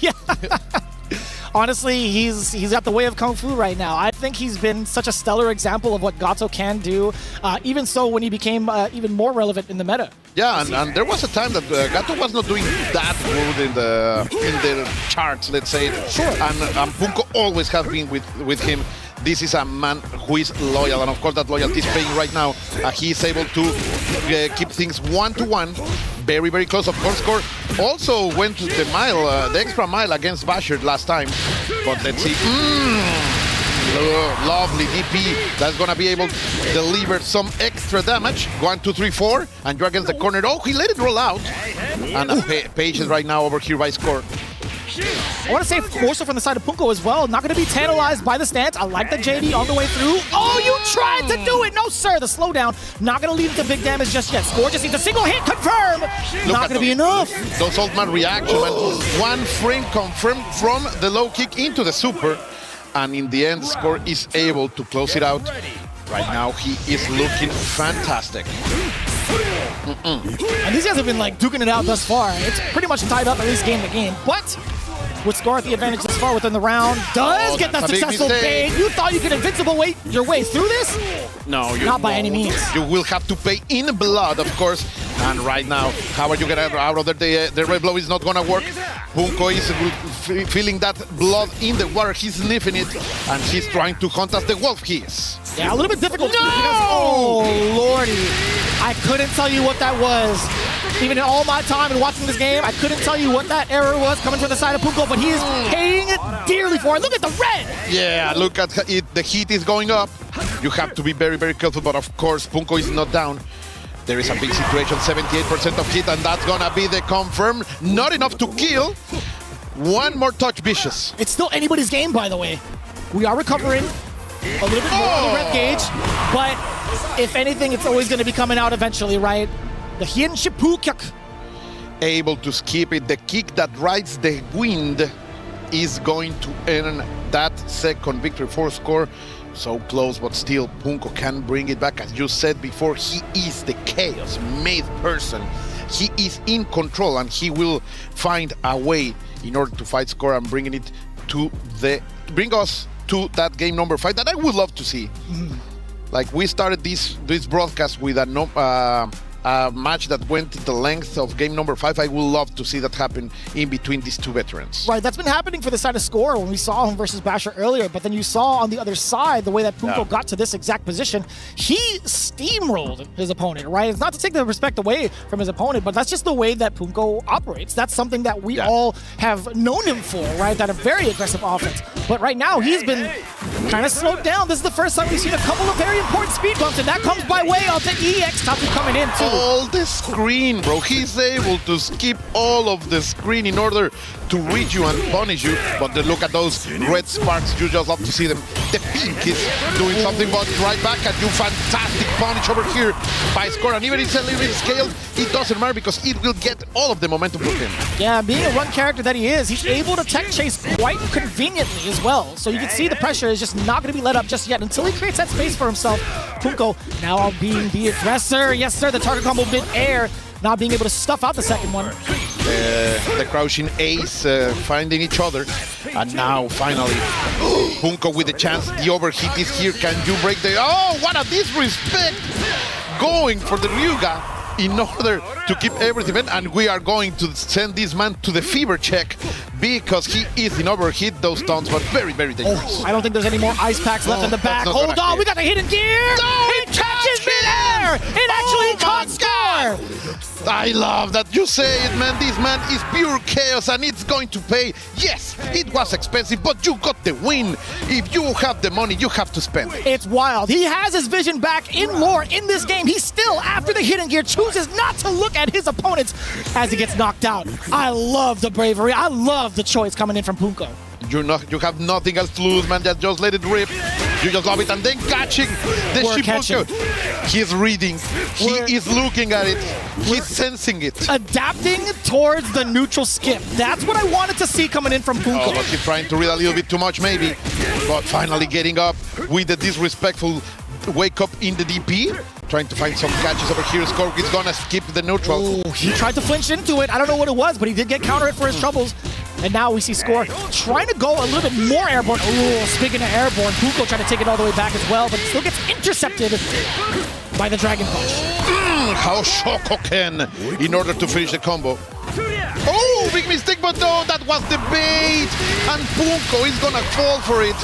Yeah. Honestly, he's got the way of Kung Fu right now. I think he's been such a stellar example of what Gato can do, even so when he became even more relevant in the meta. Yeah, and there was a time that Gato was not doing that good in the charts, let's say. Sure. And Punko always has been with him. This is a man who is loyal, and of course that loyalty is paying right now. He is able to keep things 1-1, very, very close. Of course, Score also went to the extra mile against Basher last time. But let's see. Lovely DP. That's going to be able to deliver some extra damage. 1, 2, 3, 4. And you're against the corner. Oh, he let it roll out. And patience right now over here by Score. I want to say Corso from the side of Punko as well. Not going to be tantalized by the stance. I like the JD on the way through. Oh, you tried to do it. No, sir. The slowdown. Not going to lead to big damage just yet. Score just needs a single hit. Confirm. Not going to be enough. Those old man reaction, man. One frame confirmed from the low kick into the super. And in the end, Score is able to close it out. Right now, he is looking fantastic. And these guys have been like duking it out thus far. It's pretty much tied up at least game to game. But with Score at the advantage thus far within the round, does get the successful bait. You thought you could invincible your way through this? No, you not by any means. You will have to pay in blood, of course. And right now, how are you getting out of there? The red blow is not gonna work. Punko is feeling that blood in the water. He's sniffing it, and he's trying to hunt as the wolf he is. Yeah, a little bit difficult. No! Because, oh, lordy. I couldn't tell you what that was. Even in all my time in watching this game, I couldn't tell you what that error was coming from the side of Punko, but he is paying it dearly for it. Look at the red! Yeah, look at it. The heat is going up. You have to be very, very careful, but of course, Punko is not down. There is a big situation, 78% of hit, and that's gonna be the confirm. Not enough to kill. One more touch, Vicious. It's still anybody's game, by the way. We are recovering a little bit more on the red gauge, but if anything, it's always gonna be coming out eventually, right? The Hien Shipu kick. Able to skip it. The kick that rides the wind is going to earn that second victory for Score. So close, but still, Punko can bring it back. As you said before, he is the chaos-made person. He is in control, and he will find a way in order to fight Score and bring us to that game number 5 that I would love to see. Like, we started this broadcast with a match that went the length of game number 5. I would love to see that happen in between these two veterans. Right, that's been happening for the side of Score when we saw him versus Basher earlier, but then you saw on the other side the way that Punko got to this exact position. He steamrolled his opponent, right? It's not to take the respect away from his opponent, but that's just the way that Punko operates. That's something that we all have known him for, right? That a very aggressive offense. But right now, he's been kind of slowed down. This is the first time we've seen a couple of very important speed bumps, and that comes by way of the EX Tapu coming in, too. All the screen, bro. He's able to skip all of the screen in order to reach you and punish you. But look at those red sparks. You just love to see them. The pink is doing something, but right back at you. Fantastic punish over here by Score. And even if it's a little bit scaled, it doesn't matter because it will get all of the momentum from him. Yeah, being a run character that he is, he's able to tech chase quite conveniently as well. So you can see the pressure is just not going to be let up just yet until he creates that space for himself. Punko now being the aggressor. Yes, sir, the target combo mid-air, not being able to stuff out the second one. The crouching ace finding each other. And now, finally, Punko with the chance. The overheat is here. Can you break the... Oh, what a disrespect! Going for the Ryuga in order to keep everything in. And we are going to send this man to the fever check because he is in overheat. Those taunts were very, very dangerous. I don't think there's any more ice packs left in the back. Hold on, we got the hidden gear! No, it catches midair! It actually caught Score! I love that you say it, man. This man is pure chaos and it's going to pay. Yes, it was expensive, but you got the win. If you have the money, you have to spend it. It's wild. He has his vision back in lore in this game. He still, after the hidden gear, chooses not to look at his opponents as he gets knocked out. I love the bravery. I love the choice coming in from Punko. You have nothing else to lose, man. Just let it rip. You just love it. And then catching the Shibuya. He's reading. He is looking at it. He's sensing it. Adapting towards the neutral skip. That's what I wanted to see coming in from Punko. Oh, but he's trying to read a little bit too much, maybe. But finally getting up with the disrespectful wake up in the DP. Trying to find some catches over here. Score is gonna skip the neutral. Oh, he tried to flinch into it. I don't know what it was, but he did get counter it for his troubles. And now we see Score trying to go a little bit more airborne. Ooh, speaking of airborne, Punko trying to take it all the way back as well, but still gets intercepted by the Dragon Punch. How Shokoken in order to finish the combo. Oh, big mistake, but no, that was the bait. And Punko is gonna fall for it.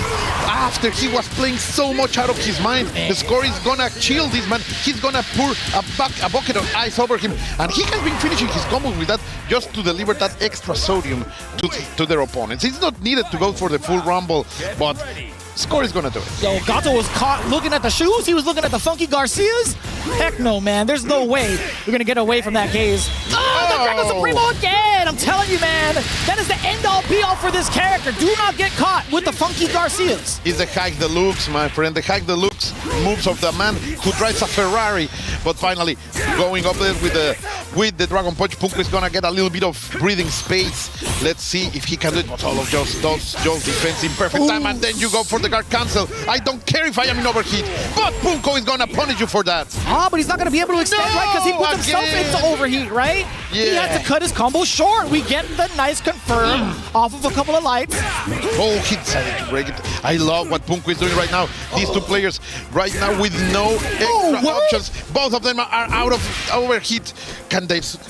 After he was playing so much out of his mind, the Score is gonna chill this man. He's gonna pour a bucket of ice over him. And he has been finishing his combos with that just to deliver that extra sodium to their opponents. It's not needed to go for the full rumble, but Score is gonna do it. Yo, Gato was caught looking at the shoes. He was looking at the Funky Garcias. Heck no, man. There's no way you're gonna get away from that gaze. Oh, the Dragon Supremo again! I'm telling you, man, that is the end-all be-all for this character. Do not get caught with the funky Garcias. It's the hack deluxe, my friend. The hack deluxe moves of the man who drives a Ferrari. But finally, going up there with the Dragon Punch, Punko is gonna get a little bit of breathing space. Let's see if he can do it. But all of Joe's defense in perfect time, and then you go for the guard cancel. I don't care if I am in overheat, but Punko is gonna punish you for that. Ah, but he's not gonna be able to extend, right? Because he put himself into overheat, right? Yeah. He had to cut his combo short. We get the nice confirm off of a couple of lights. Oh, he decided to break it. I love what Punko is doing right now. These two players right now with no extra options. Both of them are out of overheat.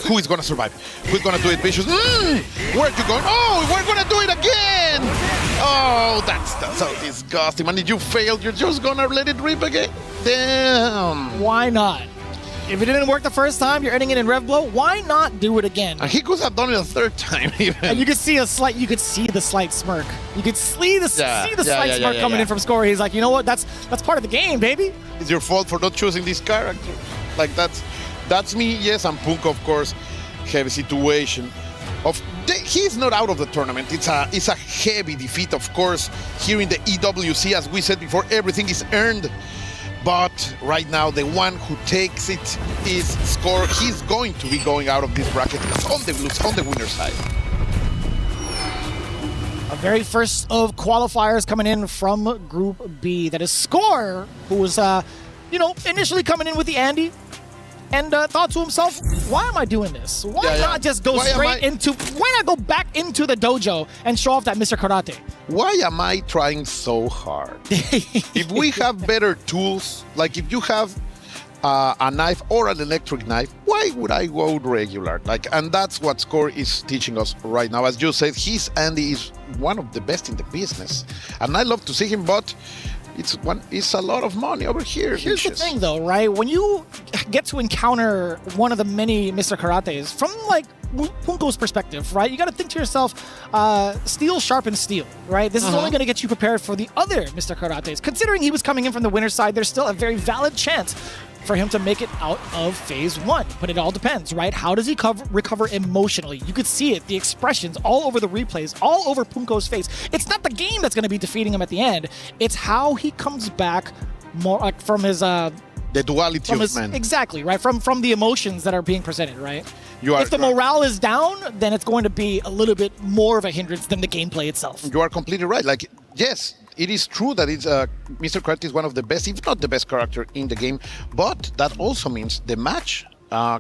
Who is gonna survive? Who's gonna do it? Vicious. Where you going? Oh, we're gonna do it again. Oh, that's so disgusting. And if you fail, you're just gonna let it rip again. Damn. Why not? If it didn't work the first time, you're ending it in rev blow. Why not do it again? And he could have done it a third time even. And you could see the slight smirk. You could see the slight smirk coming in from Score. He's like, you know what? That's part of the game, baby. It's your fault for not choosing this character. Like that's me. Yes, and Punko, of course, heavy situation. He's not out of the tournament. It's a heavy defeat, of course. Here in the EWC, as we said before, everything is earned. But right now, the one who takes it is Score. He's going to be going out of this bracket on the winner's side. A very first of qualifiers coming in from Group B. That is Score, who was, initially coming in with the Andy. And thought to himself, why am I doing this? Why not just go why not go back into the dojo and show off that Mr. Karate? Why am I trying so hard? If we have better tools, like if you have a knife or an electric knife, why would I go regular? And that's what Score is teaching us right now. As you said, his Andy is one of the best in the business. And I love to see him, but it's a lot of money over here. Here's the thing, though, right? When you get to encounter one of the many Mr. Karates, from Punko's perspective, right? You got to think to yourself, steel sharpens steel, right? This is only going to get you prepared for the other Mr. Karates. Considering he was coming in from the winner's side, there's still a very valid chance for him to make it out of phase one. But it all depends, right? How does he recover emotionally? You could see it, the expressions all over the replays, all over Punko's face. It's not the game that's going to be defeating him at the end. It's how he comes back more from his... the duality of man. Exactly, right? From the emotions that are being presented, right? If the morale is down, then it's going to be a little bit more of a hindrance than the gameplay itself. You are completely right. Yes, it is true that Mr. Karate is one of the best, if not the best character in the game, but that also means the match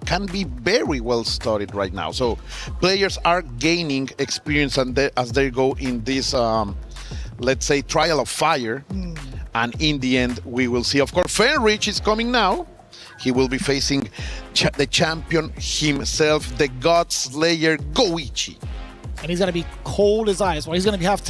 can be very well studied right now. So players are gaining experience as they go in this, let's say, trial of fire. And in the end, we will see. Of course, Fenrich is coming now. He will be facing the champion himself, the God Slayer Goichi. And he's going to be cold as ice. Well, he's going to have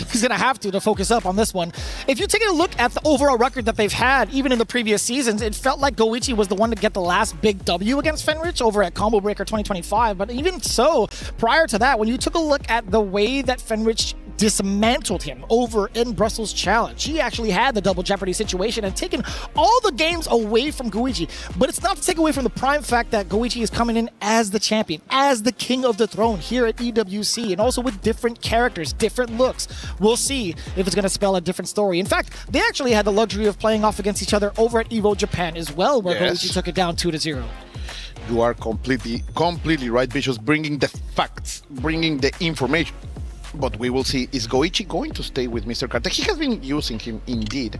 to focus up on this one. If you take a look at the overall record that they've had, even in the previous seasons, it felt like Goichi was the one to get the last big W against Fenrich over at Combo Breaker 2025. But even so, prior to that, when you took a look at the way that Fenrich dismantled him over in Brussels Challenge, he actually had the double jeopardy situation and taken all the games away from Goichi. But it's not to take away from the prime fact that Goichi is coming in as the champion, as the king of the throne here at EWC, and also with different characters, different looks. We'll see if it's going to spell a different story. In fact, they actually had the luxury of playing off against each other over at Evo Japan as well, where Goichi took it down 2-0. You are completely right, Vicious, bringing the facts, bringing the information. But we will see, is Goichi going to stay with Mr. Karate? He has been using him indeed.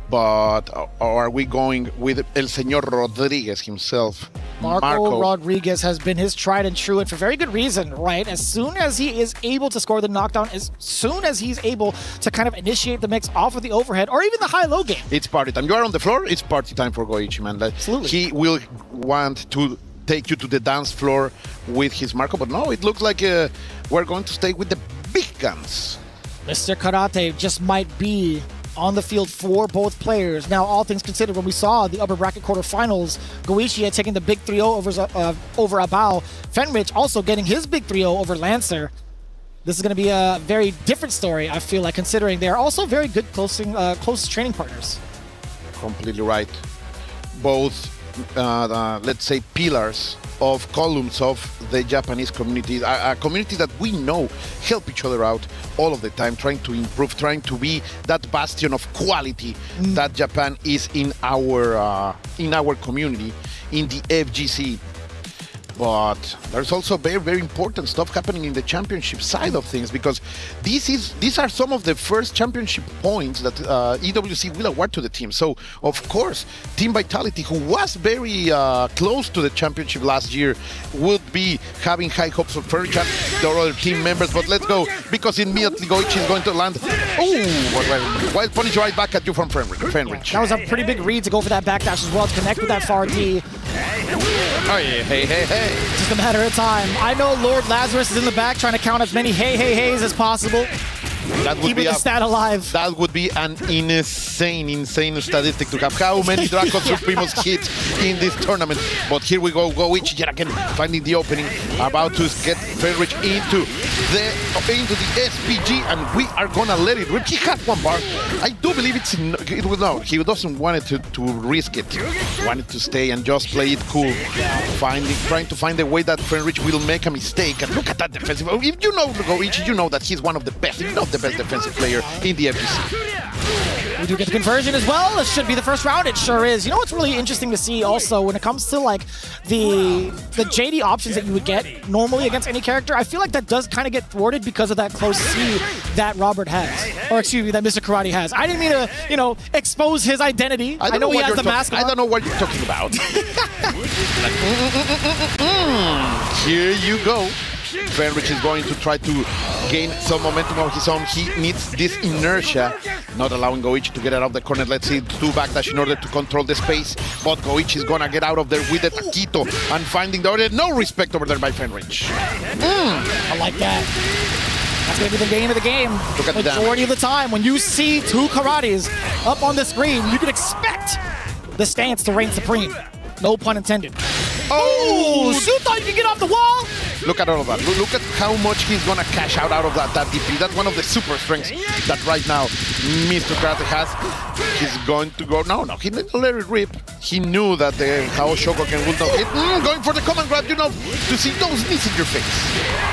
But are we going with El Señor Rodriguez himself? Marco Rodriguez has been his tried and true, and for very good reason, right? As soon as he is able to score the knockdown, as soon as he's able to kind of initiate the mix off of the overhead, or even the high-low game. It's party time. You are on the floor, it's party time for Goichi, man. Absolutely. He will want to take you to the dance floor with his Marco, but no, it looks like we're going to stay with the big guns. Mr. Karate just might be on the field for both players. Now, all things considered, when we saw the upper bracket quarterfinals, Goichi had taken the big 3-0 over Abao. Fenrich also getting his big 3-0 over Lancer. This is going to be a very different story, I feel like, considering they're also very good close training partners. Completely right. Both let's say, pillars of columns of the Japanese community, a community that we know help each other out all of the time, trying to improve, trying to be that bastion of quality that Japan is in our community, in the FGC. But there's also very, very important stuff happening in the championship side of things, because these are some of the first championship points that EWC will award to the team. So, of course, Team Vitality, who was very close to the championship last year, would be having high hopes for Fenrich and their other team members. But let's go, because immediately Goichi is going to land. Oh, wild punish right back at you from Fenrich. That was a pretty big read to go for that backdash as well, to connect with that far D. Oh, yeah, hey. Just a matter of time. I know Lord Lazarus is in the back trying to count as many hey as possible. That would Keeping be the stat alive. That would be an insane statistic to have. How many Draco Supremos hit in this tournament? But here we go, Goichi yet again finding the opening, about to get Fenrich into the SPG, and we are gonna let it rip. He has one bar. I do believe it will no. He doesn't want it to risk it. He wanted to stay and just play it cool, trying to find a way that Fenrich will make a mistake. And look at that defensive. If you know Goichi, you know that he's one of the best, if not the best defensive player in the FGC. We do get the conversion as well. This should be the first round. It sure is. You know what's really interesting to see also when it comes to like the JD options that you would get normally against any character, I feel like that does kind of get thwarted because of that close C that Robert has. Or excuse me, that Mr. Karate has. I didn't mean to, expose his identity. I know he has the mask on. I don't know what you're talking about. Here you go. Fenrich is going to try to gain some momentum of his own. He needs this inertia, not allowing Goichi to get out of the corner. Let's see, do backdash in order to control the space. But Goichi is going to get out of there with the taquito and finding the order. No respect over there by Fenrich. I like that. That's going to be the name of the game. Look at the majority of the time, when you see two Karates up on the screen, you can expect the stance to reign supreme. No pun intended. Oh, Sue thought you could get off the wall. Look at all of that. Look at how much he's going to cash out of that DP. That's one of the super strengths that right now Mr. Karate has. He's going to go. No, he didn't let it rip. He knew that the Hao Shokoken would not hit. Going for the command grab, to see those knees in your face.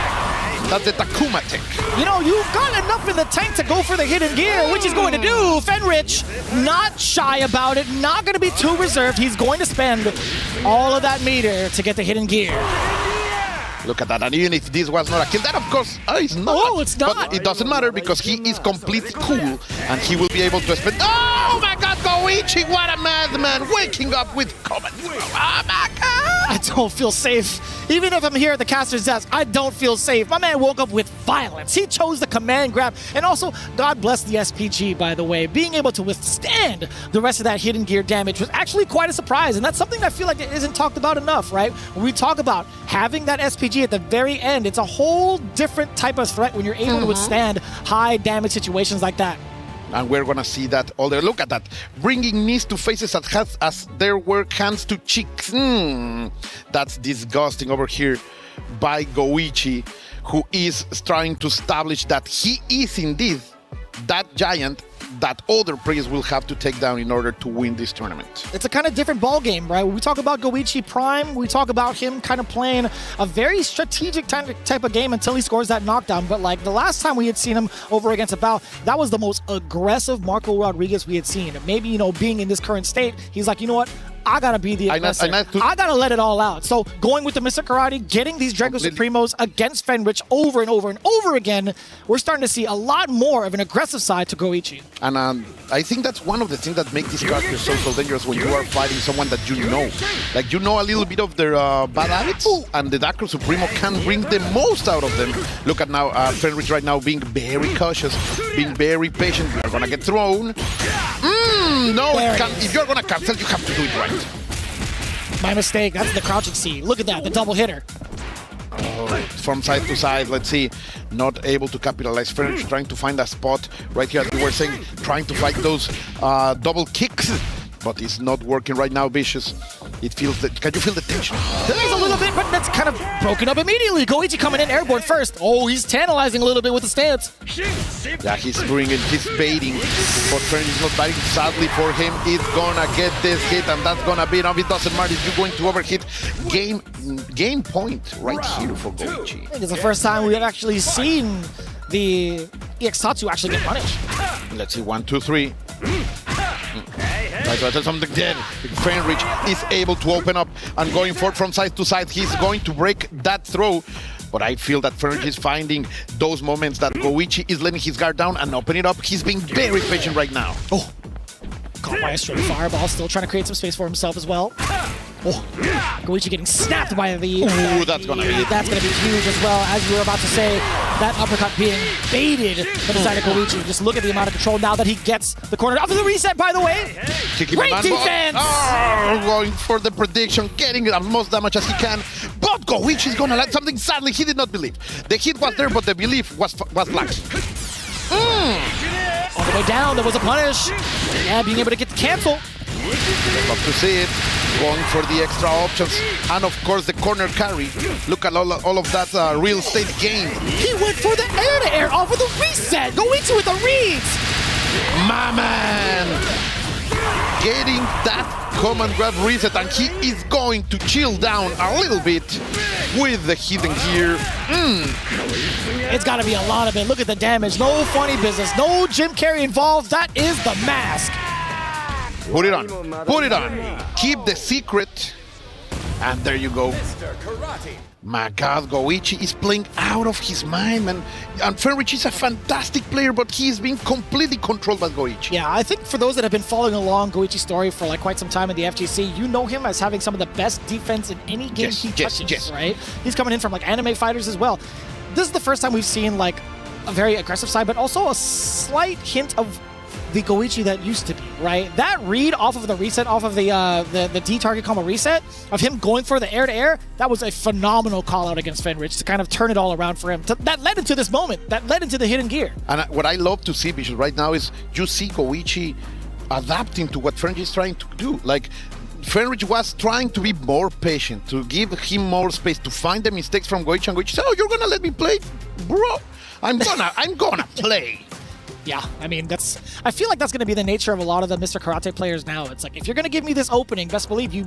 That's the Takuma tech. You've got enough in the tank to go for the hidden gear, which he's going to do. Fenrich, not shy about it, not going to be too reserved. He's going to spend all of that meter to get the hidden gear. Look at that, and even if this was not a kill, that of course is not. Oh, it's not. But it doesn't matter because he is completely cool, and he will be able to spend. Oh my God, Goichi, what a madman! Waking up with comment. Oh my God! I don't feel safe. Even if I'm here at the caster's desk, I don't feel safe. My man woke up with violence. He chose the command grab. And also, God bless the SPG, by the way. Being able to withstand the rest of that hidden gear damage was actually quite a surprise. And that's something I feel like it isn't talked about enough, right? When we talk about having that SPG at the very end, it's a whole different type of threat when you're able to withstand high damage situations like that. And we're going to see that all there. Look at that. Bringing knees to faces as there were hands to cheeks. That's disgusting over here by Goichi, who is trying to establish that he is indeed that giant that other players will have to take down in order to win this tournament. It's a kind of different ball game, right? When we talk about Goichi Prime, we talk about him kind of playing a very strategic type of game until he scores that knockdown. But like the last time we had seen him over against a Bao, that was the most aggressive Marco Rodriguez we had seen. And maybe, being in this current state, he's like, you know what? I gotta be the aggressor. I gotta let it all out. So going with the Mr. Karate, getting these Drago Supremos against Fenrich over and over and over again, we're starting to see a lot more of an aggressive side to Goichi. And I think that's one of the things that make this character so dangerous when you are fighting someone that you know. Like, a little bit of their bad habits, and the Drago Supremo can bring the most out of them. Look at now, Fenrich right now being very cautious, being very patient. You're gonna get thrown. If you're gonna cancel, you have to do it right. My mistake. That's the crouching C. Look at that, the double hitter. From side to side, let's see. Not able to capitalize. Fenrich trying to find a spot right here, as you were saying, trying to fight those double kicks. but it's not working right now, Vicious. It feels that. Can you feel the tension? There's a little bit, but that's kind of broken up immediately. Goichi coming in airborne first. Oh, he's tantalizing a little bit with the stance. Yeah, he's bringing, he's baiting, but French is not biting. Sadly for him, he's gonna get this hit, and that's gonna be enough. It doesn't matter if you're going to overhit. Game point right here for Goichi. I think it's the first time we've actually seen the EX Tatsu actually get punished. Let's see, 1, 2, 3. I got something dead. Fenrich is able to open up and going forward from side to side. He's going to break that throw. But I feel that Fenrich is finding those moments that Goichi is letting his guard down and open it up. He's being very patient right now. Oh, caught by a straight fireball, still trying to create some space for himself as well. Oh, Goichi getting snapped by the... Ooh, that's gonna be huge as well. As you were about to say, that uppercut being baited from the side of Goichi. Just look at the amount of control now that he gets the corner off of the reset, by the way. Great defense! Oh, going for the prediction, getting as much damage as he can. But Goichi is gonna let something. Sadly, he did not believe. The hit was there, but the belief was lacking. All the way down, there was a punish. Yeah, being able to get the cancel. Love to see it. Going for the extra options. And of course, the corner carry. Look at all of that real estate gain. He went for the air-to-air off of the reset. Goichi with the reads. My man. Getting that command grab reset. And he is going to chill down a little bit with the hidden gear. It's got to be a lot of it. Look at the damage. No funny business. No Jim Carrey involved. That is the mask. Put it on. Put it on. Keep the secret. And there you go. My God, Goichi is playing out of his mind, man. And Fenrich is a fantastic player, but he's being completely controlled by Goichi. Yeah, I think for those that have been following along Goichi's story for like quite some time in the FGC, you know him as having some of the best defense in any game he touches, right? He's coming in from like anime fighters as well. This is the first time we've seen like a very aggressive side, but also a slight hint of the Goichi that used to be, right? That read off of the reset, off of the D target combo reset, of him going for the air-to-air, that was a phenomenal call-out against Fenrich to kind of turn it all around for him. That led into this moment. That led into the hidden gear. And what I love to see, Bishop, right now is you see Goichi adapting to what Fenrich is trying to do. Like, Fenrich was trying to be more patient, to give him more space, to find the mistakes from Goichi, and Goichi said, oh, you're gonna let me play? Bro, I'm gonna play. Yeah, I mean, I feel like that's going to be the nature of a lot of the Mr. Karate players now. It's like, if you're going to give me this opening, best believe you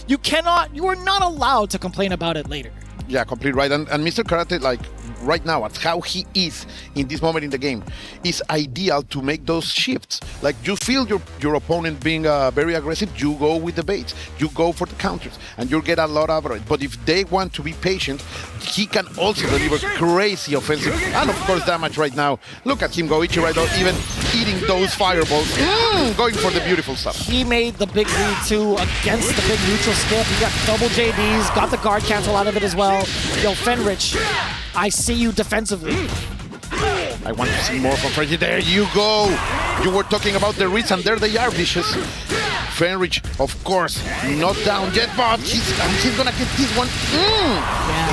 are not allowed to complain about it later. Yeah, completely right. And Mr. Karate, like, right now, at how he is in this moment in the game, is ideal to make those shifts. Like, you feel your opponent being very aggressive, you go with the baits, you go for the counters, and you'll get a lot out of it. But if they want to be patient, he can also deliver crazy offensive and, of course, damage right now. Look at him, Goichi, right now, even eating those fireballs, going for the beautiful stuff. He made the big lead, too, against the big neutral skip. He got double JDs, got the guard cancel out of it as well. Yo, Fenrich, I see you defensively. I want to see more from Fenrich. There you go. You were talking about the reads, and there they are, Vicious. Fenrich, of course, not down yet, but he's gonna get this one.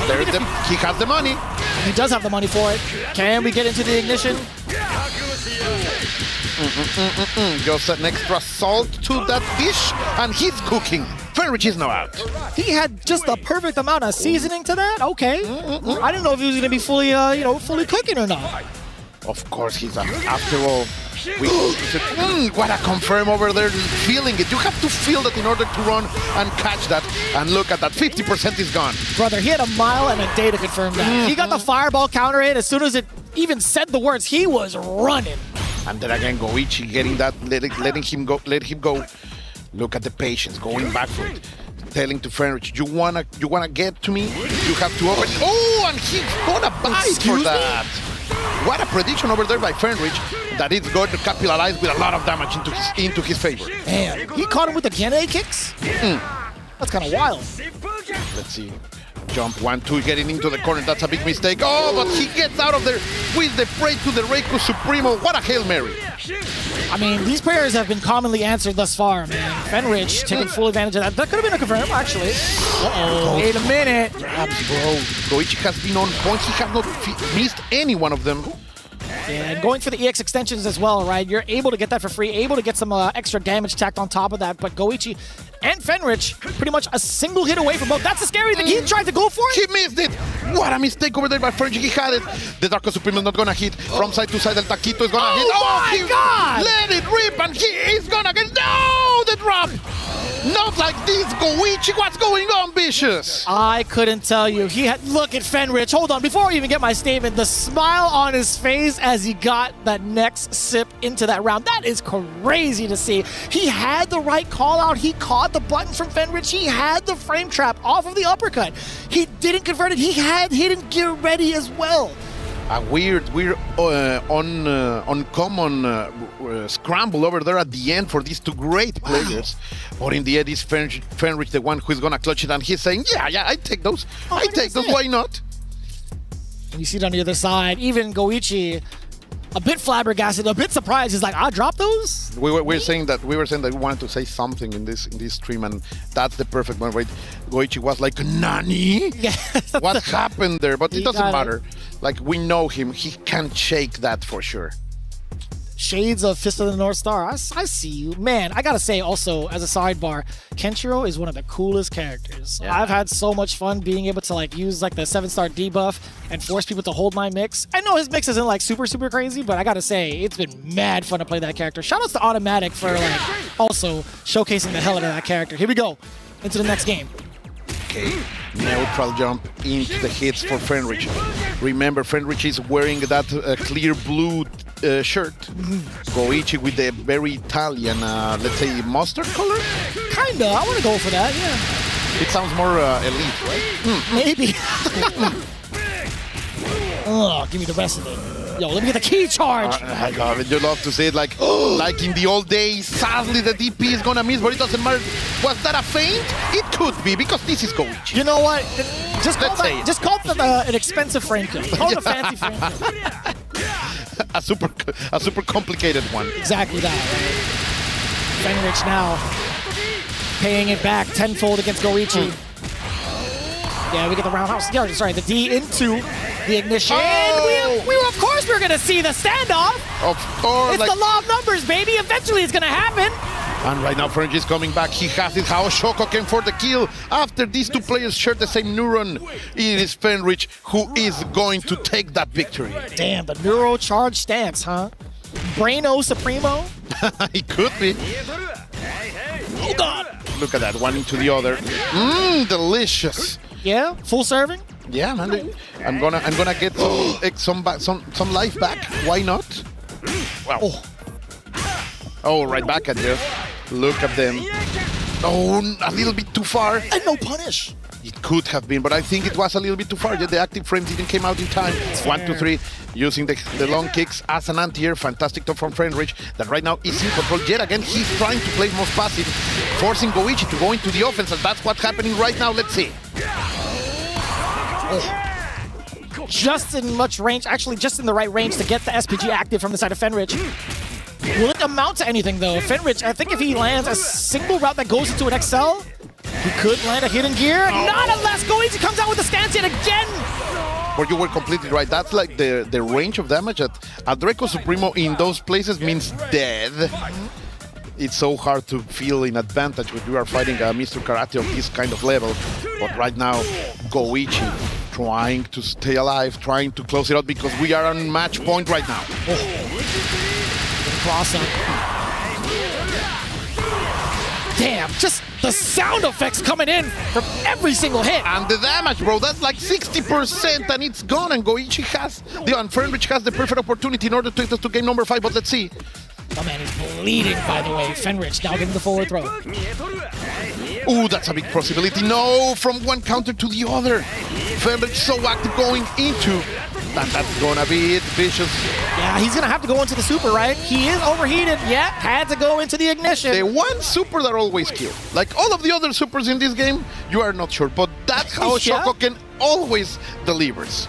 Yeah, he has the money. He does have the money for it. Can we get into the ignition? Just an extra salt to that dish, and he's cooking. Fenrich is now out. He had just the perfect amount of seasoning to that? Okay. I didn't know if he was going to be fully, fully cooking or not. Of course he's after all. What a confirm over there, feeling it. You have to feel that in order to run and catch that. And look at that, 50% is gone. Brother, he had a mile and a day to confirm that. He got the fireball counter hit as soon as it even said the words. He was running. And then again, Goichi getting that, letting him go. Let him go. Look at the patience, going back for it. Telling to Fenrich, you wanna get to me? You have to open. Oh, and he's gonna bite for that. What a prediction over there by Fenrich that it's going to capitalize with a lot of damage into his favor. Man, he caught him with the Gene kicks? That's kind of wild. Let's see. Jump 1, 2, getting into the corner. That's a big mistake. Oh, but he gets out of there with the prey to the Reiko Supremo. What a Hail Mary. I mean, these prayers have been commonly answered thus far, man. Fenrich taking full advantage of that. That could have been a confirm, actually. Wait a minute. Grabs, bro. Goichi has been on point. He has not missed any one of them. Yeah, and going for the EX extensions as well, right? You're able to get that for free, able to get some extra damage tacked on top of that, but Goichi and Fenrich pretty much a single hit away from both. That's the scary thing. He tried to go for it. He missed it. What a mistake over there by Fenrich. He had it. The Darko Supremo is not gonna hit. From side to side, El Taquito is gonna hit. Oh my God! Let it rip, and he is gonna get... No! The drop! Not like this, Goichi. What's going on, Vicious? I couldn't tell you. He had... Look at Fenrich. Hold on. Before I even get my statement, the smile on his face as he got that next sip into that round. That is crazy to see. He had the right call out. He caught the button from Fenrich. He had the frame trap off of the uppercut. He didn't convert it. He had hidden gear ready as well. A weird uncommon scramble over there at the end for these two great players. But in the end, it's Fenrich the one who's gonna clutch it, and he's saying, yeah, I take those. I take those, why not? And you see it on the other side, even Goichi, a bit flabbergasted, a bit surprised. He's like, I dropped those? We were saying that we wanted to say something in this stream, and that's the perfect one, right? Goichi was like, Nani? Yeah. What happened there? But it doesn't matter. Like, we know him. He can shake that for sure. Shades of Fist of the North Star. I see you. Man, I gotta say also, as a sidebar, Kenshiro is one of the coolest characters. Yeah. I've had so much fun being able to like use like the 7-star debuff and force people to hold my mix. I know his mix isn't like super crazy, but I gotta say, it's been mad fun to play that character. Shoutouts to Automatic for like also showcasing the hell out of that character. Here we go, into the next game. Okay, neutral jump into the hits for Fenrich. Remember, Fenrich is wearing that clear blue shirt. Goichi with the very Italian, let's say, mustard color? Kinda, I want to go for that, yeah. It sounds more elite, right? Maybe. Oh, give me the rest of it. Yo, let me get the key charge. I love it. You love to say it like in the old days. Sadly, the DP is gonna miss, but it doesn't matter. Was that a feint? It could be, because this is Goichi. You know what? Just call it an expensive frame kill. Call it a fancy frame kill. a super complicated one. Exactly that, right? Fenrich now paying it back tenfold against Goichi. Yeah, we get the roundhouse. Yeah, sorry, the D into the ignition. And we of course we're gonna see the standoff. Of course. It's the law of numbers, baby. Eventually it's gonna happen. And right now Fenrich is coming back. He has it. How Shoko came for the kill. After these two players share the same neuron, it is Fenrich who is going to take that victory. Damn, the neuro charge stance, huh? Braino Supremo? It could be. Oh God! Look at that, one into the other. Delicious. Yeah, full serving. Yeah, man. I'm gonna get some life back. Why not? Wow. Oh, right back at you. Look at them. Oh, a little bit too far. And no punish. It could have been, but I think it was a little bit too far. The active frame didn't come out in time. 1, 2, 3, using the long kicks as an anti-air. Fantastic top from Fenrich that right now is in control. Yet again, he's trying to play most passive, forcing Goichi to go into the offense, and that's what's happening right now. Let's see. Oh. Just in much range, actually just in the right range to get the SPG active from the side of Fenrich. Will it amount to anything though? Fenrich, I think if he lands a single route that goes into an XL, he could land a hidden gear. Oh. Not unless Goichi comes out with the stance yet again. Or you were completely right. That's like the range of damage at Draco Supremo in those places means dead. It's so hard to feel in advantage when you are fighting a Mr. Karate of this kind of level. But right now, Goichi trying to stay alive, trying to close it out because we are on match point right now. Cross up. Damn, just the sound effects coming in from every single hit. And the damage, bro, that's like 60% and it's gone. And Goichi has, and Fenrich has the perfect opportunity in order to take us to game number 5, but let's see. Oh man, he's bleeding, by the way. Fenrich now getting the forward throw. Ooh, that's a big possibility. No, from one counter to the other. Fenrich so active going into. And that's gonna be it, Vicious. Yeah, he's gonna have to go into the super, right? He is overheated. Yeah, had to go into the ignition. The one super that always kills. Like all of the other supers in this game, you are not sure. But that's how Shokoken always delivers.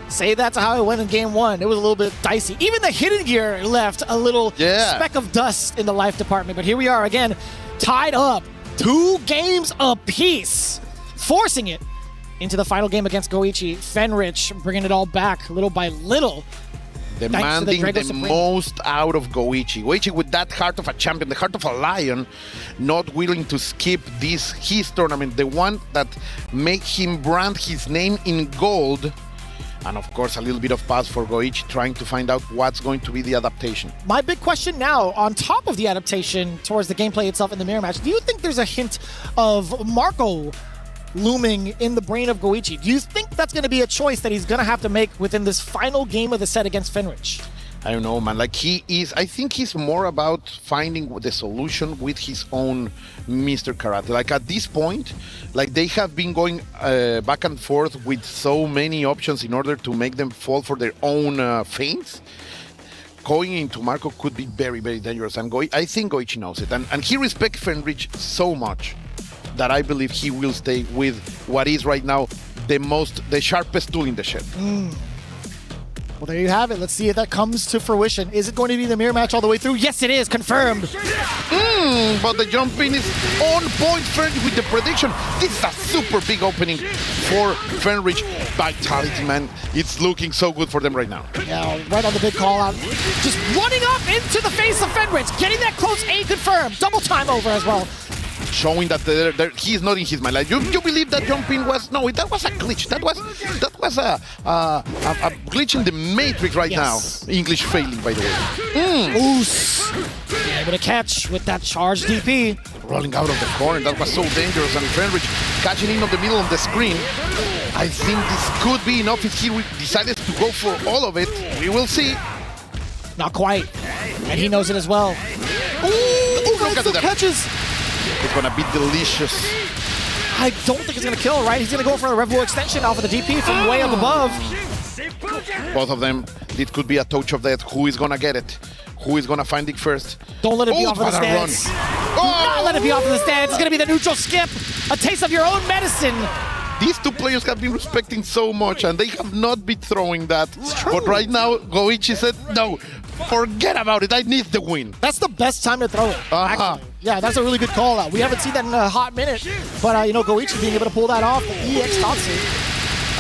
Say that's how it went in game 1. It was a little bit dicey. Even the hidden gear left a little speck of dust in the life department. But here we are again, tied up. 2 games apiece. Forcing it into the final game against Goichi. Fenrich bringing it all back little by little. demanding Drago the Supreme. most out of Goichi. Goichi with that heart of a champion, the heart of a lion, not willing to skip his tournament, the one that make him brand his name in gold. And of course, a little bit of pass for Goichi, trying to find out what's going to be the adaptation. My big question now, on top of the adaptation towards the gameplay itself in the mirror match, do you think there's a hint of Marco looming in the brain of Goichi? Do you think that's going to be a choice that he's going to have to make within this final game of the set against Fenrich? I don't know, man. Like I think he's more about finding the solution with his own Mr. Karate. Like at this point, like they have been going back and forth with so many options in order to make them fall for their own feints. Going into Marco could be very, very dangerous. And I think Goichi knows it. And he respects Fenrich so much that I believe he will stay with what is right now the sharpest tool in the shed. Well, there you have it. Let's see if that comes to fruition. Is it going to be the mirror match all the way through? Yes, it is. Confirmed. But the jumping is on point, Fenrich, with the prediction. This is a super big opening for Fenrich. Vitality, man. It's looking so good for them right now. Yeah, right on the big call out. Just running up into the face of Fenrich. Getting that close A confirmed. Double time over as well. Showing that he's not in his mind. Like, you believe that jumping was... No, that was a glitch. That was a glitch in the Matrix right now. English failing, by the way. Oos. Able to catch with that charged DP. Rolling out of the corner. That was so dangerous. And Fenrich catching in on the middle of the screen. I think this could be enough if he decided to go for all of it. We will see. Not quite. And he knows it as well. Ooh, look at that. Catches. It's gonna be delicious. I don't think it's gonna kill, right? He's gonna go for a Revo extension off of the DP from way up above. Both of them, it could be a touch of death. Who is gonna get it? Who is gonna find it first? Don't let it be off of the stance. Do not let it be off of the stance. It's gonna be the neutral skip. A taste of your own medicine. These two players have been respecting so much, and they have not been throwing that. But right now, Goichi said, no, forget about it. I need the win. That's the best time to throw it, actually. Yeah, that's a really good call out. We haven't seen that in a hot minute. But, Goichi being able to pull that off, the EX Tatsu.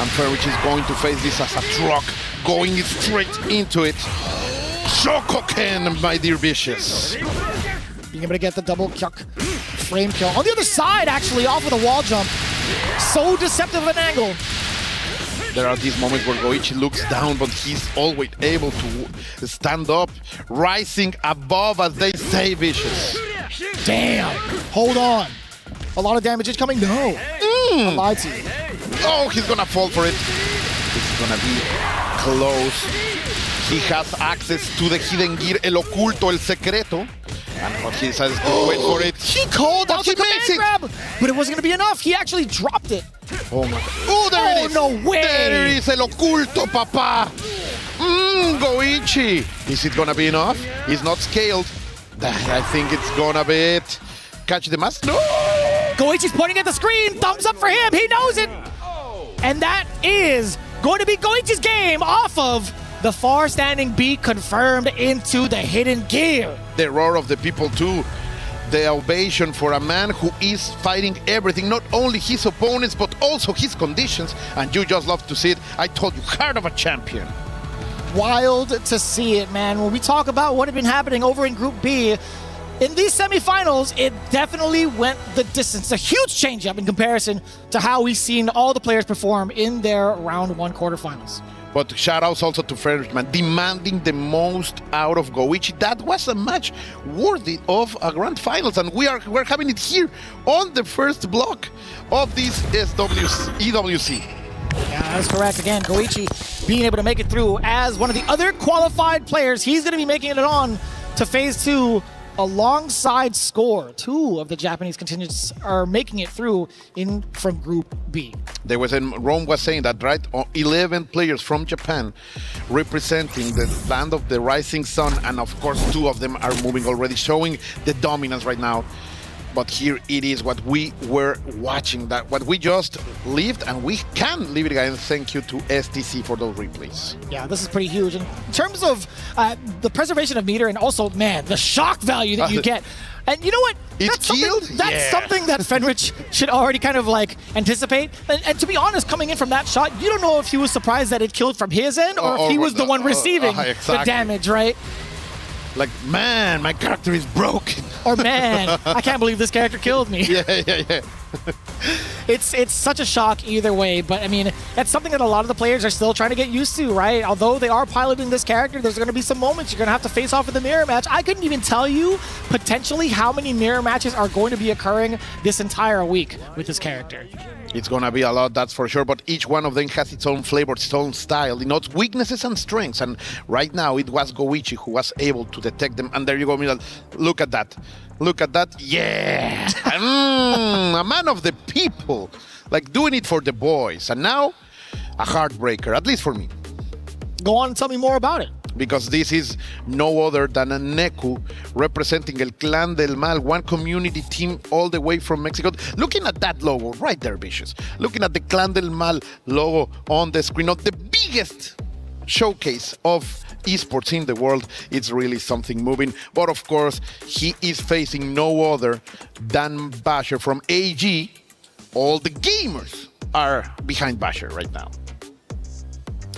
And Fenrich is going to face this as a truck, going straight into it. Shokoken, my dear Vicious. Being able to get the double kyuk frame kill. On the other side, actually, off of the wall jump. So deceptive of an angle. There are these moments where Goichi looks down, but he's always able to stand up, rising above, as they say, Vicious. Damn. Hold on. A lot of damage is coming. No. I lied to you. Oh, he's gonna fall for it. It's gonna be close. He has access to the hidden gear, el oculto, el secreto. And he decides to wait for it. He called out the command grab, but it wasn't going to be enough. He actually dropped it. Oh my God. Oh, there it is. No way. There it is, el oculto, papa. Goichi. Is it going to be enough? He's not scaled. I think it's going to be it. Catch the mask. No. Goichi's pointing at the screen. Thumbs up for him. He knows it. And that is going to be Goichi's game off of the far standing B confirmed into the hidden gear. The roar of the people too. The ovation for a man who is fighting everything, not only his opponents, but also his conditions. And you just love to see it. I told you, heart of a champion. Wild to see it, man. When we talk about what had been happening over in Group B, in these semifinals, it definitely went the distance. A huge change up in comparison to how we've seen all the players perform in their round one quarterfinals. But shout-outs also to Fenrich, man, demanding the most out of Goichi. That was a match worthy of a grand finals, and we're having it here on the first block of this EWC. Yeah, that's correct. Again, Goichi being able to make it through as one of the other qualified players. He's going to be making it on to phase two alongside Score. Two of the Japanese contingents are making it through from Group B. There was, Rome was saying that, right? 11 players from Japan representing the land of the rising sun, and of course 2 of them are moving already, showing the dominance right now. But here it is what we were watching, that what we just lived, and we can live it again. Thank you to STC for those replays. Yeah, this is pretty huge. In terms of the preservation of meter and also, man, the shock value that you get. And you know what? That's something that Fenrich should already kind of like anticipate. And to be honest, coming in from that shot, you don't know if he was surprised that it killed from his end or if he was the one receiving the damage, right? Like, man, my character is broken. Or, man, I can't believe this character killed me. Yeah. It's such a shock either way, but I mean, that's something that a lot of the players are still trying to get used to, right? Although they are piloting this character, there's going to be some moments you're going to have to face off with the mirror match. I couldn't even tell you potentially how many mirror matches are going to be occurring this entire week with this character. It's going to be a lot, that's for sure, but each one of them has its own flavor, its own style, its weaknesses and strengths, and right now it was Goichi who was able to detect them, and there you go, Milal. Look at that. Look at that. Yeah! A man of the people, like doing it for the boys, and now a heartbreaker, at least for me. Go on and tell me more about it. Because this is no other than a Neku representing El Clan del Mal, one community team all the way from Mexico. Looking at that logo right there, Vicious. Looking at the Clan del Mal logo on the screen of the biggest showcase of esports in the world. It's really something moving. But of course, he is facing no other than Basher from AG. All the gamers are behind Basher right now.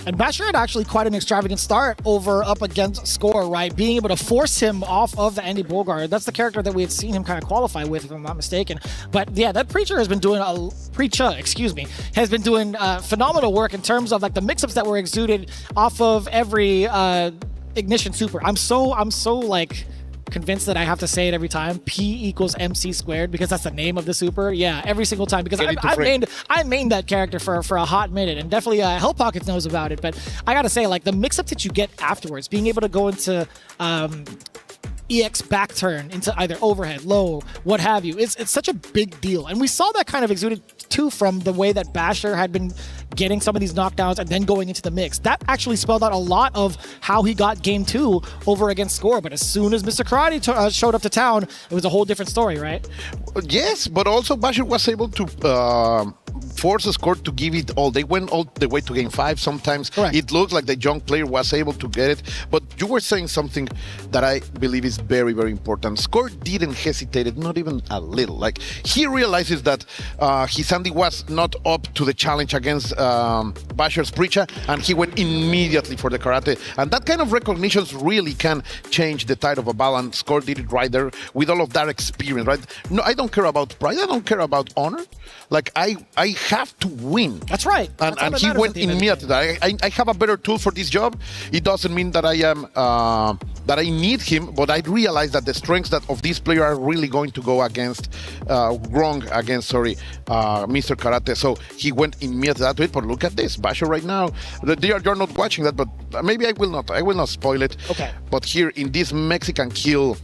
And Basher had actually quite an extravagant start up against Score, right? Being able to force him off of the Andy Bogard. That's the character that we had seen him kind of qualify with, if I'm not mistaken. But yeah, that Preacher has been doing has been doing phenomenal work in terms of like the mix-ups that were exuded off of every Ignition Super. I'm so like convinced that I have to say it every time. P equals MC squared, because that's the name of the super. Yeah, every single time, because I mained that character for a hot minute, and definitely Hell Pockets knows about it. But I gotta say, like the mix-up that you get afterwards, being able to go into EX back turn into either overhead, low, what have you, it's such a big deal. And we saw that kind of exuded too from the way that Basher had been getting some of these knockdowns and then going into the mix. That actually spelled out a lot of how he got game 2 over against Score. But as soon as Mr. Karate showed up to town, it was a whole different story, right? Yes, but also Basher was able to force Score to give it all. They went all the way to game 5 sometimes. Correct. It looked like the young player was able to get it. But you were saying something that I believe is very, very important. Score didn't hesitate, not even a little. Like, he realizes that his Andy was not up to the challenge against Basher's Preacher, and he went immediately for the karate. And that kind of recognitions really can change the tide of a battle, and Score did it right there with all of that experience, right? No, I don't care about pride, I don't care about honor. Like, I have to win. That's right. And he went immediately. I have a better tool for this job. It doesn't mean that I am that I need him, but I realize that the strengths of this player are really going to go against Mr. Karate. So he went immediately that way. But look at this, Basher right now. You're not watching that, but maybe I will not spoil it. Okay. But here in this Mexican kill,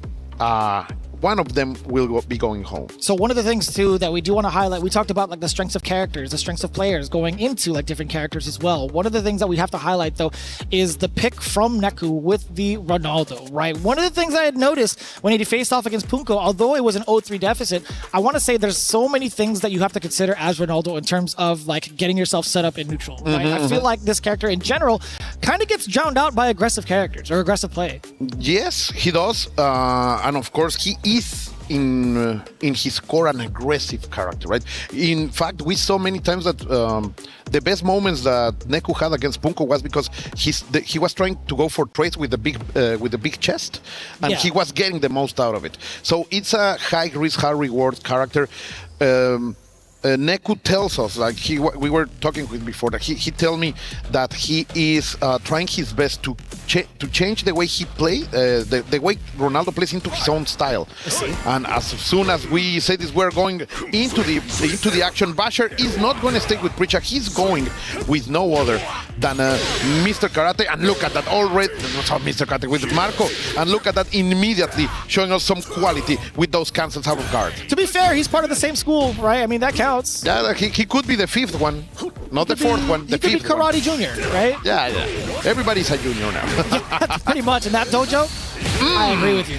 one of them will be going home. So one of the things too that we do want to highlight, we talked about like the strengths of characters, the strengths of players going into like different characters as well. One of the things that we have to highlight though is the pick from Neku with the Ronaldo, right? One of the things I had noticed when he faced off against Punko, although it was an 0-3 deficit, I want to say there's so many things that you have to consider as Ronaldo in terms of like getting yourself set up in neutral, right? I feel like this character in general kind of gets drowned out by aggressive characters or aggressive play. Yes, he does. And of course, he is in his core an aggressive character, right? In fact, we saw many times that the best moments that Neku had against Punko was because he was trying to go for trades with the big chest, and he was getting the most out of it. So it's a high risk, high reward character. Neku tells us, like we were talking with before, that he told me that he is trying his best to change the way he plays, the way Ronaldo plays into his own style. And as soon as we say this, we're going into the action. Basher is not going to stay with Preacher. He's going with no other than Mr. Karate. And look at that already, Mr. Karate with Marco. And look at that immediately, showing us some quality with those cancels out of guard. To be fair, he's part of the same school, right? I mean, that counts. Yeah, he could be the 5th one, not the 4th one. The 5th he could be Karate Junior, right? Yeah. Everybody's a junior now. Pretty much in that dojo. I agree with you.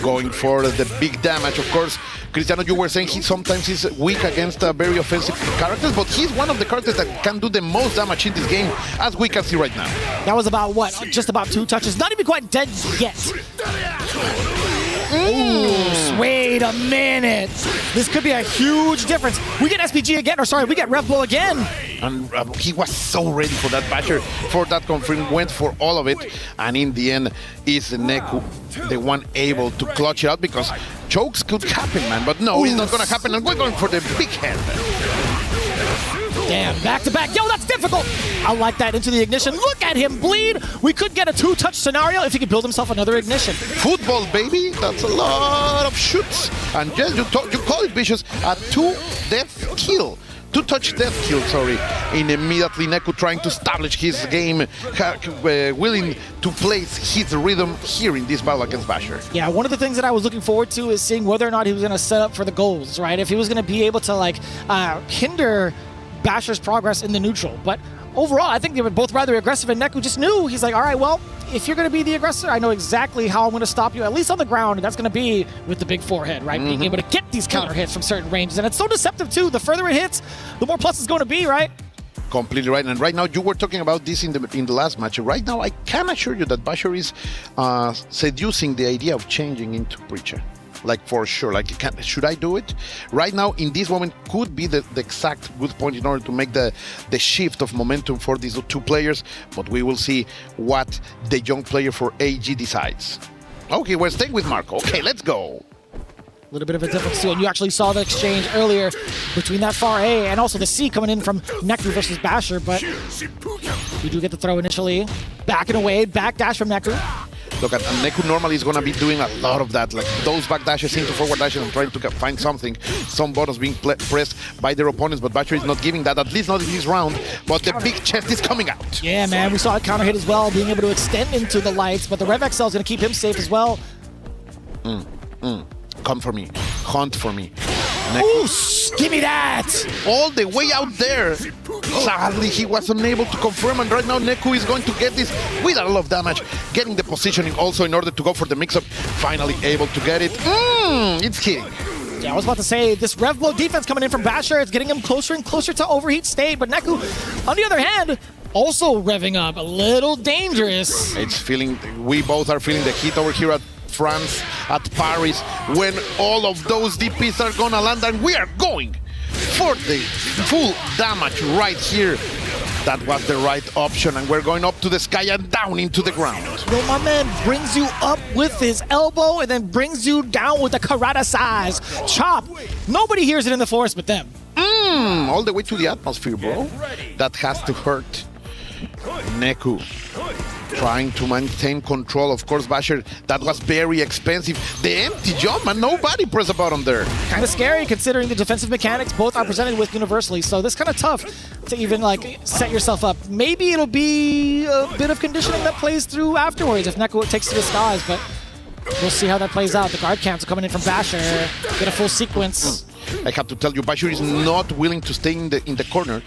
going for the big damage. Of course, Cristiano, you were saying he sometimes is weak against very offensive characters, but he's one of the characters that can do the most damage in this game, as we can see right now. That was about what? Just about 2 touches. Not even quite dead yet. Ooh, wait a minute. This could be a huge difference. We get SPG again, or sorry, we get Rev Blow again. And he was so ready for that basher, for that confirm, went for all of it, and in the end is Neku the one able to clutch it out, because chokes could happen, man, but no, it's not gonna happen, and we're going for the big head. Damn, back to back. Yo, that's difficult. I like that into the ignition. Look at him bleed. We could get a 2-touch scenario if he could build himself another ignition. Football, baby. That's a lot of shoots. And yes, you call it vicious, a 2-death kill. 2-touch death kill, sorry. And immediately Neku trying to establish his game, willing to place his rhythm here in this battle against Basher. Yeah, one of the things that I was looking forward to is seeing whether or not he was going to set up for the goals, right? If he was going to be able to like hinder Basher's progress in the neutral. But overall, I think they were both rather aggressive, and Neku just knew. He's like, all right, well, if you're going to be the aggressor, I know exactly how I'm going to stop you, at least on the ground, and that's going to be with the big forehead, right? Being able to get these counter hits from certain ranges. And it's so deceptive, too. The further it hits, the more plus it's going to be, right? Completely right. And right now, you were talking about this in the last match. Right now, I can assure you that Basher is seducing the idea of changing into Preacher. Like, for sure. Like, should I do it? Right now, in this moment, could be the exact good point in order to make the shift of momentum for these 2 players. But we will see what the young player for AG decides. Okay, we're staying with Marco. Okay, let's go. A little bit of a difference too, and you actually saw the exchange earlier between that far A and also the C coming in from Neku versus Basher, but you do get the throw initially. Backing away, backdash from Neku. Look, and Neku normally is going to be doing a lot of that, like those back dashes into forward dashes and trying to find something, some buttons being pressed by their opponents, but Basher is not giving that, at least not in this round, but the big chest is coming out. Yeah, man, we saw a counter hit as well, being able to extend into the lights, but the Rev XL is going to keep him safe as well. Come for me. Hunt for me. Ooh, give me that! All the way out there. Sadly, he was unable to confirm, and right now Neku is going to get this with a lot of damage, getting the positioning also in order to go for the mix-up. Finally able to get it. It's hitting. Yeah, I was about to say, this Rev Blow defense coming in from Basher, it's getting him closer and closer to overheat state, but Neku, on the other hand, also revving up, a little dangerous. It's feeling, we both are feeling the heat over here at France, at Paris, when all of those DPs are gonna land, and we are going for the full damage right here. That was the right option, and we're going up to the sky and down into the ground. Yo, my man brings you up with his elbow and then brings you down with the karate size chop. Nobody hears it in the forest but them. All the way to the atmosphere, bro. That has to hurt. Neku trying to maintain control. Of course, Basher, that was very expensive. The empty jump, and nobody pressed a button there. Kind of scary considering the defensive mechanics both are presented with universally, so this kind of tough to even like set yourself up. Maybe it'll be a bit of conditioning that plays through afterwards if Neku takes to the skies, but we'll see how that plays out. The guard camps are coming in from Basher, get a full sequence. I have to tell you, Basher is not willing to stay in the corner,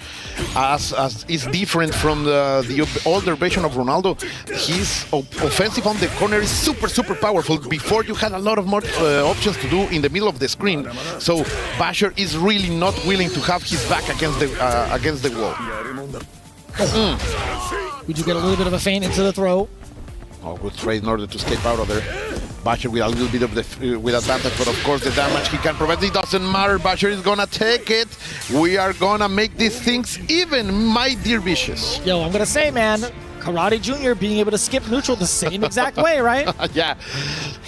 as is different from the older version of Ronaldo. His offensive on the corner is super powerful. Before, you had a lot of more options to do in the middle of the screen. So Basher is really not willing to have his back against the wall. We do get a little bit of a feint into the throw. Oh, good trade in order to escape out of there. Basher with a little bit of with advantage, but of course the damage he can provide, it doesn't matter. Basher is gonna take it. We are gonna make these things even, my dear Vicious. Yo, I'm gonna say, man, Karate Jr. being able to skip neutral the same exact way, right? Yeah,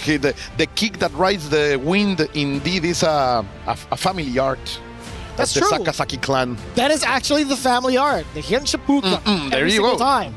the kick that rides the wind indeed is a family art. That's the true. Sakazaki clan. That is actually the family art, the Henshipuka, there every you single go. time.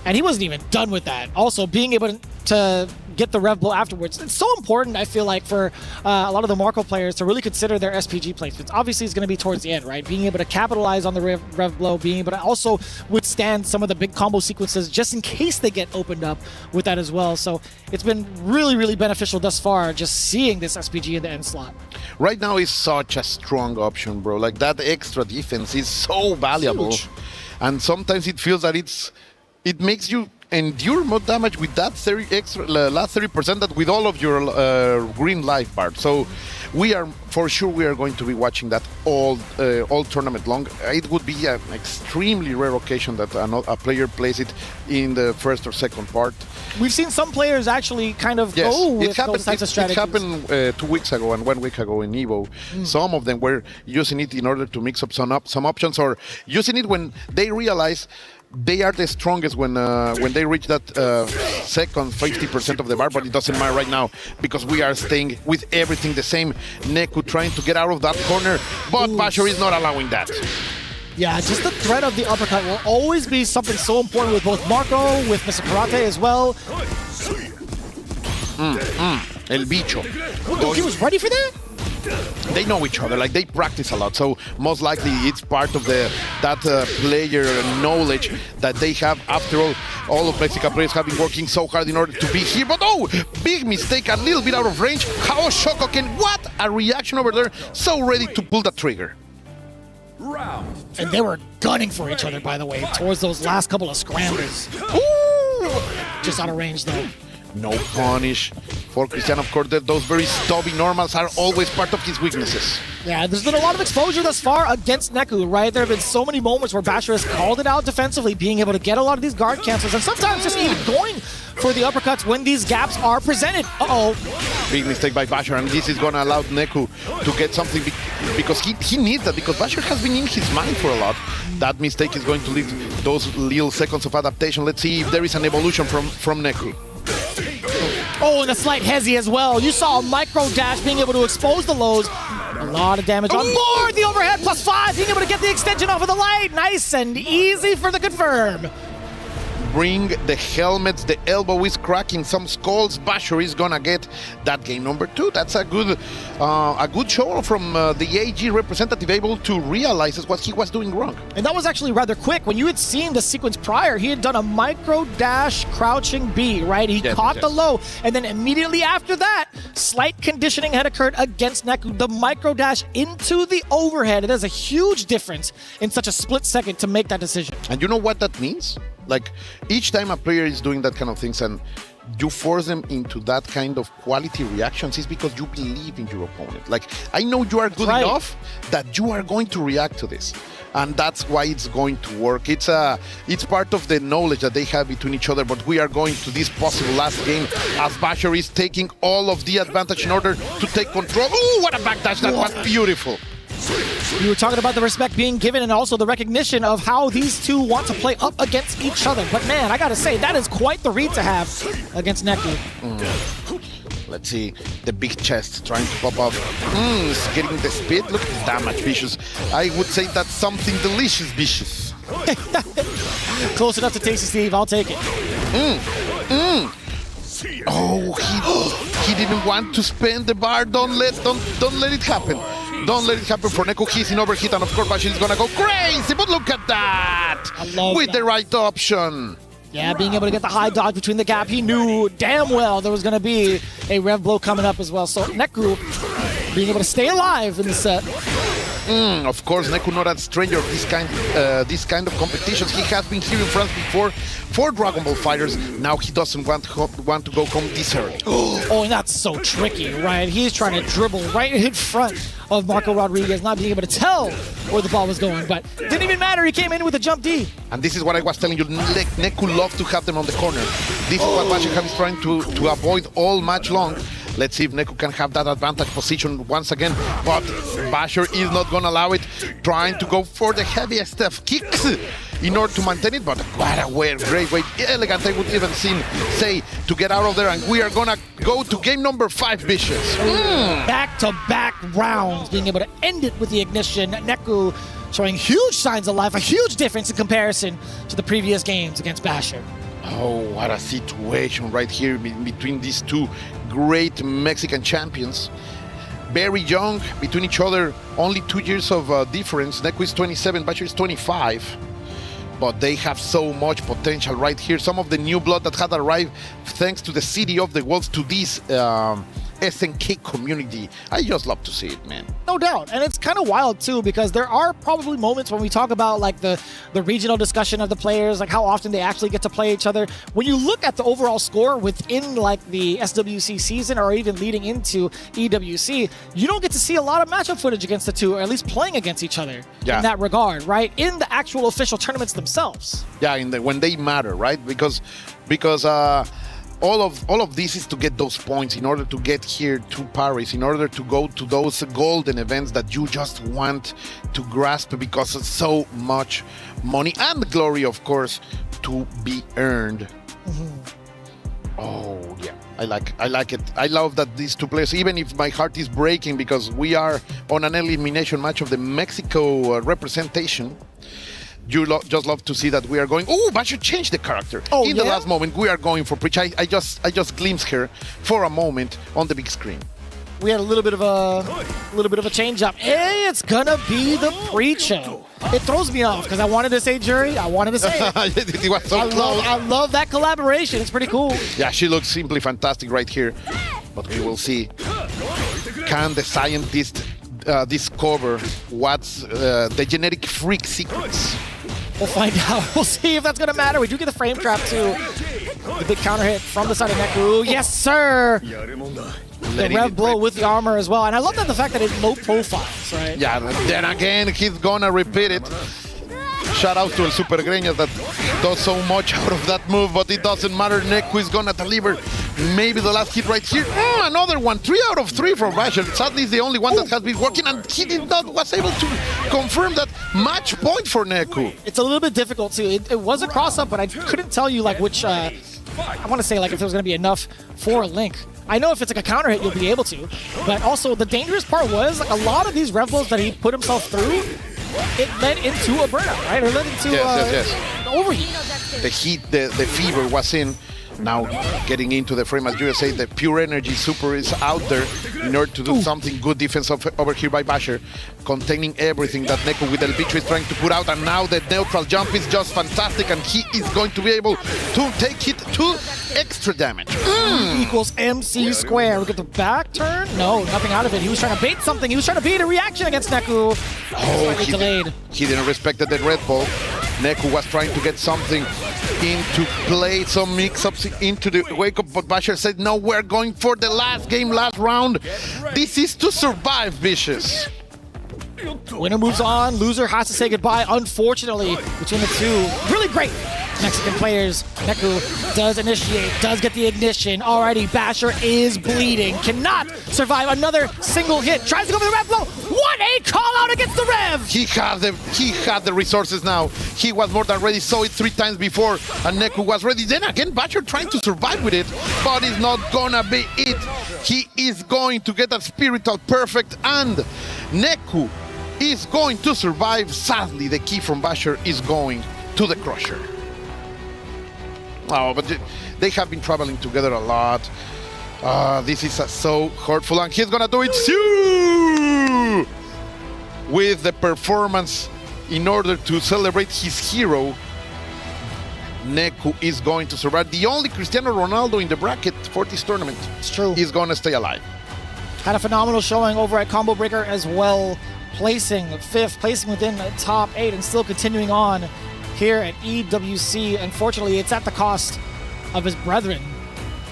And he wasn't even done with that. Also, being able to get the Rev Blow afterwards. It's so important, I feel like, for a lot of the Marco players to really consider their SPG placements. Obviously, it's going to be towards the end, right? Being able to capitalize on the Rev Blow, being able to also withstand some of the big combo sequences just in case they get opened up with that as well. So it's been really beneficial thus far, just seeing this SPG in the end slot. Right now is such a strong option, bro. Like, that extra defense is so valuable. Huge. And sometimes it feels that it makes you endure more damage with that 30 extra last 30% than with all of your green life bars. So we are going to be watching that all tournament long. It would be an extremely rare occasion that a player plays it in the first or second part. We've seen some players actually kind of go with those types of strategies. It happened 2 weeks ago and 1 week ago in Evo. Some of them were using it in order to mix up some options, or using it when they realize they are the strongest when they reach that second 50% of the bar, but it doesn't matter right now because we are staying with everything the same. Neku trying to get out of that corner, but Basher is not allowing that. Yeah, just the threat of the uppercut will always be something so important with both Marco, with Mr. Karate as well. El bicho. He was ready for that? They know each other, like they practice a lot, so most likely it's part of that player knowledge that they have. After all of Mexican players have been working so hard in order to be here, but big mistake, a little bit out of range. How Shokoken, what a reaction over there, so ready to pull the trigger. And they were gunning for each other, by the way, towards those last couple of scrambles. Just out of range, though. No punish for Christian. Of course, those very stubby normals are always part of his weaknesses. Yeah, there's been a lot of exposure thus far against Neku, right? There have been so many moments where Basher has called it out defensively, being able to get a lot of these guard cancels, and sometimes just even going for the uppercuts when these gaps are presented. Big mistake by Basher, and this is going to allow Neku to get something because he needs that, because Basher has been in his mind for a lot. That mistake is going to leave those little seconds of adaptation. Let's see if there is an evolution from Neku. And a slight hezzy as well. You saw a micro dash being able to expose the lows. A lot of damage on board. The overhead +5, being able to get the extension off of the light. Nice and easy for the confirm. Bring the helmets. The elbow is cracking some skulls. Basher is gonna get that game number 2. That's a good show from the AG representative, able to realize what he was doing wrong. And that was actually rather quick. When you had seen the sequence prior, he had done a micro dash crouching B, right? He caught the low, and then immediately after that, slight conditioning had occurred against Neku. The micro dash into the overhead. It is a huge difference in such a split second to make that decision. And you know what that means? Like, each time a player is doing that kind of things and you force them into that kind of quality reactions, is because you believe in your opponent. Like, I know you are good enough that you are going to react to this. And that's why it's going to work. It's part of the knowledge that they have between each other, but we are going to this possible last game as Basher is taking all of the advantage in order to take control. Ooh, what a backdash, that was beautiful. We were talking about the respect being given and also the recognition of how these two want to play up against each other. But man, I gotta say, that is quite the read to have against Neku. Let's see, the big chest trying to pop up. It's getting the speed. Look at the damage, Vicious. I would say that's something delicious, Vicious. Close enough to Tasty Steve, I'll take it. He didn't want to spend the bar. Don't let it happen. Don't let it happen for Neku. He's in overheat, and of course Basher is gonna go crazy, but look at that! With the right option. Yeah, being able to get the high dodge between the gap. He knew damn well there was gonna be a rev blow coming up as well. So Neku being able to stay alive in the set. Of course, Neku not a stranger of this kind of competitions. He has been here in France before for Dragon Ball Fighters. Now he doesn't want to go home this early. And that's so tricky, right? He's trying to dribble right in front of Marco Rodriguez, not being able to tell where the ball was going, but didn't even matter. He came in with a jump D. And this is what I was telling you. Neku loves to have them on the corner. This is what Basher is trying to avoid all match long. Let's see if Neku can have that advantage position once again, but Basher is not going to allow it, trying to go for the heaviest of kicks in order to maintain it, but what a great way, elegant, I would even say, to get out of there, and we are going to go to game number 5, Vicious. Back-to-back rounds, being able to end it with the ignition. Neku showing huge signs of life, a huge difference in comparison to the previous games against Basher. What a situation right here between these two great Mexican champions. Very young between each other, only 2 years of difference. Neku is 27, Basher is 25. But they have so much potential right here. Some of the new blood that had arrived thanks to the City of the Wolves to this SNK community. I just love to see it, man. No doubt. And it's kind of wild too, because there are probably moments when we talk about like the regional discussion of the players, like how often they actually get to play each other. When you look at the overall score within like the SWC season or even leading into EWC, you don't get to see a lot of matchup footage against the two, or at least playing against each other in that regard, right? In the actual official tournaments themselves. Yeah, when they matter, right? Because all of this is to get those points in order to get here to Paris, in order to go to those golden events that you just want to grasp, because it's so much money and glory, of course, to be earned. Oh yeah, I like it. I love that these two players, even if my heart is breaking because we are on an elimination match of the Mexico representation. You just love to see that we are going. Oh, Basher changed the character. In the last moment, we are going for Preach. I just glimpsed her for a moment on the big screen. We had a little bit of a change up. Hey, it's gonna be the Preacher. It throws me off because I wanted to say Jury. I wanted to say it. It was so close. I love that collaboration. It's pretty cool. Yeah, she looks simply fantastic right here. But we will see. Can the scientist discover what's the genetic freak secrets? We'll find out. We'll see if that's going to matter. We do get the frame trap too. The big counter hit from the side of Neku. Yes, sir. The Rev blow with the armor as well. And I love that the fact that it's low profiles, right? Yeah, then again, he's going to repeat it. Shout out to El Super Greñas that does so much out of that move, but it doesn't matter. Neku is going to deliver maybe the last hit right here. Another one. 3 out of 3 from Basher. Sadly, it's the only one that has been working, and he was able to confirm that match point for Neku. It's a little bit difficult, too. It was a cross-up, but I couldn't tell you like which... I want to say like if there was going to be enough for a link. I know if it's like a counter hit, you'll be able to. But also, the dangerous part was like a lot of these rev blows that he put himself through, it led into a burnout, right? Or led into overheat. The heat, the fever was in. Now getting into the frame, as you say, the pure energy super is out there in order to do something good defense over here by Basher, containing everything that Neku with El Bicho is trying to put out, and now the neutral jump is just fantastic, and he is going to be able to take it to extra damage. Equals MC square. We get the back turn. No, nothing out of it. He was trying to bait something. He was trying to bait a reaction against Neku. He didn't respect the Red Ball. Neku was trying to get something into play, some mix-ups into the wake-up, but Basher said, no, we're going for the last game, last round. This is to survive, Vicious. Winner moves on, loser has to say goodbye, unfortunately, between the two. Really great Mexican players. Neku does initiate, does get the ignition. Alrighty, Basher is bleeding, cannot survive another single hit. Tries to go for the Rev blow. What a call out against the Rev! He had the resources now. He was more than ready, saw it 3 times before, and Neku was ready. Then again, Basher trying to survive with it, but it's not gonna be it. He is going to get a spiritual perfect, and Neku is going to survive. Sadly, the key from Basher is going to the Crusher. Oh, but they have been traveling together a lot. This is so hurtful, and he's gonna do it too! With the performance in order to celebrate his hero. Neku is going to survive. The only Cristiano Ronaldo in the bracket for this tournament. It's true. Is going to stay alive. Had a phenomenal showing over at Combo Breaker as well. Placing 5th, placing within the top 8, and still continuing on here at EWC. Unfortunately, it's at the cost of his brethren,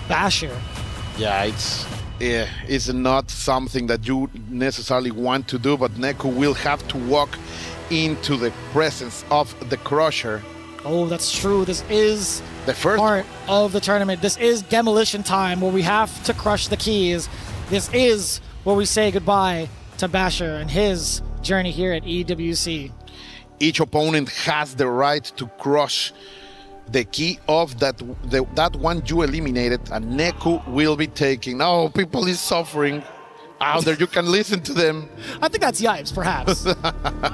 Basher. Yeah, it's not something that you necessarily want to do, but Neku will have to walk into the presence of the Crusher. Oh, that's true. This is the first part of the tournament. This is demolition time, where we have to crush the keys. This is where we say goodbye to Basher and his journey here at EWC. Each opponent has the right to crush the key of that one you eliminated, and Neku will be taking. Oh, people is suffering out there. You can listen to them. I think that's Yipes, perhaps.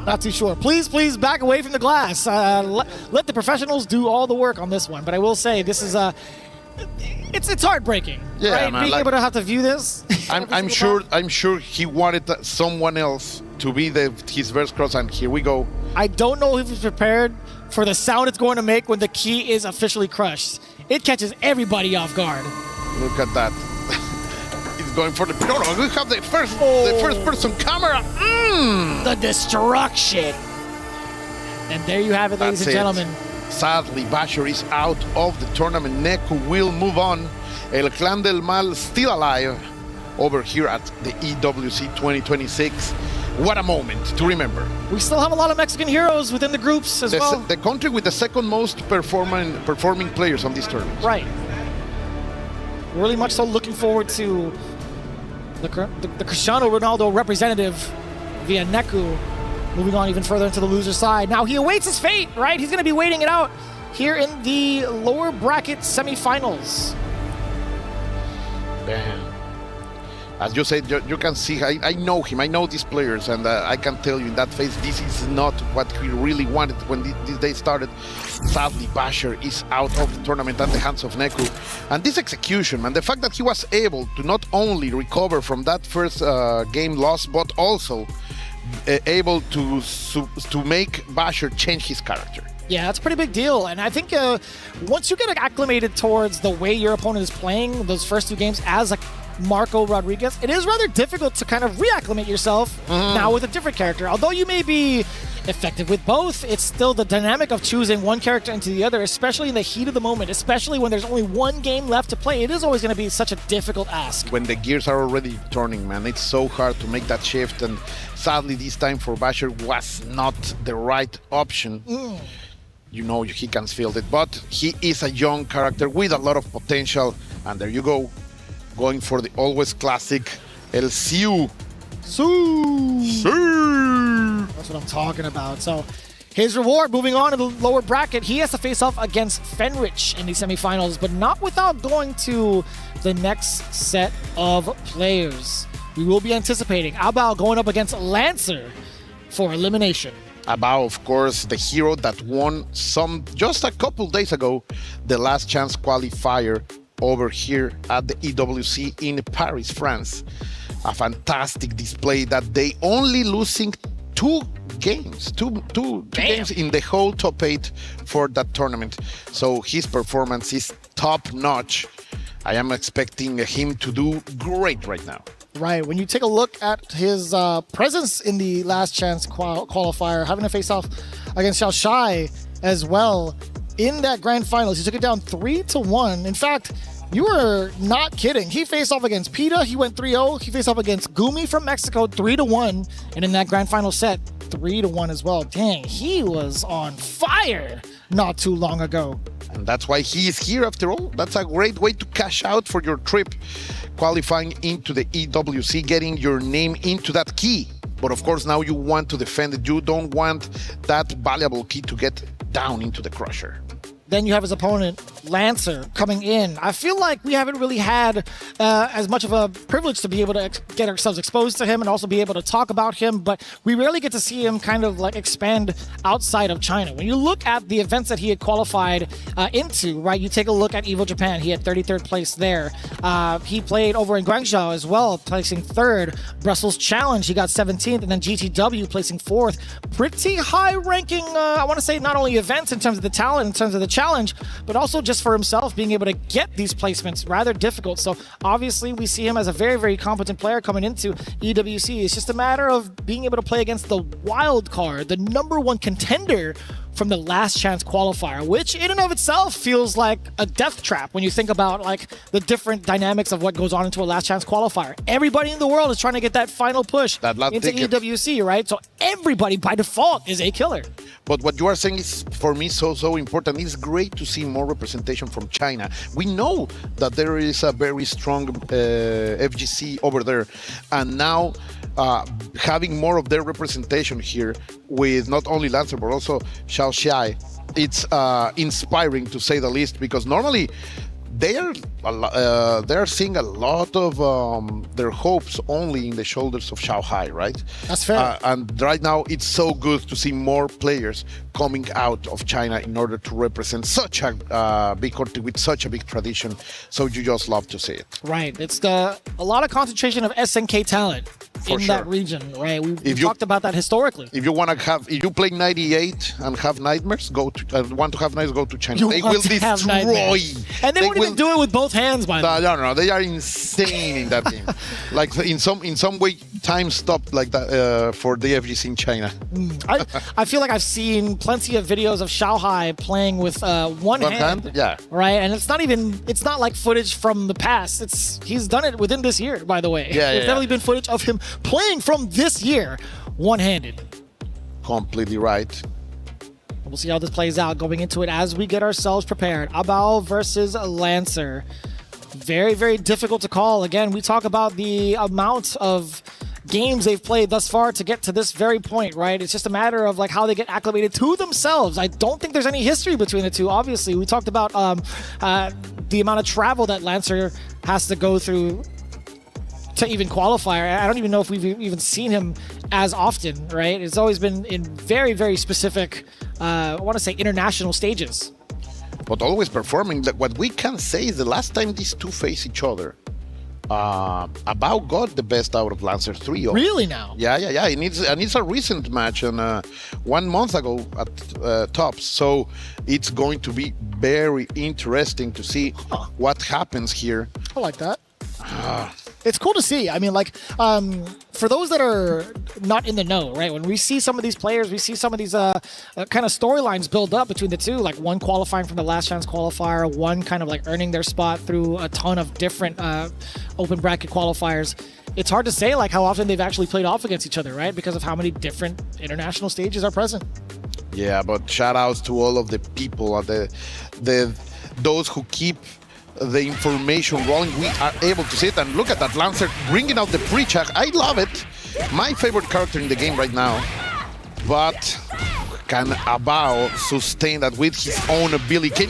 Not too sure. Please back away from the glass. Let the professionals do all the work on this one. But I will say, this is it's heartbreaking. Yeah, right? man, Being able to have to view this. I'm sure he wanted someone else to be his verse cross, and here we go. I don't know if he's prepared for the sound it's going to make when the key is officially crushed. It catches everybody off guard. Look at that. It's going for the... No, we have the first person camera. The destruction. And there you have it, ladies and gentlemen. Sadly, Basher is out of the tournament. Neku will move on. El Clan del Mal still alive over here at the EWC 2026. What a moment to remember. We still have a lot of Mexican heroes within the groups as well. The country with the second most performing players on this tournament. Right. Really much so looking forward to the Cristiano Ronaldo representative via Neku moving on even further into the loser side. Now he awaits his fate, right? He's going to be waiting it out here in the lower bracket semifinals. Damn. As you said, you can see, I know him, I know these players, and I can tell you in that face, this is not what he really wanted when this day started. Sadly, Basher is out of the tournament at the hands of Neku. And this execution, and the fact that he was able to not only recover from that first game loss, but also able to make Basher change his character. Yeah, that's a pretty big deal. And I think once you get acclimated towards the way your opponent is playing those first two games as a Marco Rodriguez, it is rather difficult to kind of reacclimate yourself now with a different character. Although you may be effective with both, it's still the dynamic of choosing one character into the other, especially in the heat of the moment, especially when there's only one game left to play. It is always going to be such a difficult ask. When the gears are already turning, man, it's so hard to make that shift. And sadly, this time for Basher was not the right option. You know, he can feel it, but he is a young character with a lot of potential. And there you go, going for the always classic El Siu. That's what I'm talking about. So his reward, moving on to the lower bracket, he has to face off against Fenrich in the semifinals, but not without going to the next set of players. We will be anticipating Abao going up against Lancer for elimination. Abao, of course, the hero that won just a couple days ago, the last chance qualifier over here at the EWC in Paris, France. A fantastic display that day, only losing two games in the whole top 8 for that tournament. So his performance is top notch. I am expecting him to do great right now. Right, when you take a look at his presence in the last chance qualifier, having to face off against Xiao Shai as well in that grand finals, he took it down 3-1. In fact, you were not kidding. He faced off against PETA, he went 3-0. He faced off against Gumi from Mexico, 3-1. And in that grand final set, 3-1 as well. Dang, he was on fire not too long ago. And that's why he is here after all. That's a great way to cash out for your trip, qualifying into the EWC, getting your name into that key. But of course, now you want to defend it. You don't want that valuable key to get down into the crusher. Then you have his opponent, Lancer, coming in. I feel like we haven't really had as much of a privilege to be able to get ourselves exposed to him and also be able to talk about him, but we rarely get to see him kind of like expand outside of China. When you look at the events that he had qualified into, right, you take a look at Evo Japan, he had 33rd place there. He played over in Guangzhou as well, placing 3rd. Brussels Challenge, he got 17th, and then GTW placing 4th. Pretty high ranking, I want to say, not only events in terms of the talent, in terms of the challenge, but also just for himself being able to get these placements rather difficult. So obviously we see him as a very, very competent player coming into EWC. It's just a matter of being able to play against the wild card, the #1 contender from the last chance qualifier, which in and of itself feels like a death trap when you think about like the different dynamics of what goes on into a last chance qualifier. Everybody in the world is trying to get that final push into EWC, right? So everybody by default is a killer. But what you are saying is, for me, so important. It's great to see more representation from China. We know that there is a very strong FGC over there. And now having more of their representation here with not only Lancer, but also Xiao Shai, it's inspiring to say the least, because normally they're seeing a lot of their hopes only in the shoulders of Shanghai, right? That's fair. And right now, it's so good to see more players coming out of China in order to represent such a big country with such a big tradition. So you just love to see it. Right. It's a lot of concentration of SNK talent in sure. that region, right? We've talked about that historically. If you want to have, if you play 98 and have nightmares, want to have nightmares, go to China. You They want will to have destroy. nightmares. And they won't even do it with both hands, by the way. No, they are insane in that game. Like in some way, time stopped like that for the FGC in China. I feel like I've seen plenty of videos of Xiaohai playing with one hand. Yeah. Right, and it's not like footage from the past. He's done it within this year, by the way. There's definitely been footage of him playing from this year, one-handed. Completely right. We'll see how this plays out going into it as we get ourselves prepared. Abao versus Lancer. Very, very difficult to call. Again, we talk about the amount of games they've played thus far to get to this very point, right? It's just a matter of like how they get acclimated to themselves. I don't think there's any history between the two. Obviously, we talked about the amount of travel that Lancer has to go through to even qualify. I don't even know if we've even seen him as often, right? It's always been in very, very specific, I want to say international stages. But always performing. What we can say is the last time these two face each other, Abao got the best out of Lancer 3. Really now? Yeah. And it's a recent match, and 1 month ago at Tops. So it's going to be very interesting to see what happens here. I like that. It's cool to see. I mean, like, for those that are not in the know, right? When we see some of these players, we see some of these kind of storylines build up between the two, like one qualifying from the last chance qualifier, one kind of like earning their spot through a ton of different open bracket qualifiers. It's hard to say like how often they've actually played off against each other, right? Because of how many different international stages are present. Yeah, but shout outs to all of the people, those who keep the information rolling. We are able to see it, and look at that Lancer bringing out the pre-check. I love it. My favorite character in the game right now. But can Abao sustain that with his own ability?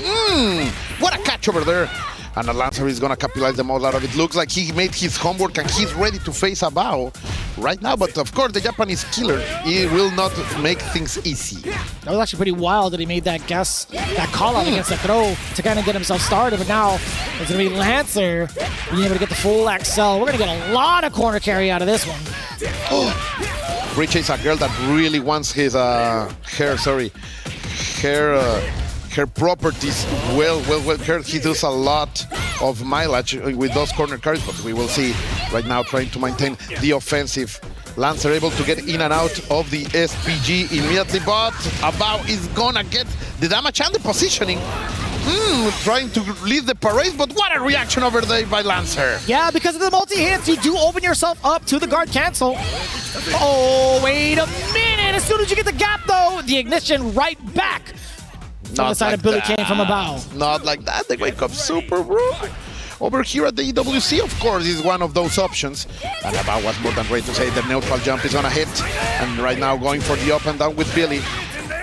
What a catch over there. And the Lancer is going to capitalize the most out of it. Looks like he made his homework and he's ready to face Abao right now. But of course, the Japanese killer, he will not make things easy. That was actually pretty wild that he made that guess, that call out against the throw to kind of get himself started. But now it's going to be Lancer being able to get the full XL. We're going to get a lot of corner carry out of this one. Richa is a girl that really wants his her properties well. He does a lot of mileage with those corner carries, but we will see right now trying to maintain the offensive. Lancer able to get in and out of the SPG immediately, but Abao is gonna get the damage and the positioning. Trying to lead the parade, but what a reaction over there by Lancer. Yeah, because of the multi-hits, you do open yourself up to the guard cancel. Oh, wait a minute. As soon as you get the gap, though, the ignition right back. On the side of Billy Kane from Abao. Not like that. They wake up super rude. Over here at the EWC, of course, is one of those options. And Abao was more than ready to say the neutral jump is gonna hit. And right now going for the up and down with Billy.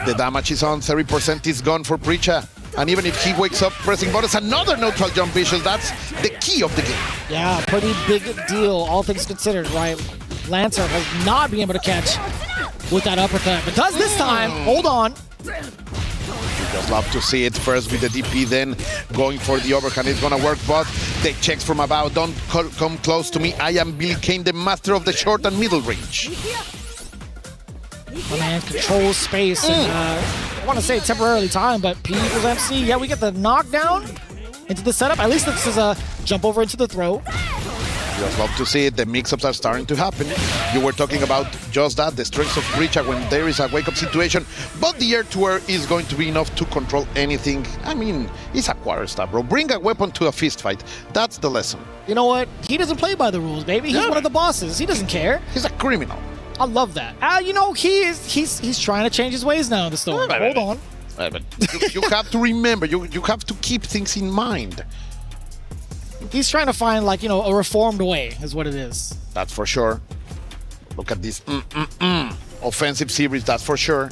The damage is on, 30% is gone for Preacher. And even if he wakes up pressing buttons, another neutral jump visual, that's the key of the game. Yeah, pretty big deal, all things considered, right? Lancer has not been able to catch with that uppercut, but does this time. Hold on. Just love to see it first with the DP, then going for the overhand. It's gonna work, but the checks from Abao. Don't come close to me. I am Billy Kane, the master of the short and middle range. My man controls space and I want to say temporarily time, but P equals MC. Yeah, we get the knockdown into the setup. At least this is a jump over into the throw. Just love to see it. The mix-ups are starting to happen. You were talking about just that, the strengths of Richa when there is a wake-up situation, but the air-to-air is going to be enough to control anything. I mean, it's a quarter star, bro. Bring a weapon to a fist fight. That's the lesson. You know what? He doesn't play by the rules, baby. He's one of the bosses. He doesn't care. He's a criminal. I love that. You know, he's trying to change his ways now in the story. Hold on. But you have to remember, you have to keep things in mind. He's trying to find, like, you know, a reformed way is what it is. That's for sure. Look at this offensive series, that's for sure.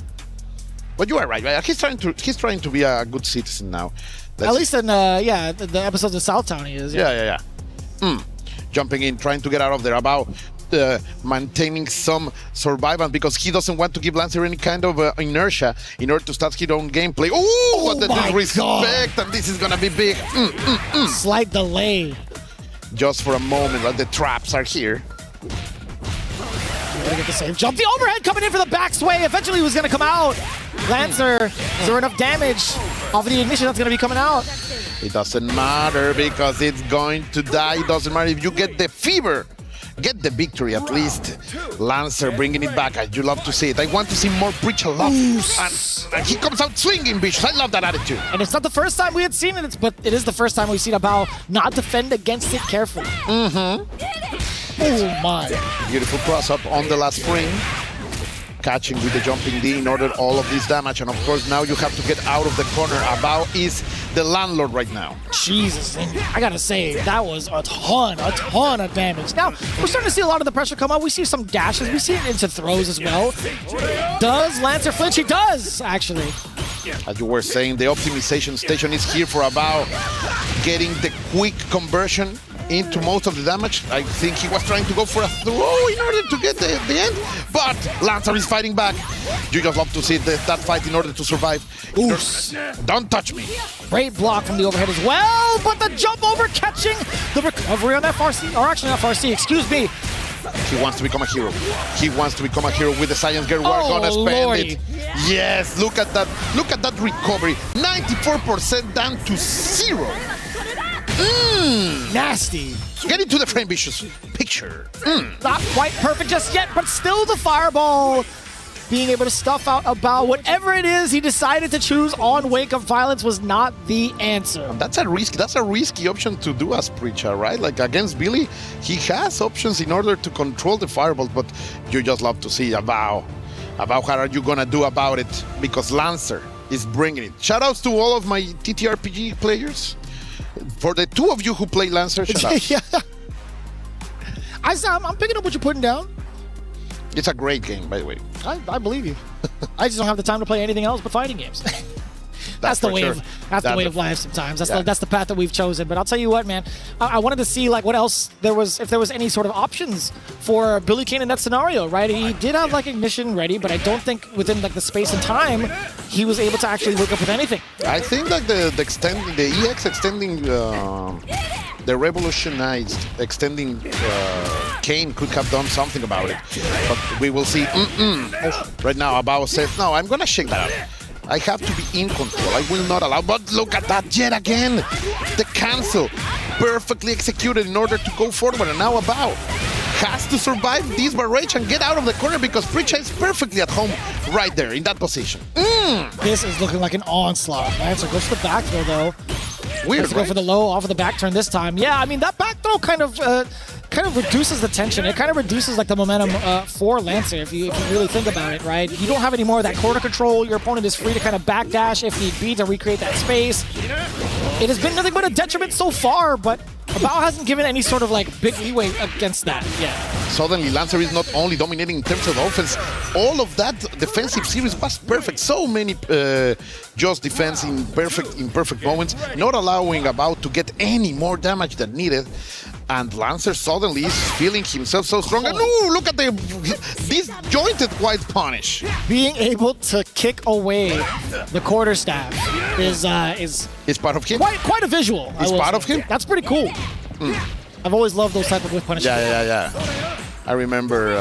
But you are right, right? He's trying to be a good citizen now. At least in the episodes of Southtown he is. Yeah. Jumping in, trying to get out of there. About maintaining some survival because he doesn't want to give Lancer any kind of inertia in order to start his own gameplay. Oh, what the disrespect, and this is gonna be big. Slight delay. Just for a moment, but the traps are here. gonna get the same jump. The overhead coming in for the back sway. Eventually he was gonna come out. Lancer, is there enough damage off of the ignition that's gonna be coming out? It doesn't matter because it's going to die. It doesn't matter if you get the fever. Get the victory at least. Lancer bringing it back. You love to see it. I want to see more Preacher love. And he comes out swinging, bitch. I love that attitude. And it's not the first time we had seen it, but it is the first time we've seen Abao not defend against it carefully. Oh my. Beautiful cross up on the last spring. Catching with the jumping D in order all of this damage. And of course, now you have to get out of the corner. Abao is the landlord right now. Jesus, I gotta say, that was a ton of damage. Now, we're starting to see a lot of the pressure come up. We see some dashes. We see it into throws as well. Does Lancer flinch? He does, actually. As you were saying, the optimization station is here for Abao. Getting the quick conversion into most of the damage. I think he was trying to go for a throw in order to get the end, but Lancer is fighting back. You just love to see that fight in order to survive. Don't touch me. Great block from the overhead as well, but the jump over catching the recovery on FRC, or actually FRC, excuse me. He wants to become a hero. He wants to become a hero with the Science Girl. We're gonna spend Lordy. it. Yes, look at that. Look at that recovery. 94% down to 0. Nasty. Get into the frame, Vicious. Picture. Not quite perfect just yet, but still the fireball being able to stuff out Abao. Whatever it is he decided to choose on Wake of Violence was not the answer. That's a risky option to do as Preacher, right? Like against Billy, he has options in order to control the fireballs, but you just love to see Abao. Abao, how are you gonna do about it? Because Lancer is bringing it. Shoutouts to all of my TTRPG players. For the two of you who play Lancer, shout out. Yeah. I'm picking up what you're putting down. It's a great game, by the way. I believe you. I just don't have the time to play anything else but fighting games. That's the way of life sometimes. That's the path that we've chosen. But I'll tell you what, man. I wanted to see like what else there was, if there was any sort of options for Billy Kane in that scenario, right? He did have like ignition ready, but I don't think within like the space and time he was able to actually wake up with anything. I think like the EX extending the revolutionized extending Kane could have done something about it, but we will see. Right now, Abao says, "No, I'm gonna shake that up. I have to be in control. I will not allow." But look at that yet again. The cancel, perfectly executed in order to go forward. And now Abao has to survive this barrage and get out of the corner because Preacher is perfectly at home right there in that position. This is looking like an onslaught. Lancer goes for the back throw though. Weird, to go for the low off of the back turn this time. Yeah, I mean that back throw kind of reduces the tension. It kind of reduces like the momentum for Lancer if you really think about it, right? You don't have any more of that corner control. Your opponent is free to kind of backdash if need be to recreate that space. It has been nothing but a detriment so far, but Abao hasn't given any sort of like big leeway against that yet. Suddenly, Lancer is not only dominating in terms of offense, all of that defensive series was perfect. So many just defense in perfect moments, not allowing Abao to get any more damage than needed. And Lancer suddenly is feeling himself so strong. And ooh, look at the disjointed white punish. Being able to kick away the quarterstaff is part of him. Quite a visual. It's part of him. That's pretty cool. I've always loved those type of whip punishes. Yeah. I remember.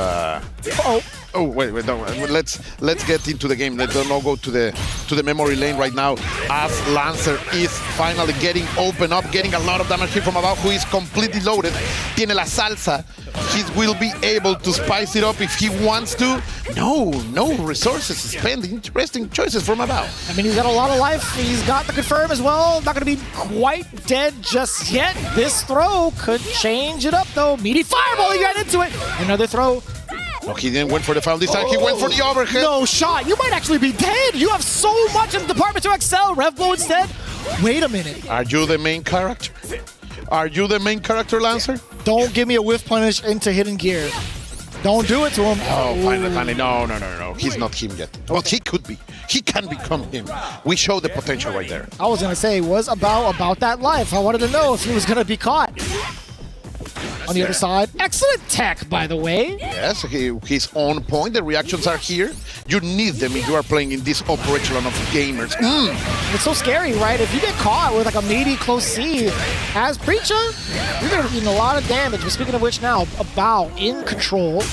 Oh wait, no. Let's get into the game. Let's not go to the memory lane right now. As Lancer is finally getting open up, getting a lot of damage here from Abao, who is completely loaded. Tiene la salsa. He will be able to spice it up if he wants to. No resources spent. Interesting choices from Abao. I mean, he's got a lot of life. He's got the confirm as well. Not going to be quite dead just yet. This throw could change it up, though. Meaty fireball. He got into it. Another throw. No, he didn't went for the foul this time. He went for the overhead. No shot. You might actually be dead. You have so much in the department to excel. Rev blow instead. Wait a minute. Are you the main character? Are you the main character, Lancer? Don't give me a whiff punish into hidden gear. Don't do it to him. Oh, finally. No. He's not him yet. But he could be. He can become him. We show the potential right there. I was going to say, was about that life. I wanted to know if he was going to be caught. On the other side, excellent tech, by the way. Yes, he's on point. The reactions are here. You need them if you are playing in this operation of gamers. It's so scary, right? If you get caught with like a meaty close C as Preacher, you're going to be eating a lot of damage. But speaking of which now, Abao in control.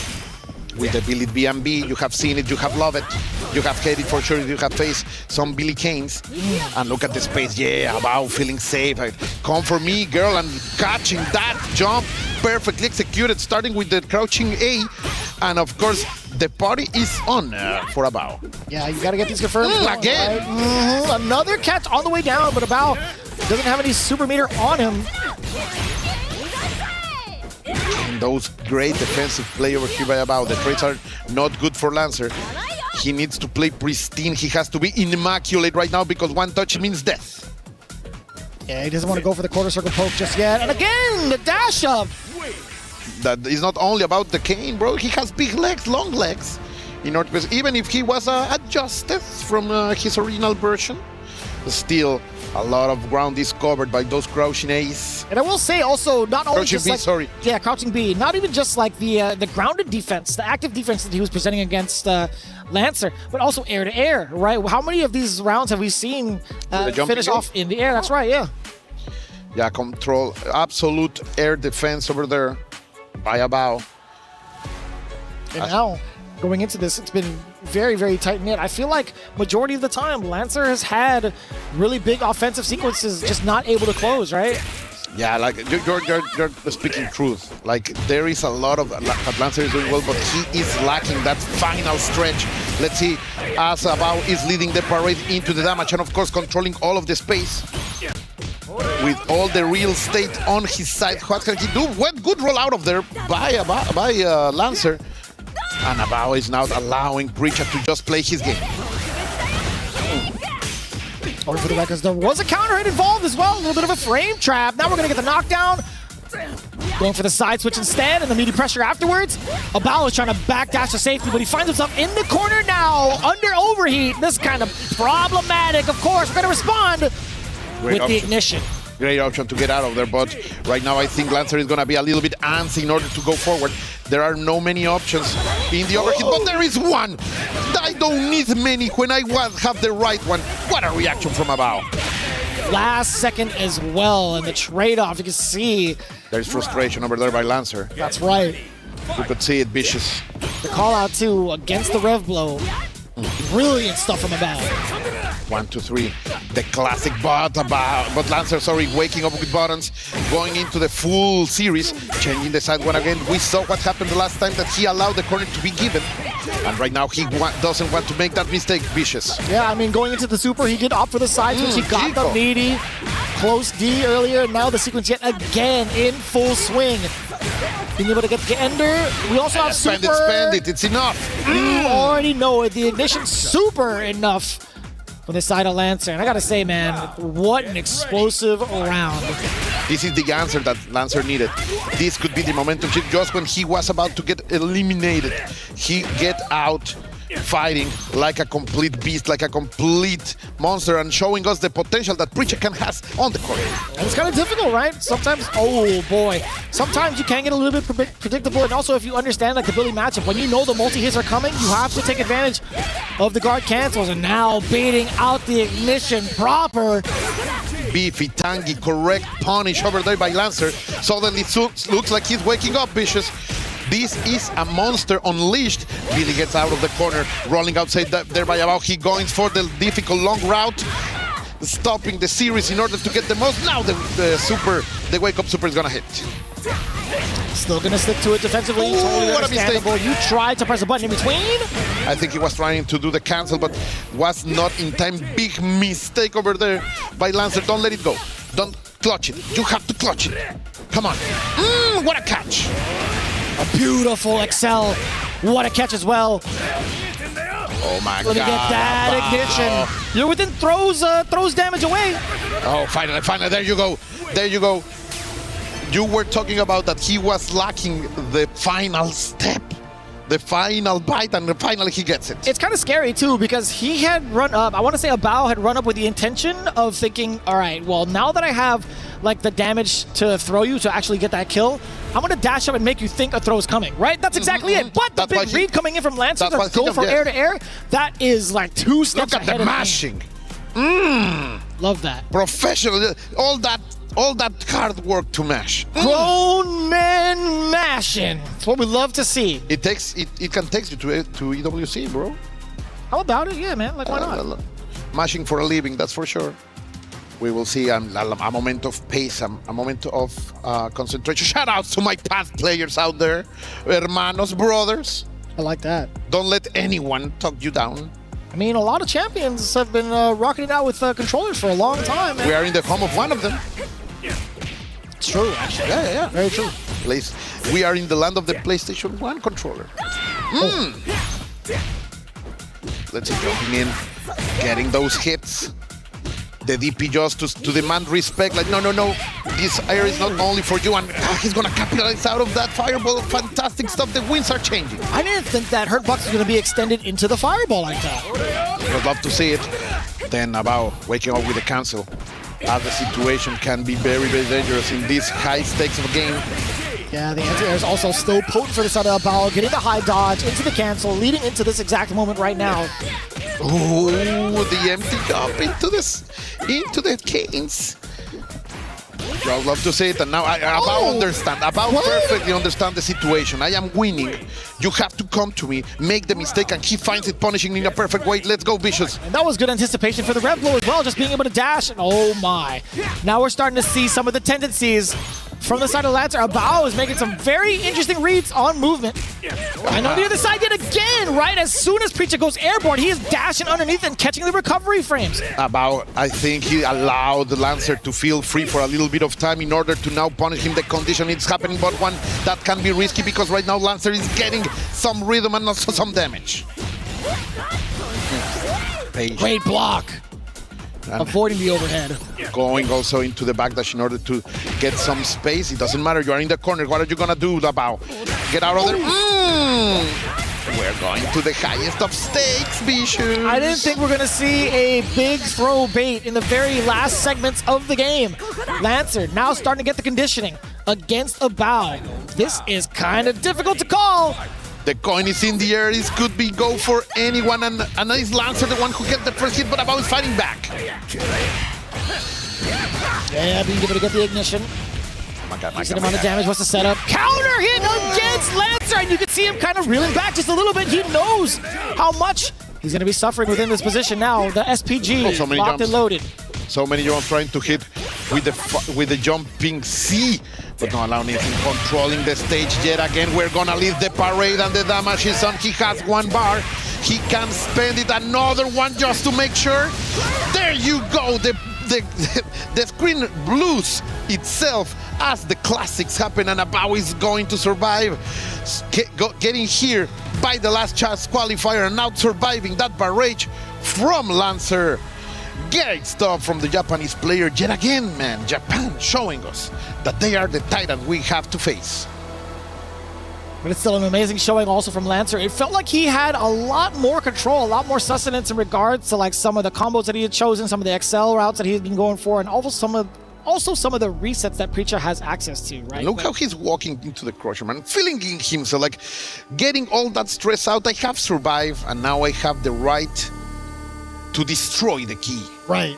with the Billy B&B. You have seen it, you have loved it, you have hated for sure, you have faced some Billy Canes. And look at the space, yeah, Abao feeling safe. Come for me, girl, and catching that jump, perfectly executed, starting with the crouching A. And of course, the party is on for Abao. Yeah, you got to get these confirmed. Again. Right? Another catch on the way down, but Abao doesn't have any super meter on him. And those great defensive play over here by Abao. The trades are not good for Lancer. He needs to play pristine. He has to be immaculate right now because one touch means death. Yeah, he doesn't want to go for the quarter circle poke just yet. And again, the dash up. That is not only about the cane, bro. He has big legs, long legs. In order to, even if he was adjusted from his original version, still a lot of ground is covered by those crouching A's. And I will say also, not only crouching just B, like, sorry. Yeah, crouching B. Not even just like the grounded defense, the active defense that he was presenting against Lancer, but also air to air, right? How many of these rounds have we seen finish off in the air? That's right, yeah. Yeah, control, absolute air defense over there by Abao. And now, going into this, it's been very, very tight-knit. I feel like majority of the time, Lancer has had really big offensive sequences just not able to close, right? Yeah, like you're speaking truth. Like there is a lot of Lancer is doing well, but he is lacking that final stretch. Let's see, as Abao is leading the parade into the damage and of course controlling all of the space. With all the real estate on his side, what can he do? What good roll out of there by Lancer. And Abao is now allowing Breacher to just play his game. Over for the records, there was a counter hit involved as well. A little bit of a frame trap. Now we're going to get the knockdown. Going for the side switch instead and the meaty pressure afterwards. Abao is trying to backdash to safety, but he finds himself in the corner now, under overheat. This is kind of problematic. Of course, we're going to respond with the ignition. Great option to get out of there, but right now I think Lancer is going to be a little bit antsy in order to go forward. There are no many options in the overheat, but there is one. I don't need many when I have the right one. What a reaction from Abao. Last second as well, and the trade-off, you can see. There's frustration over there by Lancer. That's right. You could see it, Vicious. The call out too against the rev blow. Brilliant stuff from Abao. 1, 2, 3. The classic but Lancer, waking up with buttons, going into the full series, changing the side one again. We saw what happened the last time that he allowed the corner to be given. And right now he doesn't want to make that mistake, Vicious. Yeah, I mean, going into the super, he did opt for the side switch. He got the meaty, close D earlier. Now the sequence yet again in full swing. Being able to get the ender. We also have super. Spend it, it's enough. You already know it. The ignition super enough from the side of Lancer. And I gotta say, man, what an explosive round. This is the answer that Lancer needed. This could be the momentum shift just when he was about to get eliminated. He get out fighting like a complete beast, like a complete monster, and showing us the potential that Preacher can has on the court. And it's kind of difficult, right? Sometimes, oh boy, sometimes you can get a little bit predictable, and also if you understand like the Billy matchup, when you know the multi-hits are coming, you have to take advantage of the guard cancels, and now baiting out the ignition proper. Beefy, tangy, correct punish over there by Lancer. Suddenly looks like he's waking up, Vicious. This is a monster unleashed. Billy gets out of the corner, rolling outside there by Abao. He going for the difficult long route, stopping the series in order to get the most. Now the wake up super is gonna hit. Still gonna stick to it defensively. Totally understandable. You tried to press a button in between. I think he was trying to do the cancel, but was not in time. Big mistake over there by Lancer. Don't let it go. Don't clutch it. You have to clutch it. Come on. What a catch. A beautiful Excel. What a catch as well. Oh my God. Let me get that ignition. You're within throws damage away. Oh, finally, there you go. There you go. You were talking about that he was lacking the final step, the final bite, and finally he gets it. It's kind of scary too, because he had run up, I want to say Abao had run up with the intention of thinking, all right, well, now that I have like the damage to throw you to actually get that kill, I'm going to dash up and make you think a throw's coming, right? That's exactly it. But the big read coming in from Lancer to go for air to air, that is like 2 steps ahead of Look at the mashing. Love that. Professional. All that all that hard work to mash. Grown men mashing. It's what we love to see. It can take you to EWC, bro. How about it? Yeah, man. Like, why not? Mashing for a living, that's for sure. We will see a moment of pace, a moment of concentration. Shout outs to my past players out there. Hermanos, brothers. I like that. Don't let anyone talk you down. I mean, a lot of champions have been rocking it out with controllers for a long time. Man. We are in the home of one of them. It's true, actually. Yeah. Very true. We are in the land of the PlayStation 1 controller. Let's see, jumping in, getting those hits. The DP just to demand respect, like, no, this area is not only for you, and he's gonna capitalize out of that fireball. Fantastic stuff, the winds are changing. I didn't think that Hurtbox was gonna be extended into the fireball like that. I'd love to see it. Then about waking up with the cancel, as the situation can be very, very dangerous in these high stakes of a game. Yeah, the anti-air is also still potent for the side of Bao, getting the high dodge into the cancel, leading into this exact moment right now. Oh, the empty jump into the canes. I'd love to see it, and now About perfectly understand the situation. I am winning. You have to come to me, make the mistake, and he finds it punishing in a perfect way. Let's go, Vicious. And that was good anticipation for the Red Blow as well, just being able to dash. And oh my. Now we're starting to see some of the tendencies from the side of Lancer. Bao is making some very interesting reads on movement. And on the other side yet again, right as soon as Preacher goes airborne, he is dashing underneath and catching the recovery frames. I think he allowed Lancer to feel free for a little bit of time in order to now punish him. The condition it's happening, but one that can be risky because right now Lancer is getting some rhythm and also some damage. Great block. And avoiding the overhead. Going also into the backdash in order to get some space. It doesn't matter, you are in the corner. What are you gonna do, Bao? Get out of there. We're going to the highest of stakes, Vicious. I didn't think we're gonna see a big throw bait in the very last segments of the game. Lancer now starting to get the conditioning against a Bao. This is kind of difficult to call. The coin is in the air. This could be go for anyone, and it's Lancer the one who gets the first hit, but Bao is fighting back. Yeah, being able to get the ignition. Decent amount of damage. What's the setup? Counter hit against Lancer, and you can see him kind of reeling back just a little bit. He knows how much he's going to be suffering within this position now. The SPG locked and loaded. So many jumps trying to hit with the jumping C, but not allowing anything, controlling the stage yet again. We're gonna leave the parade and the damage is on. He has one bar. He can spend it, another one just to make sure. There you go. The screen blues itself as the classics happen, and Bao is going to survive. Getting here by the last chance qualifier and now surviving that barrage from Lancer. Great stuff from the Japanese player yet again, man. Japan showing us that they are the titan we have to face. But it's still an amazing showing also from Lancer. It felt like he had a lot more control, a lot more sustenance in regards to like some of the combos that he had chosen, some of the XL routes that he had been going for, and also some of the resets that Preacher has access to, right? Look how he's walking into the crusher, man. Feeling himself, like getting all that stress out. I have survived, and now I have the right to destroy the key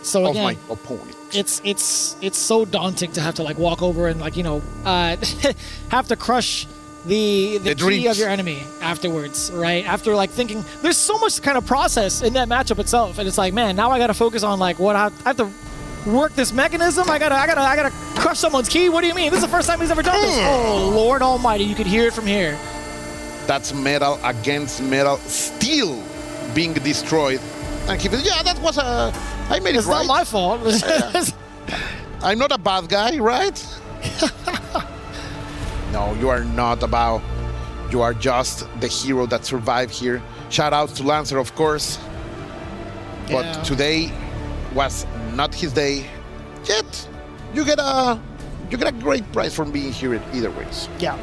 so of again, my opponent. It's so daunting to have to like walk over and like, have to crush the key of your enemy afterwards, right? After like thinking, there's so much kind of process in that matchup itself, and it's like, man, now I gotta focus on like what I have to work this mechanism. I gotta crush someone's key. What do you mean? This is the first time he's ever done this. Oh Lord Almighty, you could hear it from here. That's metal against metal, still being destroyed. And that was I made it right. It's not my fault. I'm not a bad guy, right? No, you are not Bao. You are just the hero that survived here. Shout out to Lancer, of course. But today was not his day. Yet you get a great prize from being here either ways. Yeah.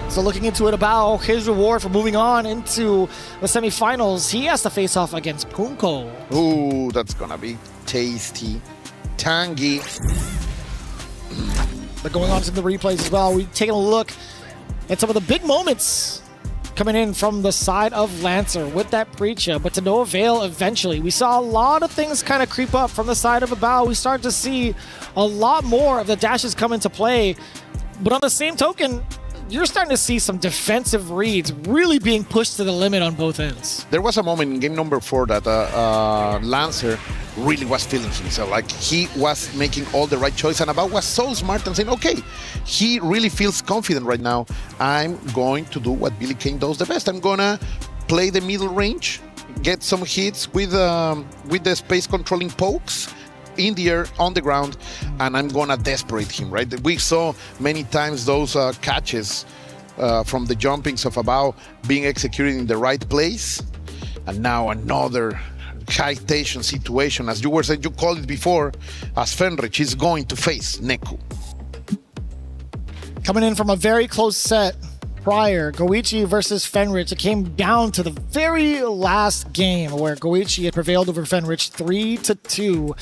So looking into it, Bao, his reward for moving on into the semifinals, he has to face off against Punko. Ooh, that's gonna be tasty. Tangy. But going on to the replays as well, we've taken a look at some of the big moments coming in from the side of Lancer with that Preacher, but to no avail eventually. We saw a lot of things kind of creep up from the side of Abao. We start to see a lot more of the dashes come into play. But on the same token, you're starting to see some defensive reads really being pushed to the limit on both ends. There was a moment in game number 4 that Lancer really was feeling himself. Like, he was making all the right choice, and Abao was so smart and saying, okay, he really feels confident right now. I'm going to do what Billy Kane does the best. I'm gonna play the middle range, get some hits with the space controlling pokes in the air, on the ground, and I'm gonna desperate him, right? We saw many times those catches from the jumpings of Abao being executed in the right place, and now another high-tension situation. As you were saying, you called it before, as Fenrich is going to face Neku. Coming in from a very close set prior, Goichi versus Fenrich. It came down to the very last game where Goichi had prevailed over Fenrich 3-2.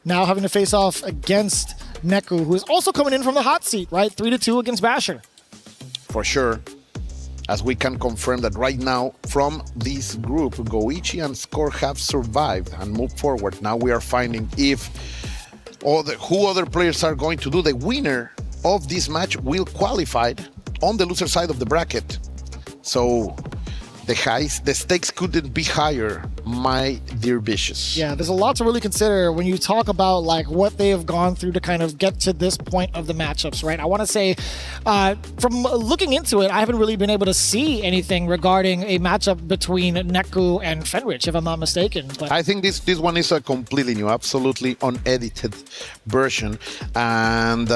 Now having to face off against Neku, who is also coming in from the hot seat, right? 3-2 against Basher. For sure, as we can confirm that right now from this group, Goichi and Score have survived and moved forward. Now we are finding if who other players are going to do. The winner of this match will qualify on the loser side of the bracket. So the stakes couldn't be higher, my dear Vicious. Yeah, there's a lot to really consider when you talk about like what they have gone through to kind of get to this point of the matchups, right? I want to say, from looking into it, I haven't really been able to see anything regarding a matchup between Neku and Fenrich, if I'm not mistaken. But I think this one is a completely new, absolutely unedited version. And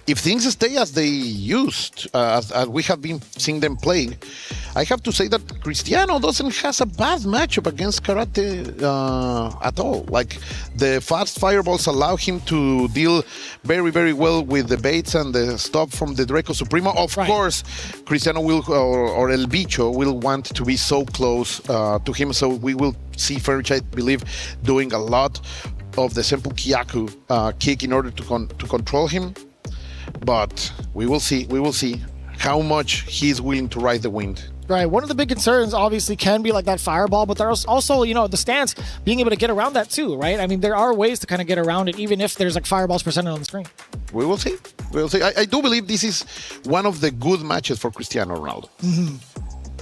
if things stay as they used, as we have been seeing them playing, I have to say that Cristiano doesn't have a bad matchup against Karate at all. Like, the fast fireballs allow him to deal very, very well with the baits and the stuff from the Draco Supremo. Of course, Cristiano will, or El Bicho will want to be so close to him, so we will see Fenrich, I believe, doing a lot of the Senpu Kyaku kick in order to control him. But we will see how much he's willing to ride the wind. Right, one of the big concerns obviously can be like that fireball, but there's also, you know, the stance, being able to get around that too, right? I mean, there are ways to kind of get around it, even if there's like fireballs presented on the screen. We will see. We'll see. I do believe this is one of the good matches for Cristiano Ronaldo. Mm-hmm.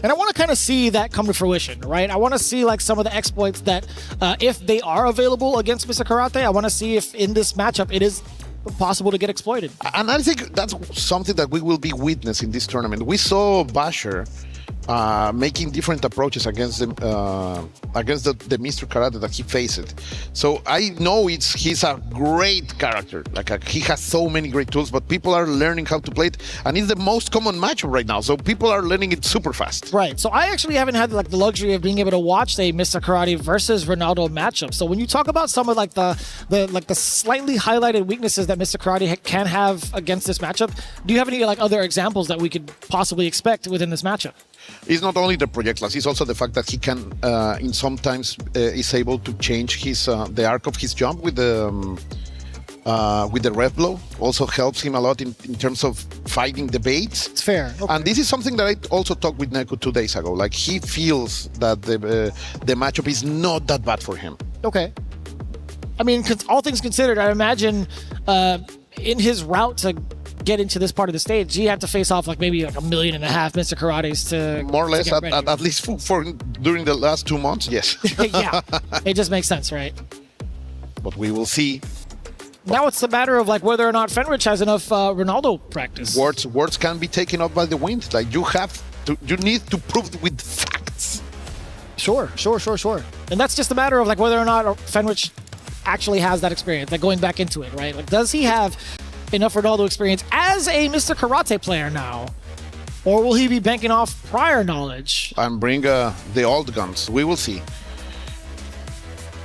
And I want to kind of see that come to fruition, right? I want to see like some of the exploits that, if they are available against Mr. Karate, I want to see if in this matchup it is possible to get exploited. And I think that's something that we will be witnessing this tournament. We saw Basher making different approaches against the Mr. Karate that he faced. So I know he's a great character. Like, he has so many great tools, but people are learning how to play it, and it's the most common matchup right now. So people are learning it super fast. Right. So I actually haven't had like the luxury of being able to watch a Mr. Karate versus Ronaldo matchup. So when you talk about some of like the slightly highlighted weaknesses that Mr. Karate can have against this matchup, do you have any like other examples that we could possibly expect within this matchup? It's not only the projectiles, it's also the fact that he can, in sometimes, is able to change his the arc of his jump with the rev blow. Also helps him a lot in terms of fighting the baits. It's fair. Okay. And this is something that I also talked with Neku 2 days ago. Like, he feels that the matchup is not that bad for him. Okay. I mean, all things considered, I imagine in his route to get into this part of the stage, he had to face off like maybe like 1.5 million Mr. Karates to more or less at least for during the last 2 months. Yes. Yeah, it just makes sense, right? But we will see. Now it's a matter of like whether or not Fenrich has enough Ronaldo practice. Words can be taken up by the wind. Like, you need to prove with facts. Sure. And that's just a matter of like whether or not Fenrich actually has that experience. Like, going back into it, right? Like, does he have enough Ronaldo experience as a Mr. Karate player now? Or will he be banking off prior knowledge? And bring the old guns. We will see.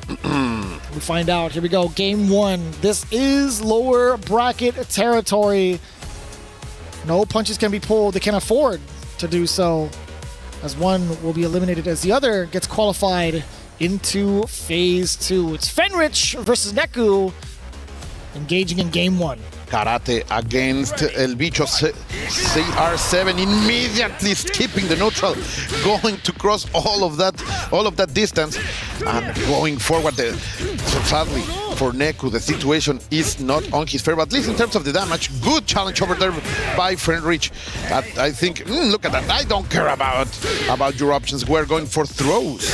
We find out. Here we go. Game 1. This is lower bracket territory. No punches can be pulled. They can afford to do so, as one will be eliminated as the other gets qualified into phase 2. It's Fenrich versus Neku. engaging in game one. Karate against El Bicho CR7, immediately skipping the neutral, going to cross all of that distance and going forward. So sadly for Neku, the situation is not on his favor, at least in terms of the damage. Good challenge over there by Fenrich. I think, look at that. I don't care about your options. We're going for throws.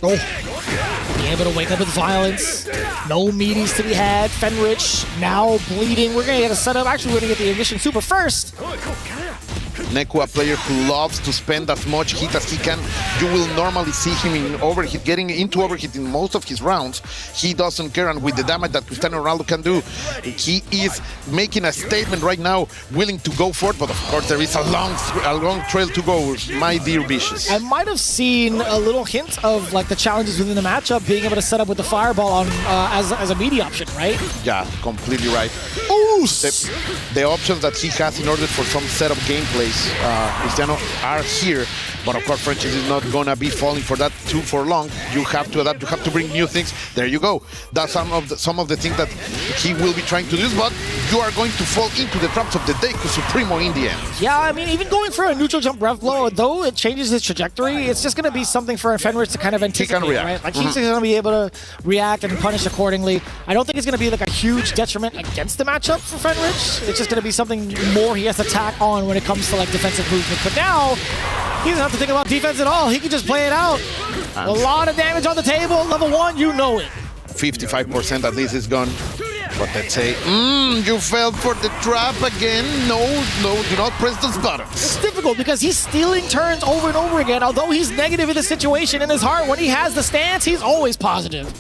Being able to wake up with violence. No meaties to be had. Fenrich now bleeding. We're going to get a setup. Actually, we're going to get the ignition super first. Neku, a player who loves to spend as much heat as he can. You will normally see him in overheat, getting into overheat in most of his rounds. He doesn't care, and with the damage that Cristiano Ronaldo can do, he is making a statement right now, willing to go for it, but of course there is a long trail to go, my dear Vicious. I might have seen a little hint of like the challenges within the matchup, being able to set up with the fireball on as a media option, right? Yeah, completely right. The options that he has in order for some setup gameplays, Cristiano, are here, but of course French is not gonna be falling for that too for long. You have to adapt, you have to bring new things. There you go. That's some of the things that he will be trying to do, but you are going to fall into the traps of the Deku Supremo in the end. Yeah, I mean, even going for a neutral jump rev blow, though it changes his trajectory, it's just gonna be something for Fenrich to kind of anticipate, he can react. right? Like he's gonna be able to react and punish accordingly. I don't think it's gonna be like a huge detriment against the matchup for Fenrich. It's just gonna be something more he has to tack on when it comes to like defensive movement. But now, he doesn't have to think about defense at all. He can just play it out. A lot of damage on the table. Level 1, you know it. 55% at least is gone. But let's say, you fell for the trap again. No, do not press those buttons. It's difficult because he's stealing turns over and over again. Although he's negative in the situation in his heart, when he has the stance, he's always positive.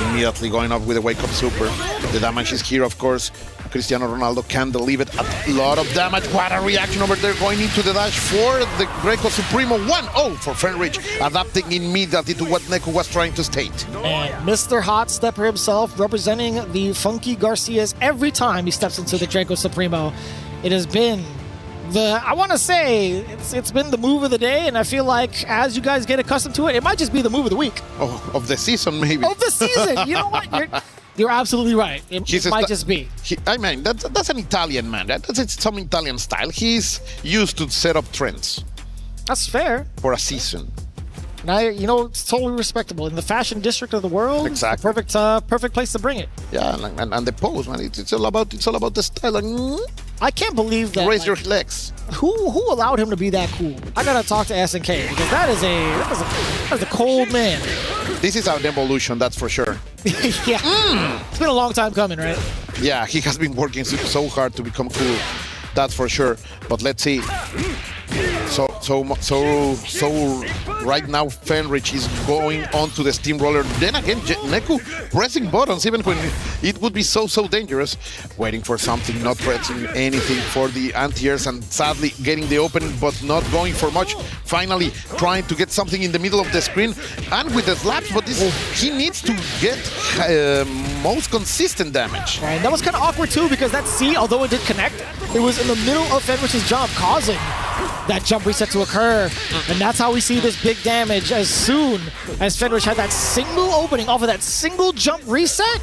Immediately going up with a wake-up super. The damage is here, of course. Cristiano Ronaldo can deliver a lot of damage. What a reaction over there, going into the dash for the Greco Supremo. 1-0 for Fenrich, adapting immediately to what Neku was trying to state. And Mr. Hot Stepper himself, representing the Funky Garcias every time he steps into the Draco Supremo. It has been I want to say, it's been the move of the day, and I feel like as you guys get accustomed to it, it might just be the move of the week. Oh, of the season, maybe. Of the season! You know what? You're absolutely right. It might just be. I mean, that's an Italian man. That's some Italian style. He's used to set up trends. That's fair. For a season. Now, you know, it's totally respectable. In the fashion district of the world, exactly. Perfect place to bring it. Yeah, and the pose, man. It's all about the style. I can't believe that. Raise your legs. Who allowed him to be that cool? I gotta talk to SNK because that is a cold man. This is an evolution, that's for sure. Yeah. It's been a long time coming, right? Yeah, he has been working so hard to become cool. That's for sure. But let's see. So right now Fenrich is going on to the steamroller. Then again, Neku pressing buttons even when it would be so dangerous. Waiting for something, not pressing anything for the anti-airs, and sadly getting the opening but not going for much. Finally trying to get something in the middle of the screen and with the slaps, but he needs to get most consistent damage. Right, that was kind of awkward too because that C, although it did connect, it was in the middle of Fenrich's jump, causing that jump reset to occur. And that's how we see this big damage. As soon as Fenrich had that single opening off of that single jump reset,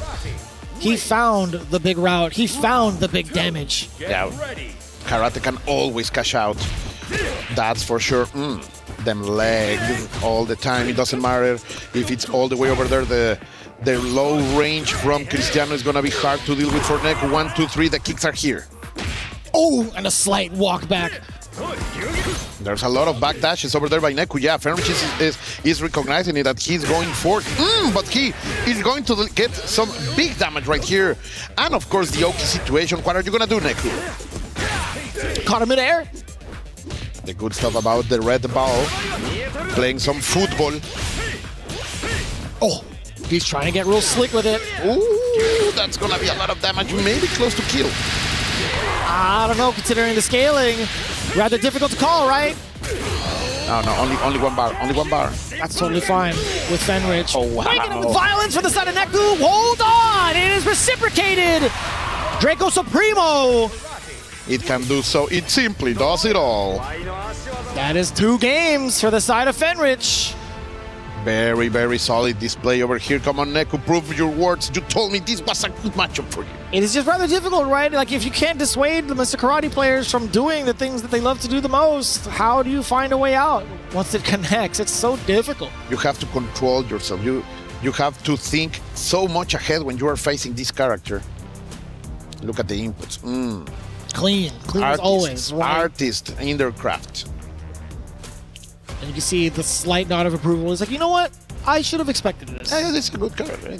he found the big route. He found the big damage. Yeah, Karate can always cash out. That's for sure. Them legs all the time. It doesn't matter if it's all the way over there. The low range from Cristiano is going to be hard to deal with for Neku. 1, 2, 3. The kicks are here. Oh, and a slight walk back. There's a lot of back dashes over there by Neku. Yeah, Fenrich is recognizing it, that he's going for it. But he is going to get some big damage right here. And of course, the Oki situation. What are you going to do, Neku? Caught him in air. The good stuff about the red ball. Playing some football. Oh, he's trying to get real slick with it. Ooh, that's going to be a lot of damage. Maybe close to kill. I don't know, considering the scaling. Rather difficult to call, right? No, only one bar. Only one bar. That's totally fine with Fenrich. Oh, wow. Breaking it with violence for the side of Neku. Hold on! It is reciprocated! Draco Supremo! It can do so. It simply does it all. That is 2 games for the side of Fenrich. Very solid display over here. Come on, Neku, prove your words. You told me this was a good matchup for you. It is just rather difficult, right? Like, if you can't dissuade the Mr. Karate players from doing the things that they love to do the most, how do you find a way out once it connects? It's so difficult. You have to control yourself. You have to think so much ahead when you are facing this character. Look at the inputs. Clean as always. Right? Artist in their craft. And you can see the slight nod of approval. It's like, you know what? I should have expected this. Yeah, that's a good character. I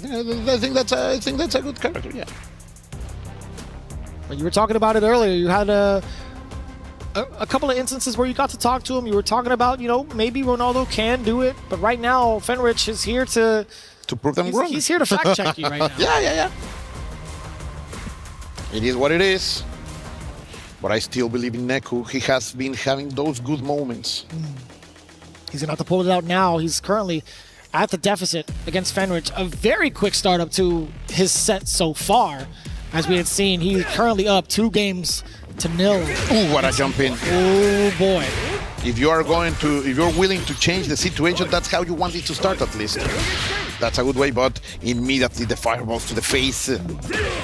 think that's a good character. Yeah. You were talking about it earlier. You had a couple of instances where you got to talk to him. You were talking about, maybe Ronaldo can do it, but right now Fenrich is here to prove them wrong. He's here to fact check you right now. Yeah. It is what it is. But I still believe in Neku. He has been having those good moments. He's gonna have to pull it out now. He's currently at the deficit against Fenrich. A very quick startup to his set so far. As we had seen, he's currently up 2-0. Ooh, what a jump in. Oh boy. If you're willing to change the situation, that's how you want it to start at least. That's a good way, but immediately the fireballs to the face.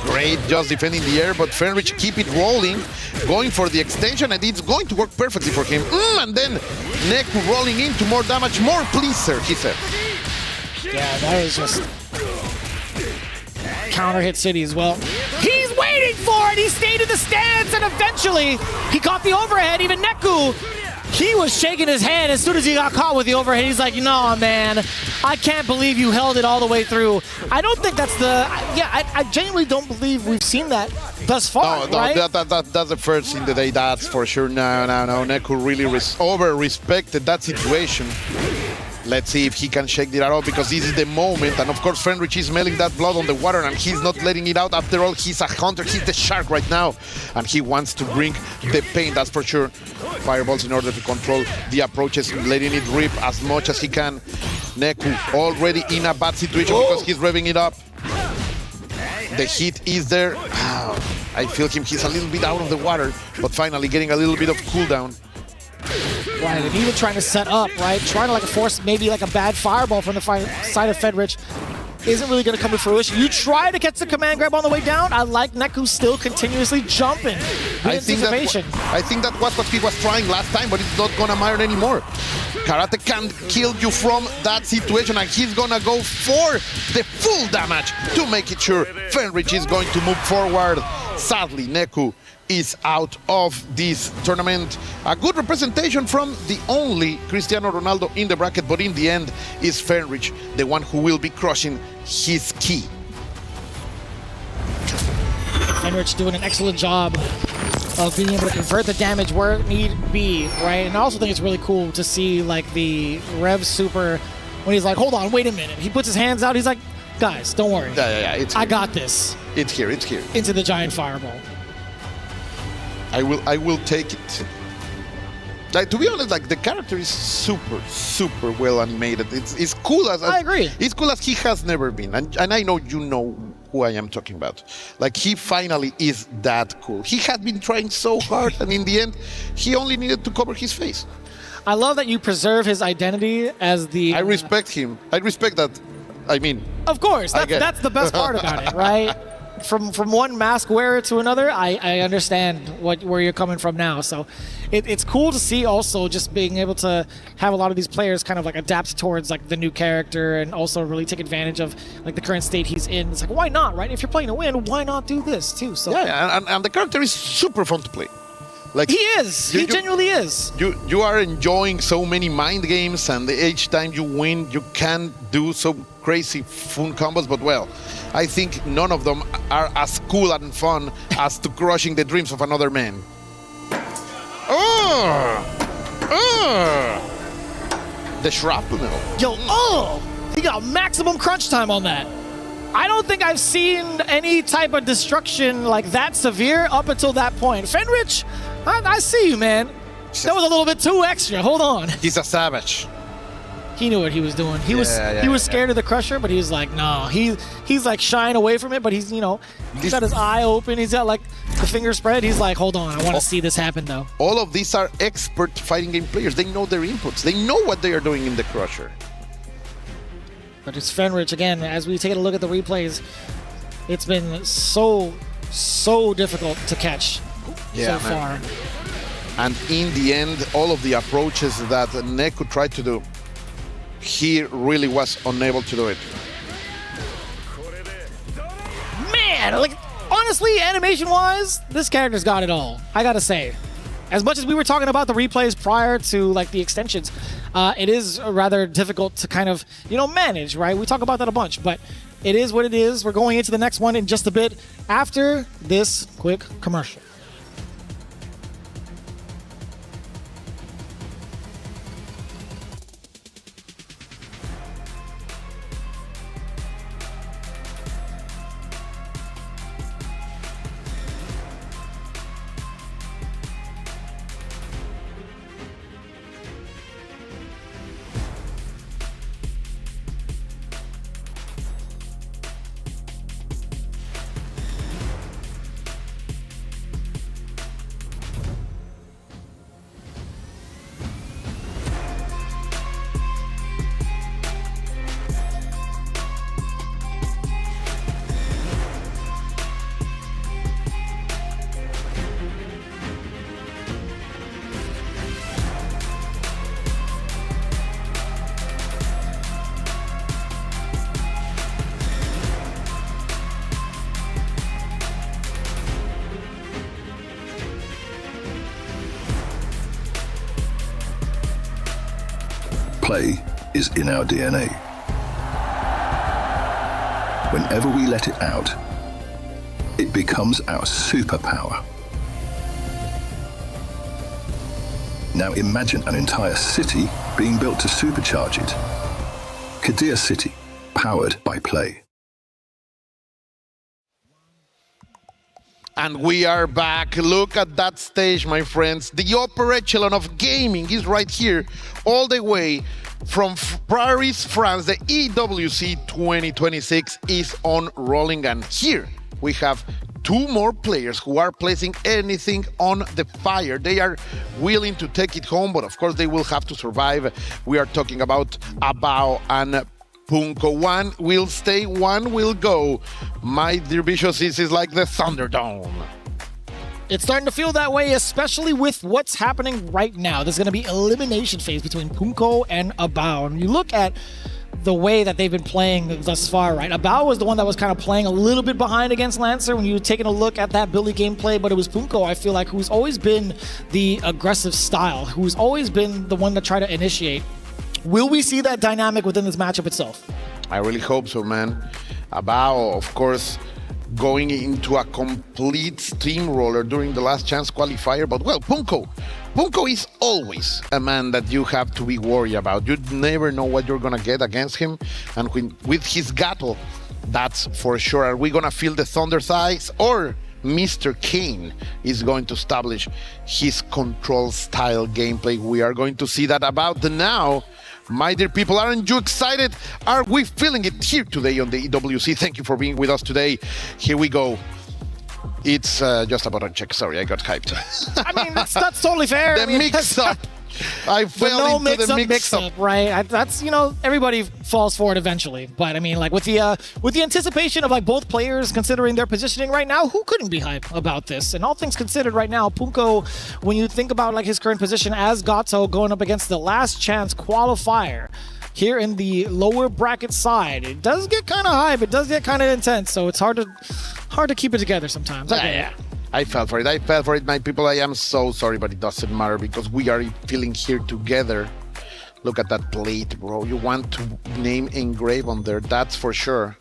Great, just defending the air, but Fenrich keep it rolling, going for the extension, and it's going to work perfectly for him. And then Neku rolling into more damage, more please, sir, he said. Yeah, that was just counter hit city as well. He's waiting for it. He stayed in the stance, and eventually he caught the overhead. Even Neku, he was shaking his head as soon as he got caught with the overhead. He's like, no, man, I can't believe you held it all the way through. I don't think that's I genuinely don't believe we've seen that thus far, right? That's the first in the day, that's for sure. No. Neku really over-respected that situation. Let's see if he can shake it out, because this is the moment. And of course, Fenrich is smelling that blood on the water, and he's not letting it out. After all, he's a hunter. He's the shark right now, and he wants to bring the pain, that's for sure. Fireballs in order to control the approaches, letting it rip as much as he can. Neku already in a bad situation because he's revving it up. The heat is there. I feel him. He's a little bit out of the water, but finally getting a little bit of cooldown. Right, and even trying to set up, right? Trying to force maybe a bad fireball from the side of Fenrich isn't really going to come to fruition. You try to catch the command grab on the way down. I like Neku still continuously jumping. I think that was what he was trying last time, but it's not going to matter anymore. Karate can't kill you from that situation, and he's going to go for the full damage to make it sure Fenrich is going to move forward. Sadly, Neku is out of this tournament. A good representation from the only Cristiano Ronaldo in the bracket, but in the end is Fenrich, the one who will be crushing his key. Fenrich doing an excellent job of being able to convert the damage where it need be, right? And I also think it's really cool to see the Rev Super when he's like, hold on, wait a minute. He puts his hands out, he's like, guys, don't worry. Yeah, I got this. It's here. Into the giant fireball. I will take it. To be honest, the character is super well animated. It's cool as I agree. It's cool as he has never been, and I know you know who I am talking about. He finally is that cool. He had been trying so hard, and in the end, he only needed to cover his face. I love that you preserve his identity as the. I respect him. I respect that. I mean, of course, that's the best part about it, right? From one mask wearer to another, I understand where you're coming from now. So it's cool to see also just being able to have a lot of these players kind of adapt towards the new character, and also really take advantage of the current state he's in. It's why not, right? If you're playing to win, why not do this too? So and the character is super fun to play. He is. He genuinely is. You are enjoying so many mind games, and each time you win, you can do so crazy fun combos. But well, I think none of them are as cool and fun as to crushing the dreams of another man. The shrapnel. He got maximum crunch time on that. I don't think I've seen any type of destruction that severe up until that point. Fenrich, I see you, man. That was a little bit too extra. Hold on. He's a savage. He knew what he was doing. He was scared of the crusher, but he was like, no. He's shying away from it, but he's got his eye open. He's got the finger spread. He's like, hold on, I want to see this happen though. All of these are expert fighting game players. They know their inputs. They know what they are doing in the crusher. But it's Fenrich again. As we take a look at the replays, it's been so so difficult to catch Yeah, so man. far. And in the end, all of the approaches that Neku tried to do, he really was unable to do it. Man, like, honestly, animation-wise, this character's got it all. I gotta say. As much as we were talking about the replays prior to, like, the extensions, it is rather difficult to kind of, manage, right? We talk about that a bunch, but it is what it is. We're going into the next one in just a bit after this quick commercial. Play is in our DNA. Whenever we let it out, it becomes our superpower. Now imagine an entire city being built to supercharge it. Kadir City, powered by Play. And we are back. Look at that stage, my friends. The upper echelon of gaming is right here, all the way from Paris, France. The EWC 2026 is on rolling, and here we have two more players who are placing anything on the fire. They are willing to take it home, but of course they will have to survive. We are talking about Abao and Punko. One will stay, one will go. My dear Vicious, this is like the Thunderdome. It's starting to feel that way, especially with what's happening right now. There's going to be elimination phase between Punko and Abao. And you look at the way that they've been playing thus far, right? Abao was the one that was kind of playing a little bit behind against Lancer when you were taking a look at that Billy gameplay, but it was Punko, I feel like, who's always been the aggressive style, who's always been the one to try to initiate. Will we see that dynamic within this matchup itself? I really hope so, man. Abao, of course, going into a complete steamroller during the last chance qualifier, but well, Punko is always a man that you have to be worried about. You never know what you're gonna get against him, and with his Gato, that's for sure. Are we gonna feel the Thunder Thighs, or Mr. Kane is going to establish his control style gameplay? We are going to see that about the now. My dear people, aren't you excited? Are we feeling it here today on the EWC? Thank you for being with us today. Here we go. It's just about a check. Sorry, I got hyped. I mean, that's totally fair. The mix-up. I fell into the mix-up, right? That's, everybody falls for it eventually. But I mean, like with the anticipation of like both players considering their positioning right now, who couldn't be hyped about this? And all things considered right now, Punko, when you think about like his current position as Gato going up against the last chance qualifier here in the lower bracket side, it does get kind of hype. It does get kind of intense. So it's hard to keep it together sometimes. I fell for it, my people. I am so sorry, but it doesn't matter because we are feeling here together. Look at that plate, bro. You want to name engrave on there, that's for sure.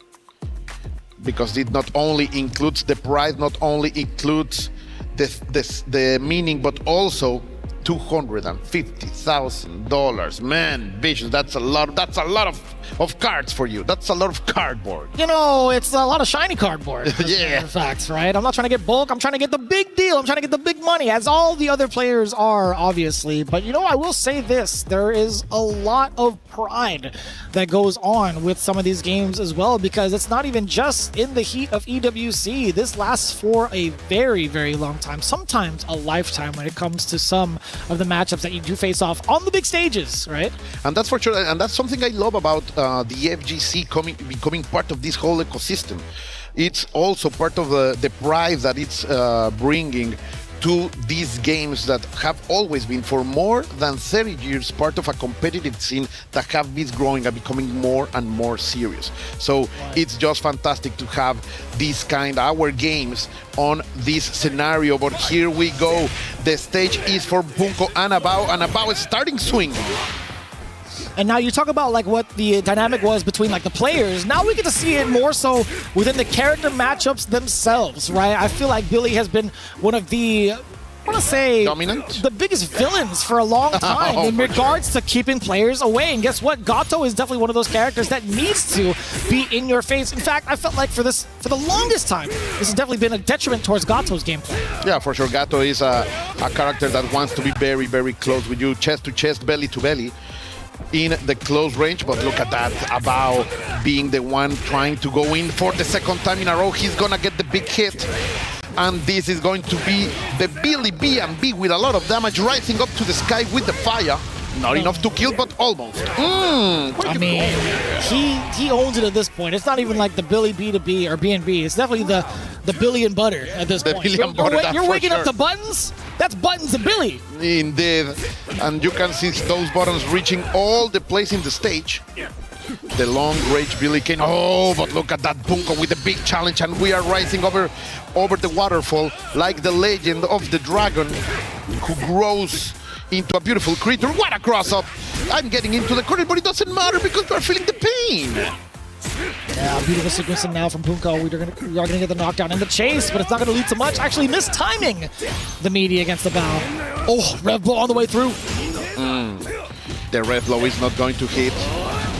Because it not only includes the prize, not only includes the meaning, but also $250,000. Man, Vicious, that's a lot of cards for you. That's a lot of cardboard. It's a lot of shiny cardboard. Yeah. Facts, right? I'm not trying to get bulk. I'm trying to get the big deal. I'm trying to get the big money, as all the other players are, obviously. But I will say this. There is a lot of pride that goes on with some of these games as well, because it's not even just in the heat of EWC. This lasts for a very, very long time, sometimes a lifetime when it comes to some of the matchups that you do face off on the big stages, right? And that's for sure. And that's something I love about the FGC becoming part of this whole ecosystem. it's also part of the pride that it's bringing to these games that have always been, for more than 30 years, part of a competitive scene that have been growing and becoming more and more serious. So it's just fantastic to have these our games on this scenario. But here we go. The stage is for Punko and Abao is starting swing. And now you talk about like what the dynamic was between like the players. Now we get to see it more so within the character matchups themselves, right? I feel like Billy has been one of the, I want to say, dominant, the biggest villains for a long time in regards to keeping players away. And guess what? Gato is definitely one of those characters that needs to be in your face. In fact, I felt like for the longest time, this has definitely been a detriment towards Gato's gameplay. Yeah, for sure. Gato is a character that wants to be very, very close with you, chest to chest, belly to belly, in the close range. But look at that, Abao being the one trying to go in for the second time in a row. He's gonna get the big hit, and this is going to be the Billy B&B with a lot of damage, rising up to the sky with the fire. Not enough to kill, but almost. I mean, he owns it at this point. It's not even like the Billy B2B or B&B. It's definitely the Billy and Butter at this point. You're waking up to buttons? That's buttons and Billy. Indeed. And you can see those buttons reaching all the place in the stage. The long range Billy Kane. Oh, but look at that Punko with the big challenge, and we are rising over the waterfall like the legend of the dragon who grows into a beautiful creature. What a cross-up! I'm getting into the corner, but it doesn't matter because we're feeling the pain. Yeah, beautiful sequencing now from Punko. We are gonna get the knockdown in the chase, but it's not gonna lead to much. Actually, mistiming the meaty against the bow. Oh, Rev Blow on the way through. The Rev Blow is not going to hit.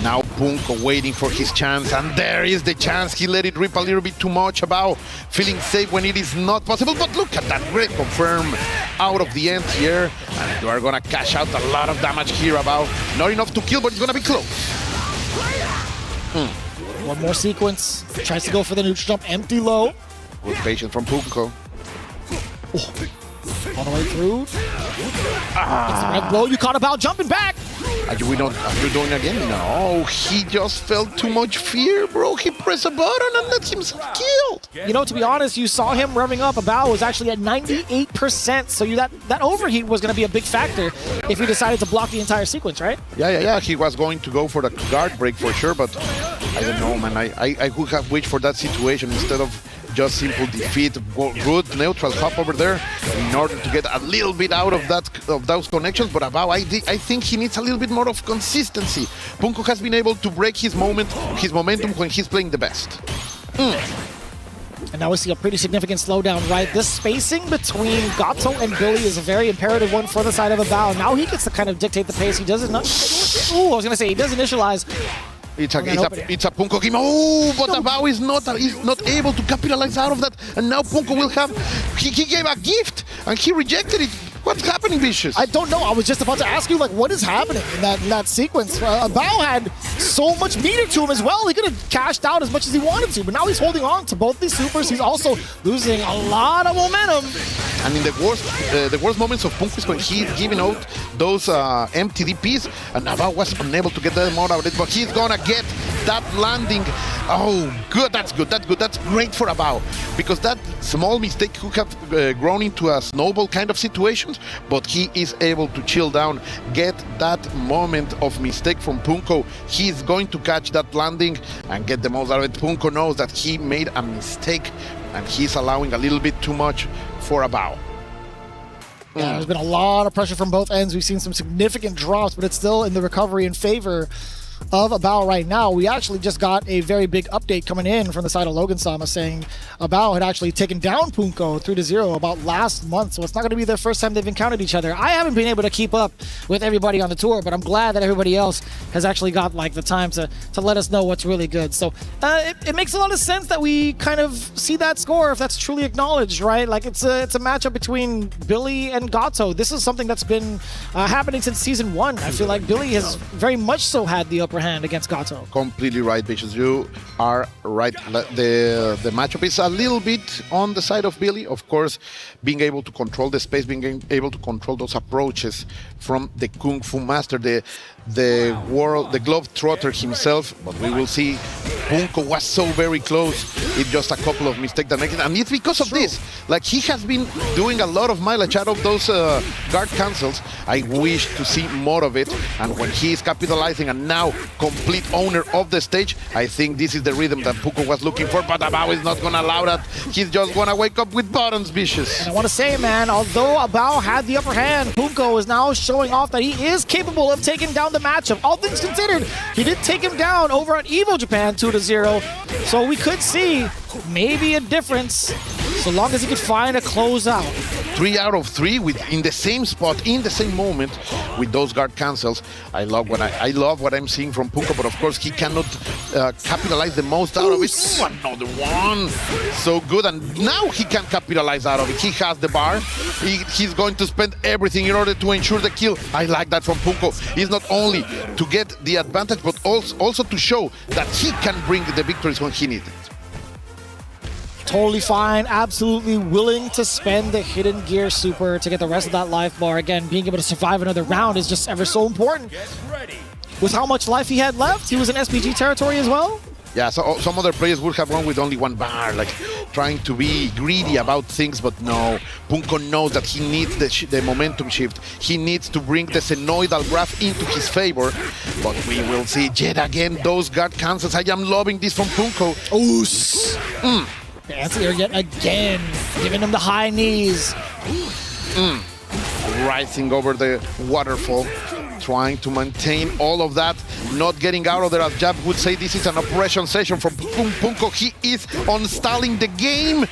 Now Punko waiting for his chance, and there is the chance. He let it rip a little bit too much, about feeling safe when it is not possible. But look at that great confirm out of the end here, and you are gonna cash out a lot of damage here. About not enough to kill, but it's gonna be close. One more sequence. Tries to go for the neutral jump, empty low. Good patience from Punko. All the way through. It's the Rev Blow. You caught about jumping back. Are you doing it again? No, he just felt too much fear, bro. He pressed a button and let himself killed. You know, to be honest, you saw him revving up. Abao was actually at 98%, so that overheat was going to be a big factor if he decided to block the entire sequence, right? Yeah. He was going to go for the guard break for sure, but I don't know, man. I would have wished for that situation instead of just simple defeat. Good neutral hop over there in order to get a little bit out of those connections. But Abao, I think he needs a little bit more of consistency. Punko has been able to break his momentum when he's playing the best. And now we see a pretty significant slowdown, right? This spacing between Gato and Billy is a very imperative one for the side of Abao. Now he gets to kind of dictate the pace. He doesn't. I was gonna say he does initialize. It's a Punko game. Oh, but Abao is not able to capitalize out of that. And now Punko will have. He gave a gift and he rejected it. What's happening, Vicious? I don't know. I was just about to ask you, like, what is happening in that sequence? Abao had so much meter to him as well. He could have cashed out as much as he wanted to, but now he's holding on to both these supers. He's also losing a lot of momentum. And in the worst moments of Punko is when he's giving out those empty DPs, and Abao was unable to get that more out of it, but he's gonna get that landing. Oh, good. That's good. That's great for Abao, because that small mistake could have grown into a snowball kind of situation, but he is able to chill down, get that moment of mistake from Punko. He's going to catch that landing and get the most out of it. Punko knows that he made a mistake, and he's allowing a little bit too much for Abao. Yeah, there's been a lot of pressure from both ends. We've seen some significant drops, but it's still in the recovery in favor of Abao right now. We actually just got a very big update coming in from the side of Logan Sama saying Abao had actually taken down Punko 3-0 about last month, so it's not going to be the first time they've encountered each other. I haven't been able to keep up with everybody on the tour, but I'm glad that everybody else has actually got like the time to let us know what's really good. So it makes a lot of sense that we kind of see that score if that's truly acknowledged, right? Like it's a matchup between Billy and Gato. This is something that's been happening since season 1. I feel like Billy has very much so had the upper hand against Gato. Completely right, Vicious. You are right. The matchup is a little bit on the side of Billy. Of course, being able to control the space, being able to control those approaches from the Kung Fu master, the glove trotter himself. But we will see Punko was so very close. It's just a couple of mistakes that make it. And it's because of this. Like, he has been doing a lot of mileage out of those guard cancels. I wish to see more of it. And when he is capitalizing and now complete owner of the stage, I think this is the rhythm that Punko was looking for. But Abao is not going to allow that. He's just going to wake up with buttons, Vicious. And I want to say, man, although Abao had the upper hand, Punko is now showing off that he is capable of taking down the matchup. All things considered, he did take him down over at Evo Japan 2-0. So we could see maybe a difference so long as he could find a closeout. 3 out of 3 in the same spot, in the same moment with those guard cancels. I love what I'm seeing from Punko, but of course he cannot capitalize the most out of it. Ooh, another one. So good, and now he can capitalize out of it. He has the bar. He's going to spend everything in order to ensure the kill. I like that from Punko. It's not only to get the advantage, but also to show that he can bring the victories when he needs it. Totally fine, absolutely willing to spend the hidden gear super to get the rest of that life bar. Again, being able to survive another round is just ever so important. With how much life he had left, he was in SPG territory as well. Yeah, so some other players would have gone with only 1 bar, like trying to be greedy about things, but no. Punko knows that he needs the momentum shift. He needs to bring the Xenoidal graph into his favor, but we will see yet again those guard cancels. I am loving this from Punko. Oos! Anti-air yet again, giving him the high knees. Rising over the waterfall, trying to maintain all of that, not getting out of there. As Jab would say, this is an oppression session from Punko. He is uninstalling the game.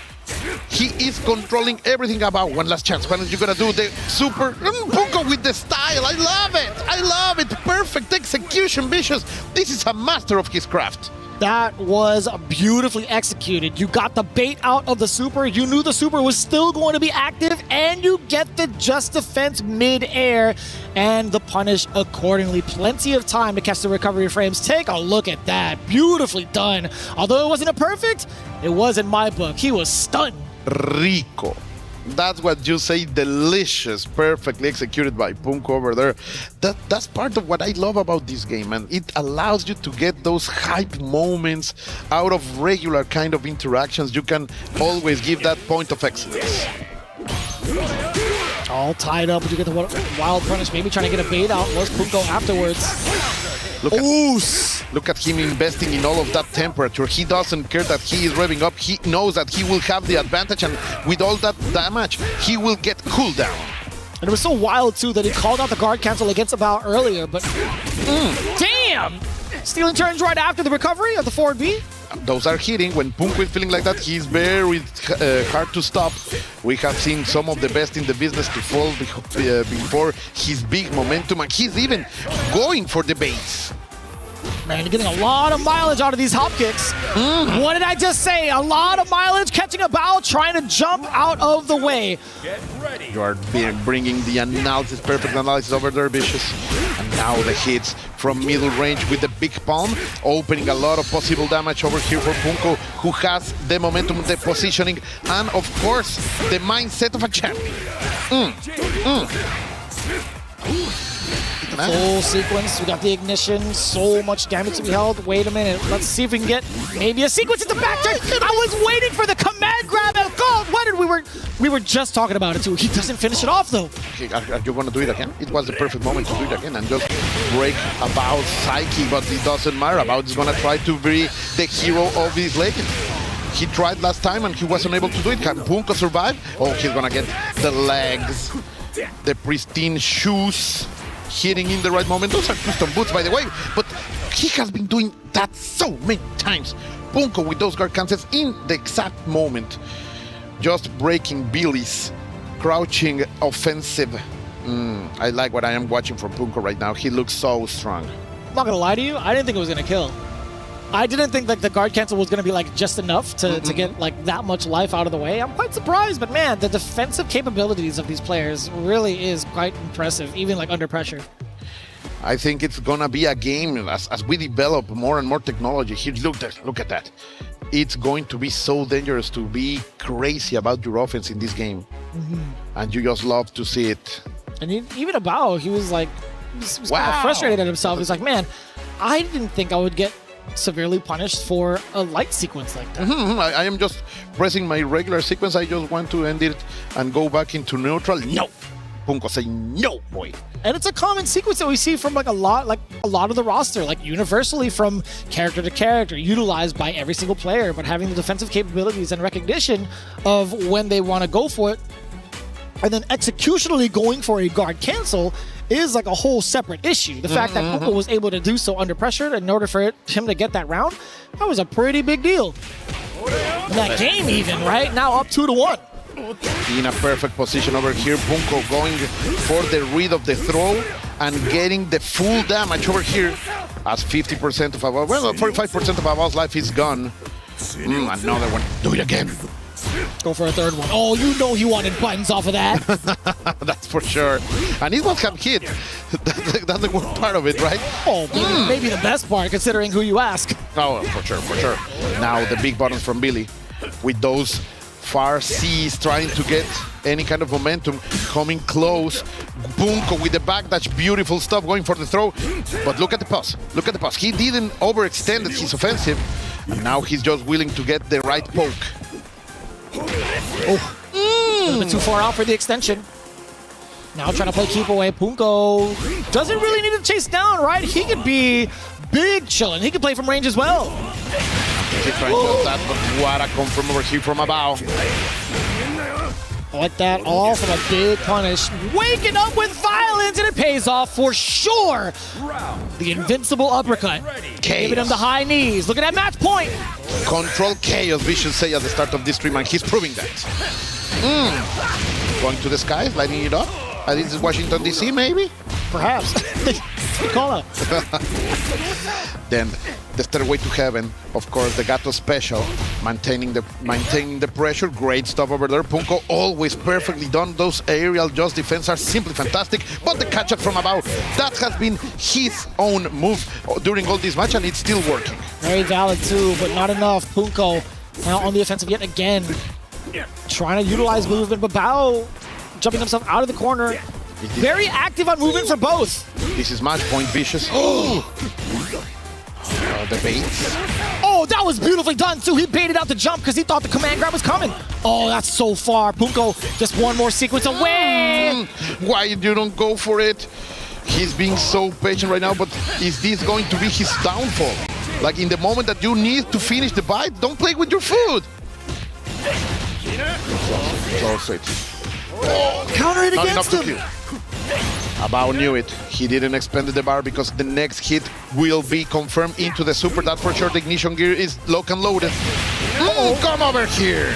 He is controlling everything. About one last chance. When are you gonna do the super Punko with the style? I love it. I love it. Perfect execution, Vicious. This is a master of his craft. That was beautifully executed. You got the bait out of the super. You knew the super was still going to be active, and you get the just defense mid-air and the punish accordingly. Plenty of time to catch the recovery frames. Take a look at that. Beautifully done. Although it wasn't a perfect, it was in my book. He was stunned. Rico. That's what you say, delicious, perfectly executed by Punko over there. That's part of what I love about this game, and it allows you to get those hype moments out of regular kind of interactions. You can always give that point of excellence. All tied up, but you get the wild punish, maybe trying to get a bait out. Was Punko afterwards. Look at him investing in all of that temperature. He doesn't care that he is revving up. He knows that he will have the advantage, and with all that damage, he will get cooldown. And it was so wild, too, that he called out the guard cancel against Abao earlier, but damn! Stealing turns right after the recovery of the forward B. Those are hitting. When Punko is feeling like that, he's very hard to stop. We have seen some of the best in the business to fall before his big momentum, and he's even going for the base. Man, you're getting a lot of mileage out of these hop kicks. What did I just say? A lot of mileage, catching Abao, trying to jump out of the way. You are bringing the analysis, perfect analysis over there, Vicious. And now the hits from middle range with the big palm, opening a lot of possible damage over here for Punko, who has the momentum, the positioning, and of course, the mindset of a champion. Full sequence, we got the ignition, so much damage to be held. Wait a minute, let's see if we can get maybe a sequence at the back turn. I was waiting for the command grab out. God, what did we were just talking about it too. He doesn't finish it off though. Okay, are you gonna do it again? It was the perfect moment to do it again and just break Abao's psyche, but it doesn't matter. Abao is gonna try to be the hero of his legend. He tried last time and he wasn't able to do it. Can Punko survive? Oh, he's gonna get the legs, the pristine shoes. Hitting in the right moment. Those are custom boots, by the way, but he has been doing that so many times. Punko with those guard cancels in the exact moment. Just breaking Billy's crouching offensive. I like what I am watching from Punko right now. He looks so strong. I'm not gonna lie to you, I didn't think it was gonna kill. I didn't think like the guard cancel was going to be like just enough to get like that much life out of the way. I'm quite surprised, but man, the defensive capabilities of these players really is quite impressive, even like under pressure. I think it's gonna be a game as we develop more and more technology. Here, look at that. It's going to be so dangerous to be crazy about your offense in this game, and you just love to see it. And even Abao, he was like, he was kind of frustrated at himself. He's like, man, I didn't think I would get severely punished for a light sequence like that. I am just pressing my regular sequence. I just want to end it and go back into neutral. No. Punko say no, boy. And it's a common sequence that we see from a lot of the roster, like universally from character to character, utilized by every single player, but having the defensive capabilities and recognition of when they want to go for it, and then executionally going for a guard cancel is like a whole separate issue. The fact that Punko was able to do so under pressure in order for him to get that round, that was a pretty big deal. In that game even, right? Now up 2-1. In a perfect position over here, Punko going for the read of the throw and getting the full damage over here as 50% of Abao, well, 45% of Abao's life is gone. Another one. Do it again. Go for a third one. Oh, you know he wanted buttons off of that. That's for sure. And it was have hit. That's the worst part of it, right? Oh, maybe the best part, considering who you ask. Oh, for sure, for sure. Now the big buttons from Billy with those far C's trying to get any kind of momentum, coming close. Punko with the backdash, beautiful stuff, going for the throw. But look at the pass. Look at the pass. He didn't overextend his offensive, and now he's just willing to get the right poke. A little bit too far out for the extension. Now trying to play keep away. Punko doesn't really need to chase down, right? He could be big chilling. He could play from range as well. He's trying to do that, but what a confirm over here from Abao. I like that, all from a big punish. Waking up with violence, and it pays off for sure. The invincible uppercut. Giving him the high knees. Look at that match point. Control chaos, we should say at the start of this stream, and he's proving that. Going to the skies, lighting it up. This is Washington, D.C., maybe? Perhaps. Good call out. Then the Stairway to Heaven, of course, the Gato special, maintaining the pressure. Great stuff over there. Punko always perfectly done. Those aerial just defense are simply fantastic. But the catch-up from Abao, that has been his own move during all this match, and it's still working. Very valid too, but not enough. Punko now on the offensive yet again. Trying to utilize movement, but Bao jumping himself out of the corner. Very active on movement for both. This is match point, Vicious. The baits. Oh, that was beautifully done too. He baited out the jump because he thought the command grab was coming. Oh, that's so far. Punko just one more sequence away. Why you don't go for it? He's being so patient right now, but is this going to be his downfall? Like in the moment that you need to finish the bite, don't play with your food. So sweet. Oh, counter it against him. Abao knew it. He didn't expend the bar because the next hit will be confirmed into the super. That for sure. The ignition gear is lock and loaded. Come over here.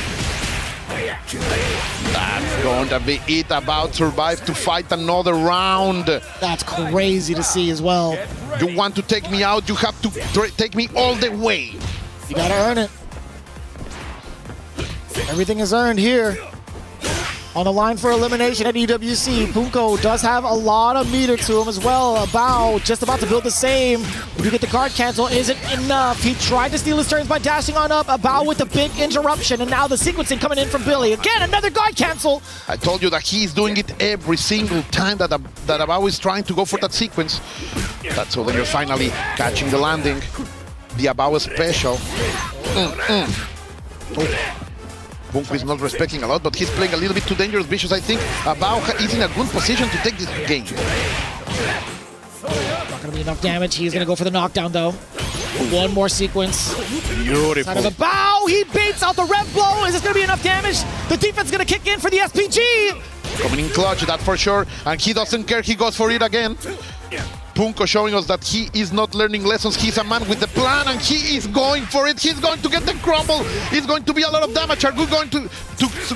That's going to be it. Abao survive to fight another round. That's crazy to see as well. You want to take me out, you have to take me all the way. You gotta earn it. Everything is earned here. On the line for elimination at EWC, Punko does have a lot of meter to him as well. Abao just about to build the same. If you get the guard cancel, isn't enough. He tried to steal his turns by dashing on up. Abao with the big interruption, and now the sequencing coming in from Billy. Again, another guard cancel. I told you that he's doing it every single time that Abao is trying to go for that sequence. That's so then you're finally catching the landing. The Abao special. Punko is not respecting a lot, but he's playing a little bit too dangerous. Vicious, I think Abao is in a good position to take this game. Not going to be enough damage. He's going to go for the knockdown, though. One more sequence. Beautiful. Side of the Bao. He baits out the rev blow. Is this going to be enough damage? The defense is going to kick in for the SPG. Coming in clutch, that for sure. And he doesn't care. He goes for it again. Punko showing us that he is not learning lessons. He's a man with the plan, and he is going for it. He's going to get the crumble. It's going to be a lot of damage. Are we going to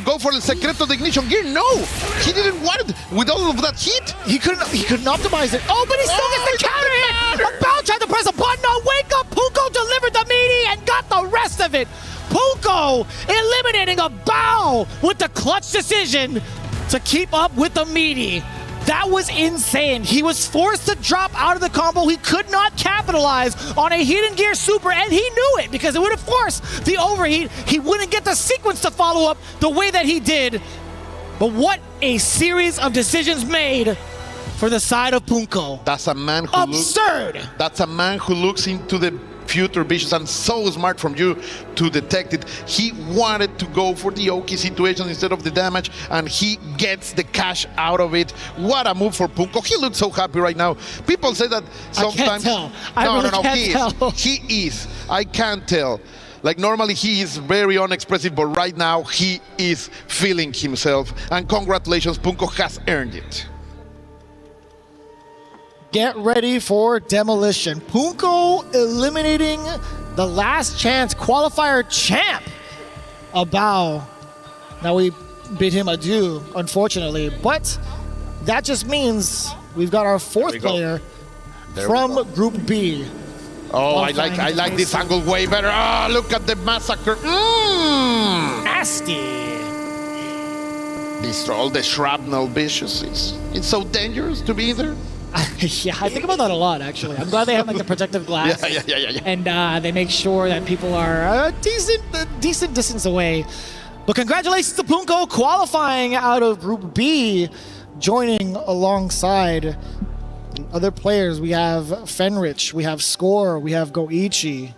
go for the Secreto de Ignition Gear? No! He didn't want it with all of that heat. He couldn't optimize it. Oh, but he still gets the counter hit! Abao tried to press a button on wake up. Punko delivered the meaty and got the rest of it. Punko eliminating Abao with the clutch decision to keep up with the meaty. That was insane. He was forced to drop out of the combo. He could not capitalize on a hidden gear super, and he knew it because it would have forced the overheat. He wouldn't get the sequence to follow up the way that he did. But what a series of decisions made for the side of Punko. That's a man who absurd. That's a man who looks into the future Vicious, and so smart from you to detect it. He wanted to go for the Oki situation instead of the damage, and he gets the cash out of it. What a move for Punko. He looks so happy right now. People say that sometimes. I can't tell. I really can't tell. He is. I can't tell. Like normally he is very unexpressive, but right now he is feeling himself. And congratulations, Punko has earned it. Get ready for demolition. Punko eliminating the last chance qualifier champ, Abao. Now we bid him adieu, unfortunately, but that just means we've got our fourth player from Group B. Oh, I like this angle way better. Ah, look at the massacre. Nasty. These are all the shrapnel Vicious. It's so dangerous to be there. Yeah, I think about that a lot, actually. I'm glad they have like the protective glass. Yeah. And they make sure that people are a decent distance away. But congratulations to Punko qualifying out of Group B, joining alongside other players. We have Fenrich, we have Score, we have Goichi.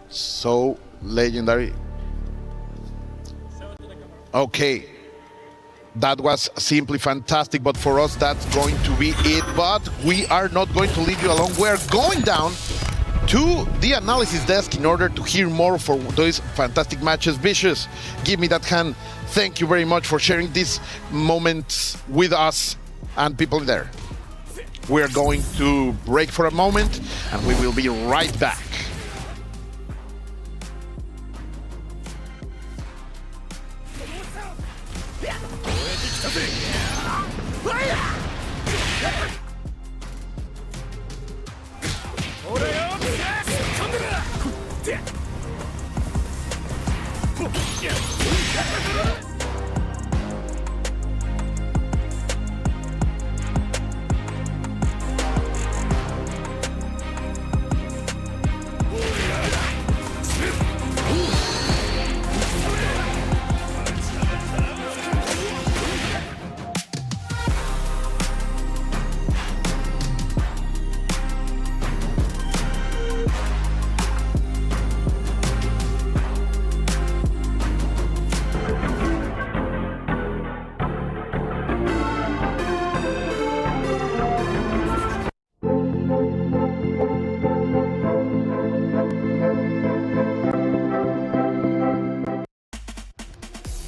So legendary. Okay. That was simply fantastic, but for us, that's going to be it. But we are not going to leave you alone. We're going down to the analysis desk in order to hear more for those fantastic matches. Vicious, give me that hand. Thank you very much for sharing these moments with us and people there. We're going to break for a moment, and we will be right back.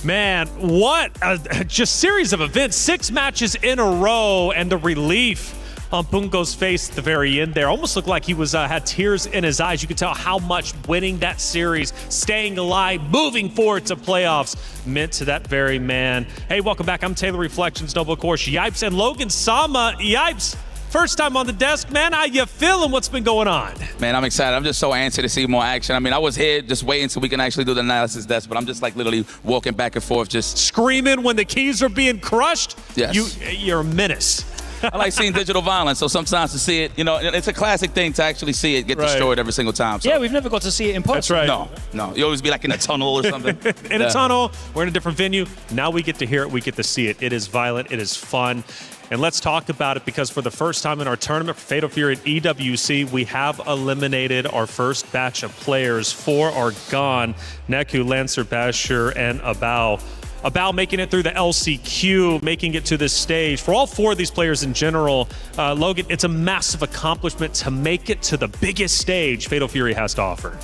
Man, what a just series of events. 6 matches in a row, and the relief on Punko's face at the very end there almost looked like he was had tears in his eyes. You could tell how much winning that series, staying alive, moving forward to playoffs meant to that very man. Hey, welcome back. I'm Taylor Reflections, Double Course, Yipes, and Logan Sama. Yipes, first time on the desk, man. How you feeling? What's been going on? Man, I'm excited. I'm just so antsy to see more action. I mean, I was here just waiting so we can actually do the analysis desk, but I'm just like literally walking back and forth, just screaming when the keys are being crushed. Yes. You're a menace. I like seeing digital violence, so sometimes to see it, you know, it's a classic thing to actually see it get destroyed every single time. So. Yeah, we've never got to see it in person. That's right. No. You always be like in a tunnel or something. In a tunnel, we're in a different venue. Now we get to hear it, we get to see it. It is violent, it is fun. And let's talk about it, because for the first time in our tournament for Fatal Fury at EWC, we have eliminated our first batch of players. 4 are gone. Neku, Lancer, Basher, and Abao. Abao making it through the LCQ, making it to this stage. For all 4 of these players in general, Logan, it's a massive accomplishment to make it to the biggest stage Fatal Fury has to offer.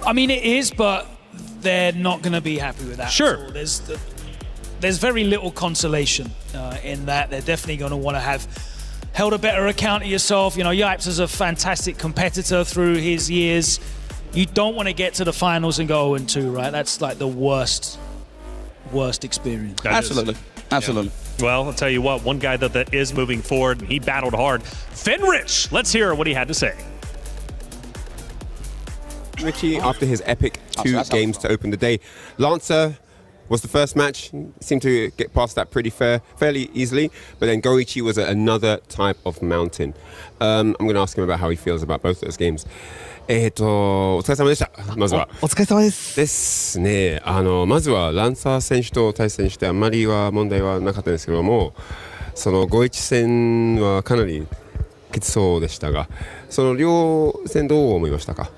I mean, it is, but they're not going to be happy with that. Sure. There's very little consolation in that. They're definitely going to want to have held a better account of yourself. You know, Yipes is a fantastic competitor through his years. You don't want to get to the finals and go 0-2, right? That's like the worst experience. Absolutely. Yeah. Well, I'll tell you what, one guy that is moving forward, he battled hard. Fenrich, let's hear what he had to say. Richie, after his epic 2 games to open the day, Lancer was the first match, seemed to get past that fairly easily, but then Goichi was another type of mountain. I'm going to ask him about how he feels about both those games. お疲れ様でした。まずは。お疲れ様です。ですね。まずはランサー選手と対戦してあんまりは問題はなかったんですけども、その5-1戦はかなりきつそうでしたが、その両戦どう思いましたか？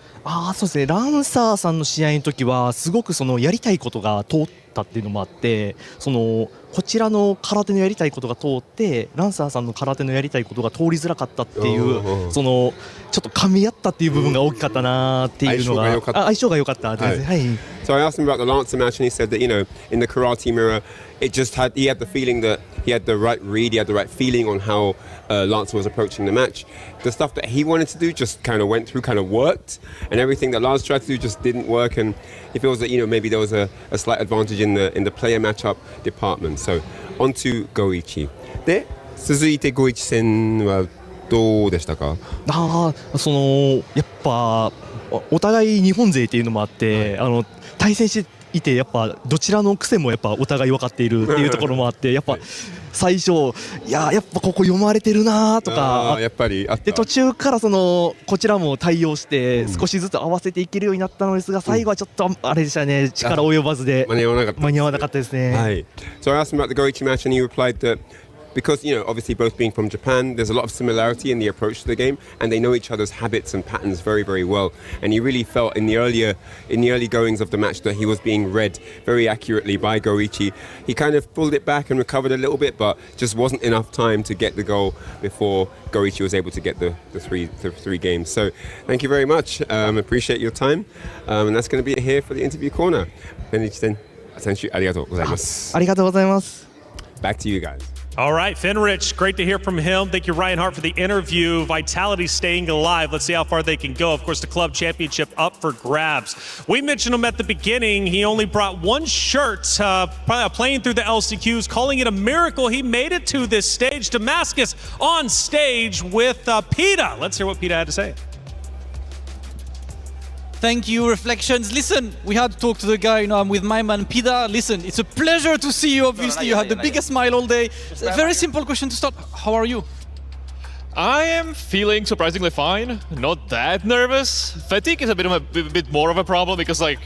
そうですね、ランサーさんの試合の時はすごくそのやりたいことが通ったっていうのもあって、そのこちらの空手のやりたいことが通ってランサーさんの空手のやりたいことが通りづらかったっていう、そのちょっと噛み合ったっていう部分が大きかったなっていうのが、相性が良かったですね。はい。 So I asked him about the Lancer match, and he said that, you know, in the karate mirror, it just had, he had the feeling that he had the right read, he had the right feeling on how Lancer was approaching the match. The stuff that he wanted to do just kind of went through, kind of worked, and everything that Lance tried to do just didn't work. And he feels that, you know, maybe there was a slight advantage in the player matchup department. So on to Goichi. で、続いてGoichi戦はどうでしたか？そのやっぱお互い日本勢っていうのもあって、対戦していてやっぱどちらの癖もやっぱお互い分かっているっていうところもあって、やっぱ最初やっぱここ読まれてるなとか、やっぱりで途中からこちらも対応して少しずつ合わせていけるようになったのですが、最後はちょっとあれでしたね、力及ばずで間に合わなかったですね。はい。So I asked him about the Goichi match, and he replied that because, you know, obviously both being from Japan, there's a lot of similarity in the approach to the game, and they know each other's habits and patterns very, very well. And he really felt in the early goings of the match that he was being read very accurately by Goichi. He kind of pulled it back and recovered a little bit, but just wasn't enough time to get the goal before Goichi was able to get the three games. So thank you very much. Appreciate your time. And that's going to be it here for the interview corner. 選手ありがとうございます。ありがとうございます。Back to you guys. All right, Fenrich, great to hear from him. Thank you, Ryan Hart, for the interview. Vitality staying alive. Let's see how far they can go. Of course, the club championship up for grabs. We mentioned him at the beginning. He only brought one shirt, playing through the LCQs, calling it a miracle. He made it to this stage. Damascus on stage with PETA. Let's hear what PETA had to say. Thank you, Reflections. Listen, we had to talk to the guy, I'm with my man PETA. Listen, it's a pleasure to see you, obviously. You had the biggest smile all day. A very simple question to start. How are you? I am feeling surprisingly fine. Not that nervous. Fatigue is a bit more of a problem because, like,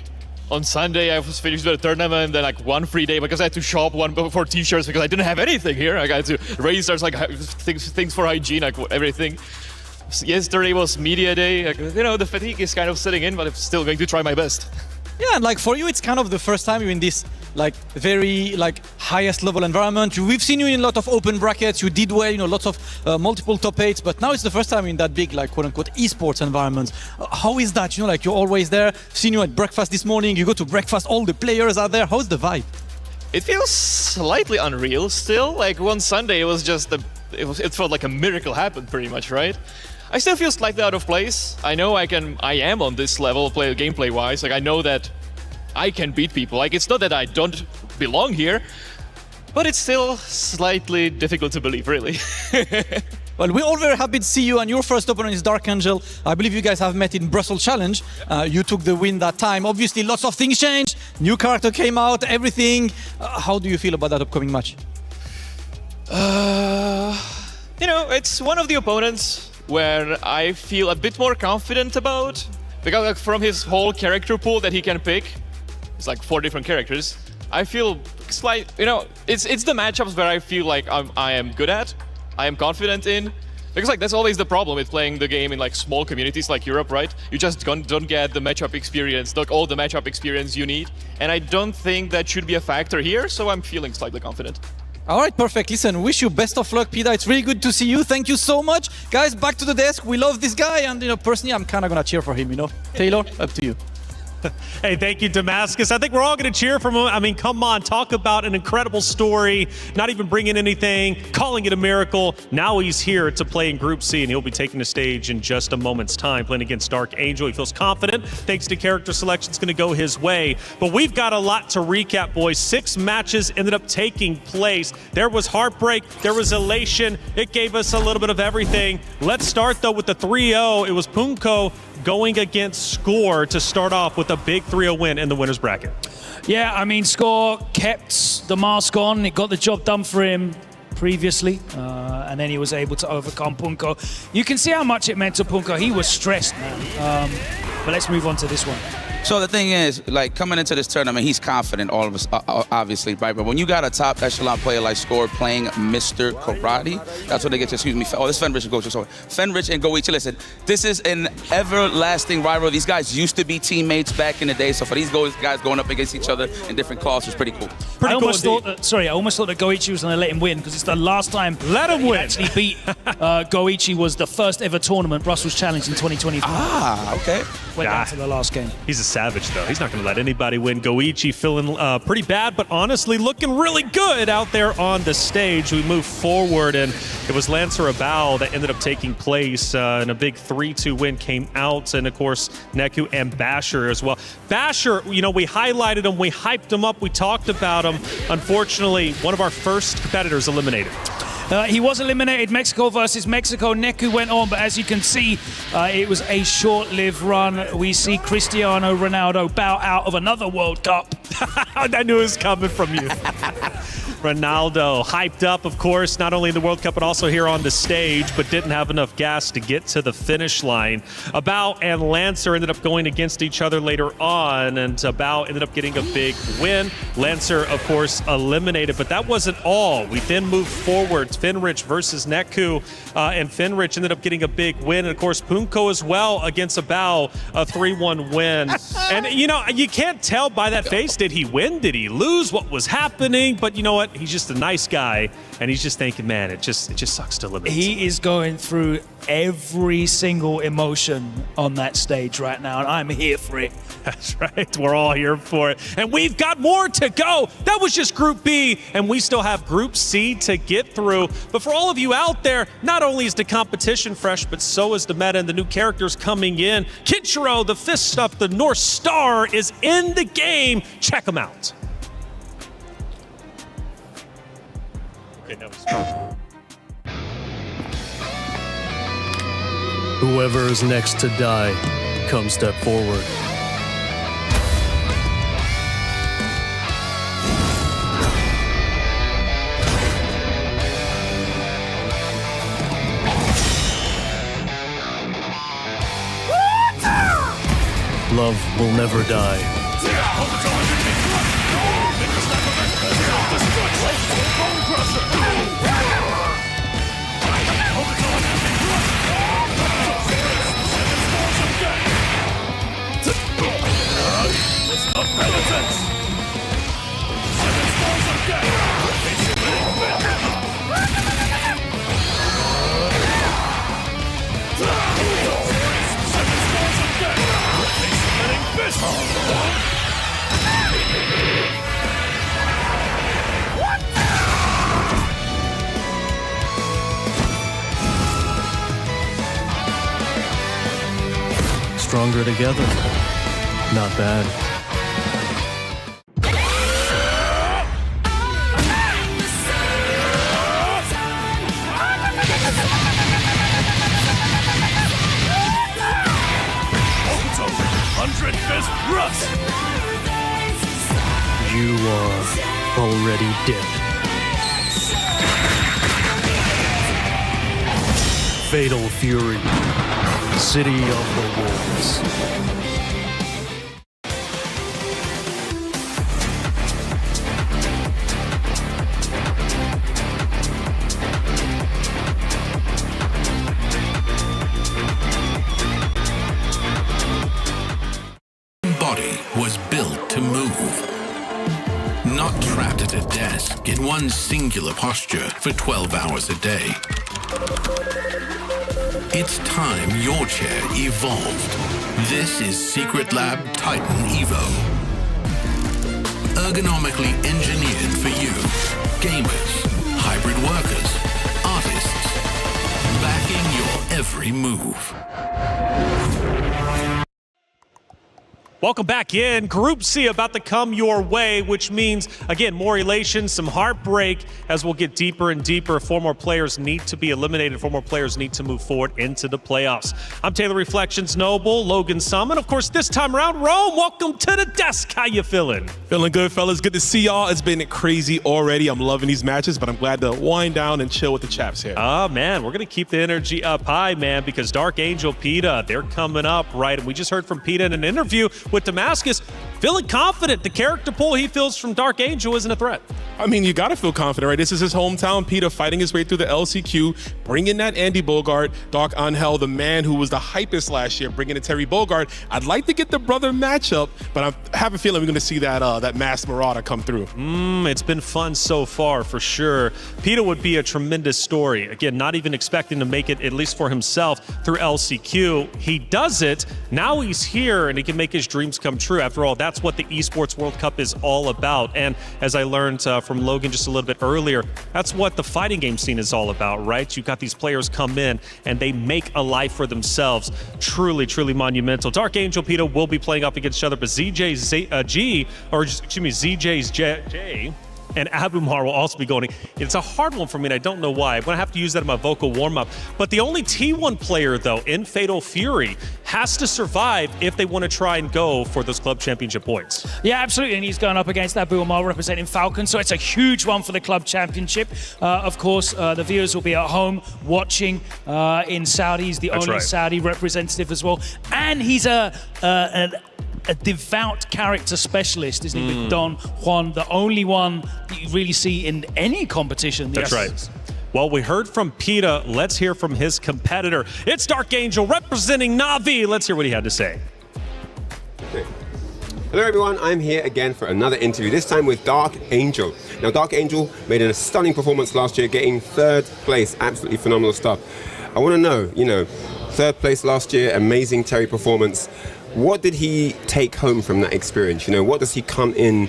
on Sunday I was finished with the tournament, then like one free day because I had to shop for t-shirts because I didn't have anything here. I had to razors, like things for hygiene, like everything. Yesterday was media day. The fatigue is kind of setting in, but I'm still going to try my best. Yeah, and like for you, it's kind of the first time you're in this like very highest level environment. We've seen you in a lot of open brackets. You did well, lots of multiple top 8s, but now it's the first time in that big, like quote unquote esports environment. How is that? You're always there. Seen you at breakfast this morning. You go to breakfast, all the players are there. How's the vibe? It feels slightly unreal still. Like one Sunday, it was just it felt like a miracle happened pretty much, right? I still feel slightly out of place. I know I am on this level gameplay wise. Like I know that I can beat people. Like it's not that I don't belong here, but it's still slightly difficult to believe, really. Well, we're all very happy to see you, and your first opponent is Dark Angel. I believe you guys have met in Brussels Challenge. You took the win that time. Obviously, lots of things changed. New character came out, everything. How do you feel about that upcoming match? It's one of the opponents where I feel a bit more confident about, because from his whole character pool that he can pick, it's like 4 different characters. I feel it's the matchups where I feel like I am good at, I am confident in, because that's always the problem with playing the game in like small communities like Europe, right? You just don't get the matchup experience, all the matchup experience you need, and I don't think that should be a factor here. So I'm feeling slightly confident. All right, perfect. Listen, wish you best of luck, PETA. It's really good to see you. Thank you so much. Guys, back to the desk. We love this guy, and personally, I'm kind of going to cheer for him, Taylor, up to you. Hey, thank you, Damascus. I think we're all going to cheer for him. I mean, come on, talk about an incredible story, not even bringing anything, calling it a miracle. Now he's here to play in Group C, and he'll be taking the stage in just a moment's time, playing against Dark Angel. He feels confident, thanks to character selection. It's going to go his way. But we've got a lot to recap, boys. 6 matches ended up taking place. There was heartbreak. There was elation. It gave us a little bit of everything. Let's start, though, with the 3-0. It was Punko going against Score to start off with a big 3-0 win in the winner's bracket. Yeah, I mean, Score kept the mask on. It got the job done for him previously, and then he was able to overcome Punko. You can see how much it meant to Punko. He was stressed, man. But let's move on to this one. So the thing is, like, coming into this tournament, he's confident, all of us, obviously, right? But when you got a top echelon player like Score playing Mr. Karate, that's what they get to, excuse me. Oh, this is Fenrich and Goichi, sorry. Fenrich and Goichi, listen, this is an everlasting rivalry. These guys used to be teammates back in the day, so for these guys going up against each other in different classes was pretty cool. I almost thought that Goichi was going to let him win because it's the last time he actually beat Goichi was the first ever tournament, Brussels Challenge in 2023. Ah, okay. Went down to the last game. He's a savage, though. He's not going to let anybody win. Goichi feeling pretty bad, but honestly looking really good out there on the stage. We move forward, and it was Lancer Abao that ended up taking place, and a big 3-2 win came out, and of course, Neku and Basher as well. Basher, you know, we highlighted him, we hyped him up, we talked about him. Unfortunately, one of our first competitors eliminated. He was eliminated, Mexico versus Mexico. Neku went on, but as you can see, it was a short-lived run. We see Cristiano Ronaldo bow out of another World Cup. I knew it was coming from you. Ronaldo hyped up, of course, not only in the World Cup, but also here on the stage, but didn't have enough gas to get to the finish line. Abao and Lancer ended up going against each other later on, and Abao ended up getting a big win. Lancer, of course, eliminated, but that wasn't all. We then moved forward. Fenrich versus Neku, and Fenrich ended up getting a big win. And, of course, Punko as well against Abao, a 3-1 win. And, you know, you can't tell by that face, did he win? Did he lose? What was happening? But you know what? He's just a nice guy, and he's just thinking, man, it just sucks to eliminate. He is going through every single emotion on that stage right now, and I'm here for it. That's right. We're all here for it. And we've got more to go. That was just Group B, and we still have Group C to get through. But for all of you out there, not only is the competition fresh, but so is the meta and the new characters coming in. Kinshiro, the Fist Up, the North Star is in the game. Check them out. Okay, that was Whoever is next to die, come step forward. Love will never die. Stronger together. Not bad. You are already dead. Fatal Fury, City of the Wolves. Body was built to move. Not trapped at a desk in one singular posture for 12 hours a day. It's time your chair evolved. This is Secret Lab Titan Evo. Ergonomically engineered for you, gamers, hybrid workers, artists, backing your every move. Welcome back in. Group C about to come your way, which means, again, more elation, some heartbreak as we'll get deeper and deeper. 4 more players need to be eliminated. 4 more players need to move forward into the playoffs. I'm Taylor Reflections Noble, Logan Summon. Of course, this time around, Rome, welcome to the desk. How you feeling? Feeling good, fellas. Good to see y'all. It's been crazy already. I'm loving these matches, but I'm glad to wind down and chill with the chaps here. Oh, man, we're going to keep the energy up high, man, because Dark Angel, PETA, they're coming up, right? And we just heard from PETA in an interview with Damascus feeling confident the character pull he feels from Dark Angel isn't a threat. I mean, you got to feel confident, right? This is his hometown. Peter fighting his way through the LCQ, bringing that Andy Bogart, Doc Angel, the man who was the hypest last year, bringing in Terry Bogart. I'd like to get the brother matchup, but I have a feeling we're going to see that masked Marauder come through. It's been fun so far, for sure. Peter would be a tremendous story. Again, not even expecting to make it, at least for himself, through LCQ. He does it. Now he's here, and he can make his dreams come true. After all, that's what the Esports World Cup is all about. And as I learned from Logan just a little bit earlier, that's what the fighting game scene is all about, right? You've got these players come in, and they make a life for themselves. Truly, truly monumental. Dark Angel, Peter will be playing up against each other, but ZJ's J and Abumar will also be going. It's a hard one for me, and I don't know why. I'm going to have to use that in my vocal warm-up. But the only T1 player, though, in Fatal Fury has to survive if they want to try and go for those club championship points. Yeah, absolutely, and he's going up against Abu Omar representing Falcon, so it's a huge one for the club championship. Of course, the viewers will be at home watching in Saudi. He's the only Saudi representative as well. And he's a devout character specialist, isn't he, with Don Juan, the only one that you really see in any competition. That's right. Well, we heard from Peter. Let's hear from his competitor. It's Dark Angel representing Na'Vi. Let's hear what he had to say. Okay. Hello everyone, I'm here again for another interview, this time with Dark Angel. Now Dark Angel made a stunning performance last year, getting 3rd place, absolutely phenomenal stuff. I want to know, 3rd place last year, amazing Terry performance. What did he take home from that experience? What does he come in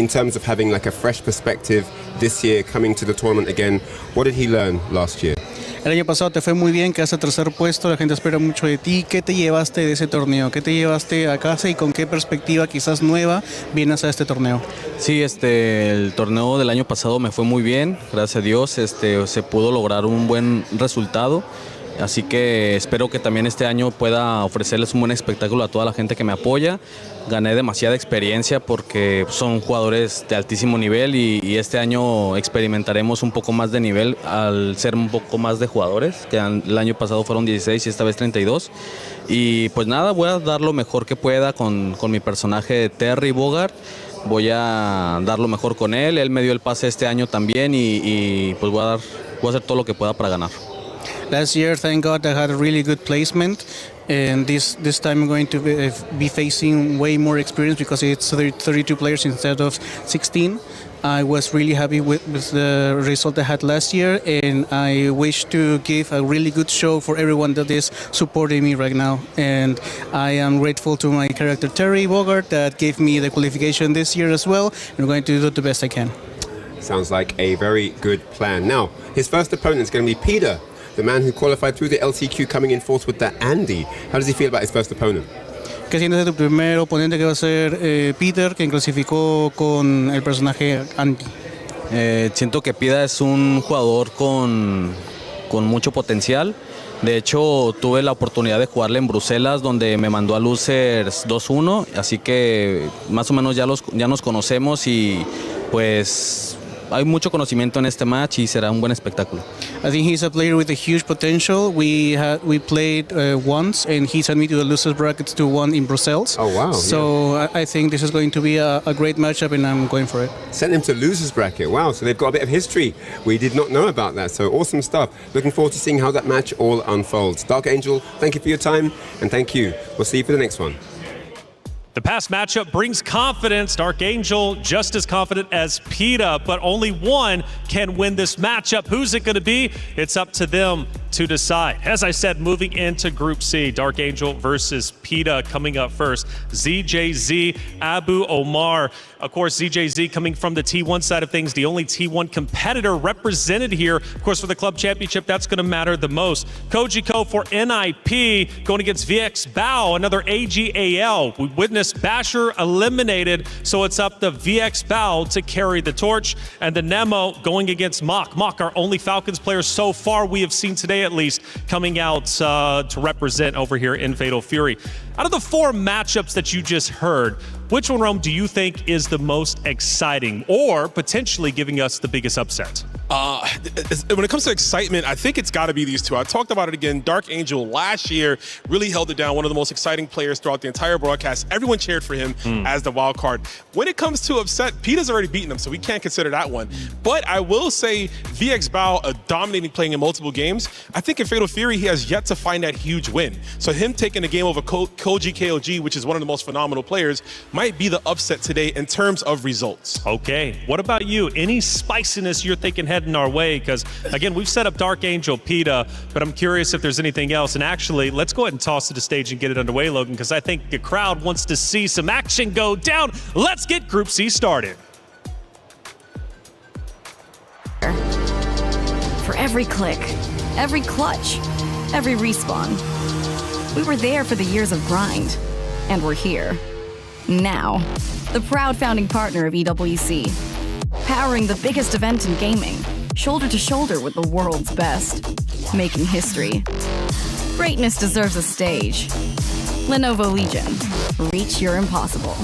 terms of having like a fresh perspective this year, coming to the tournament again? What did he learn last year? El año pasado te fue muy bien, quedaste 3er puesto, la gente espera mucho de ti. ¿Qué te llevaste de ese torneo? ¿Qué te llevaste a casa y con qué perspectiva quizás nueva vienes a este torneo? Sí, el torneo del año pasado me fue muy bien, gracias a Dios, se pudo lograr un buen resultado. Así que espero que también este año pueda ofrecerles un buen espectáculo a toda la gente que me apoya. Gané demasiada experiencia porque son jugadores de altísimo nivel y este año experimentaremos un poco más de nivel al ser un poco más de jugadores, que el año pasado fueron 16 y esta vez 32. Y pues nada, voy a dar lo mejor que pueda con mi personaje Terry Bogart. Voy a dar lo mejor con él. Él me dio el pase este año también y pues voy a hacer todo lo que pueda para ganar. Last year, thank God, I had a really good placement, and this time I'm going to be facing way more experience because it's 32 players instead of 16. I was really happy with the result I had last year, and I wish to give a really good show for everyone that is supporting me right now. And I am grateful to my character Terry Bogart that gave me the qualification this year as well. I'm going to do the best I can. Sounds like a very good plan. Now, his first opponent is going to be Peter, the man who qualified through the LCQ, coming in fourth with the Andy. How does he feel about his first opponent? ¿Qué sientes de tu primer oponente que va a ser Peter, quien clasificó con el personaje Andy? Siento que Peter es un jugador con mucho potencial. De hecho, tuve la oportunidad de jugarle en Bruselas, donde me mandó a Losers 2-1, así que más o menos ya nos conocemos y pues hay mucho conocimiento en este match y será un buen espectáculo. I think he's a player with a huge potential. We played once, and he sent me to the losers brackets 2-1 in Brussels. Oh wow! So yeah. I think this is going to be a great matchup, and I'm going for it. Sent him to losers bracket. Wow! So they've got a bit of history. We did not know about that. So awesome stuff. Looking forward to seeing how that match all unfolds. Dark Angel, thank you for your time, and thank you. We'll see you for the next one. The past matchup brings confidence. Dark Angel just as confident as Peter, but only one can win this matchup. Who's it going to be? It's up to them to decide. As I said, moving into Group C, Dark Angel versus Peter coming up first. ZJZ, Abu Omar. Of course, ZJZ coming from the T1 side of things, the only T1 competitor represented here. Of course, for the club championship, that's going to matter the most. Kojiko for NIP going against VX Bao, another AGAL. We witnessed Basher eliminated, so it's up to VX Bao to carry the torch. And the Nemo going against Mock. Mock, our only Falcons player so far we have seen today at least, coming out to represent over here in Fatal Fury. Out of the four matchups that you just heard, which one, Rome, do you think is the most exciting or potentially giving us the biggest upset? When it comes to excitement, I think it's got to be these two. I talked about it again. Dark Angel last year really held it down. One of the most exciting players throughout the entire broadcast. Everyone cheered for him as the wild card. When it comes to upset, Peter's already beaten him, so we can't consider that one. But I will say VX Bao, a dominating playing in multiple games. I think in Fatal Fury, he has yet to find that huge win. So him taking a game over Koji KOG, which is one of the most phenomenal players, might be the upset today in terms of results. Okay, what about you? Any spiciness you're thinking heading our way? Because, again, we've set up Dark Angel, PETA, but I'm curious if there's anything else. And actually, let's go ahead and toss to the stage and get it underway, Logan, because I think the crowd wants to see some action go down. Let's get Group C started. For every click, every clutch, every respawn. We were there for the years of grind, and we're here. Now, the proud founding partner of EWC, powering the biggest event in gaming, shoulder to shoulder with the world's best, making history. Greatness deserves a stage. Lenovo Legion, reach your impossible.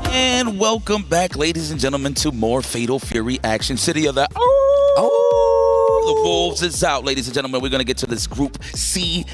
And welcome back, ladies and gentlemen, to more Fatal Fury action. City of the the Wolves is out, ladies and gentlemen. We're going to get to this Group C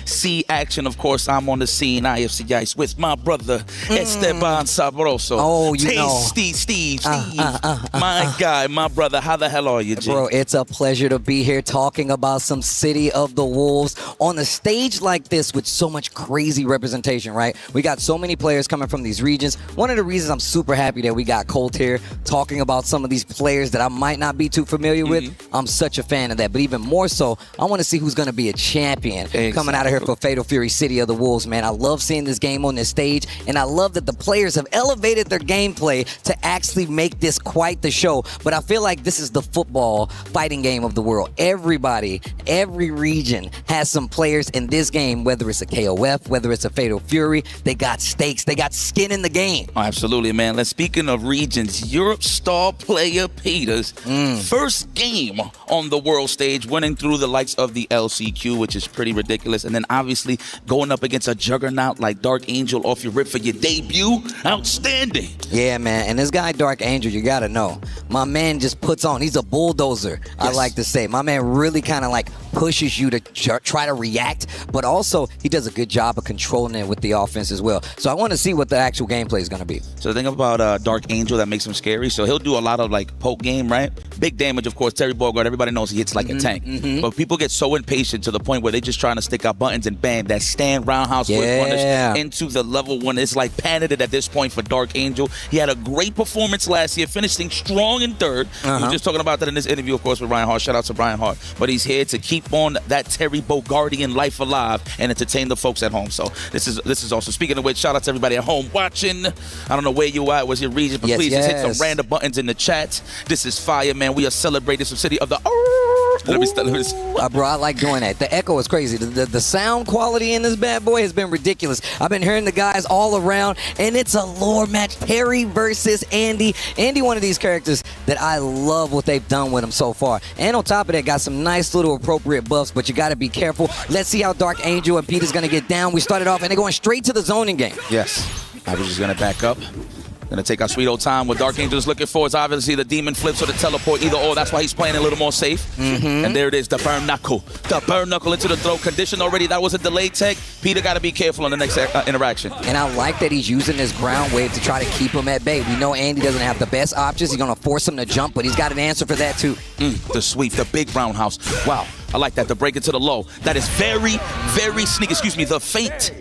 action. Of course, I'm on the scene, IFC Ice, with my brother, Esteban Sabroso. Oh, you know. Steve. My guy, my brother. How the hell are you, G? Bro, it's a pleasure to be here talking about some City of the Wolves on a stage like this with so much crazy representation, right? We got so many players coming from these regions. One of the reasons I'm super happy that we got Colt here talking about some of these players that I might not be too familiar with. I'm such a fan of that. But even more so, I want to see who's going to be a champion coming out of here for Fatal Fury City of the Wolves, man. I love seeing this game on this stage, and I love that the players have elevated their gameplay to actually make this quite the show. But I feel like this is the football fighting game of the world. Everybody, every region has some players in this game, whether it's a KOF, whether it's a Fatal Fury. They got stakes. They got skin in the game. Oh, absolutely, man. Let's speaking of regions, Europe star player Peter's first game on the world stage, winning through the likes of the LCQ, which is pretty ridiculous. And then obviously going up against a juggernaut like Dark Angel off your rip for your debut. Outstanding. Yeah, man. And this guy, Dark Angel, you got to know, my man just puts on. He's a bulldozer, I like to say. My man really kind of like pushes you to try to react, but also he does a good job of controlling it with the offense as well. So I want to see what the actual gameplay is going to be. So the thing about Dark Angel that makes him scary, so he'll do a lot of like poke game, right? Big damage, of course. Terry Bogard, everybody knows he hits like a tank. But people get so impatient to the point where they're just trying to stick out buttons and bam, that stand roundhouse whip punish into the level when it's like patented at this point for Dark Angel. He had a great performance last year, finishing strong in third. We were just talking about that in this interview, of course, with Ryan Hart. Shout out to Ryan Hart. But he's here to keep on that Terry Bogardian life alive and entertain the folks at home. So this is also, speaking of which, shout out to everybody at home watching. I don't know where you at, what's your region, but please just hit some random buttons in the chat. This is fire, man. We are celebrating some City of the Let me bro, I like doing that. The echo is crazy. The sound quality in this bad boy has been ridiculous. I've been hearing the guys all around, and it's a lore match. Terry versus Andy. Andy, one of these characters that I love what they've done with him so far. And on top of that, got some nice little appropriate buffs, but you got to be careful. Let's see how Dark Angel and Peter's going to get down. We started off, and they're going straight to the zoning game. Yes. I was just going to back up. Going to take our sweet old time. What Dark Angel is looking for is obviously the demon flips or the teleport, either or. That's why he's playing a little more safe. And there it is, the burn knuckle. The burn knuckle into the throat. Condition already. That was a delayed tech. Peter got to be careful on the next interaction. And I like that he's using this ground wave to try to keep him at bay. We know Andy doesn't have the best options. He's going to force him to jump, but he's got an answer for that too. The sweep, the big roundhouse. Wow, I like that. The break it to the low. That is very, very sneaky. Excuse me, the feint.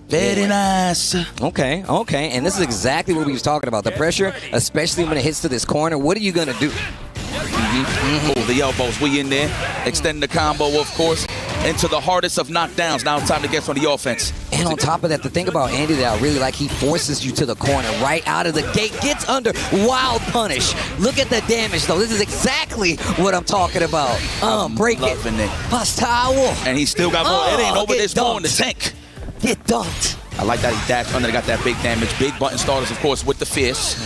Very nice. Okay. And this is exactly what we was talking about. The pressure, especially when it hits to this corner. What are you going to do? Oh, the elbows. We in there. Extend the combo, of course, into the hardest of knockdowns. Now it's time to get on the offense. And on top of that, the thing about Andy that I really like, he forces you to the corner right out of the gate. Gets under. Wild punish. Look at the damage, though. This is exactly what I'm talking about. Break it. Bust towel. And he still got more. It ain't over this more in the tank. Get dunked. I like that he dashed under, got that big damage. Big button starters, of course, with the fierce.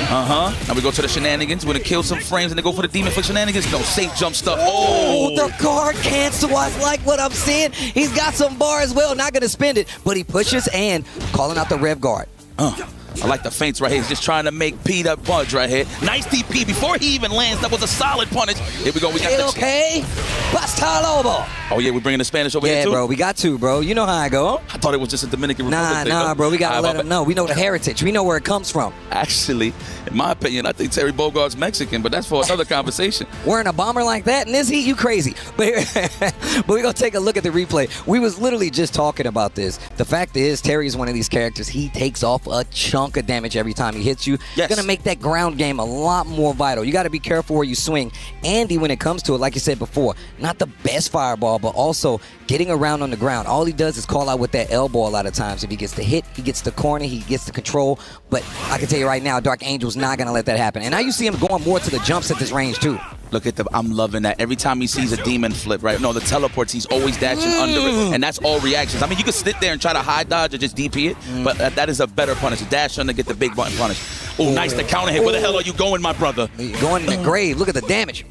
Now we go to the shenanigans. We're gonna kill some frames and then go for the demon for shenanigans. No, safe jump stuff. Oh, the guard cancel. I like what I'm seeing. He's got some bar as well. Not gonna spend it, but he pushes and calling out the rev guard. I like the feints right here. He's just trying to make Pete up punch right here. Nice DP before he even lands. That was a solid punish. Here we go. We got the okay. Basta lobo. Oh yeah, we're bringing the Spanish over here too. Yeah, bro, we got to, bro. You know how I go. I thought it was just a Dominican Republic thing. Nah, bro. We gotta let him know. We know the heritage. We know where it comes from. Actually, in my opinion, I think Terry Bogart's Mexican, but that's for another conversation. Wearing a bomber like that in this heat, you crazy. But we're gonna take a look at the replay. We was literally just talking about this. The fact is, Terry is one of these characters. He takes off a chunk of damage every time he hits you. Yes. It's gonna make that ground game a lot more vital. You got to be careful where you swing. Andy, when it comes to it, like you said before, not the best fireball, but also getting around on the ground. All he does is call out with that elbow a lot of times. If he gets the hit, he gets the corner, he gets the control. But I can tell you right now, Dark Angel's not gonna let that happen. And now you see him going more to the jumps at this range too. Look at I'm loving that. Every time he sees a demon flip, right? No, the teleports, he's always dashing under it. And that's all reactions. I mean, you can sit there and try to high dodge or just DP it, but that is a better punish. Dash under, get the big button punish. Oh, nice, the counter hit. Where the hell are you going, my brother? You're going in the grave. Look at the damage.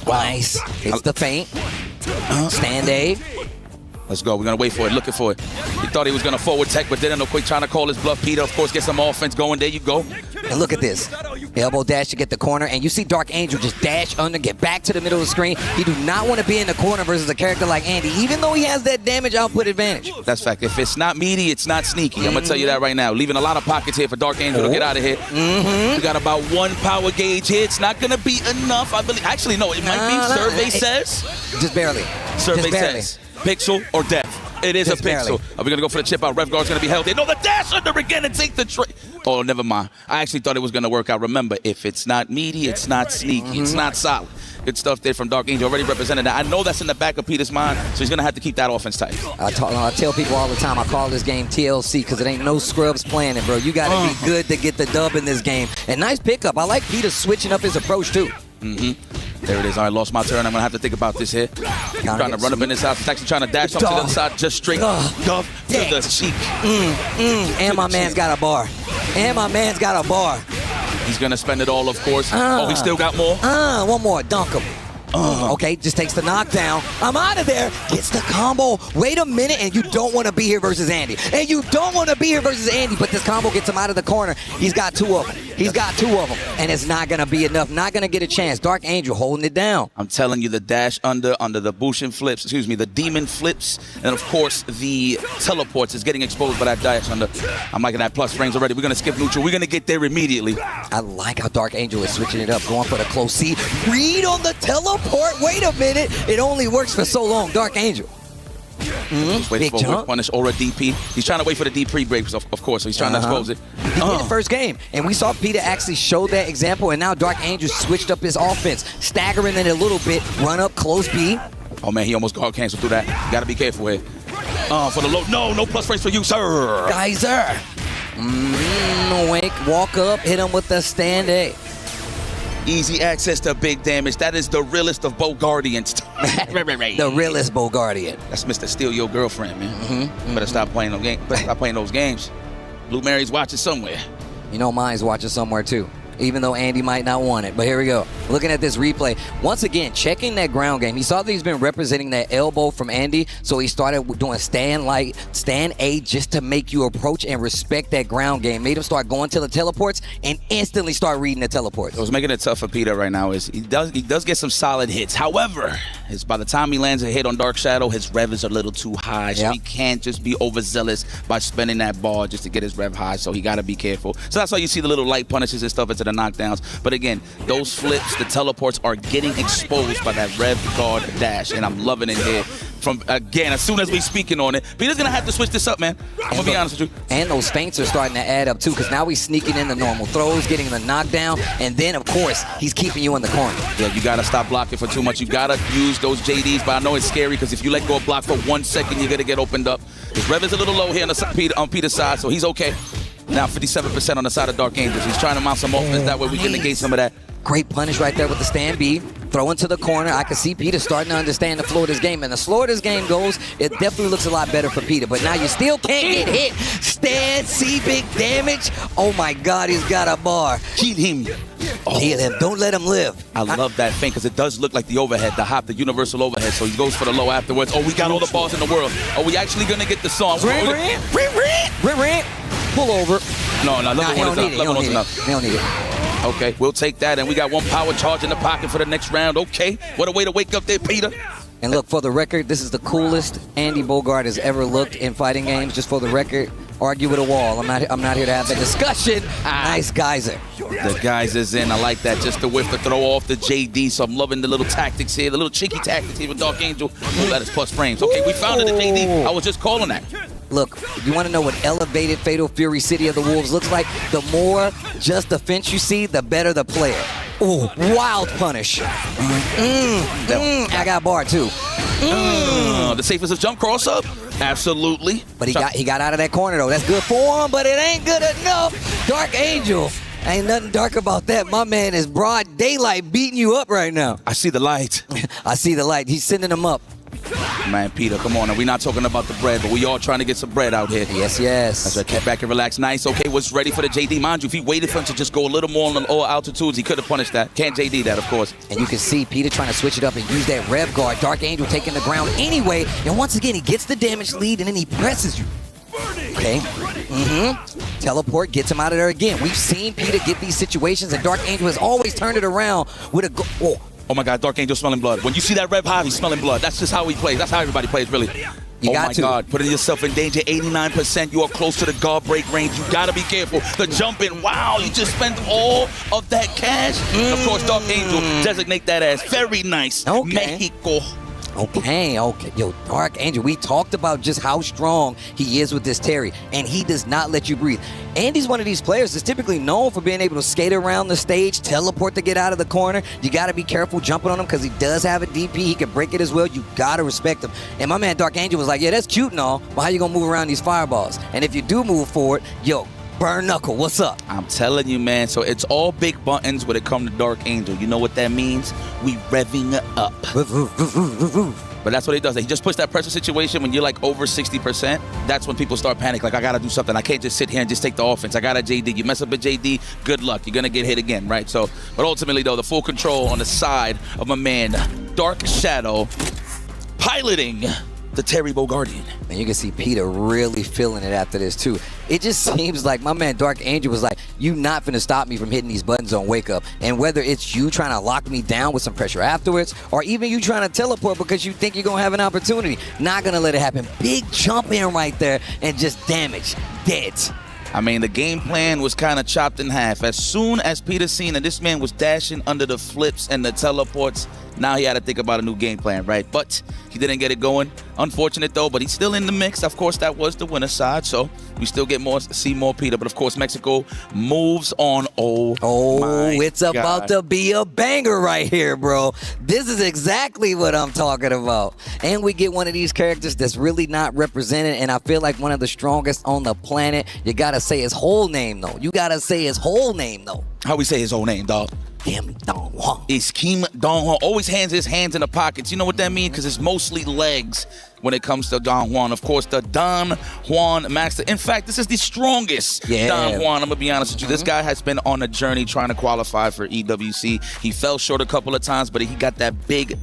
Nice. It's the feint. Stand A. Let's go. We're going to wait for it, looking for it. He thought he was going to forward tech, but didn't. No quick trying to call his bluff. Peter, of course, get some offense going. There you go. And look at this. Elbow dash to get the corner, and you see Dark Angel just dash under, get back to the middle of the screen. He do not want to be in the corner versus a character like Andy, even though he has that damage output advantage. That's fact. If it's not meaty, it's not sneaky. I'm going to tell you that right now. Leaving a lot of pockets here for Dark Angel to get out of here. We got about one power gauge here. It's not going to be enough, I believe. Actually, no, it might be. Survey says. Just barely. Survey says. Pixel or death. It is just a pixel. Barely. Are we going to go for the chip out? Rev guard's going to be held there. No, the dash under again and take the trade. Oh, never mind. I actually thought it was going to work out. Remember, if it's not meaty, it's not sneaky. It's not solid. Good stuff there from Dark Angel. Already represented that. I know that's in the back of Peter's mind, so he's going to have to keep that offense tight. I tell people all the time, I call this game TLC because it ain't no scrubs playing it, bro. You got to be good to get the dub in this game. And nice pickup. I like Peter switching up his approach, too. There it is. I lost my turn. I'm going to have to think about this here. Trying to run up in this house. He's actually trying to dash up to the other side, just straight to the cheek. And my man's got a bar. He's going to spend it all, of course. Oh, he still got more? One more. Dunk him. Okay, just takes the knockdown. I'm out of there. Gets the combo. Wait a minute, and you don't want to be here versus Andy. But this combo gets him out of the corner. He's got two of them. And it's not going to be enough. Not going to get a chance. Dark Angel holding it down. I'm telling you, the dash under the Bushin flips, the demon flips, and of course, the teleports is getting exposed by that dash under. I'm liking that plus frames already. We're going to skip neutral. We're going to get there immediately. I like how Dark Angel is switching it up, going for the close C. Read on the teleport. Wait a minute. It only works for so long. Dark Angel. Wait for a punish or a DP. He's trying to wait for the DP breaks, of course, so he's trying to expose it. He did the first game, and we saw Peter actually show that example, and now Dark Angel switched up his offense, staggering it a little bit, run up, close B. Oh, man, he almost guard canceled through that. You got to be careful here. For the low. No plus frames for you, sir. Geyser. Wake, walk up, hit him with the stand A. Easy access to big damage. That is the realest of Bogardians. The realest Bogardian. That's Mr. Steal Your Girlfriend, man. Better stop playing those games. Better stop playing those games. Blue Mary's watching somewhere. You know mine's watching somewhere too, even though Andy might not want it. But here we go. Looking at this replay. Once again, checking that ground game. He saw that he's been representing that elbow from Andy, so he started doing stand A just to make you approach and respect that ground game. Made him start going to the teleports and instantly start reading the teleports. What's making it tough for Peter right now is he does get some solid hits. However, by the time he lands a hit on Dark Shadow, his rev is a little too high, so he can't just be overzealous by spending that bar just to get his rev high, so he got to be careful. So that's why you see the little light punishes and stuff into the knockdowns. But again, those flips, the teleports are getting exposed by that rev guard dash, and I'm loving it here. From again, as soon as we speaking on it, Peter's gonna have to switch this up, man. I'm gonna be honest with you. And those feints are starting to add up too, because now he's sneaking in the normal throws, getting the knockdown, and then of course he's keeping you in the corner. Yeah, you gotta stop blocking for too much. You gotta use those JDs, but I know it's scary because if you let go of block for 1 second, you're gonna get opened up. His rev is a little low here on Peter's side, so he's okay. Now 57% on the side of Dark Angels. He's trying to mount some offense. That way we can negate some of that. Great punish right there with the stand B. Throw into the corner. I can see Peter starting to understand the flow of this game. And the slower this game goes, it definitely looks a lot better for Peter. But now you still can't get hit. Stand, see big damage. Oh my God, he's got a bar. Kill him. Kill him. Don't let him live. I love that feint because it does look like the overhead, the hop, the universal overhead. So he goes for the low afterwards. Oh, we got all the bars in the world. Are we actually going to get the song? Pull over. No, level one is enough. Level one is enough. They don't need it. Okay, we'll take that. And we got one power charge in the pocket for the next round. Okay, what a way to wake up there, Peter. And look, for the record, this is the coolest Andy Bogart has ever looked in fighting games. Just for the record, argue with a wall. I'm not here to have a discussion. Nice geyser. The geysers in. I like that. Just the whiff to throw off the JD. So I'm loving the little tactics here, the little cheeky tactics here with Dark Angel. Ooh, that is plus frames. Okay, we found it at JD. I was just calling that. Look, you want to know what elevated Fatal Fury City of the Wolves looks like? The more just defense you see, the better the player. Ooh, wild punish. I got bar too. The safest of jump cross up? Absolutely. But he got out of that corner though. That's good for him, but it ain't good enough. Dark Angel. Ain't nothing dark about that. My man is broad daylight beating you up right now. I see the light. I see the light. He's sending him up. Man, Peter, come on. We're not talking about the bread, but we all trying to get some bread out here. Yes. That's right. Get back and relax. Nice. Okay, what's ready for the JD? Mind you, if he waited for him to just go a little more on the lower altitudes, he could have punished that. Can't JD that, of course. And you can see Peter trying to switch it up and use that rev guard. Dark Angel taking the ground anyway. And once again, he gets the damage lead and then he presses you. Okay. Teleport gets him out of there again. We've seen Peter get these situations, and Dark Angel has always turned it around with a Oh my God, Dark Angel smelling blood. When you see that rev high, he's smelling blood. That's just how he plays. That's how everybody plays, really. You got to. God, putting yourself in danger. 89%. You are close to the guard break range. You got to be careful. The jump in. Wow, you just spent all of that cash. And of course, Dark Angel, designate that as very nice. Okay. Mexico. Okay. Yo, Dark Angel, we talked about just how strong he is with this Terry, and he does not let you breathe. Andy's one of these players that's typically known for being able to skate around the stage, teleport to get out of the corner. You got to be careful jumping on him because he does have a DP. He can break it as well. You got to respect him. And my man Dark Angel was like, yeah, that's cute and all, but how you going to move around these fireballs? And if you do move forward, yo, burn knuckle, what's up? I'm telling you, man. So it's all big buttons when it comes to Dark Angel. You know what that means? We revving up. But that's what he does. He just puts that pressure situation when you're like over 60%. That's when people start panic. Like, I got to do something. I can't just sit here and just take the offense. I got a JD. You mess up a JD, good luck. You're going to get hit again, right? So, but ultimately, though, the full control on the side of my man, Dark Shadow, piloting the Terry Bogardian. And you can see Peter really feeling it after this too. It just seems like my man Dark Angel was like, you not finna stop me from hitting these buttons on Wake Up. And whether it's you trying to lock me down with some pressure afterwards, or even you trying to teleport because you think you're gonna have an opportunity, not gonna let it happen. Big jump in right there and just damage. Dead. I mean, the game plan was kind of chopped in half. As soon as Peter seen that this man was dashing under the flips and the teleports, now he had to think about a new game plan, right? But he didn't get it going. Unfortunate, though, but he's still in the mix. Of course, that was the winner side, so we still get see more Peter. But, of course, Mexico moves on. It's about to be a banger right here, bro. This is exactly what I'm talking about. And we get one of these characters that's really not represented, and I feel like one of the strongest on the planet. You got to say his whole name, though. How we say his whole name, dog? Kim Dong Hwan. It's Kim Dong Hwan. Always has his hands in the pockets. You know what that means? Because it's mostly legs when it comes to Don Juan. Of course, the Don Juan Master. In fact, this is the strongest Don Juan. I'm going to be honest with you. This guy has been on a journey trying to qualify for EWC. He fell short a couple of times, but he got that big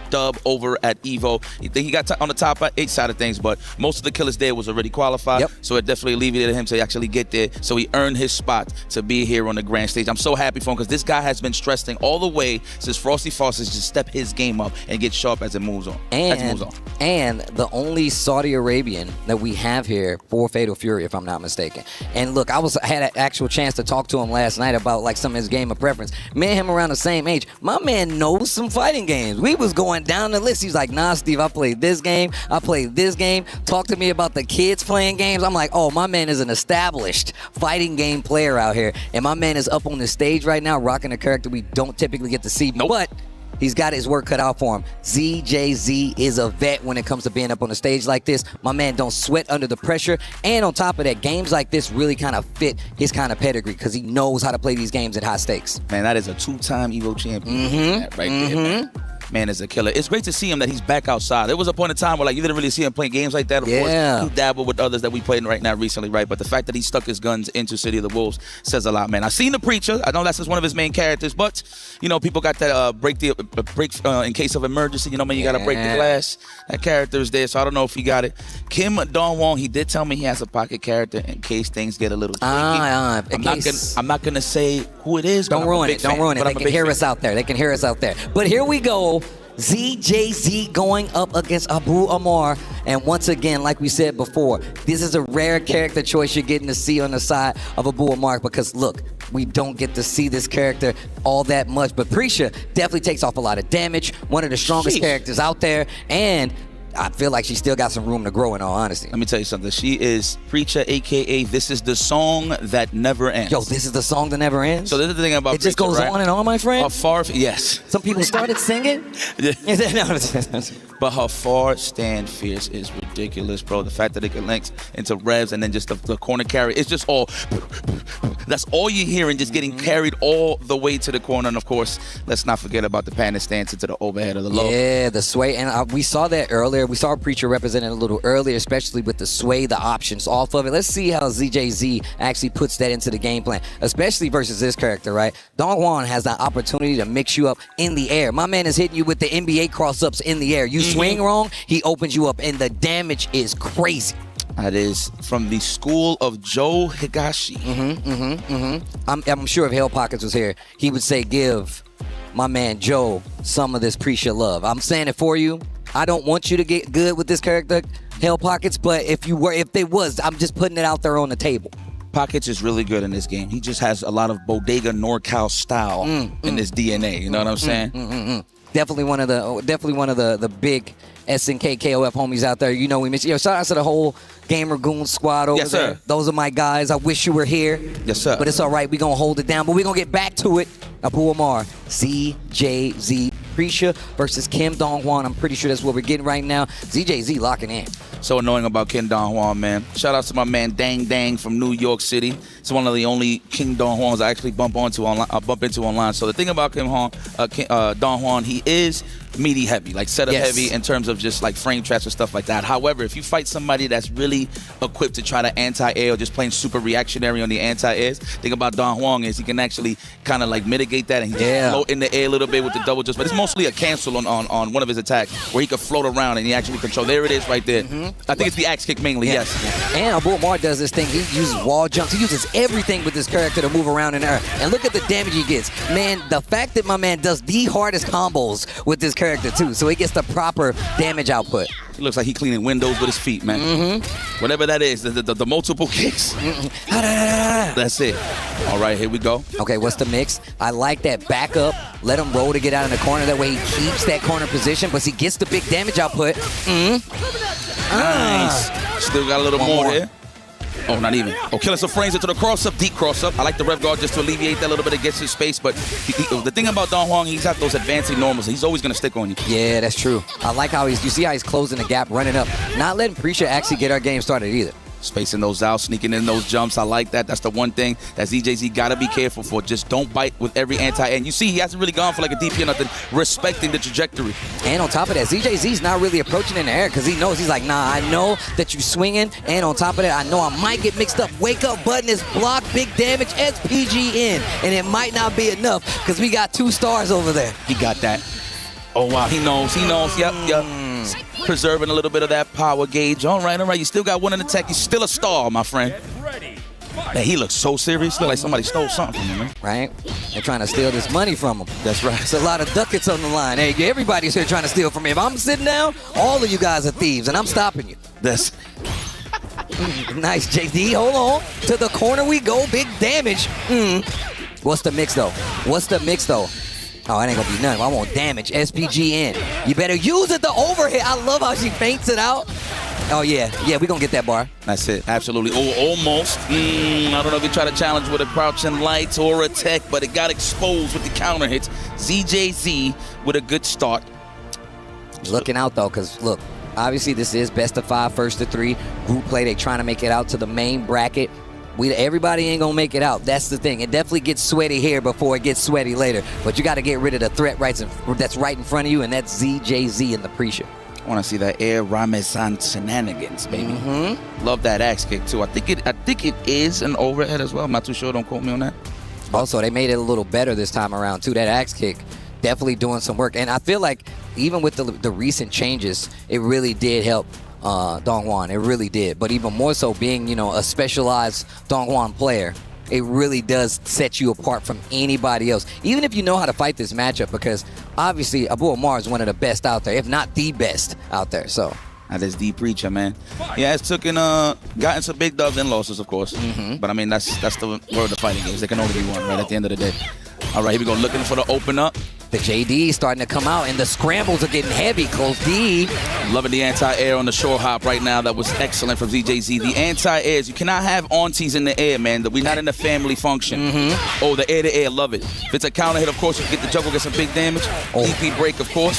dub over at Evo. He got on the top 8 side of things, but most of the killers there was already qualified. So it definitely alleviated him to actually get there. So he earned his spot to be here on the grand stage. I'm so happy for him because this guy has been stressing all the way since Frosty Fawcett's just step his game up and get sharp as it moves on. And the only Saudi Arabian that we have here for Fatal Fury, if I'm not mistaken. And look, I had an actual chance to talk to him last night about like some of his game of preference. Me and him around the same age. My man knows some fighting games. We was going down the list. He's like, nah, Steve, I played this game. I played this game. Talk to me about the kids playing games. I'm like, oh, my man is an established fighting game player out here. And my man is up on the stage right now rocking a character we don't typically get to see. But He's got his work cut out for him. ZJZ is a vet when it comes to being up on the stage like this. My man don't sweat under the pressure. And on top of that, games like this really kind of fit his kind of pedigree because he knows how to play these games at high stakes. Man, that is a 2-time Evo champion. That right there, man. Man is a killer. It's great to see him that he's back outside. There was a point in time where like you didn't really see him playing games like that. Of course, he dabbled with others that we played right now recently, right? But the fact that he stuck his guns into City of the Wolves says a lot, man. I've seen the Preacher. I know that's just one of his main characters, but you know, people got that break in case of emergency. You know, man, you got to break the glass. That character is there, so I don't know if he got it. Kim Dong-Won, he did tell me he has a pocket character in case things get a little tricky. I'm not gonna say who it is. Don't ruin it. Don't ruin it. They can hear us out there. They can hear us out there. But here we go. ZJZ going up against Abu Amar. And once again, like we said before, this is a rare character choice you're getting to see on the side of Abu Amar because, look, we don't get to see this character all that much. But Prisha definitely takes off a lot of damage, one of the strongest characters out there, and I feel like she still got some room to grow in all honesty. Let me tell you something. She is Preacher, a.k.a. This is the song that never ends. Yo, this is the song that never ends? So this is the thing about it just goes on and on, my friend? Yes. Some people started singing? But her far stand fierce is ridiculous, bro. The fact that it can link into revs and then just the corner carry, it's just all, that's all you're hearing, just getting carried all the way to the corner. And of course, let's not forget about the panic stance into the overhead of the low. Yeah, the sway. And we saw that earlier. We saw Preacher represented a little earlier, especially with the sway, the options off of it. Let's see how ZJZ actually puts that into the game plan, especially versus this character, right? Dong-Won has the opportunity to mix you up in the air. My man is hitting you with the NBA cross-ups in the air. You swing wrong, he opens you up, and the damage is crazy. That is from the school of Joe Higashi. I'm sure if Hell Pockets was here, he would say, give my man Joe some of this Preacher love. I'm saying it for you. I don't want you to get good with this character, Hell Pockets, but if they was, I'm just putting it out there on the table. Pockets is really good in this game. He just has a lot of bodega NorCal style in his DNA. You know what I'm saying? Definitely one of the big SNK KOF homies out there. You know, we miss you. Shout out to the whole Gamer Goon squad over there. Those are my guys. I wish you were here. Yes, sir. But it's all right. We're going to hold it down. But we're going to get back to it. Abu Amar, ZJZ, Prisha versus Kim Dong-Won. I'm pretty sure that's what we're getting right now. ZJZ locking in. So annoying about Kim Dong-Hwan, man. Shout out to my man Dang Dang from New York City. It's one of the only Kim Dong-Hwans I actually bump into online. So the thing about Kim Dong-Hwan, he is meaty heavy, like setup heavy in terms of just like frame traps and stuff like that. However, if you fight somebody that's really equipped to try to anti-air or just playing super reactionary on the anti-airs, thing about Dong-Hwan is he can actually kind of like mitigate that and he just float in the air a little bit with the double just, but it's mostly a cancel on one of his attacks where he could float around and he actually control. There it is right there. I think it's the axe kick mainly, yes. And Abu Amar does this thing. He uses wall jumps. He uses everything with this character to move around in there. And look at the damage he gets. Man, the fact that my man does the hardest combos with this character too, so he gets the proper damage output. It looks like he's cleaning windows with his feet, man. Whatever that is, the multiple kicks. That's it. All right, here we go. Okay, what's the mix? I like that back up. Let him roll to get out in the corner. That way he keeps that corner position, but he gets the big damage output. Nice. Still got a little more here. Oh, not even. Oh, killer some frames into the cross-up, deep cross-up. I like the rev guard just to alleviate that a little bit. It gets his space, but the thing about Dong-Hwan, he's got those advancing normals. He's always going to stick on you. Yeah, that's true. I like how you see how he's closing the gap, running up. Not letting Prisha actually get our game started either. Spacing those out, sneaking in those jumps. I like that. That's the one thing that ZJZ got to be careful for. Just don't bite with every anti-and. You see, he hasn't really gone for like a DP or nothing, respecting the trajectory. And on top of that, ZJZ's not really approaching in the air because he knows, he's like, nah, I know that you swinging. And on top of that, I know I might get mixed up. Wake up button is blocked, big damage, SPG in. And it might not be enough because we got 2 stars over there. He got that. Oh, wow. He knows. Yep. Preserving a little bit of that power gauge. All right. You still got one in the tech. You're still a star, my friend. Man, he looks so serious. Look like somebody stole something from him, man. Right? They're trying to steal this money from him. That's right. It's a lot of ducats on the line. Hey, everybody's here trying to steal from me. If I'm sitting down, all of you guys are thieves, and I'm stopping you. That's nice, JD. Hold on. To the corner we go. Big damage. What's the mix, though? Oh, it ain't gonna be nothing. I want damage. SPG in. You better use it, the overhead. I love how she feints it out. Oh, yeah. Yeah, we're going to get that bar. That's it. Absolutely. Oh, almost. I don't know if he tried to challenge with a crouching lights or a tech, but it got exposed with the counter hits. ZJZ with a good start. Looking out, though, because, look, obviously this is best of 5, first to 3. Group play, they trying to make it out to the main bracket. Everybody ain't going to make it out. That's the thing. It definitely gets sweaty here before it gets sweaty later. But you got to get rid of the threat that's right in front of you, and that's ZJZ in the pre-show. I want to see that Air Ramazan shenanigans, baby. Love that axe kick, too. I think it is an overhead as well. I'm not too sure. Don't quote me on that. Also, they made it a little better this time around, too. That axe kick definitely doing some work. And I feel like even with the recent changes, it really did help Dongwon. It really did. But even more so being, a specialized Dongwon player, it really does set you apart from anybody else. Even if you know how to fight this matchup, because obviously Abu Omar is one of the best out there, if not the best out there. So that is the preacher, man. He has gotten some big dubs and losses, of course. But I mean, that's the world of fighting games. There can only be one, right, at the end of the day. All right, here we go, looking for the open up. The JD is starting to come out, and the scrambles are getting heavy. Close D. Loving the anti-air on the shore hop right now. That was excellent from ZJZ. The anti-airs, you cannot have aunties in the air, man. We're not in a family function. Oh, the air-to-air, love it. If it's a counter hit, of course, you get the juggle, get some big damage. EP break, of course.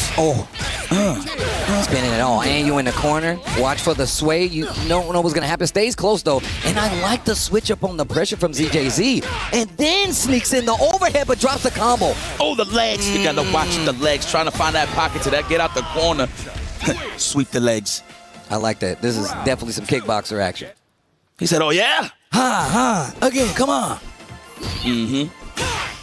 Spinning it all. And you in the corner. Watch for the sway. You don't know what's going to happen. Stays close, though. And I like the switch up on the pressure from ZJZ. And then sneaks in the overhead, but drops the combo. Oh, the legs. You got to watch the legs. Trying to find that pocket to get out the corner. Sweep the legs. I like that. This is definitely some kickboxer action. He said, oh, yeah? Again, come on.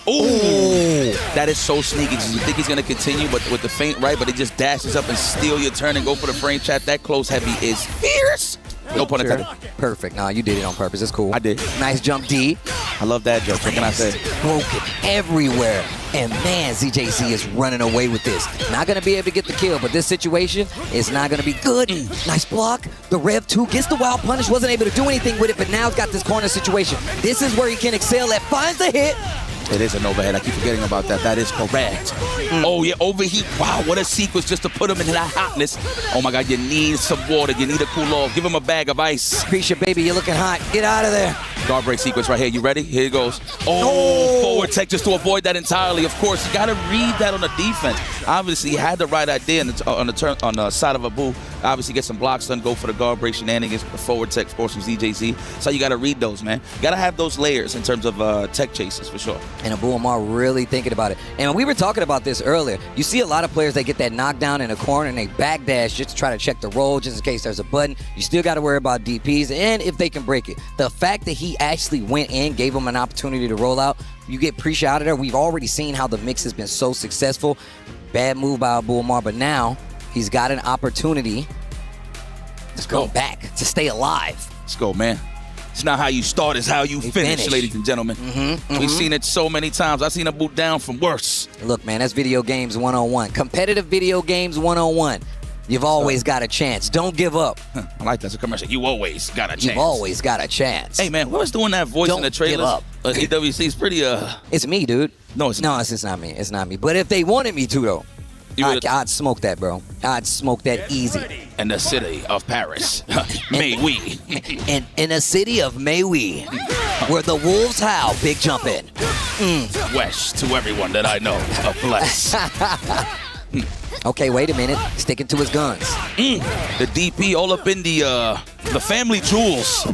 Ooh, that is so sneaky. You think he's going to continue, but with the feint right, but he just dashes up and steal your turn and go for the frame trap. That close heavy is fierce. No pun intended. Perfect. Nah, you did it on purpose. It's cool. I did. Nice jump D. I love that joke. What can I say? Broken everywhere. And man, ZJZ is running away with this. Not going to be able to get the kill, but this situation is not going to be good. Nice block. The Rev 2 gets the wild punish. Wasn't able to do anything with it, but now it's got this corner situation. This is where he can excel at. Finds the hit. It is an overhead. I keep forgetting about that. That is correct. Oh, yeah, overheat. Wow, what a sequence just to put him into that hotness. Oh, my God, you need some water. You need to cool off. Give him a bag of ice. Krisha, baby, you're looking hot. Get out of there. Guard break sequence right here. You ready? Here it goes. Oh, forward tech just to avoid that entirely. Of course, you got to read that on the defense. Obviously, he had the right idea on the side of Abu. Obviously, get some blocks done, go for the guard break shenanigans, the forward tech, of course, from ZJZ. So you got to read those, man. You got to have those layers in terms of tech chases, for sure. And Abu Omar really thinking about it. And we were talking about this earlier. You see a lot of players, they get that knockdown in a corner and they backdash just to try to check the roll, just in case there's a button. You still got to worry about DPs and if they can break it. The fact that he actually went in, gave him an opportunity to roll out, you get Prisha out of there. We've already seen how the mix has been so successful. Bad move by Abu Omar, but now he's got an opportunity to go back, to stay alive. Let's go, man. It's not how you start, it's how you finish, ladies and gentlemen. We've seen it so many times. I've seen a boot down from worse. Look, man, that's video games 101. Competitive video games 101. You've always got a chance. Don't give up. I like that. It's a commercial. You always got a chance. You've always got a chance. Hey, man, whoever's doing that voice in the trailer? Don't give up. EWC is pretty, It's me, dude. No, it's not me. It's not me. But if they wanted me to, though, I'd smoke that, bro. I'd smoke that easy. In the city of Paris, may we. In the city of may we, where the wolves howl, big jump in. West to everyone that I know of bless. Okay, wait a minute. Sticking to his guns. The DP all up in the family jewels.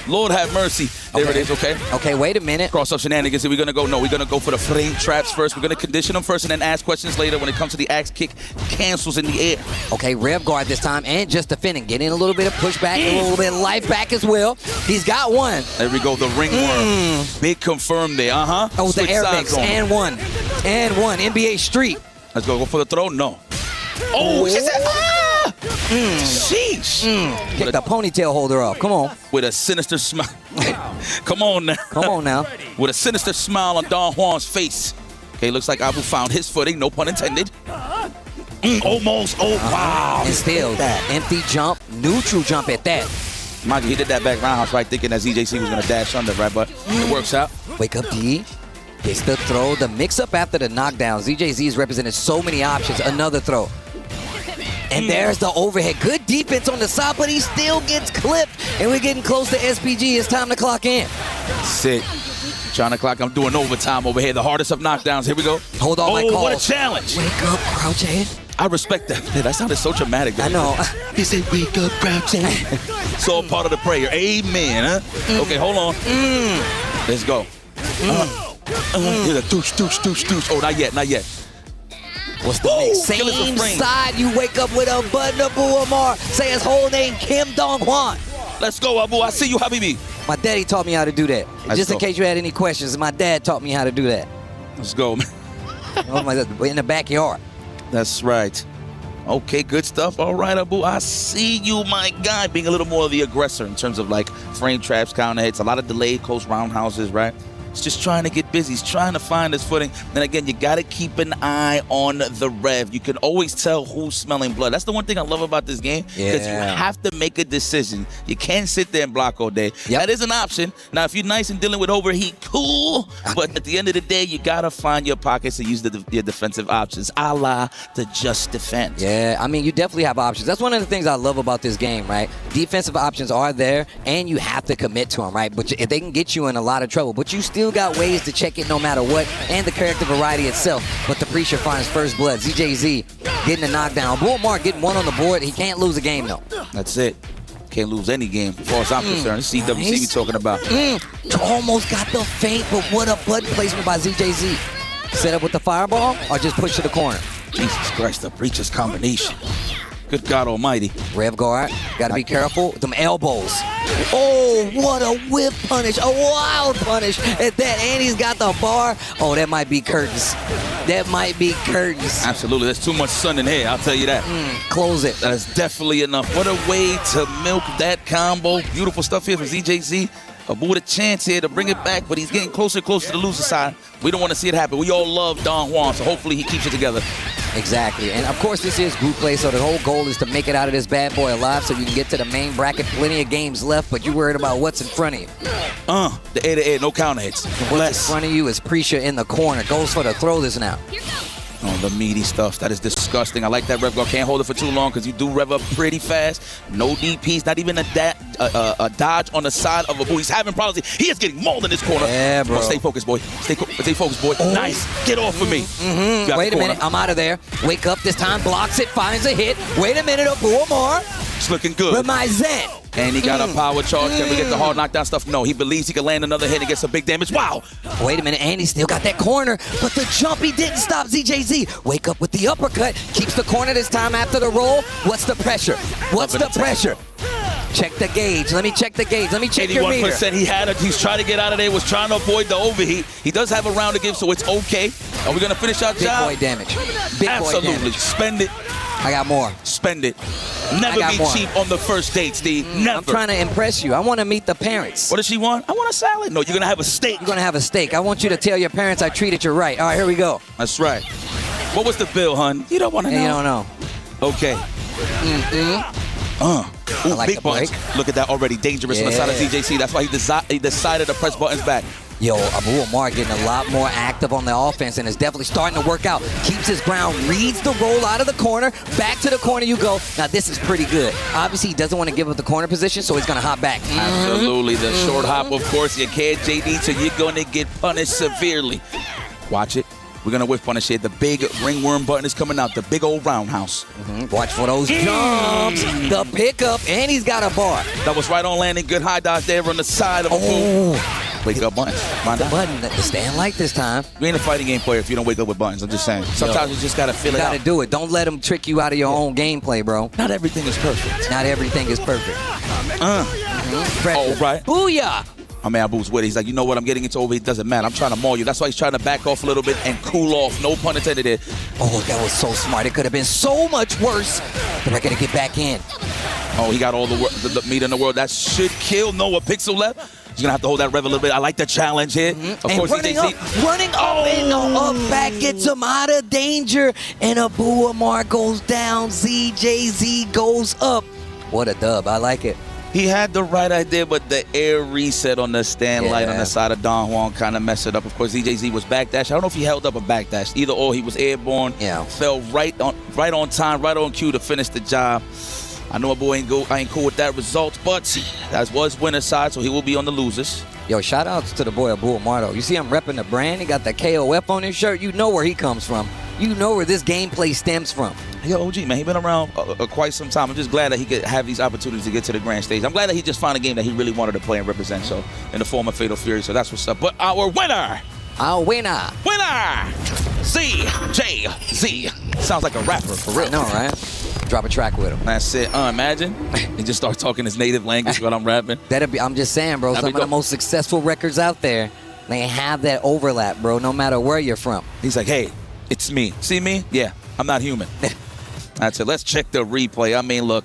Lord have mercy. There it is, okay? Okay, wait a minute. Cross-up shenanigans. Are we going to go? No, we're going to go for the frame traps first. We're going to condition them first and then ask questions later. When it comes to the axe kick, cancels in the air. Okay, rev guard this time and just defending. Getting a little bit of pushback, a little bit of life back as well. He's got one. There we go, the ringworm. Big confirm there, Oh, the air mix, and one. NBA Street. Let's go for the throw. No. Oh, she said, sheesh. Get the ponytail holder off. Come on. With a sinister smile. Come on now. With a sinister smile on Don Juan's face. Okay, looks like Abu found his footing. No pun intended. Almost. Oh, wow. And still, empty jump, neutral jump at that. Mind you, he did that back roundhouse, right, thinking that ZJC was going to dash under, right? But it works out. Wake up, D. Gets the throw. The mix-up after the knockdown. ZJZ has represented so many options. Another throw. And there's the overhead. Good defense on the side, but he still gets clipped. And we're getting close to SPG. It's time to clock in. Sick. Trying to clock. I'm doing overtime over here. The hardest of knockdants. Here we go. Hold on, my calls. What a challenge. Wake up, Crouch Head. I respect that. Man, that sounded so dramatic. I know. He said, wake up, Crouch Head. It's all part of the prayer. Amen, huh? Okay, hold on. Let's go. Here's a douche, douche, douche, douche. Oh, not yet, not yet. What's the next? Same side, you wake up with a button of Abu Omar. Say his whole name, Kim Dong-hwan. Let's go, Abu. I see you, Habibi. My daddy taught me how to do that. Let's Just in go. case you had any questions, my dad taught me how to do that. Let's go, man. In the backyard. That's right. Okay, good stuff. All right, Abu. I see you, my guy, being a little more of the aggressor in terms of like frame traps, counter hits, a lot of delayed close roundhouses, right? He's just trying to get busy. He's trying to find his footing. Then again, you got to keep an eye on the rev. You can always tell who's smelling blood. That's the one thing I love about this game, because you have to make a decision. You can't sit there and block all day. That is an option. Now, if you're nice and dealing with overheat, cool. But at the end of the day, you got to find your pockets and use your defensive options, a la the just defense. Yeah, I mean, you definitely have options. That's one of the things I love about this game, right? Defensive options are there, and you have to commit to them, right? But if they can get you in a lot of trouble, but you still got ways to check it no matter what, and the character variety itself. But the Preacher finds first blood. ZJZ getting a knockdown. Bull Mark getting one on the board. He can't lose a game, though. That's it. Can't lose any game, as far as I'm concerned. It's CWC we talking about. Almost got the feint, but what a button placement by ZJZ. Set up with the fireball, or just push to the corner? Jesus Christ, the Preacher's combination. Good God Almighty. Rev guard, gotta be careful with them elbows. Oh, what a whip punish, a wild punish at that, and he's got the bar. Oh, that might be curtains. That might be curtains. Absolutely, there's too much sun in here, I'll tell you that. Close it. That is definitely enough. What a way to milk that combo. Beautiful stuff here from ZJZ. Abu with a chance here to bring it back, but he's getting closer and closer to the loser side. We don't want to see it happen. We all love Don Juan, so hopefully he keeps it together. Exactly, and of course this is group play, so the whole goal is to make it out of this bad boy alive so you can get to the main bracket. Plenty of games left, but you're worried about what's in front of you. The air to air, no counter hits. What's in front of you is Preacher in the corner. Goes for the throw this now. Oh, the meaty stuff. That is disgusting. I like that rev guard. Can't hold it for too long because you do rev up pretty fast. No DPs, not even a dodge on the side of Abu. He's having problems. He is getting mauled in this corner. Yeah, bro. Oh, stay focused, boy. Stay focused, boy. Oh. Nice. Get off of me. Wait a minute. I'm out of there. Wake up this time. Blocks it. Finds a hit. Wait a minute. Abu Omar. It's looking good. With my Zen. And he got a power charge. Can we get the hard knockdown stuff? No, he believes he can land another hit and get some big damage. Wow. Wait a minute, and he still got that corner, but the jump, he didn't stop ZJZ. Wake up with the uppercut, keeps the corner this time after the roll. What's the pressure? What's the pressure? Check the gauge. Let me check the gauge. Let me check your meter. 81%. He's trying to get out of there, was trying to avoid the overheat. He does have a round to give, so it's okay. Are we going to finish our job? Big boy damage. Big Absolutely. boy damage. Spend it. I got more. Spend it. Never be cheap on the first date, Steve. Never. I'm trying to impress you. I want to meet the parents. What does she want? I want a salad. No, you're going to have a steak. You're going to have a steak. I want you to tell your parents I treated you right. All right, here we go. That's right. What was the bill, hun? You don't want to know. You don't know. Okay. Ooh, like big buttons. Look at that already. Dangerous on the side of ZJC. That's why he decided to press buttons back. Yo, Abu Omar getting a lot more active on the offense and is definitely starting to work out. Keeps his ground, reads the roll out of the corner. Back to the corner you go. Now, this is pretty good. Obviously, he doesn't want to give up the corner position, so he's going to hop back. Absolutely. The short hop, of course, you can't, JD, so you're going to get punished severely. Watch it. We're going to whiff punish here. The big ringworm button is coming out. The big old roundhouse. Watch for those jumps. The pickup, and he's got a bar. That was right on landing. Good high dodge there on the side of the Wake up buttons. The button that the stand like this time. You ain't a fighting game player if you don't wake up with buttons. I'm just saying. Sometimes you just got to feel it out. You got to do it. Don't let them trick you out of your own gameplay, bro. Not everything is perfect. Not everything is perfect. Oh, right. Booyah. I mean, Abu's with it. He's like, you know what? I'm getting into over. It doesn't matter. I'm trying to maul you. That's why he's trying to back off a little bit and cool off. No pun intended there. Oh, that was so smart. It could have been so much worse. But I got to get back in. Oh, he got all the meat in the world. That should kill Noah Pixel left. He's going to have to hold that rev a little bit. I like the challenge here. Of course, running up and up back gets him out of danger. And Abu Omar goes down. ZJZ goes up. What a dub. I like it. He had the right idea, but the air reset on the stand light on the side of Don Juan kind of messed it up. Of course, ZJZ was backdash. I don't know if he held up a backdash. Either or, he was airborne. Yeah. Fell right on time, right on cue to finish the job. I know my boy ain't cool with that result, but that was winner's side, so he will be on the losers. Yo, shout outs to the boy Abu Mardo. You see him repping the brand. He got the KOF on his shirt. You know where he comes from. You know where this gameplay stems from. Yo, OG, man, he been around quite some time. I'm just glad that he could have these opportunities to get to the grand stage. I'm glad that he just found a game that he really wanted to play and represent, so in the form of Fatal Fury, so that's what's up. But our winner! ZJZ. Sounds like a rapper, for real. I know, right? Drop a track with him. That's it. Imagine. He just start talking his native language while I'm rapping. I'm just saying, bro, some of the most successful records out there, they have that overlap, bro, no matter where you're from. He's like, hey, it's me. See me? Yeah, I'm not human. That's it. Let's check the replay. I mean, look,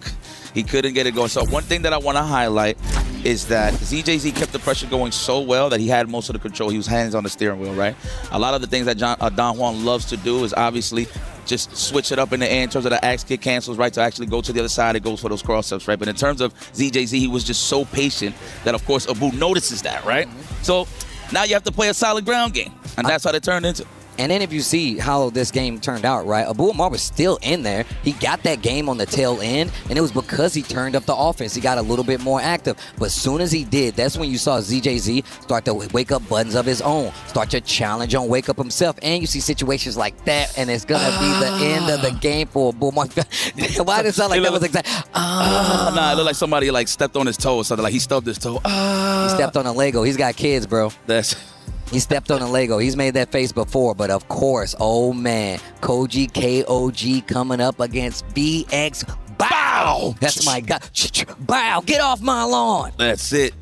he couldn't get it going. So one thing that I want to highlight is that ZJZ kept the pressure going so well that he had most of the control. He was hands on the steering wheel, right? A lot of the things that Don Juan loves to do is obviously just switch it up in the air in terms of the axe kick cancels, right, to actually go to the other side. It goes for those cross-ups, right? But in terms of ZJZ, he was just so patient that, of course, Abu notices that, right? So now you have to play a solid ground game, and that's how they turned into. And then if you see how this game turned out, right, Abu Amar was still in there. He got that game on the tail end, and it was because he turned up the offense. He got a little bit more active. But as soon as he did, that's when you saw ZJZ start to wake up buttons of his own, start to challenge on wake up himself. And you see situations like that, and it's going to be the end of the game for Abu Amar. Why did it sound like that was exact? Nah, it looked like somebody like stepped on his toe or something. Like he stubbed his toe. He stepped on a Lego. He's got kids, bro. He stepped on a Lego. He's made that face before, but of course, oh man, Koji KOG coming up against BX Bow. That's my guy. Bow, get off my lawn. That's it.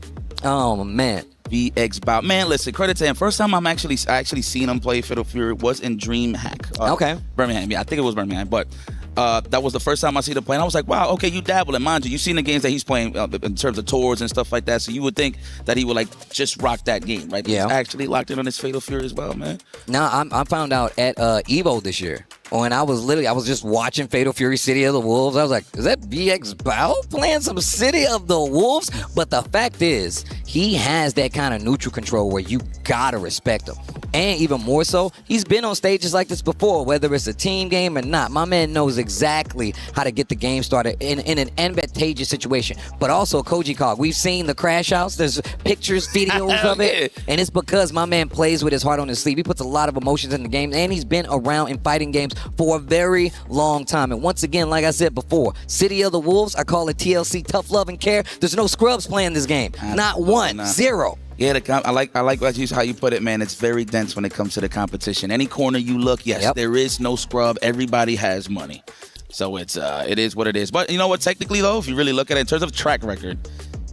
Oh man. BX Bow. Man, listen, credit to him. First time I actually seen him play Fatal Fury was in DreamHack. Okay. Birmingham. Yeah, I think it was Birmingham, but that was the first time I see him play, and I was like, wow, okay, you dabble. And mind you, you've seen the games that he's playing in terms of tours and stuff like that, so you would think that he would like just rock that game, right? But he's actually locked in on his Fatal Fury as well, man. Now, I found out at Evo this year. When I was just watching Fatal Fury City of the Wolves. I was like, is that BX Bow playing some City of the Wolves? But the fact is, he has that kind of neutral control where you gotta respect him. And even more so, he's been on stages like this before, whether it's a team game or not. My man knows exactly how to get the game started in an advantageous situation. But also, Koji Cog, we've seen the crash outs. There's pictures, videos of it. And it's because my man plays with his heart on his sleeve. He puts a lot of emotions in the game, and he's been around in fighting games for a very long time. And once again, like I said before, City of the Wolves, I call it TLC, tough love and care. There's no scrubs playing this game. Not one. Zero. Yeah, I like how you put it, man. It's very dense when it comes to the competition. Any corner you look, yes, there is no scrub. Everybody has money. So it is what it is. But you know what? Technically, though, if you really look at it in terms of track record,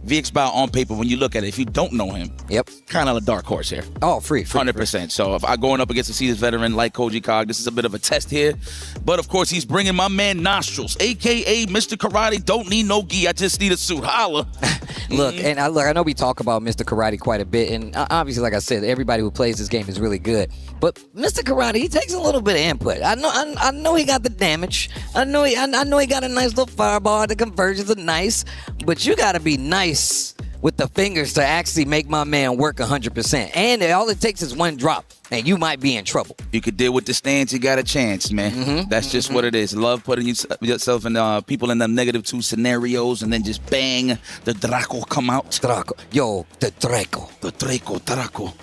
VX Bow on paper, when you look at it, if you don't know him, kind of a dark horse here. Oh, free. 100%. So if I'm going up against a seasoned veteran like Koji Cog, this is a bit of a test here. But of course, he's bringing my man Nostrils, a.k.a. Mr. Karate. Don't need no gi. I just need a suit. Holla. Look, and I know we talk about Mr. Karate quite a bit, and obviously, like I said, everybody who plays this game is really good. But Mr. Karate, he takes a little bit of input. I know he got the damage. I know he got a nice little fireball. The conversions are nice, but you got to be nice with the fingers to actually make my man work 100%. And all it takes is one drop, and you might be in trouble. You could deal with the stance, you got a chance, man. That's just what it is. Love putting yourself in people in them -2 scenarios, and then just bang, the Draco come out. Draco. Yo, the Draco. The Draco.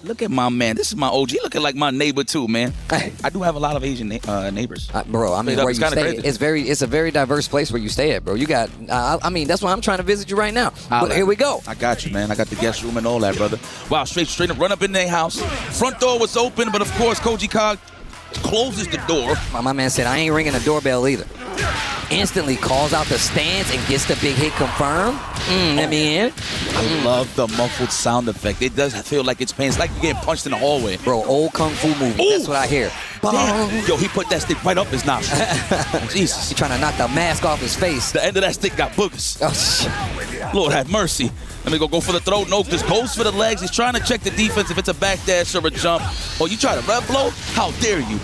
Look at my man. This is my OG. Looking like my neighbor too, man. I do have a lot of Asian neighbors. Bro, I mean, where you stay, it's a very diverse place where you stay at, bro. You got, I mean, that's why I'm trying to visit you right now. But here we go. I got you, man. I got the guest room and all that, brother. Wow, straight up, run up in their house. Front door was open, but of course, Koji Cog closes the door. My man said, I ain't ringing the doorbell either. Instantly calls out the stance and gets the big hit confirmed. Let me in. I love the muffled sound effect. It does feel like it's pain. It's like you're getting punched in the hallway. Bro, old Kung Fu movie. Ooh. That's what I hear. Yo, he put that stick right up his nostril. Jesus. He's trying to knock the mask off his face. The end of that stick got boogers. Oh, Lord have mercy. Let me go for the throat. No, just goes for the legs. He's trying to check the defense if it's a backdash or a jump. Oh, you try to rep blow? How dare you?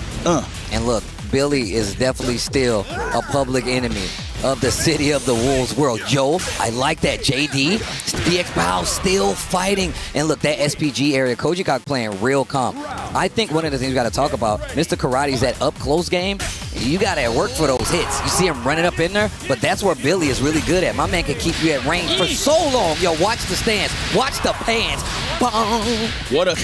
And look, Billy is definitely still a public enemy. of the City of the Wolves world. Yo, I like that. JD, VX Bao still fighting. And look, that SPG area, Kojikok playing real calm. I think one of the things we got to talk about, Mr. Karate's that up-close game. You got to work for those hits. You see him running up in there, but that's where Billy is really good at. My man can keep you at range for so long. Yo, watch the stance. Watch the pants. Bong. What a...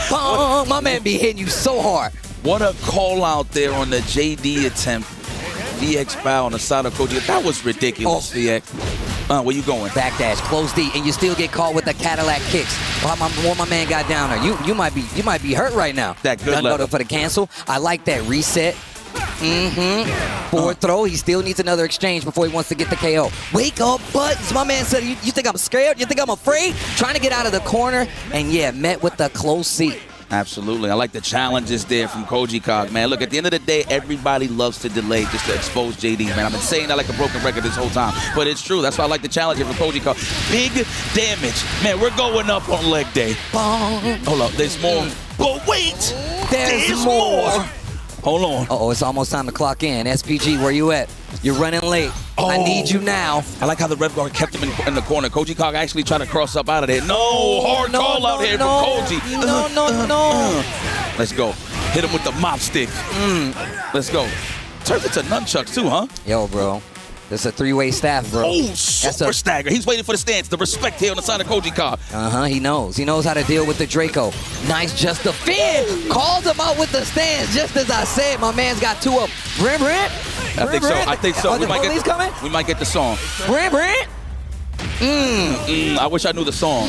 Bong. My man be hitting you so hard. What a call out there on the JD attempt. VX Bow on the side of Koji. That was ridiculous, VX. Where you going? Backdash, close D, and you still get caught with the Cadillac kicks. What my man got down there. You might be hurt right now. That good level. For the cancel. I like that reset. Forward throw. He still needs another exchange before he wants to get the KO. Wake up, buttons. My man said, you think I'm scared? You think I'm afraid? Trying to get out of the corner, and yeah, met with the close seat. Absolutely. I like the challenges there from Kojikok, man. Look, at the end of the day, everybody loves to delay just to expose JD, man. I've been saying that like a broken record this whole time, but it's true. That's why I like the challenges from Kojikok. Big damage. Man, we're going up on leg day. Hold up, there's more. But wait, there's more. Hold on. Uh-oh, it's almost time to clock in. SPG, where you at? You're running late. I need you now. I like how the ref guard kept him in the corner. Kojikok actually tried to cross up out of there. No, hard call out here from Koji. No. Let's go. Hit him with the mop stick. Let's go. Turns into nunchucks too, huh? Yo, bro. That's a three-way staff, bro. Oh, super stagger. He's waiting for the stance. The respect here on the side of Kojikok. He knows. He knows how to deal with the Draco. Nice just the fin. Calls him out with the stance. Just as I said, my man's got two up. Brent. I think so. Are the police coming? We might get the song. Brent. I wish I knew the song.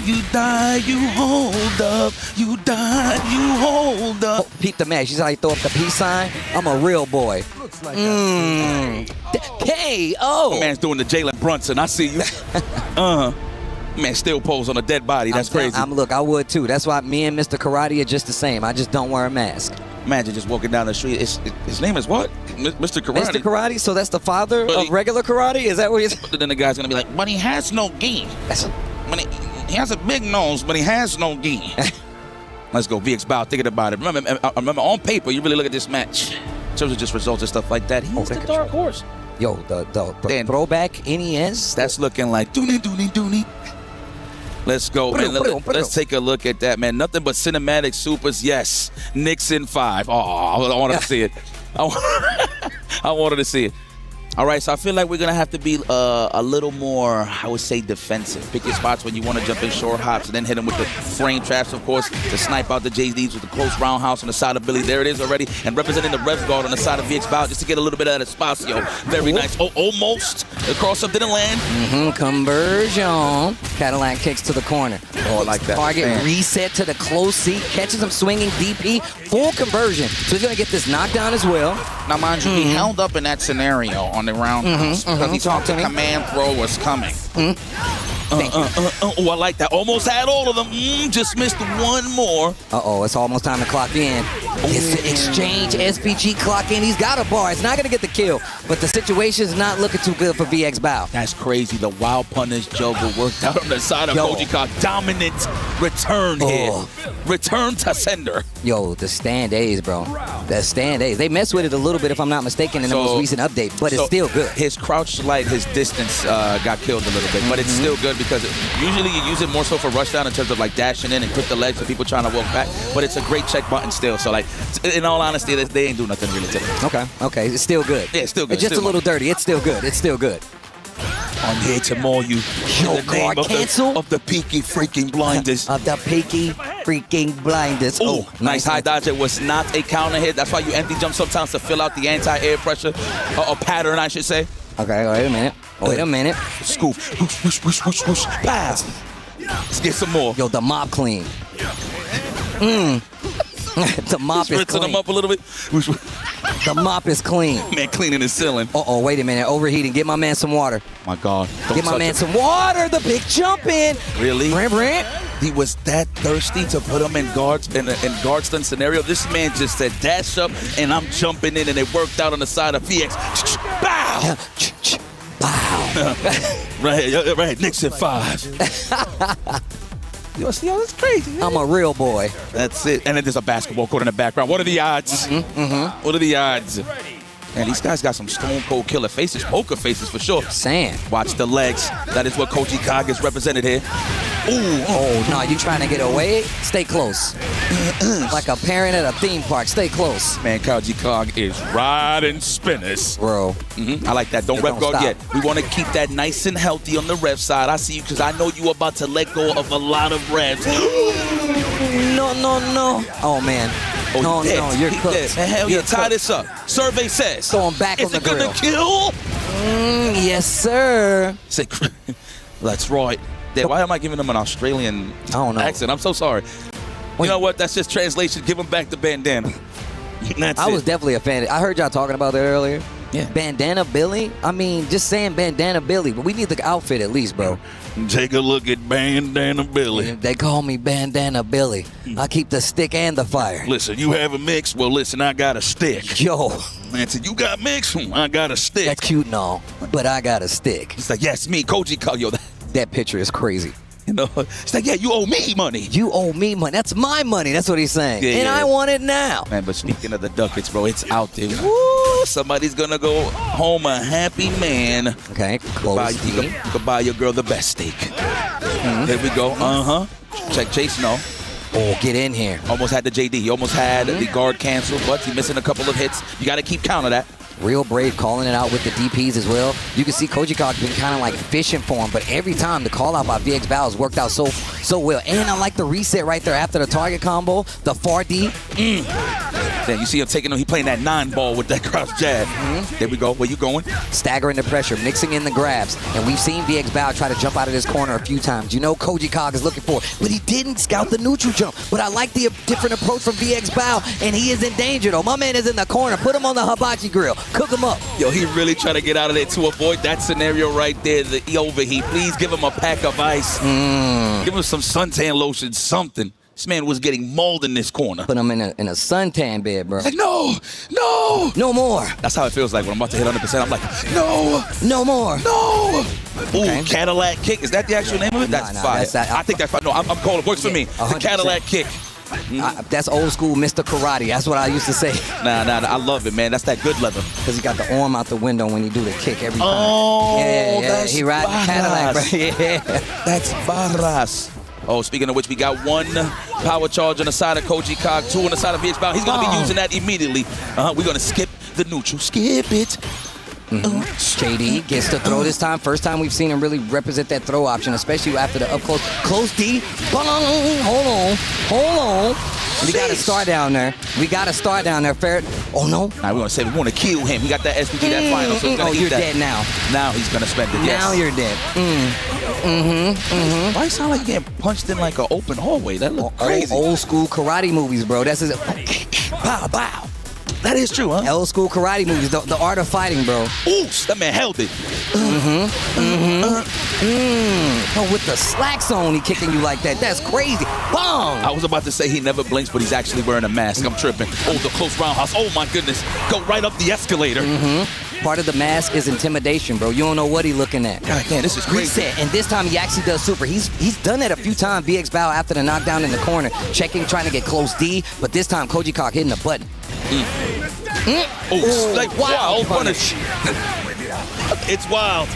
You die, you hold up. You die, you hold up. Peep the match. You see how he throw up the peace sign? I'm a real boy. K.O. Man's doing the Jalen Brunson. I see you. Man, still pose on a dead body. That's crazy. Look, I would too. That's why me and Mr. Karate are just the same. I just don't wear a mask. Imagine just walking down the street. His name is what? Mr. Karate. Mr. Karate? So that's the father of regular karate? Is that what he's... But then the guy's going to be like, but he has no gi. He has a big nose, but he has no gi. Let's go, VX Bow, thinking about it. Remember, on paper, you really look at this match. In terms of just results and stuff like that, he's the dark horse. Yo, the throwback NES? That's looking like dooney. Let's go, man. Let's take a look at that, man. Nothing but cinematic supers. Yes. Nixon 5. Oh, I wanted to see it. I wanted to see it. All right, so I feel like we're going to have to be a little more, I would say, defensive. Pick your spots when you want to jump in short hops and then hit them with the frame traps, of course, to snipe out the JDs with the close roundhouse on the side of Billy. There it is already. And representing the Rev Guard on the side of VX Bow just to get a little bit of that espacio. Very nice. Oh, almost. The cross-up didn't land. Conversion. Cadillac kicks to the corner. Oh, I like that. Target reset to the close seat. Catches him swinging DP. Full conversion. So he's going to get this knockdown as well. Now, mind you, he held up in that scenario on the roundhouse because he thought the command throw was coming. Oh, I like that. Almost had all of them. Just missed one more. It's almost time to clock in. It's the exchange. SPG clock in. He's got a bar. It's not going to get the kill, but the situation's not looking too good for VX Bow. That's crazy. The wild punish juggle worked out on the side of Kojikok. Dominant return here. Return to sender. Yo, the stand A's, bro. The stand A's. They messed with it a little bit, if I'm not mistaken, in the most recent update, but it's still good. His crouch slide, his distance got killed a little bit, but it's still good because usually you use it more so for rush down in terms of like dashing in and clip the legs for people trying to walk back, but it's a great check button still. So like, in all honesty, they ain't do nothing really to it. Okay. It's still good. Yeah, it's still good. It's just a little dirty. It's still good. It's still good. I'm here to maul you. Yo, guard cancel? Of the Peaky Freaking Blinders. Of the Peaky Freaking Blinders. Oh, nice high dodge. It was not a counter hit. That's why you empty jump sometimes to fill out the anti-air pressure, or pattern, I should say. Okay, wait a minute. Scoop. Whoosh, whoosh, whoosh, whoosh. Pass. Let's get some more. Yo, the mop clean. The mop is clean. Them up a little bit. The mop is clean. Man, cleaning his ceiling. Wait a minute. Overheating. Get my man some water. My God. Get my man some water. The big jump in. Really? Brent. He was that thirsty to put him in guard stun scenario. This man just said dash up and I'm jumping in, and it worked out on the side of VX. Bow. Bow. right. Nixon 5. Yo, that's crazy. Man. I'm a real boy. That's it. And then there's a basketball court in the background. What are the odds? What are the odds? And these guys got some stone cold killer faces, poker faces for sure. Saying. Watch the legs. That is what Koji Kag is represented here. Ooh. Oh, no, you trying to get away? Stay close. Like a parent at a theme park. Stay close. Man, Koji Kag is riding spinners. Bro. I like that. Don't Yeah, rep don't guard stop. yet. We want to keep that nice and healthy on the rev side. I see you because I know you about to let go of a lot of revs. No. Oh, man. Oh, no, you're He cooked. dead. Hell yeah, You're tie cooked. this up. Survey says. Throw him back is on the it gonna grill. kill? Yes, sir. Say, that's right. Dad, why am I giving him an Australian accent? I'm so sorry. You know what? That's just translation. Give him back the bandana. That's I it. was definitely a fan. I heard y'all talking about that earlier. Yeah. Bandana Billy? I mean, just saying Bandana Billy, but we need the outfit at least, bro. Take a look at Bandana Billy. They call me Bandana Billy. I keep the stick and the fire. Listen, you have a mix? Well, listen, I got a stick. Yo. Man, so you got mix? I got a stick. That's cute and all, but I got a stick. It's like, yes, me, Koji Kag. Yo, that picture is crazy. You know, it's like, yeah, you owe me money. You owe me money. That's my money. That's what he's saying. Yeah, and yeah. I want it now. Man, but speaking of the ducats, bro, it's out there. Woo! Somebody's gonna go home a happy man. Okay, close. You can buy your girl the best steak. There we go. Check Chase, no. Oh, get in here. Almost had the JD. He almost had the guard canceled, but he's missing a couple of hits. You got to keep count of that. Real brave calling it out with the DPs as well. You can see Koji Kag's been kind of like fishing for him, but every time the call out by VX Bao has worked out so well. And I like the reset right there after the target combo, the 4D. Then you see him taking him. He playing that 9 ball with that cross jab. There we go. Where you going? Staggering the pressure, mixing in the grabs. And we've seen VX Bao try to jump out of this corner a few times. You know Koji Kag is looking for it, but he didn't scout the neutral jump. But I like the different approach from VX Bao, and he is in danger though. My man is in the corner. Put him on the hibachi grill. Cook him up. Yo, he really trying to get out of there to avoid that scenario right there, the overheat. Please give him a pack of ice. Give him some suntan lotion, something. This man was getting mauled in this corner. Put him in a suntan bed, bro. Like, no more. That's how it feels like when I'm about to hit 100%. I'm like, no more. No. Ooh, Cadillac kick. Is that the actual name of it? That's Nah, fire. I think that's fire. No, I'm calling it. Works for me. The 100%. Cadillac kick. That's old school Mr. Karate. That's what I used to say. Nah, I love it, man. That's that good leather. Because he got the arm out the window when he do the kick every time. Oh, yeah. that's He ride the Cadillac, bro. Yeah. That's barras. Oh, speaking of which, we got 1 power charge on the side of Koji Kag, 2 on the side of VX Bao. He's going to be using that immediately. We're going to skip the neutral. Skip it. JD gets to throw this time. First time we've seen him really represent that throw option, especially after the up close. Close D. Bong. Hold on. We got to start down there. Ferret. Oh, no. Now, we're going to say we want to kill him. He got that SPG, that final. So you're dead now. Now he's going to spend it, yes. Now you're dead. Why it sound like you getting punched in like an open hallway? That look crazy. Old school karate movies, bro. That's his. Pow, pow. That is true, huh? Old school karate movies, the art of fighting, bro. Ooh, that man held it. Oh, with the slacks on, he kicking you like that. That's crazy. Bong! I was about to say he never blinks, but he's actually wearing a mask. I'm tripping. Oh, the close roundhouse. Oh, my goodness. Go right up the escalator. Part of the mask is intimidation, bro. You don't know what he's looking at. God damn, this is crazy. Reset, and this time he actually does super. He's done that a few times, VX Bao, after the knockdown in the corner. Checking, trying to get close D, but this time Koji Kag hitting the button. Oh, like wild punish. It's wild.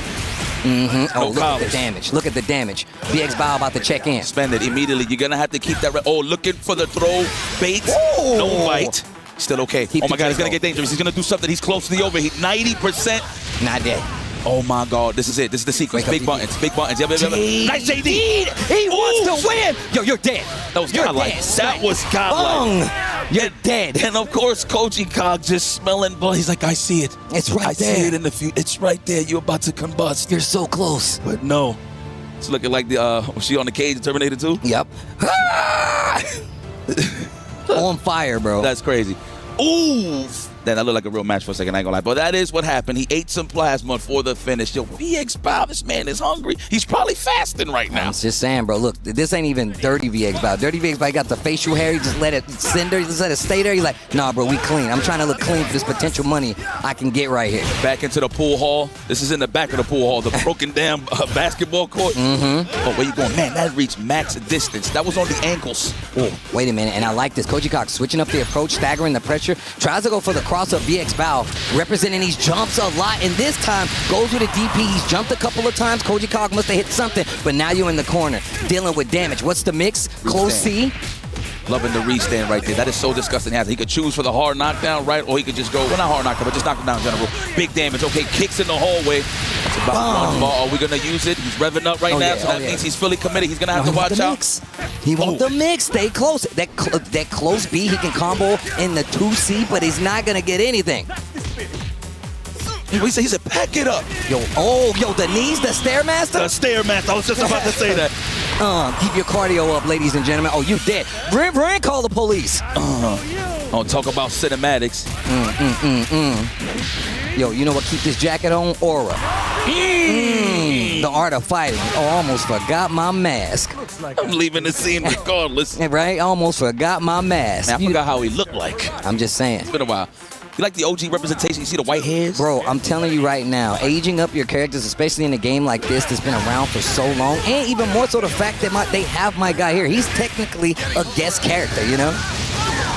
Oh, look at the damage. Look at the damage. VX Bao about to check in. Spend it immediately. You're going to have to keep that. Oh, looking for the throw. Bait. Ooh. No bite. Still okay. Oh, my God. It's going to get dangerous. He's going to do something. He's close to the overheat. 90%. Not dead. Oh, my God. This is it. This is the sequence. Big buttons. Big buttons. Nice JD. He wants to win. Yo, you're dead. That was godlike. That was godlike. You're dead. And, of course, Koji Kag just smelling blood. He's like, I see it. It's right I there. see it in the future. It's right there. You're about to combust. You're so close. But no. It's looking like was she on the cage in Terminator 2? Yep. On fire, bro. That's crazy. Ooh. That looked like a real match for a second, I ain't gonna lie. But that is what happened. He ate some plasma for the finish. Yo, VX Bao, this man is hungry. He's probably fasting right now. I'm just saying, bro. Look, this ain't even dirty VX Bao. Dirty VX Bao got the facial hair. He just let it cinder. He just let it stay there. He's like, nah, bro, we clean. I'm trying to look clean for this potential money I can get right here. Back into the pool hall. This is in the back of the pool hall. The broken down basketball court. Oh, where you going? Man, that reached max distance. That was on the ankles. Oh, wait a minute. And I like this. Koji Kag switching up the approach, staggering the pressure. Tries to go for the cross across a VX Bow, representing these jumps a lot, and this time goes with a DP. He's jumped a couple of times. Koji Cog must have hit something, but now you're in the corner, dealing with damage. What's the mix? Close C. Loving the restand right there. That is so disgusting. He could choose for the hard knockdown, right? Or he could just go, well, not hard knockdown, but just knock him down in general. Big damage. Okay, kicks in the hallway. It's about one ball. Are we going to use it? He's revving up right now, so that means he's fully committed. He's going to have to watch out. He wants the mix. Stay close. That close B, he can combo in the 2C, but he's not going to get anything. He said, pack it up. Yo, the knees, the Stairmaster? The Stairmaster. I was just about to say that. Keep your cardio up, ladies and gentlemen. Oh, you dead. Brand, call the police. Talk about cinematics. Yo, you know what keep this jacket on? Aura. The art of fighting. Oh, almost forgot my mask. I'm leaving the scene regardless. Right? Almost forgot my mask. Man, I forgot how he looked like. I'm just saying. It's been a while. You like the OG representation? You see the white hairs? Bro, I'm telling you right now, aging up your characters, especially in a game like this that's been around for so long, and even more so the fact that they have my guy here. He's technically a guest character, you know?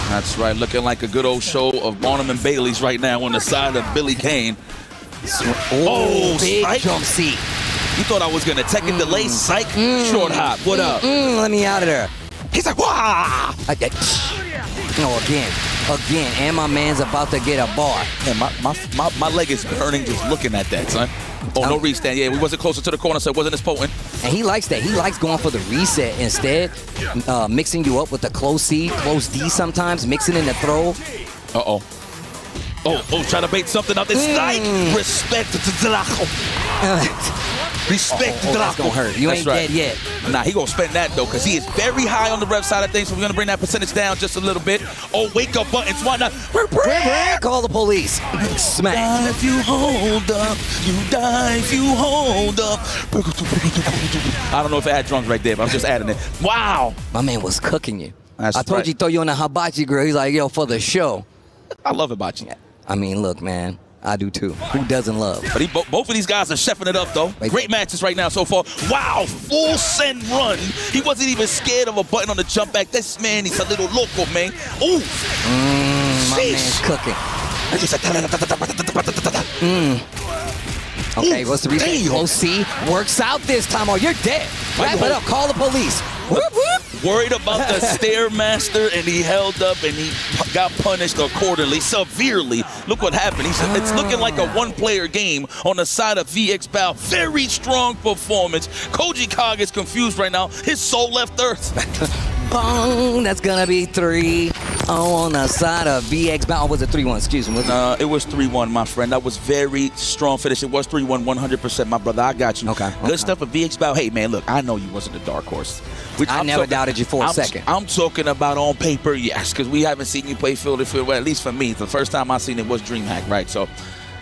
That's right. Looking like a good old show of Barnum and Bailey's right now on the side of Billy Kane. Big Psych. jump seat. You thought I was going to take a delay? Psych. Short hop. What up? Let me out of there. He's like, wah! No, again, and my man's about to get a bar. Man, my leg is burning just looking at that, son. Oh, no restand. Yeah, we wasn't closer to the corner, so it wasn't as potent. And he likes that. He likes going for the reset instead, mixing you up with the close C, close D sometimes, mixing in the throw. Uh-oh. Oh, trying to bait something out this side. Respect to Draco. Respect to Draco. That's gonna hurt. You ain't dead yet. Nah, he gonna spend that though, because he is very high on the rev side of things, so we're gonna bring that percentage down just a little bit. Oh, wake up buttons. Why not? Call the police. Smack. Die if you hold up. You die if you hold up. I don't know if it had drums right there, but I'm just adding it. Wow. My man was cooking you. That's I told you throw you on the hibachi grill. He's like, yo, for the show. I love hibachi. I mean, look, man. I do too. Who doesn't love? But both of these guys are chefing it up, though. Great matches right now so far. Wow, full send run. He wasn't even scared of a button on the jump back. This man, he's a little local, man. Ooh. My man's cooking. Okay, what's the reason? OC works out this time. Oh, you're dead. Wrap it up. Call the police. Whoop, whoop. Worried about the Stairmaster, and he held up, and he got punished accordingly, severely. Look what happened. It's looking like a one-player game on the side of VX Bow. Very strong performance. Koji Cog is confused right now. His soul left Earth. Boom. That's going to be 3 on the side of VX Bow. Or was it 3-1? Excuse me. It was 3-1, my friend. That was very strong finish. It was 3-1, 100%, my brother. I got you. Okay. Good stuff at VX Bow. Hey, man, look, I know you wasn't a dark horse. I never doubted you for a second. I'm talking about on paper, yes, because we haven't seen you play field to field. Well, at least for me, the first time I seen it was DreamHack, right? So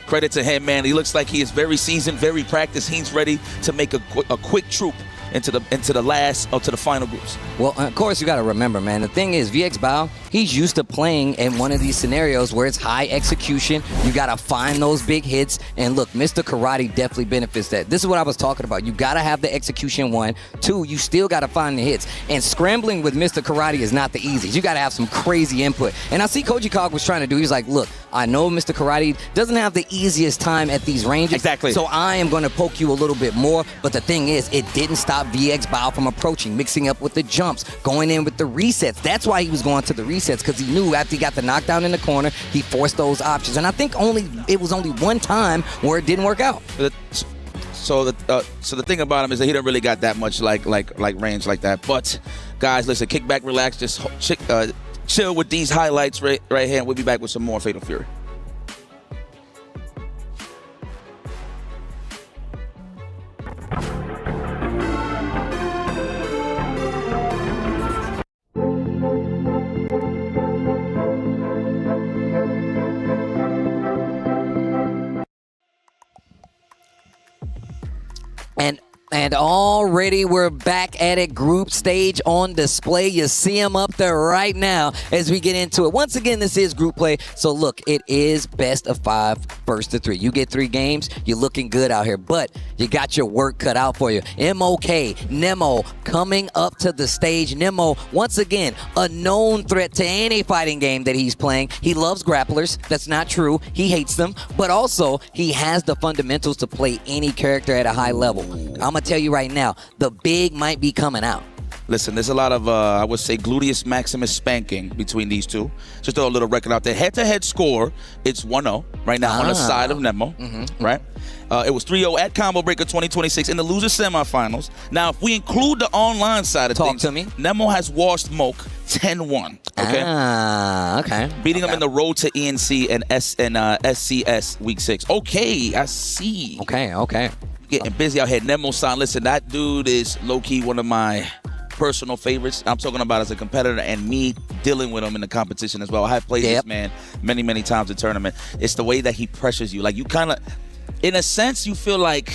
credit to him, man. He looks like he is very seasoned, very practiced. He's ready to make a quick troop into the final groups. Well, of course, you got to remember, man, the thing is, VX Bow, he's used to playing in one of these scenarios where it's high execution. You got to find those big hits. And look, Mr. Karate definitely benefits that. This is what I was talking about. You got to have the execution, 1. 2, you still got to find the hits. And scrambling with Mr. Karate is not the easiest. You got to have some crazy input. And I see Koji Cog was trying to do. He's like, look, I know Mr. Karate doesn't have the easiest time at these ranges. Exactly. So I am going to poke you a little bit more. But the thing is, it didn't stop VX Bow from approaching, mixing up with the jumps, going in with the resets. That's why he was going to the resets, because he knew after he got the knockdown in the corner, he forced those options. And I think it was only one time where it didn't work out. So the thing about him is that he don't really got that much like range like that. But guys, listen, kick back, relax, just chill with these highlights right here, and we'll be back with some more Fatal Fury. And And already we're back at it. Group stage on display. You see them up there right now as we get into it. Once again, this is group play. So look, it is best of 5, first to 3. You get 3 games, you're looking good out here. But you got your work cut out for you. MOK, Nemo, coming up to the stage. Nemo, once again, a known threat to any fighting game that he's playing. He loves grapplers. That's not true. He hates them. But also, he has the fundamentals to play any character at a high level. I'm going to tell you right now, the big might be coming out. Listen, there's a lot of, I would say, gluteus maximus spanking between these two. Just throw a little record out there. Head-to-head score, it's 1-0 right now on the side of Nemo, right? It was 3-0 at Combo Breaker 2026 in the loser semifinals. Now, if we include the online side of things, Nemo has washed Moke 10-1. Okay. Okay. Beating him in the road to ENC and SCS Week 6. Okay, I see. Okay. Getting busy out here. Nemo San, listen, that dude is low-key one of my personal favorites. I'm talking about as a competitor and me dealing with him in the competition as well. I have played this man many, many times in tournament. It's the way that he pressures you. Like, you kind of, in a sense, you feel like,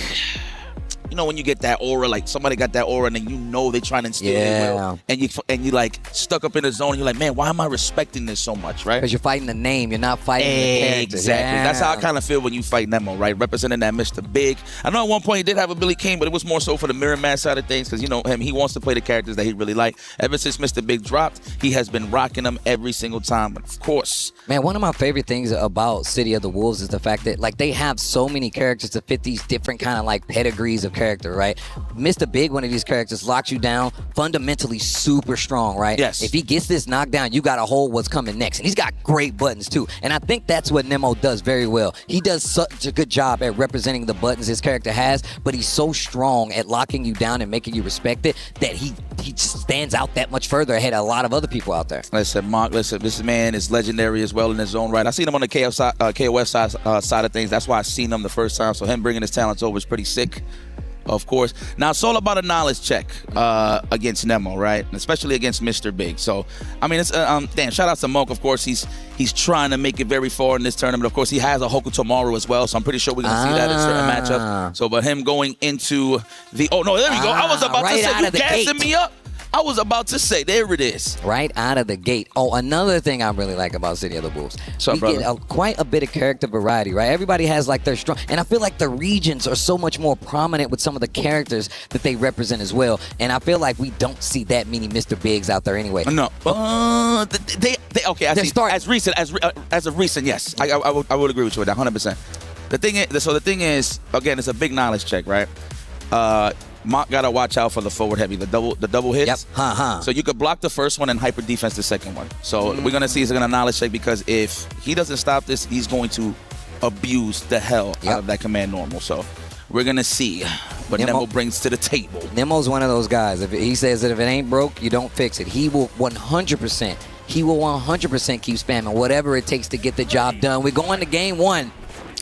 you know, when you get that aura, like somebody got that aura and then you know they're trying to instill their will, and you like stuck up in the zone and you're like, man, why am I respecting this so much, right? Because you're fighting the name, you're not fighting the character. Exactly. That's how I kind of feel when you fight Nemo, right? Representing that Mr. Big. I know at one point he did have a Billy King, but it was more so for the mirror match side of things because, you know, him, he wants to play the characters that he really like. Ever since Mr. Big dropped, he has been rocking them every single time. But of course, man, one of my favorite things about City of the Wolves is the fact that, like, they have so many characters to fit these different kind of, like, pedigrees of character, right? Mr. Big, one of these characters, locks you down, fundamentally super strong, right? Yes. If he gets this knockdown, you got to hold what's coming next. And he's got great buttons, too. And I think that's what Nemo does very well. He does such a good job at representing the buttons his character has, but he's so strong at locking you down and making you respect it that he just stands out that much further ahead of a lot of other people out there. Listen, Mark, this man is legendary as well in his own right. I seen him on the KOF side of things. That's why I seen him the first time. So him bringing his talents over is pretty sick. Of course. Now, it's all about a knowledge check against Nemo, right? Especially against Mr. Big. So, I mean, it's damn, shout out to Moke. Of course, he's trying to make it very far in this tournament. Of course, he has a Hoku tomorrow as well, so I'm pretty sure we're going to see that in certain matchups. So, but him going into the... Oh, no, there we go. I was about to say, you gassing me up. I was about to say, there it is. Right out of the gate. Oh, another thing I really like about City of the Wolves. So, we get quite a bit of character variety, right? Everybody has like their strong, and I feel like the regions are so much more prominent with some of the characters that they represent as well. And I feel like we don't see that many Mr. Bigs out there anyway. No. They okay, I see. As of recent, yes. I would agree with you with that, 100%. The thing is, again, it's a big knowledge check, right? Mark gotta watch out for the forward heavy, the double hits. Yep. So you could block the first one and hyper defense the second one. So we're gonna see he's gonna knowledge check because if he doesn't stop this, he's going to abuse the hell out of that command normal. So we're gonna see what Nemo brings to the table. Nemo's one of those guys. If he says that if it ain't broke, you don't fix it. He will 100%. He will 100% keep spamming whatever it takes to get the job done. We're going to game 1.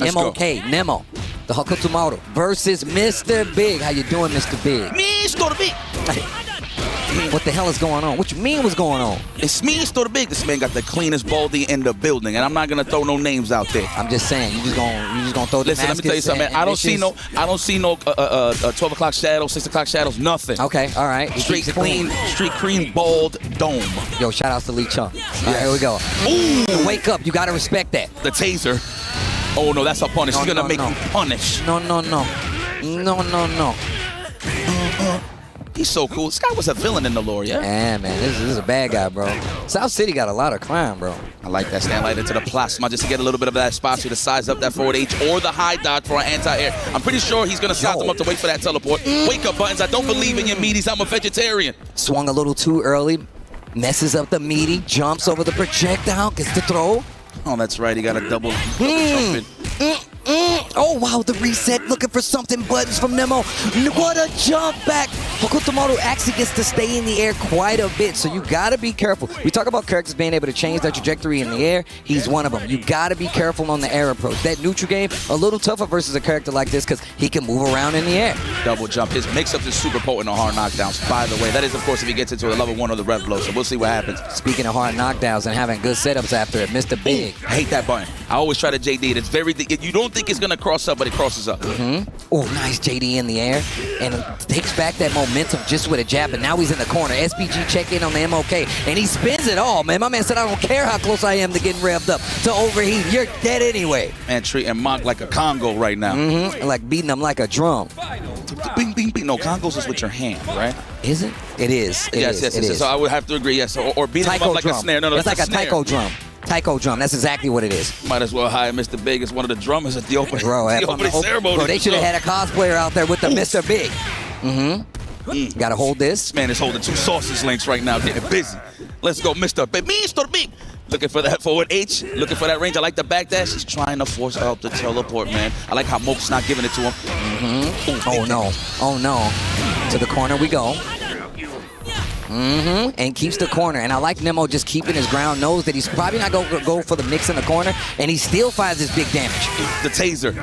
Let's MOK, go. Nemo, the Hokutomaru versus Mr. Big. How you doing, Mr. Big? Mr. Big. What the hell is going on? What you mean what's going on? It's Mr. Big. This man got the cleanest baldy in the building, and I'm not gonna throw no names out there. I'm just saying, you just gonna throw the Listen, let me tell you something, man. I don't see no 12 o'clock shadows, 6 o'clock shadows, nothing. Okay, all right. Street clean, bald dome. Yo, shout outs to Lee Chung. All right, here we go. Ooh, wake up. You gotta respect that. The taser. Oh, no, that's a punish. He's going to make you punish. No. He's so cool. This guy was a villain in the lore, yeah? Yeah, man. This is a bad guy, bro. South City got a lot of crime, bro. I like that. Stand light into the plasma just to get a little bit of that spot to size up that forward H or the high dodge for an anti-air. I'm pretty sure he's going to stop them up to wait for that teleport. Wake up, Buttons. I don't believe in your meaties. I'm a vegetarian. Swung a little too early. Messes up the meaty. Jumps over the projectile. Gets the throw. Oh, that's right. He got a double jump in. Oh, wow, the reset, looking for something, Buttons from Nemo. What a jump back. Hokutomaru actually gets to stay in the air quite a bit, so you got to be careful. We talk about characters being able to change their trajectory in the air. He's one of them. You got to be careful on the air approach. That neutral game, a little tougher versus a character like this because he can move around in the air. Double jump. His mix-ups is super potent on hard knockdowns, by the way. That is, of course, if he gets into a level 1 or the rev blow, so we'll see what happens. Speaking of hard knockdowns and having good setups after it, Mr. Big. I hate that button. I always try to JD it. It's very, you don't think it's going to cross up, but it crosses up. Oh, nice JD in the air. And takes back that momentum just with a jab. And now he's in the corner. SPG check in on the MOK. And he spins it all, man. My man said, I don't care how close I am to getting revved up, to overheat. You're dead anyway. Man, treating Monk like a Congo right now. Like beating him like a drum. Bing, bing, bing. No, Congos is with your hand, right? Is it? It is. Yes. So I would have to agree, yes. Or beating him up like a snare. No, it's like a taiko drum. Taiko drum. That's exactly what it is. Might as well hire Mr. Big as one of the drummers at the opening, ceremony. Bro, they should have had a cosplayer out there with the Mr. Big. Got to hold this. This man is holding 2 sausage links right now, getting busy. Let's go, Mr. Big. Mr. Big. Looking for that forward H. Looking for that range. I like the backdash. He's trying to force out the teleport, man. I like how Moke's not giving it to him. Oh, no. Oh, no. To the corner we go. And keeps the corner. And I like Nemo just keeping his ground, knows that he's probably not going to go for the mix in the corner, and he still finds his big damage. The taser.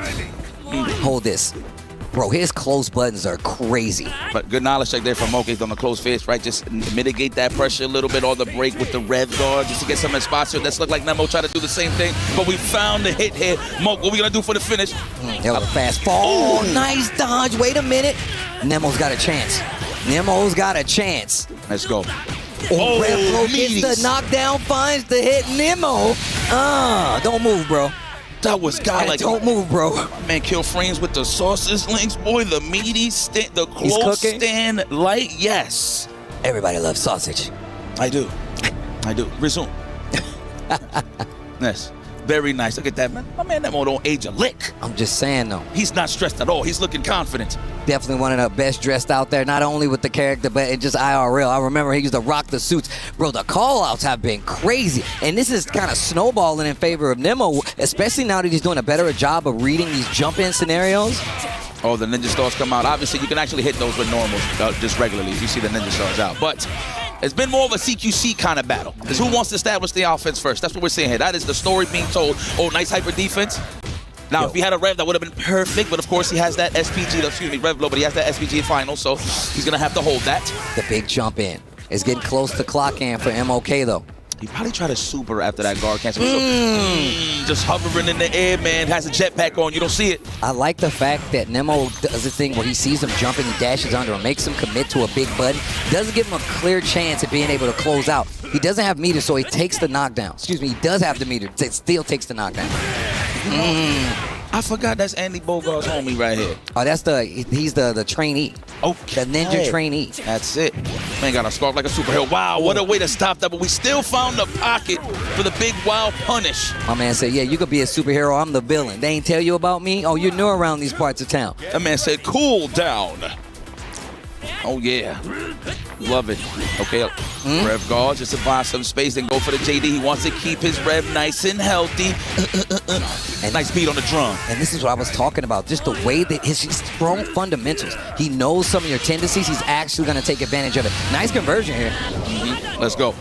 Hold this. Bro, his close buttons are crazy. But good knowledge check there from Moke on the close fist, right? Just mitigate that pressure a little bit on the break with the rev guard just to get some exposure. Let's look like Nemo tried to do the same thing, but we found the hit here. Moke, what we going to do for the finish? That was a fast fall. Oh, nice dodge. Wait a minute. Nemo's got a chance. Nemo's got a chance. Let's go. Oh, Rev gets the knockdown, finds the hit. Nemo. Don't move, bro. That was godlike. Don't move, bro. Man, kill frames with the sausage links, boy. The meaty stand, the close stand light. Yes. Everybody loves sausage. I do. Resume. Yes. Very nice. Look at that, man. My man Nemo don't age a lick. I'm just saying, though. He's not stressed at all. He's looking confident. Definitely one of the best dressed out there, not only with the character, but in just IRL. I remember he used to rock the suits. Bro, the call-outs have been crazy. And this is kind of snowballing in favor of Nemo, especially now that he's doing a better job of reading these jump-in scenarios. Oh, the ninja stars come out. Obviously, you can actually hit those with normals just regularly if you see the ninja stars out. But it's been more of a CQC kind of battle. Because who wants to establish the offense first? That's what we're seeing here. That is the story being told. Oh, nice hyper defense. Now, if he had a Rev, that would have been perfect. But, of course, he has that SPG, Rev low, but he has that SPG final. So he's going to have to hold that. The big jump in is getting close to clock in for MOK, though. He probably tried to super after that guard cancel. Just hovering in the air, man. Has a jetpack on. You don't see it. I like the fact that Nemo does this thing where he sees him jumping, he dashes under him, makes him commit to a big button. Doesn't give him a clear chance at being able to close out. He doesn't have meter, so he takes the knockdown. Excuse me, he does have the meter. Still takes the knockdown. I forgot that's Andy Bogart's homie right here. Oh, he's the trainee. Okay. The ninja trainee. That's it. Man got a scarf like a superhero. Wow, what a way to stop that. But we still found the pocket for the big wild punish. My man said, yeah, you could be a superhero. I'm the villain. They ain't tell you about me? Oh, you're new around these parts of town. That man said, cool down. Oh, yeah. Love it. Okay, Rev guard just to buy some space and go for the JD. He wants to keep his Rev nice and healthy. And nice beat on the drum. And this is what I was talking about. Just the way that his strong fundamentals. He knows some of your tendencies. He's actually going to take advantage of it. Nice conversion here. Let's go.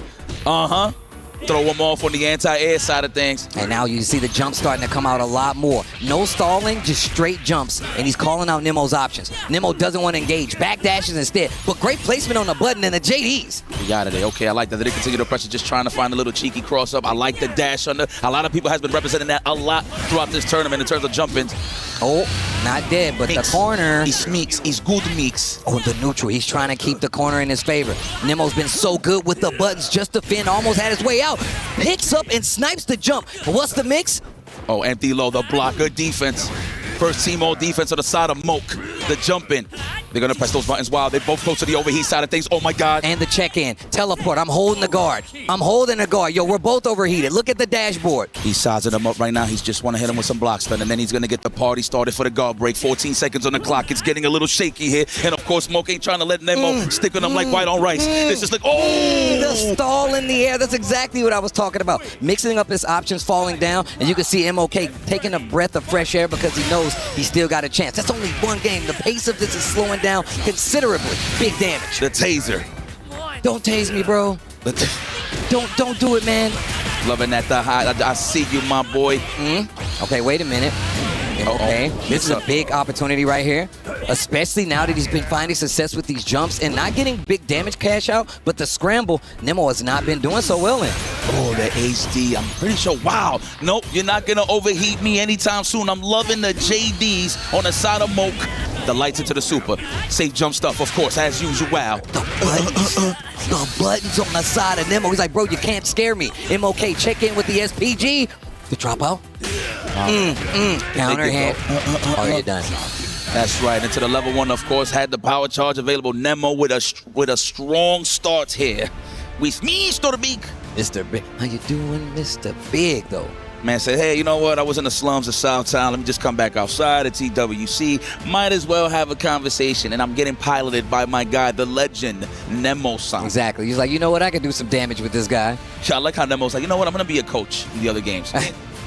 Throw him off on the anti-air side of things. And now you see the jump starting to come out a lot more. No stalling, just straight jumps. And he's calling out Nemo's options. Nemo doesn't want to engage. Back dashes instead. But great placement on the button and the JDs. We got it. Okay, I like that. They continue to pressure, just trying to find a little cheeky cross-up. I like the dash under. A lot of people has been representing that a lot throughout this tournament in terms of jump-ins. Oh, not dead, but mix. The corner. He's mix. He's good mix. Oh, the neutral. He's trying to keep the corner in his favor. Nemo's been so good with the buttons just to fend. Almost had his way out. Picks up and snipes the jump. What's the mix? Oh, empty low, the block. Good defense. First team all defense on the side of Moke. The jump in. They're going to press those buttons while they both close to the overheat side of things. Oh, my God. And the check-in. Teleport. I'm holding the guard. I'm holding the guard. Yo, we're both overheated. Look at the dashboard. He's sizing them up right now. He's just want to hit him with some block stun, and then he's going to get the party started for the guard break. 14 seconds on the clock. It's getting a little shaky here. And, of course, Moke ain't trying to let Nemo stick on him like white on rice. This is like, oh! The stall in the air. That's exactly what I was talking about. Mixing up his options, falling down, and you can see MOK taking a breath of fresh air because he knows he's still got a chance. That's only one game. The pace of this is slowing down considerably. Big damage. The taser. Don't tase me, bro. Don't do it, man. Loving that the high. I see you, my boy. Okay, wait a minute. Okay, this is a big opportunity right here, especially now that he's been finding success with these jumps and not getting big damage cash out, but the scramble, Nemo has not been doing so well in. Oh, the HD. I'm pretty sure. Wow. Nope, you're not going to overheat me anytime soon. I'm loving the JDs on the side of Moke. The lights into the super. Safe jump stuff, of course, as usual. The buttons on the side of Nemo. He's like, bro, you can't scare me. MOK, check in with the SPG. The dropout. Counter hit. Oh, you're done. That's right. Into the level 1, of course, had the power charge available. Nemo with a strong start here. With me, Mr. Big. Mr. Big. How you doing, Mr. Big, though? Man said, hey, you know what? I was in the slums of Southtown. Let me just come back outside. It's EWC. Might as well have a conversation. And I'm getting piloted by my guy, the legend, Nemo-san. Exactly. He's like, you know what? I can do some damage with this guy. I like how Nemo's like, you know what? I'm going to be a coach in the other games.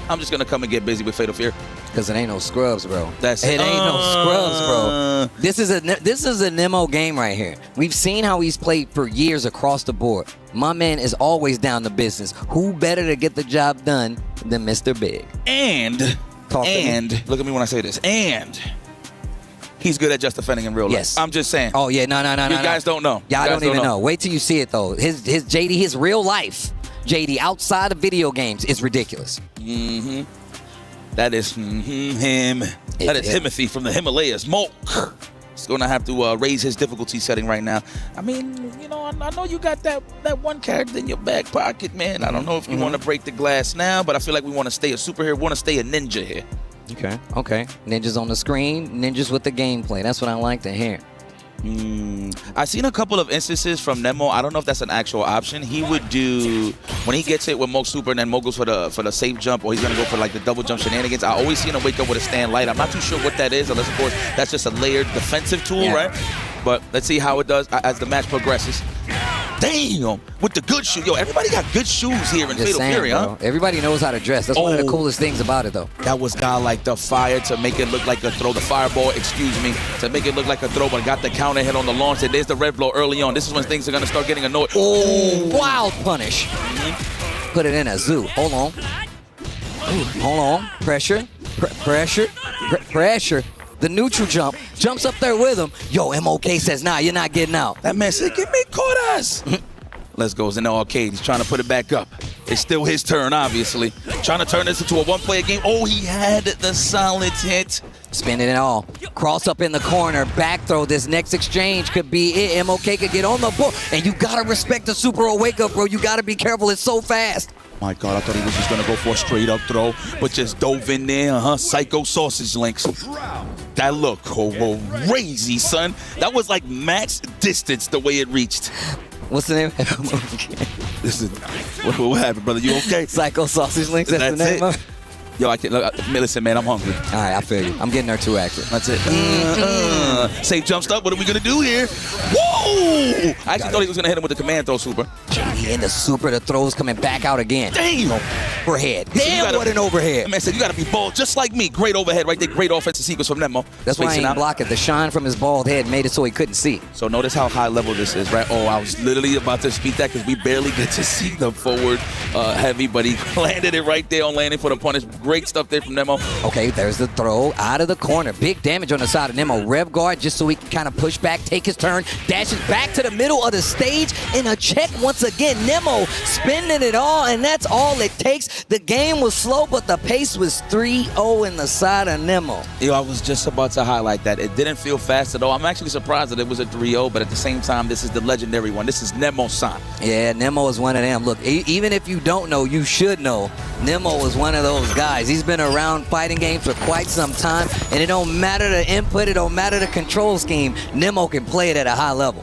I'm just going to come and get busy with Fatal Fear. Because it ain't no scrubs, bro. That's it. It ain't no scrubs, bro. This is a Nemo game right here. We've seen how he's played for years across the board. My man is always down to business. Who better to get the job done than Mr. Big? And look at me when I say this. And he's good at just defending in real life. Yes. I'm just saying. Oh, yeah. No. You guys don't know. Yeah, I don't even know. Wait till you see it, though. His JD, his real life JD outside of video games is ridiculous. Mm-hmm. That is him. That is Timothy from the Himalayas. Moke. He's going to have to raise his difficulty setting right now. I mean, you know, I know you got that one character in your back pocket, man. I don't know if you want to break the glass now, but I feel like we want to stay a superhero. We want to stay a ninja here. Okay. Ninjas on the screen, ninjas with the gameplay. That's what I like to hear. I've seen a couple of instances from Nemo. I don't know if that's an actual option. He would do, when he gets hit with Moke Super and then Moke goes for the safe jump, or he's going to go for like the double jump shenanigans. I always see him wake up with a stand light. I'm not too sure what that is, unless, of course, that's just a layered defensive tool, right? But let's see how it does as the match progresses. Damn, with the good shoe. Yo, everybody got good shoes here in Fatal Fury, huh? Everybody knows how to dress. That's one of the coolest things about it, though. That was guy like the fire to make it look like a throw, the fireball, to make it look like a throw, but got the counter hit on the launch. And there's the red blow early on. This is when things are going to start getting annoyed. Oh, wild punish. Put it in a zoo. Hold on. Pressure. Pressure. The neutral jumps up there with him. Yo, MOK says, nah, you're not getting out. That man said, give me quarters. Let's go. He's in the arcade. He's trying to put it back up. It's still his turn, obviously. Trying to turn this into a one-player game. Oh, he had the solid hit. Spinning it all. Cross up in the corner. Back throw. This next exchange could be it. MOK could get on the board. And you got to respect the Super O wake-up, bro. You got to be careful. It's so fast. My God, I thought he was just going to go for a straight-up throw, but just dove in there, Psycho sausage links. That looked crazy, son. That was like max distance the way it reached. What's the name? This is what happened, brother? You okay? Psycho sausage links. That's the name of it. Yo, I can't listen, man. I'm hungry. All right, I feel you. I'm getting there too, actually. That's it. Safe jump up. What are we gonna do here? Whoa! I actually thought he was gonna hit him with the command throw super. JD in the super. The throw's coming back out again. Damn! Overhead. Damn, what an overhead. Man said you gotta be bold, just like me. Great overhead right there. Great offensive sequence from Nemo. That's why he didn't block it. The shine from his bald head made it so he couldn't see. So notice how high level this is, right? Oh, I was literally about to speak that because we barely get to see the forward heavy, but he landed it right there on landing for the punish. Great stuff there from Nemo. Okay, there's the throw out of the corner. Big damage on the side of Nemo. Rev guard just so he can kind of push back, take his turn, dashes back to the middle of the stage, and a check once again. Nemo spending it all, and that's all it takes. The game was slow, but the pace was 3-0 in the side of Nemo. Yo, I was just about to highlight that. It didn't feel fast at all. I'm actually surprised that it was a 3-0, but at the same time, this is the legendary one. This is Nemo-san. Yeah, Nemo is one of them. Look, even if you don't know, you should know. Nemo is one of those guys. He's been around fighting games for quite some time, and it don't matter the input, it don't matter the control scheme. Nemo can play it at a high level.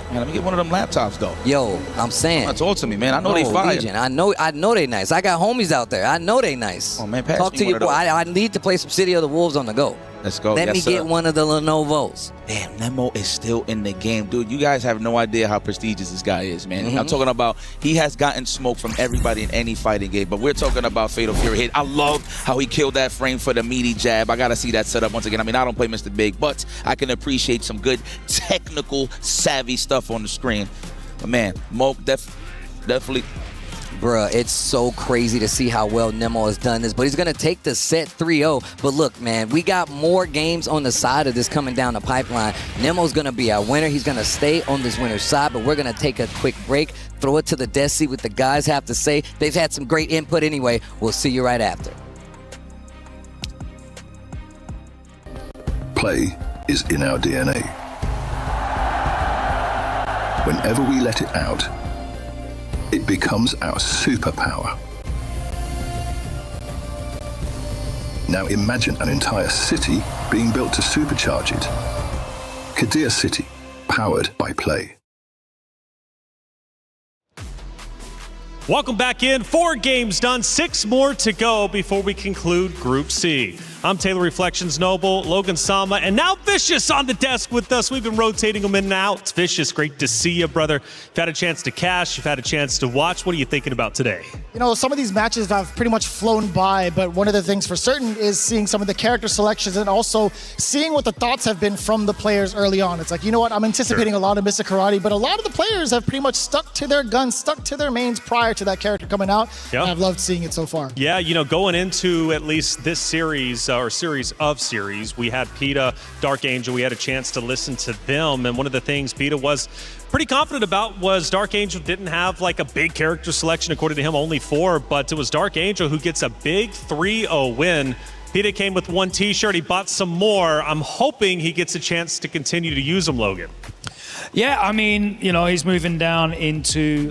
Man, let me get one of them laptops, though. Yo, I'm saying. Talk to me, man. I know they fire. Legion. I know they nice. I got homies out there. I know they nice. Oh, man, pass Talk me to one your of boy. those. I need to play some City of the Wolves on the go. Let's go. Let me get one of the Lenovo's. Damn, Nemo is still in the game. Dude, you guys have no idea how prestigious this guy is, man. I'm talking about he has gotten smoke from everybody in any fighting game, but we're talking about Fatal Fury hit. I love how he killed that frame for the meaty jab. I got to see that set up once again. I mean, I don't play Mr. Big, but I can appreciate some good technical, savvy stuff on the screen. But, man, Moke definitely Bruh, it's so crazy to see how well Nemo has done this, but he's going to take the set 3-0. But look, man, we got more games on the side of this coming down the pipeline. Nemo's going to be our winner. He's going to stay on this winner's side, but we're going to take a quick break, throw it to the desk, see what the guys have to say. They've had some great input anyway. We'll see you right after. Play is in our DNA. Whenever we let it out, it becomes our superpower. Now imagine an entire city being built to supercharge it. Kadir City, powered by play. Welcome back in. 4 games done, 6 more to go before we conclude Group C. I'm Taylor Reflections Noble, Logan Sama, and now Vicious on the desk with us. We've been rotating them in and out. Vicious, great to see you, brother. You've had a chance to cash, you've had a chance to watch. What are you thinking about today? You know, some of these matches have pretty much flown by, but one of the things for certain is seeing some of the character selections and also seeing what the thoughts have been from the players early on. It's like, you know what, I'm anticipating a lot of Mr. Karate, but a lot of the players have pretty much stuck to their guns, stuck to their mains prior to that character coming out. Yep. And I've loved seeing it so far. Yeah, you know, going into at least this series, or series of series, we had PETA, Dark Angel, we had a chance to listen to them, and one of the things PETA was pretty confident about was Dark Angel didn't have like a big character selection, according to him, only 4, but it was Dark Angel who gets a big 3-0 win. PETA came with 1 t-shirt, he bought some more. I'm hoping he gets a chance to continue to use them, Logan. Yeah, I mean, you know, he's moving down into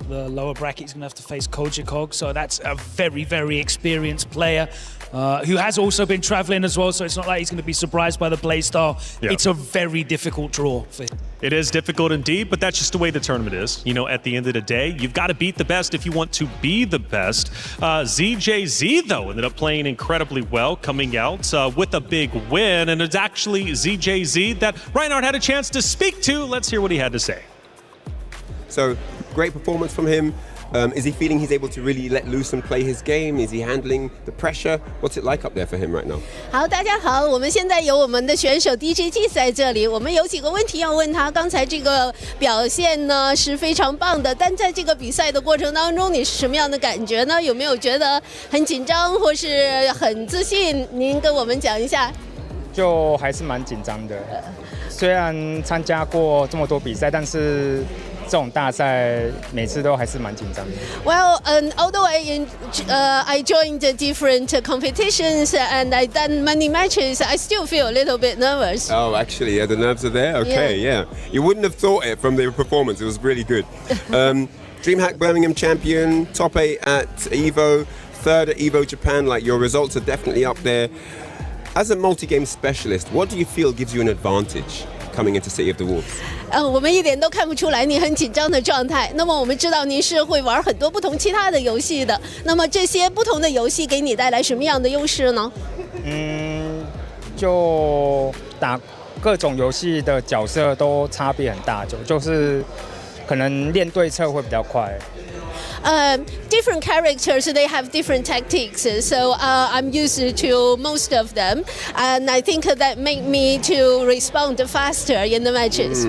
the lower bracket. He's going to have to face Kojikog, so that's a very, very experienced player who has also been traveling as well, so it's not like he's going to be surprised by the play style. Yeah. It's a very difficult draw for him. It is difficult indeed, but that's just the way the tournament is. You know, at the end of the day, you've got to beat the best if you want to be the best. ZJZ, though, ended up playing incredibly well, coming out with a big win, and it's actually ZJZ that Reinhardt had a chance to speak to. Let's hear what he had to say. So, great performance from him. Is he feeling he's able to really let loose and play his game? Is he handling the pressure? What's it like up there for him right now? 好，大家好，我们现在有我们的选手 DJG 在这里，我们有几个问题要问他。刚才这个表现呢是非常棒的，但在这个比赛的过程当中，你是什么样的感觉呢？有没有觉得很紧张或是很自信？您跟我们讲一下。就还是蛮紧张的，虽然参加过这么多比赛，但是这种大赛每次都还是蛮紧张的。Well, although I joined the different competitions and I done many matches, I still feel a little bit nervous. Oh, actually, yeah, the nerves are there. Okay, yeah. You wouldn't have thought it from the performance. It was really good. DreamHack Birmingham champion, top 8 at Evo, 3rd at Evo Japan. Like, your results are definitely up there. As a multi-game specialist, what do you feel gives you an advantage coming into City of the Wolves? 我们一点都看不出来你很紧张的状态。那么我们知道您是会玩很多不同其他的游戏的。那么这些不同的游戏给你带来什么样的优势呢？就打各种游戏的角色都差别很大，就是可能练对策会比较快。Different characters, they have different tactics, so I'm used to most of them, and I think that make me to respond faster in the matches.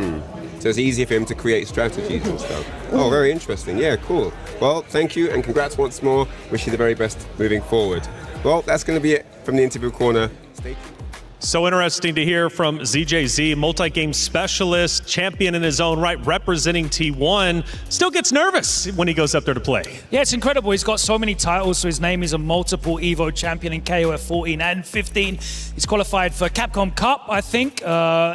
So it's easier for him to create strategies and stuff. Oh, very interesting. Yeah, cool. Well, thank you and congrats once more. Wish you the very best moving forward. Well, that's going to be it from the interview corner. Stay tuned. So interesting to hear from ZJZ, multi-game specialist, champion in his own right, representing T1. Still gets nervous when he goes up there to play. Yeah, it's incredible. He's got so many titles, so his name is a multiple Evo champion in KOF 14 and 15. He's qualified for Capcom Cup, I think,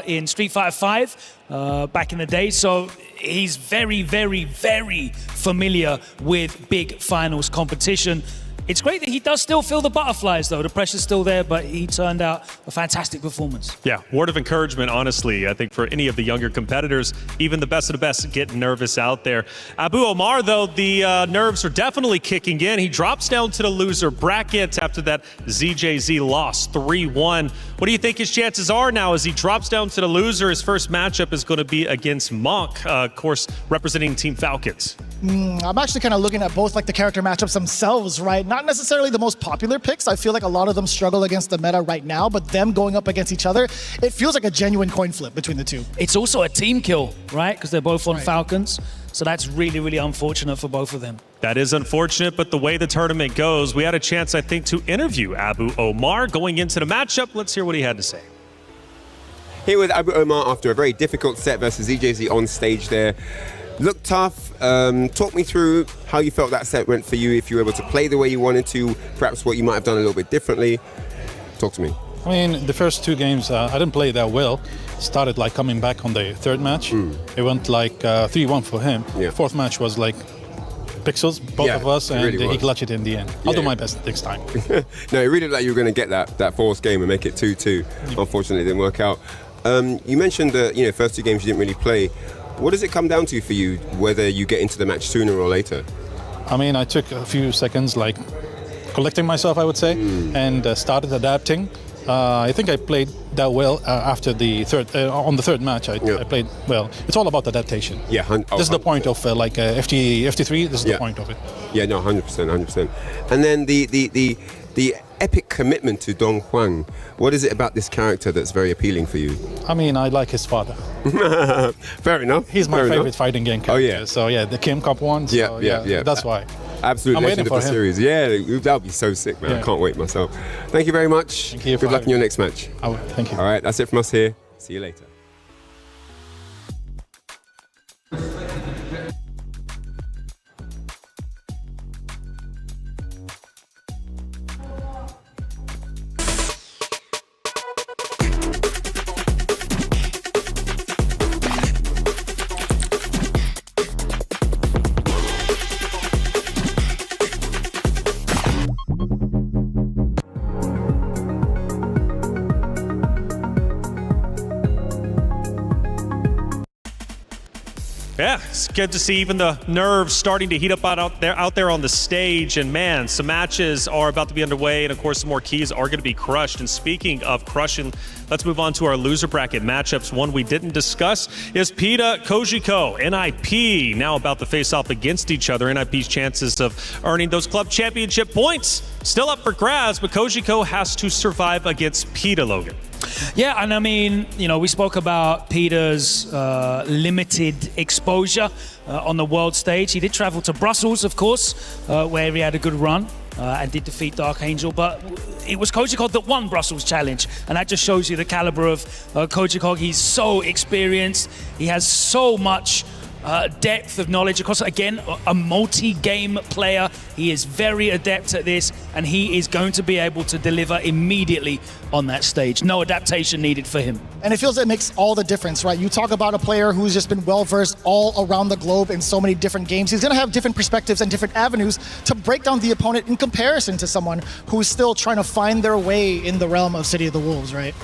in Street Fighter 5 back in the day. So he's very, very, very familiar with big finals competition. It's great that he does still feel the butterflies, though. The pressure's still there, but he turned out a fantastic performance. Yeah, word of encouragement, honestly, I think, for any of the younger competitors. Even the best of the best get nervous out there. Abu Omar, though, the nerves are definitely kicking in. He drops down to the loser bracket after that ZJZ loss, 3-1. What do you think his chances are now as he drops down to the loser? His first matchup is going to be against Monk, of course, representing Team Falcons. I'm actually kind of looking at both like the character matchups themselves, right? Not necessarily the most popular picks. I feel like a lot of them struggle against the meta right now, but them going up against each other, it feels like a genuine coin flip between the two. It's also a team kill, right? Because they're both on Falcons. So that's really, really unfortunate for both of them. That is unfortunate, but the way the tournament goes, we had a chance, I think, to interview Abu Omar going into the matchup. Let's hear what he had to say. Here with Abu Omar after a very difficult set versus EJZ on stage there. Looked tough. Talk me through how you felt that set went for you, if you were able to play the way you wanted to, perhaps what you might have done a little bit differently. Talk to me. I mean, the first two games, I didn't play that well. Started like coming back on the third match. It went like 3-1 for him. Fourth match was like pixels, both of us, and really he clutched it in the end. I'll do my best next time. No, it really looked like you were going to get that fourth game and make it 2-2. Unfortunately, it didn't work out. You mentioned that first two games you didn't really play. What does it come down to for you, whether you get into the match sooner or later? I mean, I took a few seconds, like collecting myself, I would say, and started adapting. I think I played that well after the third. On the third match, I played well. It's all about adaptation. Yeah, this is the point of FT3. This is the point of it. Yeah, no, 100%. And then the epic commitment to Dong Huang. What is it about this character that's very appealing for you? I mean, I like his father. Fair enough. He's my favorite fighting game character. Oh yeah. So yeah, the Kim Cup one. So, yeah. That's why. Absolute I'm legend waiting of the for him. series. Yeah, that would be so sick, man. I can't wait myself. Thank you very much. Thank you. Good luck in your next match. Thank you. All right, that's it from us here. See you later. Yeah, it's good to see even the nerves starting to heat up out there on the stage. And man, some matches are about to be underway, and of course, some more keys are going to be crushed. And speaking of crushing, let's move on to our loser bracket matchups. One we didn't discuss is Pita Kojiko, NIP, now about to face off against each other. NIP's chances of earning those club championship points still up for grabs, but Kojiko has to survive against Pita, Logan. Yeah, and I mean, we spoke about Peter's limited exposure on the world stage. He did travel to Brussels, of course, where he had a good run and did defeat Dark Angel, but it was Kojiko that won Brussels Challenge, and that just shows you the caliber of Kojiko. He's so experienced. He has so much depth of knowledge. Of course, again, a multi-game player. He is very adept at this, and he is going to be able to deliver immediately on that stage. No adaptation needed for him. And it feels it makes all the difference, right? You talk about a player who's just been well-versed all around the globe in so many different games. He's going to have different perspectives and different avenues to break down the opponent in comparison to someone who's still trying to find their way in the realm of City of the Wolves, right?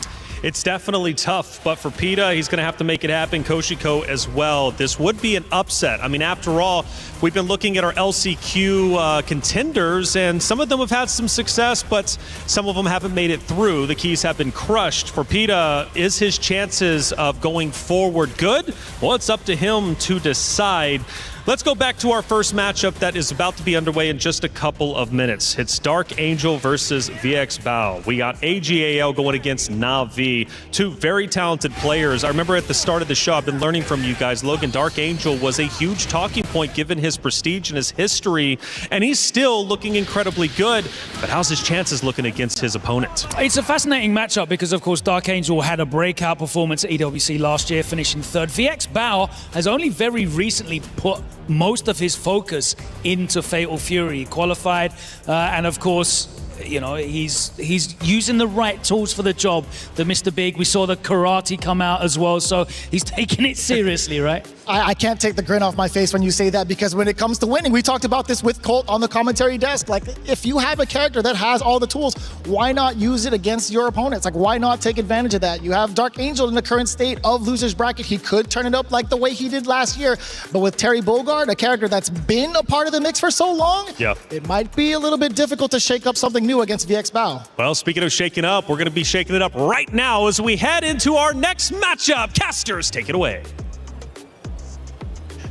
It's definitely tough, but for Pita, he's going to have to make it happen. Kojiko as well. This would be an upset. I mean, after all, we've been looking at our LCQ contenders, and some of them have had some success, but some of them haven't made it through. The keys have been crushed. For Pita, is his chances of going forward good? Well, it's up to him to decide. Let's go back to our first matchup that is about to be underway in just a couple of minutes. It's Dark Angel versus VX Bao. We got AGAL going against Na'Vi, two very talented players. I remember at the start of the show, I've been learning from you guys. Logan, Dark Angel was a huge talking point given his prestige and his history, and he's still looking incredibly good. But how's his chances looking against his opponent? It's a fascinating matchup because, of course, Dark Angel had a breakout performance at EWC last year, finishing third. VX Bao has only very recently put most of his focus into Fatal Fury. He qualified, and of course, he's using the right tools for the job. The Mr. Big, we saw the karate come out as well, so he's taking it seriously, right? I can't take the grin off my face when you say that, because when it comes to winning, we talked about this with Colt on the commentary desk. Like, if you have a character that has all the tools, why not use it against your opponents? Like, why not take advantage of that? You have Dark Angel in the current state of losers bracket. He could turn it up like the way he did last year, but with Terry Bogard, a character that's been a part of the mix for so long, it might be a little bit difficult to shake up something new against VX Bao. Well, speaking of shaking up, we're going to be shaking it up right now as we head into our next matchup. Casters, take it away.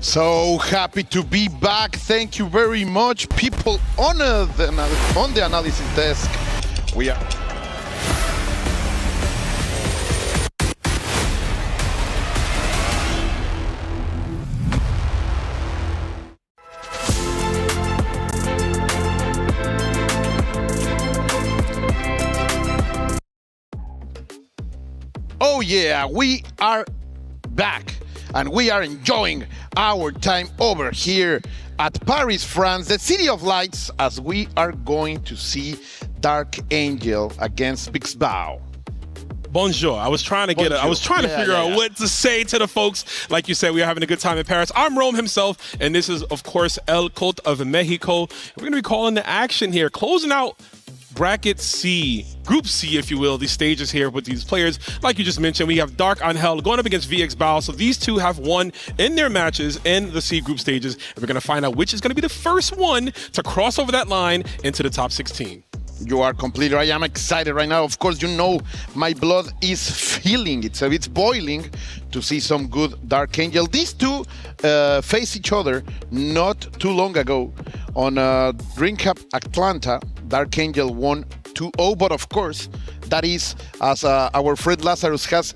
So happy to be back. Thank you very much, people on the analysis desk. We are. Oh yeah, we are back and we are enjoying our time over here at Paris, France, the City of Lights, as we are going to see Dark Angel against Bixbao. Bonjour. I was trying to get I was trying to figure out what to say to the folks. Like you said, we are having a good time in Paris. I'm Rome himself, and this is, of course, El Colt of Mexico. We're going to be calling the action here, closing out Bracket C, Group C, if you will, these stages here with these players. Like you just mentioned, we have Dark Angel going up against VXBao. So these two have won in their matches in the C group stages. And we're going to find out which is going to be the first one to cross over that line into the top 16. You are completely right. I'm excited right now. Of course, you know my blood is feeling it. So it's boiling to see some good Dark Angel. These two face each other not too long ago on Dream Cup Atlanta. Dark Angel won 2-0, but of course, that is, as our friend Lazarus has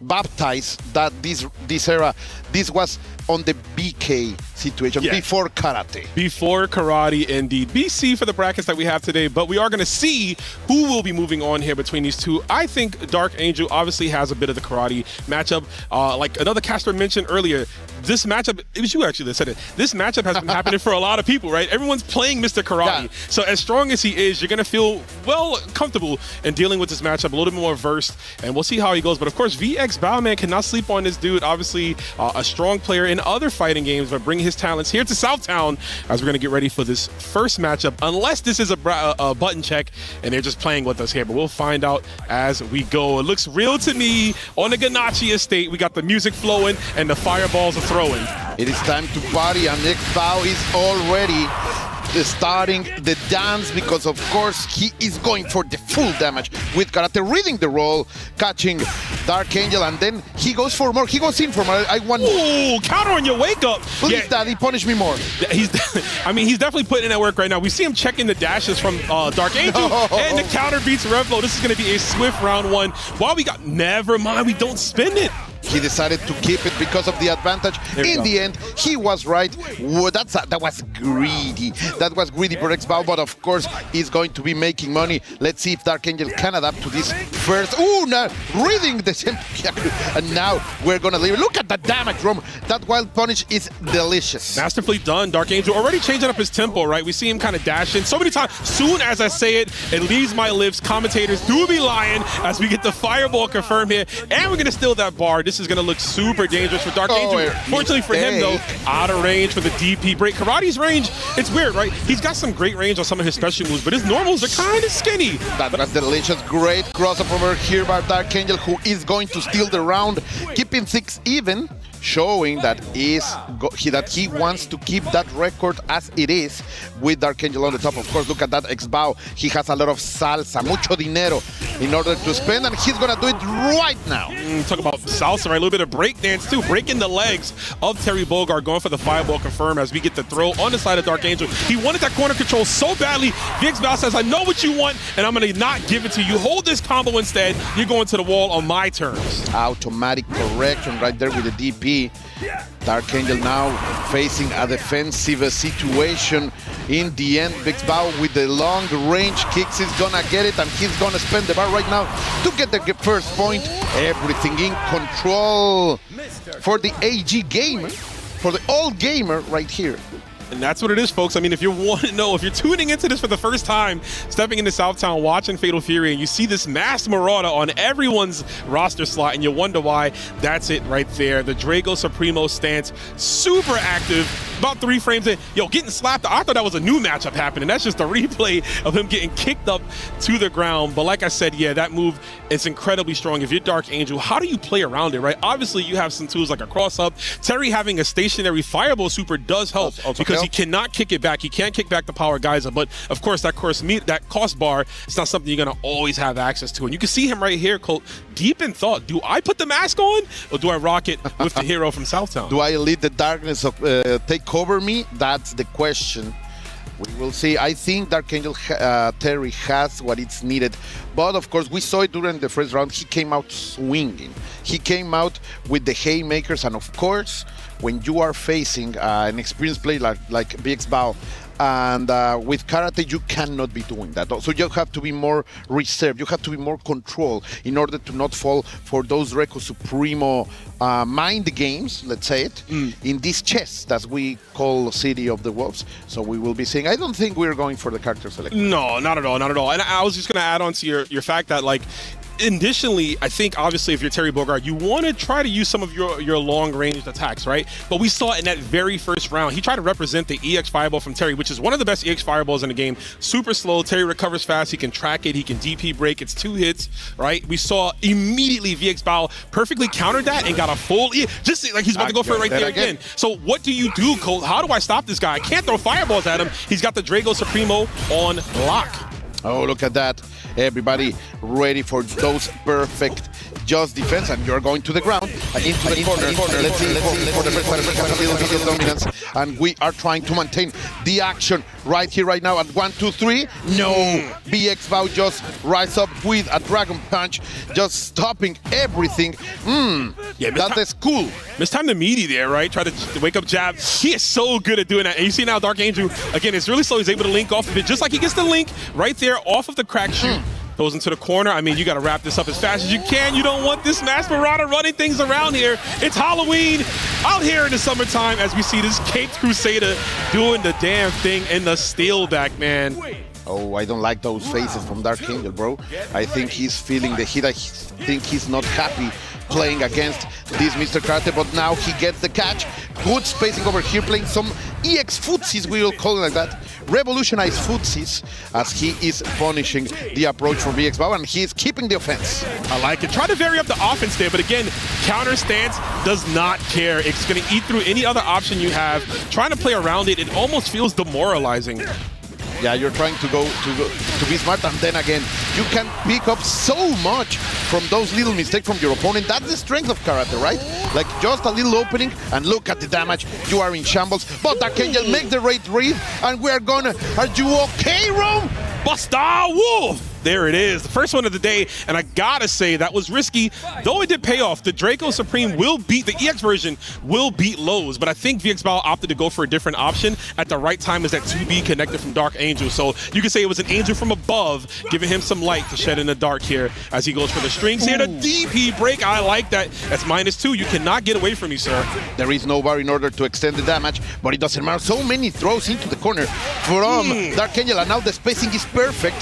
baptized that this era, this was on the BK situation, before karate. Before karate, indeed. BC for the brackets that we have today, but we are going to see who will be moving on here between these two. I think Dark Angel obviously has a bit of the karate matchup. Like another caster mentioned earlier, this matchup, it was you actually that said it, this matchup has been happening for a lot of people, right? Everyone's playing Mr. Karate. Yeah. So as strong as he is, you're going to feel, well, comfortable in dealing with this matchup, a little bit more versed, and we'll see how he goes. But of course, VXBao, man, cannot sleep on this dude. Obviously, a strong player in other fighting games, but bringing his talents here to Southtown as we're going to get ready for this first matchup, unless this is a button check and they're just playing with us here. But we'll find out as we go. It looks real to me on the Ganache estate. We got the music flowing and the fireballs are throwing. It is time to party, and Expo is already starting the dance because, of course, he is going for the full damage with karate, reading the roll, catching Dark Angel, and then he goes for more. He goes in for more. I want. Ooh, counter on your wake up. Please, Daddy, punish me more. He's definitely putting in that work right now. We see him checking the dashes from Dark Angel, and the counter beats Revlo. This is going to be a swift round one. While we got, never mind, we don't spend it. He decided to keep it because of the advantage. In the end, he was right. Whoa, that was greedy. That was greedy for Expo, but of course, he's going to be making money. Let's see if Dark Angel can adapt to this first. Ooh, now reading the same. And now we're going to leave. Look at the damage, Rome. That wild punish is delicious. Masterfully done. Dark Angel already changing up his tempo, right? We see him kind of dashing so many times. Soon as I say it, it leaves my lips. Commentators do be lying as we get the fireball confirmed here. And we're going to steal that bar. This is going to look super dangerous for Dark Angel. Fortunately for him, though, out of range for the DP break. Karate's range, it's weird, right? He's got some great range on some of his special moves, but his normals are kind of skinny. That was delicious. Great crossover here by Dark Angel, who is going to steal the round, keeping 6 even, showing that he wants to keep that record as it is with Dark Angel on the top. Of course, look at that Expo. He has a lot of salsa, mucho dinero in order to spend, and he's gonna do it right now. Talk about salsa, right? A little bit of breakdance too, breaking the legs of Terry Bogard, going for the fireball confirm as we get the throw on the side of Dark Angel. He wanted that corner control so badly. VXBao says, I know what you want, and I'm gonna not give it to you. Hold this combo instead. You're going to the wall on my terms. Automatic correction right there with the DP. Dark Angel now facing a defensive situation. In the end, VXBao with the long range kicks is gonna get it, and he's gonna spend the bar right now to get the first point. Everything in control for the AG gamer, for the old gamer right here. And that's what it is, folks. I mean, if you want to know, if you're tuning into this for the first time, stepping into Southtown, watching Fatal Fury, and you see this masked Marauder on everyone's roster slot, and you wonder why, that's it right there. The Drago Supremo stance, super active. About 3 frames in, getting slapped. I thought that was a new matchup happening. That's just a replay of him getting kicked up to the ground. But like I said, that move is incredibly strong. If you're Dark Angel, how do you play around it, right? Obviously, you have some tools like a cross-up. Terry having a stationary fireball super does help because he cannot kick it back. He can't kick back the power geyser. But of course, that cost bar is not something you're going to always have access to. And you can see him right here, Colt, deep in thought. Do I put the mask on or do I rock it with the hero from Southtown? Do I lead the darkness of take cover me? That's the question. We will see. I think Dark Angel Terry has what it's needed. But of course, we saw it during the first round. He came out swinging. He came out with the haymakers. And of course, when you are facing an experienced player like VXBao And with karate, you cannot be doing that. So you have to be more reserved. You have to be more controlled in order to not fall for those Reco Supremo mind games, let's say it, in this chess that we call City of the Wolves. So we will be seeing. I don't think we're going for the character selection. No, not at all, not at all. And I was just going to add on to your fact that, like, initially, I think obviously if you're Terry Bogard, you want to try to use some of your long-ranged attacks, right? But we saw in that very first round, he tried to represent the EX Fireball from Terry, which is one of the best EX Fireballs in the game. Super slow, Terry recovers fast, he can track it, he can DP break, it's 2 hits, right? We saw immediately VX Bao perfectly countered that and got a full, just like he's about to go for it right there again. So what do you do, Colt? How do I stop this guy? I can't throw fireballs at him. He's got the Drago Supremo on lock. Oh, look at that. Everybody ready for those perfect just defense, and you're going to the ground and into the corner. Let's see for the first time, a little bit of dominance, and we are trying to maintain the action right here, right now. At 1, 2, 3, no. BX Bao just rise up with a Dragon Punch, just stopping everything. Yeah, that is cool. Mistime the meaty there, right? Try to wake up jab. He is so good at doing that. And you see now Dark Angel, again, it's really slow. He's able to link off of it, just like he gets the link right there off of the crack shoot. Goes into the corner. I mean, you got to wrap this up as fast as you can. You don't want this Masked Marauder running things around here. It's Halloween out here in the summertime as we see this Caped Crusader doing the damn thing in the steel back, man. Oh, I don't like those faces from Dark Angel, bro. I think he's feeling the heat. I think he's not happy playing against this Mr. Karate, but now he gets the catch. Good spacing over here, playing some EX footsies, we will call it like that. Revolutionized footsies, as he is punishing the approach from VX Bao, and he is keeping the offense. I like it. Try to vary up the offense there, but again, counter stance does not care. It's going to eat through any other option you have. Trying to play around it, it almost feels demoralizing. Yeah, you're trying to be smart, and then again, you can pick up so much from those little mistakes from your opponent. That's the strength of karate, right? Like just a little opening, and look at the damage. You are in shambles, but Dark Angel makes the right read, and we are gonna. Are you okay, Rome? Busta Wolf! There it is, the first one of the day, and I gotta say that was risky, though it did pay off. The Draco Supreme will beat, the EX version will beat Lowe's, but I think VX Bao opted to go for a different option at the right time as that 2B connected from Dark Angel. So you can say it was an angel from above, giving him some light to shed in the dark here as he goes for the strings here. The DP break, I like that. That's -2, you cannot get away from me, sir. There is no bar in order to extend the damage, but it doesn't matter. So many throws into the corner from Dark Angel, and now the spacing is perfect.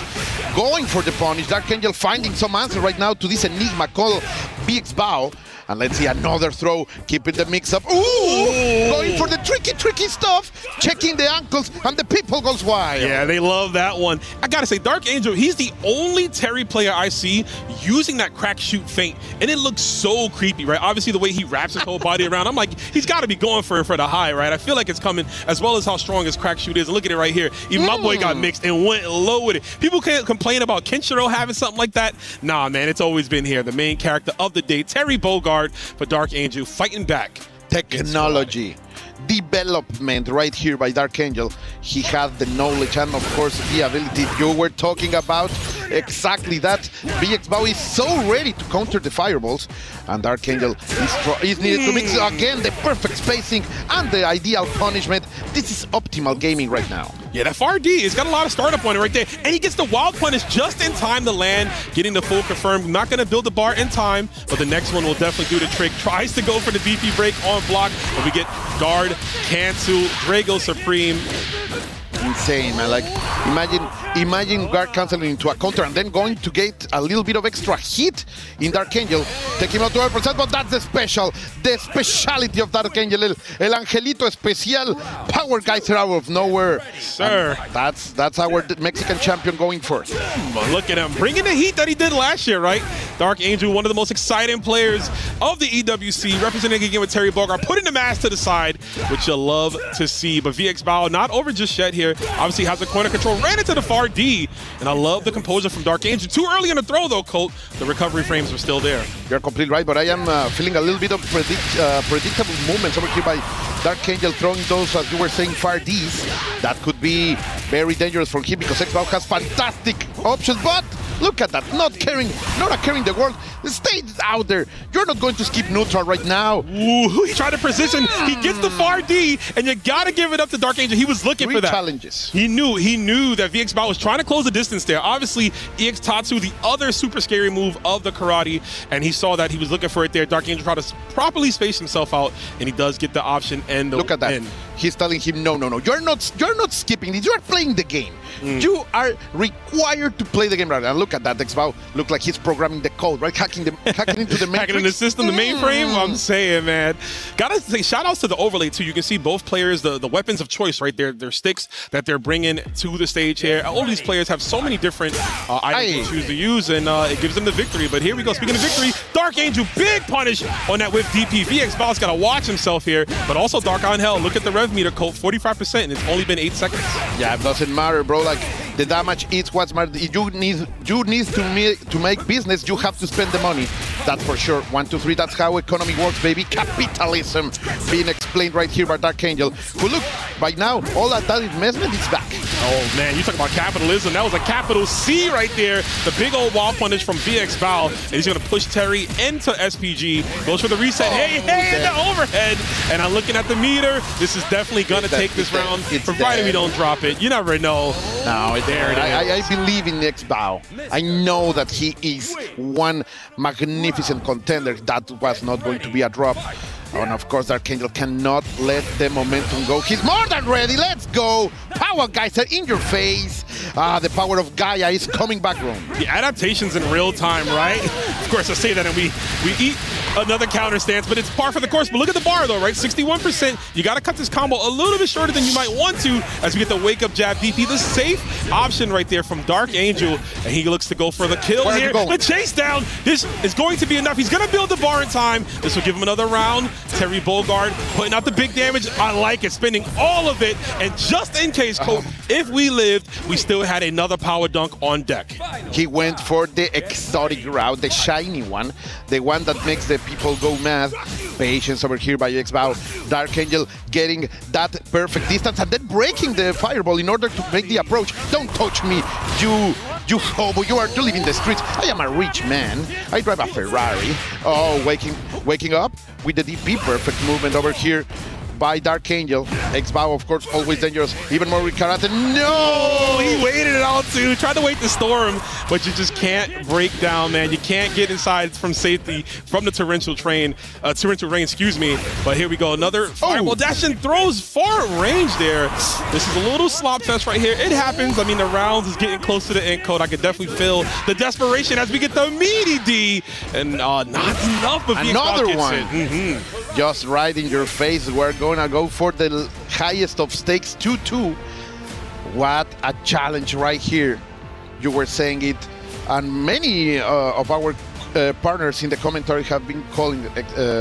Going for the punish. Dark Angel finding some answer right now to this enigma called VX Bao. And let's see another throw, keeping the mix up. Ooh! Going for the tricky stuff, checking the ankles, and the people goes wild. Yeah, they love that one. I gotta say, Dark Angel, he's the only Terry player I see using that crack shoot feint, and it looks so creepy, right? Obviously, the way he wraps his whole body around, I'm like, he's gotta be going for the high, right? I feel like it's coming, as well as how strong his crack shoot is. And look at it right here. Even my boy got mixed and went low with it. People can't complain about Kenshiro having something like that. Nah, man, it's always been here. The main character of the day, Terry Bogard, for Dark Angel, fighting back. Technology, development right here by Dark Angel. He has the knowledge and, of course, the ability you were talking about. Exactly that. VX Bao is so ready to counter the fireballs, and Dark Angel is needed to mix again the perfect spacing and the ideal punishment. This is optimal gaming right now. Yeah, that FRD has got a lot of startup on it right there. And he gets the wild punish just in time to land, getting the full confirm. Not going to build the bar in time, but the next one will definitely do the trick. Tries to go for the DP break on block, but we get guard, cancel, Drago Supreme. Insane, man. Like, imagine guard canceling into a counter and then going to get a little bit of extra hit in Dark Angel. Take him out to 12%, but that's the speciality of Dark Angel. El Angelito Especial, power geyser out of nowhere. Sir. And that's our Mexican champion going first. Look at him, bringing the heat that he did last year, right? Dark Angel, one of the most exciting players of the EWC, representing again with Terry Bogard, putting the mask to the side, which you'll love to see. But VX Bao not over just yet here. Obviously has the corner control, ran into the far D, and I love the composure from Dark Angel. Too early in the throw though, Colt. The recovery frames are still there. You're completely right, but I am feeling a little bit of predictable movements over here by Dark Angel, throwing those, as you were saying, far Ds. That could be very dangerous for him because Expo has fantastic options, but look at that, not caring the world. Stay out there. You're not going to skip neutral right now. Ooh, he tried to position. He gets the far D, and you got to give it up to Dark Angel. He was looking for that. Challenges. He knew that VX Bao was trying to close the distance there. Obviously, EX Tatsu, the other super scary move of the karate, and he saw that. He was looking for it there. Dark Angel tried to properly space himself out, and he does get the option and the Look at that. win. He's telling him, no. You're not skipping this. You are playing the game. You are required to play the game right. And look at that. Expo look like he's programming the code, right? Hacking into the matrix. Hacking in the system, the mainframe. I'm saying, man. Gotta say, shout outs to the overlay too. You can see both players, the weapons of choice, right? Their sticks that they're bringing to the stage here. All these players have so many different items to choose to use, and it gives them the victory. But here we go. Speaking of victory, Dark Angel, big punish on that whip DP. VX Bao's got to watch himself here, but also Dark on Hell. Look at the rev meter code, 45%, and it's only been 8 seconds. Yeah, it doesn't matter, bro. Like, the damage is what's matters. You need to make business. You have to spend the money. That's for sure. 1, 2, 3. That's how economy works, baby. Capitalism being explained right here by Dark Angel. Who look, right now, all that investment is back. Oh man, you talk about capitalism. That was a capital C right there. The big old wall punish from VX Bao, and he's gonna push Terry into SPG. Goes for the reset. Hey, and the overhead. And I'm looking at the meter. This is definitely gonna take this round, provided we don't drop it. You never know. No, there it is. I believe in VX Bao. I know that he is one magnificent contender. That was not going to be a drop. And of course, Dark Angel cannot let the momentum go. He's more than ready. Let's go. Power Geyser in your face. The power of Gaia is coming back, Rome. The adaptations in real time, right? Of course, I say that and we eat another counter stance, but it's par for the course. But look at the bar though, right? 61%. You got to cut this combo a little bit shorter than you might want to as we get the wake up jab DP. The safe option right there from Dark Angel, and he looks to go for the kill here. The chase down. This is going to be enough. He's going to build the bar in time. This will give him another round. Terry Bogard putting out the big damage. I like it, spending all of it. And just in case, Coach, if we lived, we still had another power dunk on deck. He went for the exotic route, the shiny one, the one that makes the people go mad. Patience over here by VX Bao. Dark Angel getting that perfect distance and then breaking the fireball in order to make the approach. Don't touch me, you hobo. You are to live in the streets. I am a rich man. I drive a Ferrari. Oh, waking up with the DP. Perfect movement over here by Dark Angel. X-Bao, of course, always dangerous. Even more with karate. No! He waited it out too. Tried to wait the storm, but you just can't break down, man. You can't get inside from safety from the torrential rain, excuse me. But here we go. Another fireball dash and throws far range there. This is a little slop fest right here. It happens. I mean, the rounds is getting close to the end code. I could definitely feel the desperation as we get the meaty D. And not enough of another one. Just right in your face. We're going to go for the highest of stakes, 2-2. What a challenge right here. You were saying it, and many of our partners in the commentary have been calling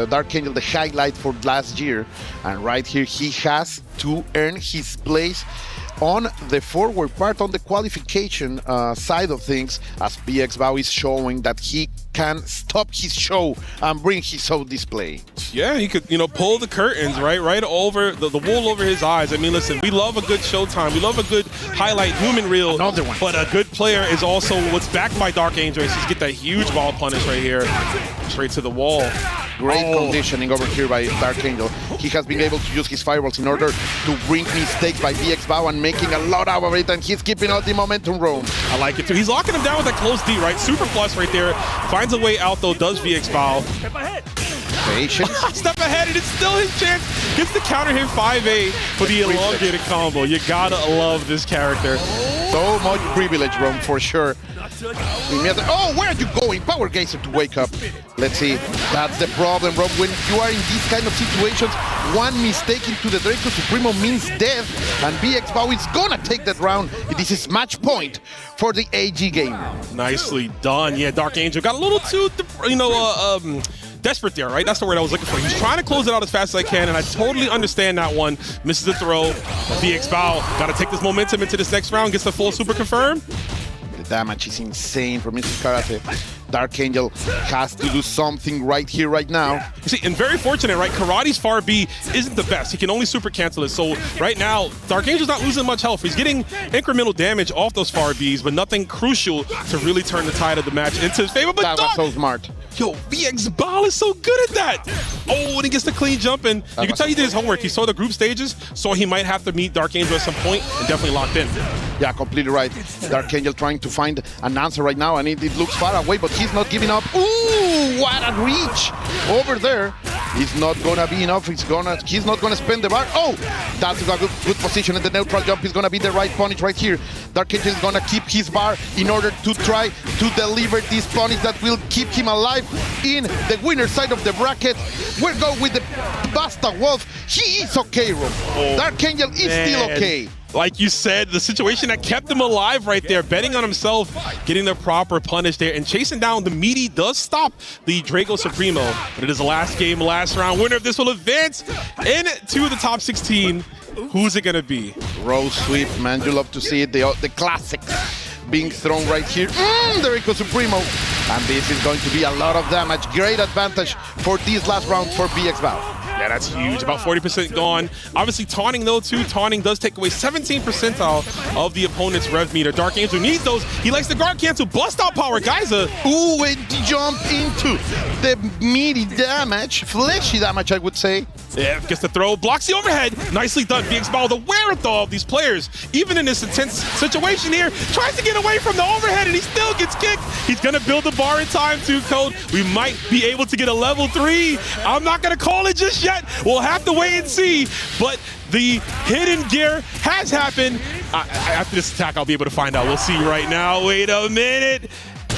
Dark Angel the highlight for last year. And right here, he has to earn his place on the forward part, on the qualification side of things, as VX Bao is showing that he can stop his show and bring his own display. Yeah, he could, pull the curtains, right over the wool over his eyes. I mean, listen, we love a good showtime. We love a good highlight human reel. Another one. But a good player is also what's backed by Dark Angel. He's get that huge ball punish right here, straight to the wall. Great conditioning over here by Dark Angel. He has been able to use his fireballs in order to bring mistakes by VX Bao and making a lot out of it, and he's keeping out the momentum, Rome. I like it too. He's locking him down with that close D, right? Super plus right there. Finds a way out though, does VX Bao. Step ahead. Patience. Step ahead, and it's still his chance. Gets the counter hit 5-8 for the elongated combo. You gotta love this character. So much privilege, Rome, for sure. Oh, where are you going? Power Geyser to wake up. Let's see. That's the problem, Rob. When you are in these kind of situations, one mistake into the Draco Supremo means death, and VX Bao is gonna take that round. This is match point for the AG game. Nicely done. Yeah, Dark Angel got a little too, desperate there, right? That's the word I was looking for. He's trying to close it out as fast as I can, and I totally understand that one. Misses the throw. VX Bao got to take this momentum into this next round. Gets the full super confirm. The damage is insane from Mr. Karate. Dark Angel has to do something right here, right now. You see, and very fortunate, right? Karate's far B isn't the best. He can only super cancel it. So right now, Dark Angel's not losing much health. He's getting incremental damage off those far Bs, but nothing crucial to really turn the tide of the match into his favor. But that was so smart. Yo, VX Ball is so good at that. Oh, and he gets the clean jump, and you can tell he did his homework. He saw the group stages, so he might have to meet Dark Angel at some point, and definitely locked in. Yeah, completely right. Dark Angel trying to find an answer right now, and it looks far away, but he's not giving up. Ooh, what a reach over there. It's not gonna be enough. He's not gonna spend the bar. Oh, that's a good position, and the neutral jump is gonna be the right punish right here. Dark Angel is gonna keep his bar in order to try to deliver this punish that will keep him alive in the winner's side of the bracket. We'll go with the Basta Wolf. He is okay, Rom. Dark Angel is still okay. Like you said, the situation that kept him alive right there, betting on himself, getting the proper punish there, and chasing down the meaty does stop the Draco Supremo. But it is the last game, last round. Winner of this will advance into the top 16. Who's it gonna be? Rose sweep, man, you love to see it. The classics being thrown right here. The Draco Supremo. And this is going to be a lot of damage. Great advantage for this last round for VX Bao. Yeah, that's huge. About 40% gone. Obviously, taunting, though, too. Taunting does take away 17 percentile of the opponent's rev meter. Dark Angel needs those. He likes the guard cancel. Bust out power, guys. Ooh, and jump into the meaty damage. Fleshy damage, I would say. Yeah, gets the throw. Blocks the overhead. Nicely done. VX Bao, the wherewithal of these players. Even in this intense situation here, tries to get away from the overhead, and he still gets kicked. He's going to build the bar in time, too, Code. We might be able to get a level 3. I'm not going to call it just yet. We'll have to wait and see, but the hidden gear has happened. After this attack, I'll be able to find out. We'll see right now. Wait a minute.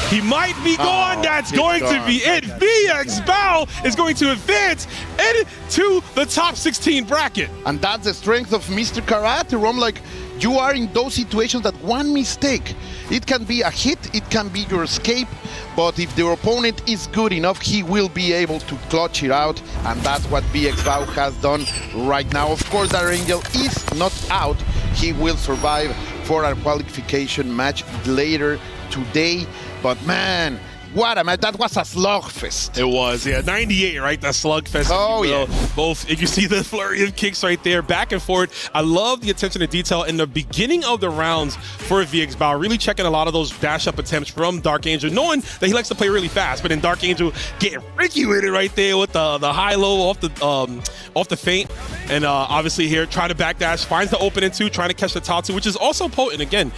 He might be gone. That's going to be it. VX Bao is going to advance into the top 16 bracket. And that's the strength of Mr. Karate, Rom. Like, you are in those situations that one mistake, it can be a hit, it can be your escape, but if the opponent is good enough, he will be able to clutch it out, and that's what VX Bao has done right now. Of course, Dark Angel is not out. He will survive for a qualification match later today, but man, what a match. That was a slugfest. It was, yeah. 98, right? That slugfest. Oh, yeah. Both, you can see the flurry of kicks right there, back and forth. I love the attention to detail in the beginning of the rounds for VX Bao. Really checking a lot of those dash-up attempts from Dark Angel, knowing that he likes to play really fast, but then Dark Angel getting Ricky with it right there with the high-low off the feint. And obviously here, trying to backdash, finds the opening too, trying to catch the Tatu, which is also potent. Again,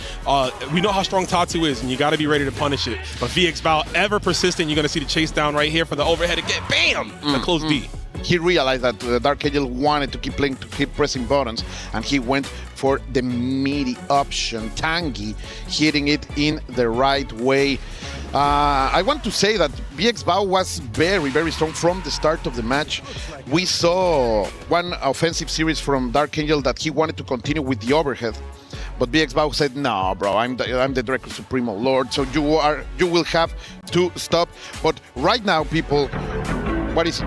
we know how strong Tatu is, and you got to be ready to punish it. But VX Bao, ever persistent, you're going to see the chase down right here for the overhead again. Bam! The close D. He realized that Dark Angel wanted to keep playing, to keep pressing buttons, and he went for the meaty option, Tangy, hitting it in the right way. I want to say that VX Bao was very, very strong from the start of the match. We saw one offensive series from Dark Angel that he wanted to continue with the overhead. But VX Bao said, "No, bro, I'm the Draco Supremo Lord, so you will have to stop." But right now, people, what is?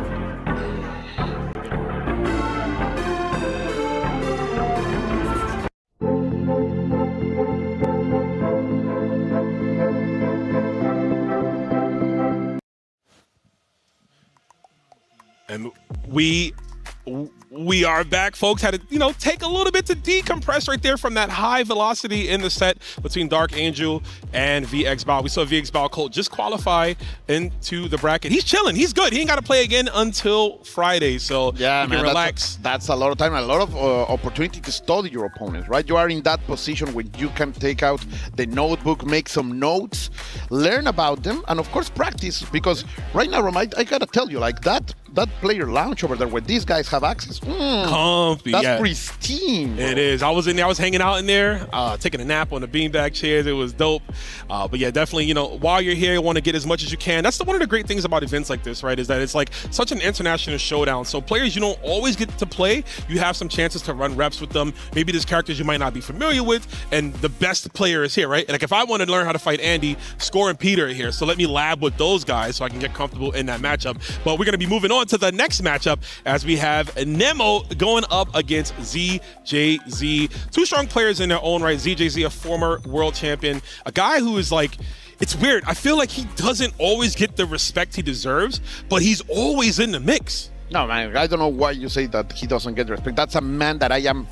And we are back, folks. Had to, take a little bit to decompress right there from that high velocity in the set between Dark Angel and VX Bao. We saw VX Bao Colt just qualify into the bracket. He's chilling. He's good. He ain't got to play again until Friday, so yeah, you can relax. That's a lot of time, a lot of opportunity to study your opponent, right? You are in that position when you can take out the notebook, make some notes, learn about them, and of course practice. Because right now, Rom, I gotta tell you, like that player lounge over there where these guys have access, comfy, that's pristine, bro. It is. I was in there. I was hanging out in there, taking a nap on the beanbag chairs. It was dope. But yeah, definitely, while you're here, you want to get as much as you can. That's one of the great things about events like this, right? Is that it's like such an international showdown. So players you don't always get to play, you have some chances to run reps with them. Maybe there's characters you might not be familiar with, and the best player is here, right? Like if I want to learn how to fight Andy, Score and Peter are here. So let me lab with those guys so I can get comfortable in that matchup. But we're going to be moving on to the next matchup as we have Nemo going up against ZJZ. Two strong players in their own right. ZJZ, a former world champion, a guy who is like, it's weird. I feel like he doesn't always get the respect he deserves, but he's always in the mix. No, man, I don't know why you say that he doesn't get respect. That's a man that I am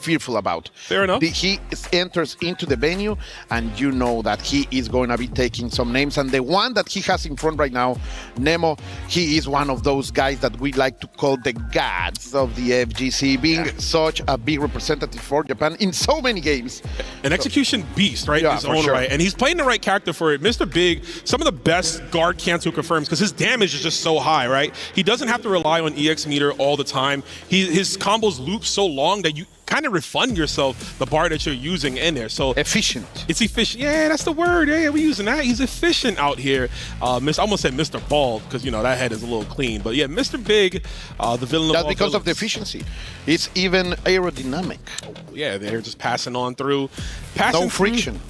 fearful about. Fair enough. He enters into the venue, and you know that he is going to be taking some names. And the one that he has in front right now, Nemo, he is one of those guys that we like to call the gods of the FGC, being such a big representative for Japan in so many games. An execution beast, right? Yeah, in his for own sure. right. And he's playing the right character for it. Mr. Big, some of the best guard cancel confirms because his damage is just so high, right? He doesn't have to rely on EX meter all the time. His combos loop so long that you kind of refund yourself the bar that you're using in there. So efficient. It's efficient. Yeah, that's the word. Yeah, we're using that. He's efficient out here. I almost said Mr. Bald because, you know, that head is a little clean. But yeah, Mr. Big, the villain of That's all because villains. of the efficiency. It's even aerodynamic. Yeah, they're just passing on through. Passing No friction.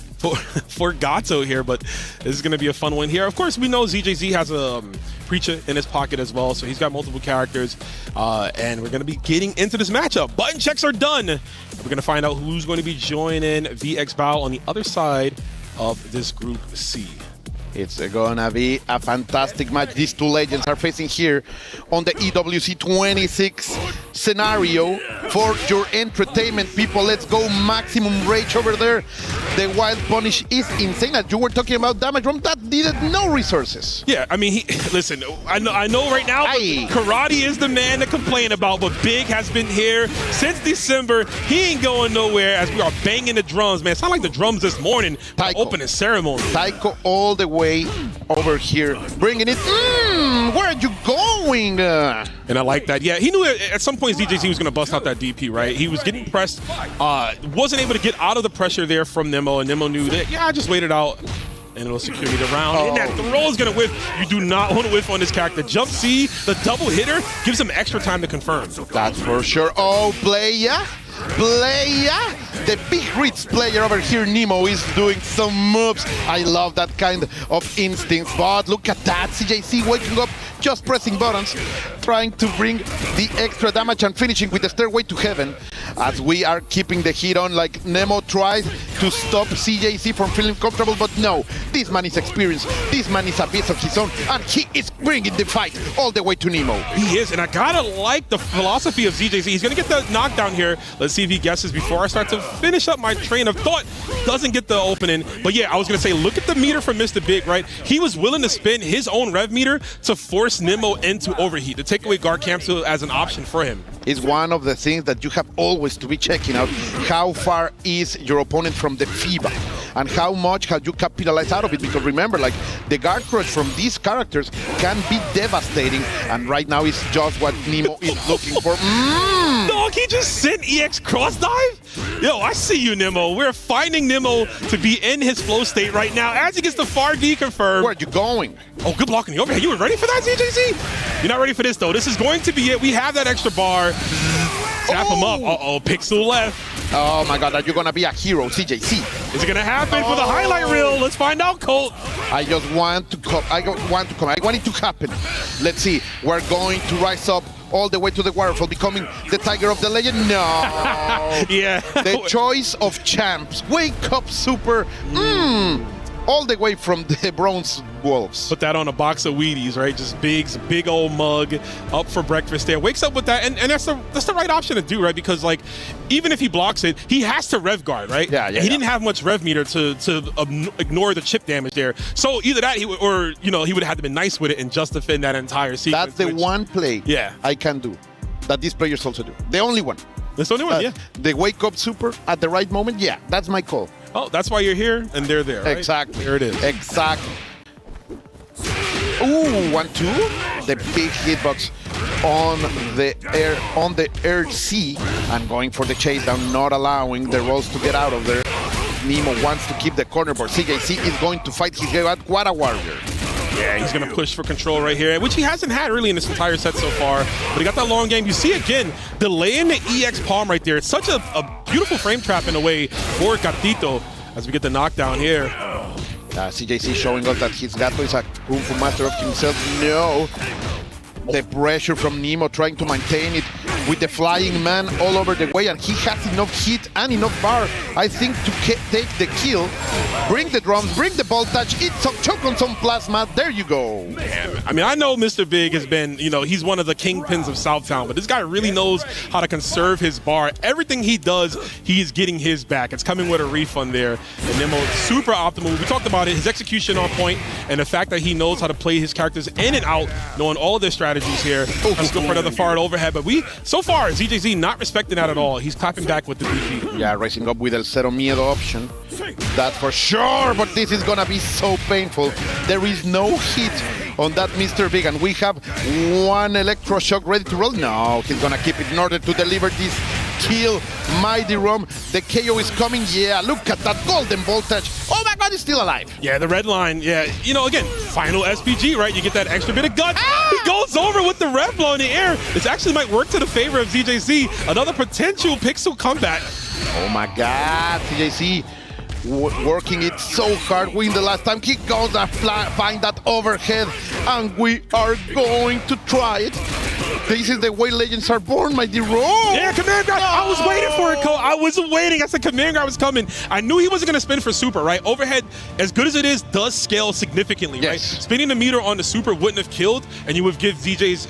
For Gato here, but this is going to be a fun one here. Of course, we know ZJZ has a Preacher in his pocket as well, so he's got multiple characters, and we're going to be getting into this matchup. Button checks are done. We're going to find out who's going to be joining VX Bao on the other side of this Group C. It's gonna be a fantastic match. These two legends are facing here on the EWC 26 scenario. For your entertainment, people, let's go maximum rage over there. The Wild Punish is insane. As you were talking about damage room, that needed no resources. Yeah, I mean, listen, I know right now Karate is the man to complain about, but Big has been here since December. He ain't going nowhere as we are banging the drums, man. Sound like the drums this morning for the opening ceremony. Taiko all the way over here, bringing it. Where are you going? And I like that. Yeah, he knew at some point DJZ was going to bust out that DP, right? He was getting pressed, wasn't able to get out of the pressure there from Nemo, and Nemo knew that, yeah, I just waited out, and it'll secure me the round. And that throw is going to whiff. You do not want to whiff on this character. Jump C, the double hitter, gives him extra time to confirm. That's for sure. Oh, playa. The big Ritz player over here, Nemo, is doing some moves. I love that kind of instincts, but look at that. CJC waking up, just pressing buttons, trying to bring the extra damage and finishing with the Stairway to Heaven. As we are keeping the heat on, like Nemo tried to stop CJC from feeling comfortable, but no, this man is experienced, this man is a beast of his own, and he is bringing the fight all the way to Nemo. He is, and I gotta like the philosophy of ZJZ. He's gonna get the knockdown here. Let's see if he guesses before I start to finish up my train of thought. Doesn't get the opening, but yeah, I was gonna say, look at the meter from Mr. Big, right? He was willing to spin his own rev meter to force Nemo into overheat, to take away guard cancel as an option for him. Is one of the things that you have always to be checking out. How far is your opponent from the FIBA? And how much have you capitalized out of it? Because remember, like, the guard crush from these characters can be devastating. And right now is just what Nemo is looking for. Dog, he just sent EX cross dive? Yo, I see you, Nemo. We're finding Nemo to be in his flow state right now as he gets the far D confirmed. Where are you going? Oh, good block on the overhead. You were ready for that, ZJZ? You're not ready for this, though. This is going to be it. We have that extra bar. Tap him up. Uh-oh, Pixel left. Oh my God, are you gonna be a hero, CJC? Is it gonna happen for the highlight reel? Let's find out, Colt. I just want to come. I want it to happen. Let's see. We're going to rise up all the way to the waterfall, becoming the Tiger of the Legend. No. Yeah. The choice of champs. Wake up, Super. All the way from the Bronze Wolves. Put that on a box of Wheaties, right? Just big old mug up for breakfast there. Wakes up with that, and that's the right option to do, right? Because, like, even if he blocks it, he has to rev guard, right? Yeah. He didn't have much rev meter to ignore the chip damage there. So either that, he would have had to be nice with it and just defend that entire sequence. That's the one play I can do that these players also do. The only one. That's the only one, yeah. The wake up Super at the right moment, yeah, that's my call. Oh, that's why you're here, and they're there, right? Exactly. There it is. Exactly. Ooh, 1-2. The big hitbox on the air C, and going for the chase down, not allowing the rolls to get out of there. Nemo wants to keep the corner, but CJC is going to fight his way out. What a warrior. Yeah, he's going to push for control right here, which he hasn't had really in this entire set so far. But he got that long game. You see, again, delaying the EX palm right there. It's such a beautiful frame trap in a way for Gatito as we get the knockdown here. CJC showing us that his Gato is a Kung Fu master of himself. No. The pressure from Nemo trying to maintain it with the flying man all over the way, and he has enough heat and enough power, I think, to take the kill, bring the drums, bring the voltage, eat some, choke on some plasma. There you go. Man, I mean, I know Mr. Big has been, he's one of the kingpins of Southtown, but this guy really knows how to conserve his bar. Everything he does, he is getting his back. It's coming with a refund there. And Nemo, super optimal. We talked about it, his execution on point, and the fact that he knows how to play his characters in and out, knowing all of their strategies here. Let's go for another forward overhead, but so far, ZJZ not respecting that at all. He's clapping back with the DP. Yeah, racing up with El Cero Miedo option. That's for sure, but this is gonna be so painful. There is no hit on that Mr. Big, and we have one electroshock ready to roll. No, he's gonna keep it in order to deliver this kill. Mighty Rom, the KO is coming. Yeah, look at that golden voltage. Oh my God, he's still alive. Yeah, the red line. Yeah, again, final SPG, right? You get that extra bit of guts. He goes over with the red blow in the air. This actually might work to the favor of ZJZ. Another potential pixel comeback. Oh my God, CJC working it so hard. Win the last time. He goes to find that overhead, and we are going to try it. This is the way legends are born, my dear. Yeah, Command Grab. I was waiting for it, Cole. I was waiting. I said Command Grab was coming. I knew he wasn't going to spin for super, right? Overhead, as good as it is, does scale significantly, right? Spinning the meter on the super wouldn't have killed, and you would give ZJ's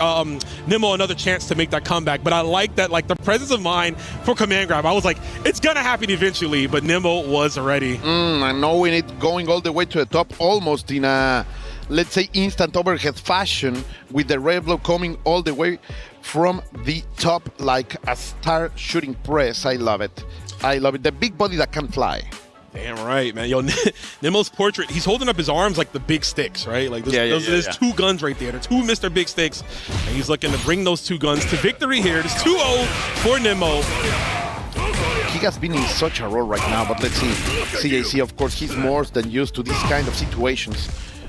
Nemo another chance to make that comeback. But I like that, the presence of mind for Command Grab. I was like, it's going to happen eventually, but Nemo was ready. And knowing it going all the way to the top, almost in a, let's say, instant overhead fashion, with the red blow coming all the way from the top like a star shooting press. I love it. I love it. The big body that can fly. Damn right, man. Yo, Nemo's portrait, he's holding up his arms like the big sticks, right? Like there's two guns right there. There's two Mr. Big Sticks, and he's looking to bring those two guns to victory here. It's 2-0 for Nemo. He has been in such a role right now, but let's see. CJC, of course, he's more than used to these kind of situations.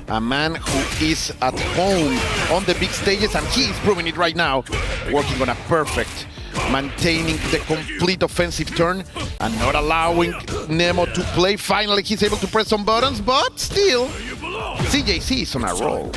A man who is at home on the big stages, and he is proving it right now, working on a perfect, maintaining the complete offensive turn and not allowing Nemo to play. Finally, he's able to press some buttons, but still, CJC is on a roll.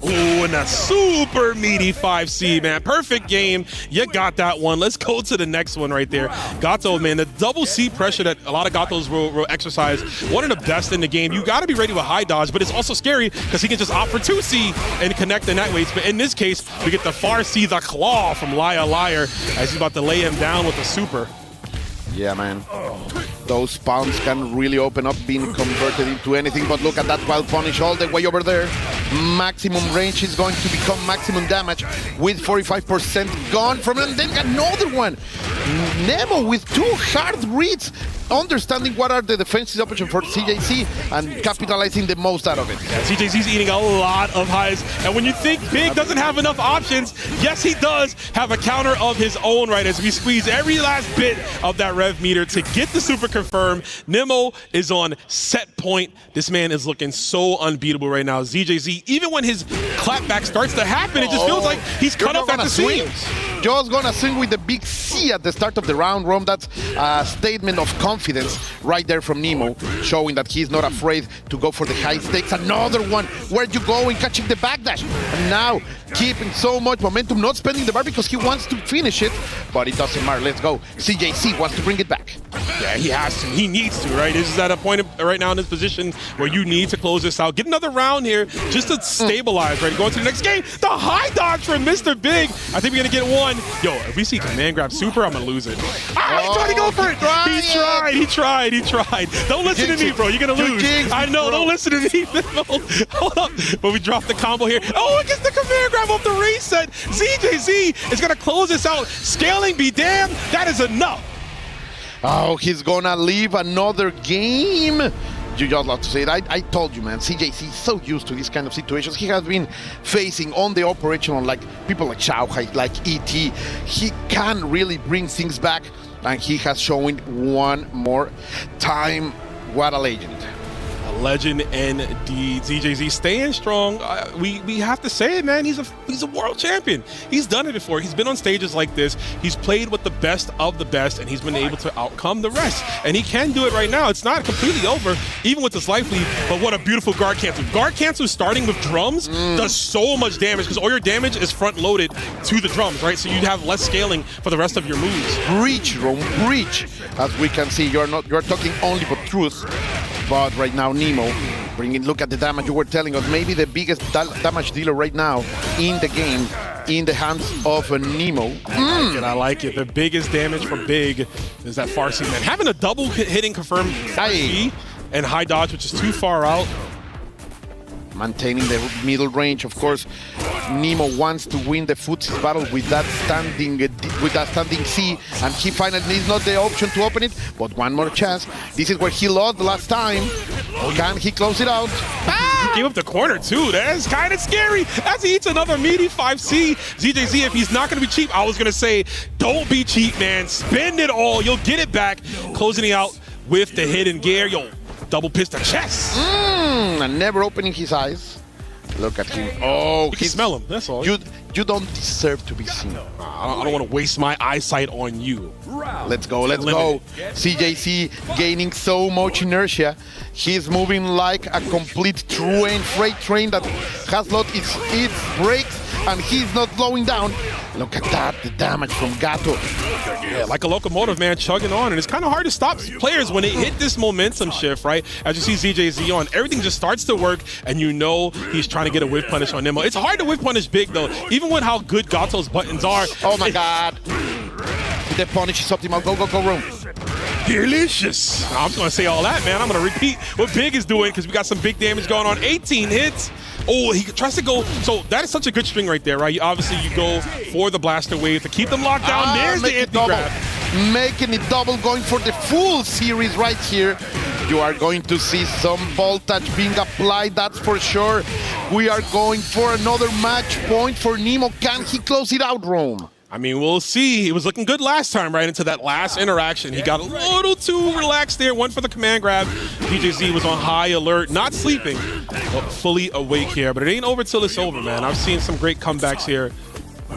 Ooh, and a super meaty 5C, man. Perfect game. You got that one. Let's go to the next one right there. Gato, man, the double C pressure that a lot of Gatos will exercise, one of the best in the game. You got to be ready with high dodge, but it's also scary because he can just opt for 2C and connect in that way. But in this case, we get the far C, the claw from Liar Liar as he's about to lay him down with a super. Yeah, man. Those pounds can really open up being converted into anything, but look at that wild punish all the way over there. Maximum range is going to become maximum damage with 45% gone from it, and then another one. Nemo with two hard reads, understanding what are the defensive options for CJC and capitalizing the most out of it. Yeah, CJC's eating a lot of highs, and when you think Big doesn't have enough options, yes, he does have a counter of his own, right, as we squeeze every last bit of that rev meter to get the super confirmed. Nemo is on set point. This man is looking so unbeatable right now. ZJZ, even when his clapback starts to happen, it just feels like he's cut off at the seams. Just gonna swing with the big C at the start of the round, Rom. That's a statement of confidence right there from Nemo, showing that he's not afraid to go for the high stakes. Another one, where you going, catching the backdash. And now, keeping so much momentum, not spending the bar because he wants to finish it, but it doesn't matter. Let's go. CJC wants to bring it back. Yeah, he has to. He needs to, right? This is at a point right now in this position where you need to close this out. Get another round here just to stabilize, right? Going to the next game. The high dodge from Mr. Big. I think we're going to get one. Yo, if we see Command Grab Super, I'm going to lose it. Ah, he tried to go for it. He tried. Don't listen to me, bro. You're going to lose. I know. Don't listen to me. Hold up. But we dropped the combo here. Oh, it gets the Command Grab off the reset. ZJZ is going to close this out. Scaling be damned. That is enough. Oh, he's gonna leave another game. You just love to say it. I told you, man, CJC is so used to these kind of situations. He has been facing on the operational, like people like Xiaohai, like ET. He can really bring things back, and he has shown one more time. What a legend. I Legend indeed. ZJZ staying strong. We have to say it, man. He's a world champion. He's done it before. He's been on stages like this. He's played with the best of the best, and he's been able to outcome the rest. And he can do it right now. It's not completely over, even with this life lead. But what a beautiful guard cancel. Guard cancel starting with drums does so much damage because all your damage is front loaded to the drums, right? So you have less scaling for the rest of your moves. Breach, Rome, breach. As we can see, you're talking only for truth. But right now, Nemo, look at the damage you were telling us. Maybe the biggest damage dealer right now in the game, in the hands of Nemo. I like it. The biggest damage for Big is that Farsi, man. Having a double hitting confirmed and high dodge, which is too far out. Maintaining the middle range, of course. Nemo wants to win the footsies battle with that standing C, and he finally needs not the option to open it, but one more chance. This is where he lost the last time. Can he close it out? He gave up the corner too. That's kind of scary as he eats another meaty 5C. ZJZ, if he's not going to be cheap, I was going to say, don't be cheap, man. Spend it all. You'll get it back. Closing it out with the hidden gear. Yo, double pistol chest. And never opening his eyes. Look at him. Oh, you can smell him. That's all. You don't deserve to be seen. I don't want to waste my eyesight on you. Let's go. Let's go. CJC gaining so much inertia. He's moving like a complete freight train that has lost its brakes, and he's not slowing down. Look at that, the damage from Gato. Yeah, like a locomotive, man, chugging on. And it's kind of hard to stop players when they hit this momentum shift, right? As you see ZJZ on, everything just starts to work, and you know he's trying to get a whiff punish on Nemo. It's hard to whiff punish Big, though, even with how good Gato's buttons are. Oh, my God. The punish is optimal. Go, room. Delicious. I'm just going to say all that, man. I'm going to repeat what Big is doing because we got some big damage going on. 18 hits. Oh, he tries to go. So that is such a good string right there, right? Obviously, you go for the blaster wave to keep them locked down. There's the empty grab. Making it double, going for the full series right here. You are going to see some voltage being applied, that's for sure. We are going for another match point for Nemo. Can he close it out, Rome? I mean, we'll see. He was looking good last time, right into that last interaction. He got a little too relaxed there. Went for the command grab. DJZ was on high alert, not sleeping, but fully awake here. But it ain't over till it's over, man. I've seen some great comebacks here.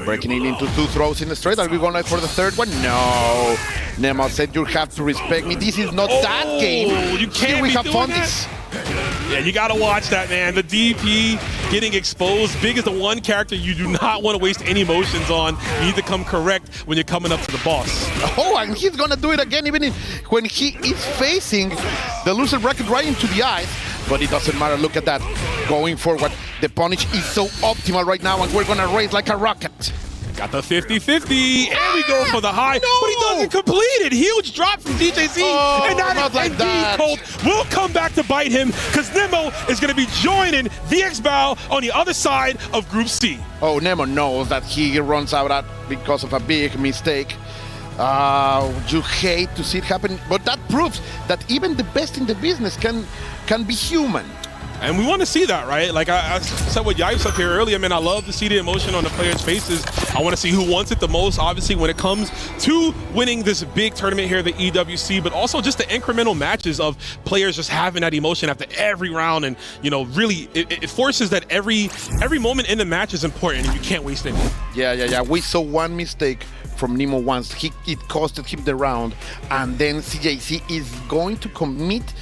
Breaking it into 2 throws in the straight. Are we going for the third one? No. Nemo said you have to respect me. This is not that game. You can't be doing that. Yeah, you got to watch that, man. The DP getting exposed. Big is the one character you do not want to waste any motions on. You need to come correct when you're coming up to the boss. Oh, and he's going to do it again even when he is facing the loser bracket right into the eyes. But it doesn't matter. Look at that. Going forward. The punish is so optimal right now, and we're going to race like a rocket. Got the 50-50, and we go for the high, but he doesn't complete it. Huge drop from DJZ, and that is indeed cold. We'll come back to bite him, because Nemo is going to be joining VXBOW on the other side of Group C. Oh, Nemo knows that he runs out because of a big mistake. You hate to see it happen, but that proves that even the best in the business can be human. And we want to see that, right? Like I said with Yipes up here earlier, man, I love to see the emotion on the players' faces. I want to see who wants it the most, obviously, when it comes to winning this big tournament here, the EWC, but also just the incremental matches of players just having that emotion after every round. And, you know, really, it forces that every moment in the match is important, and you can't waste it. Yeah. We saw one mistake from Nemo once. It costed him the round, and then CJC is going to commit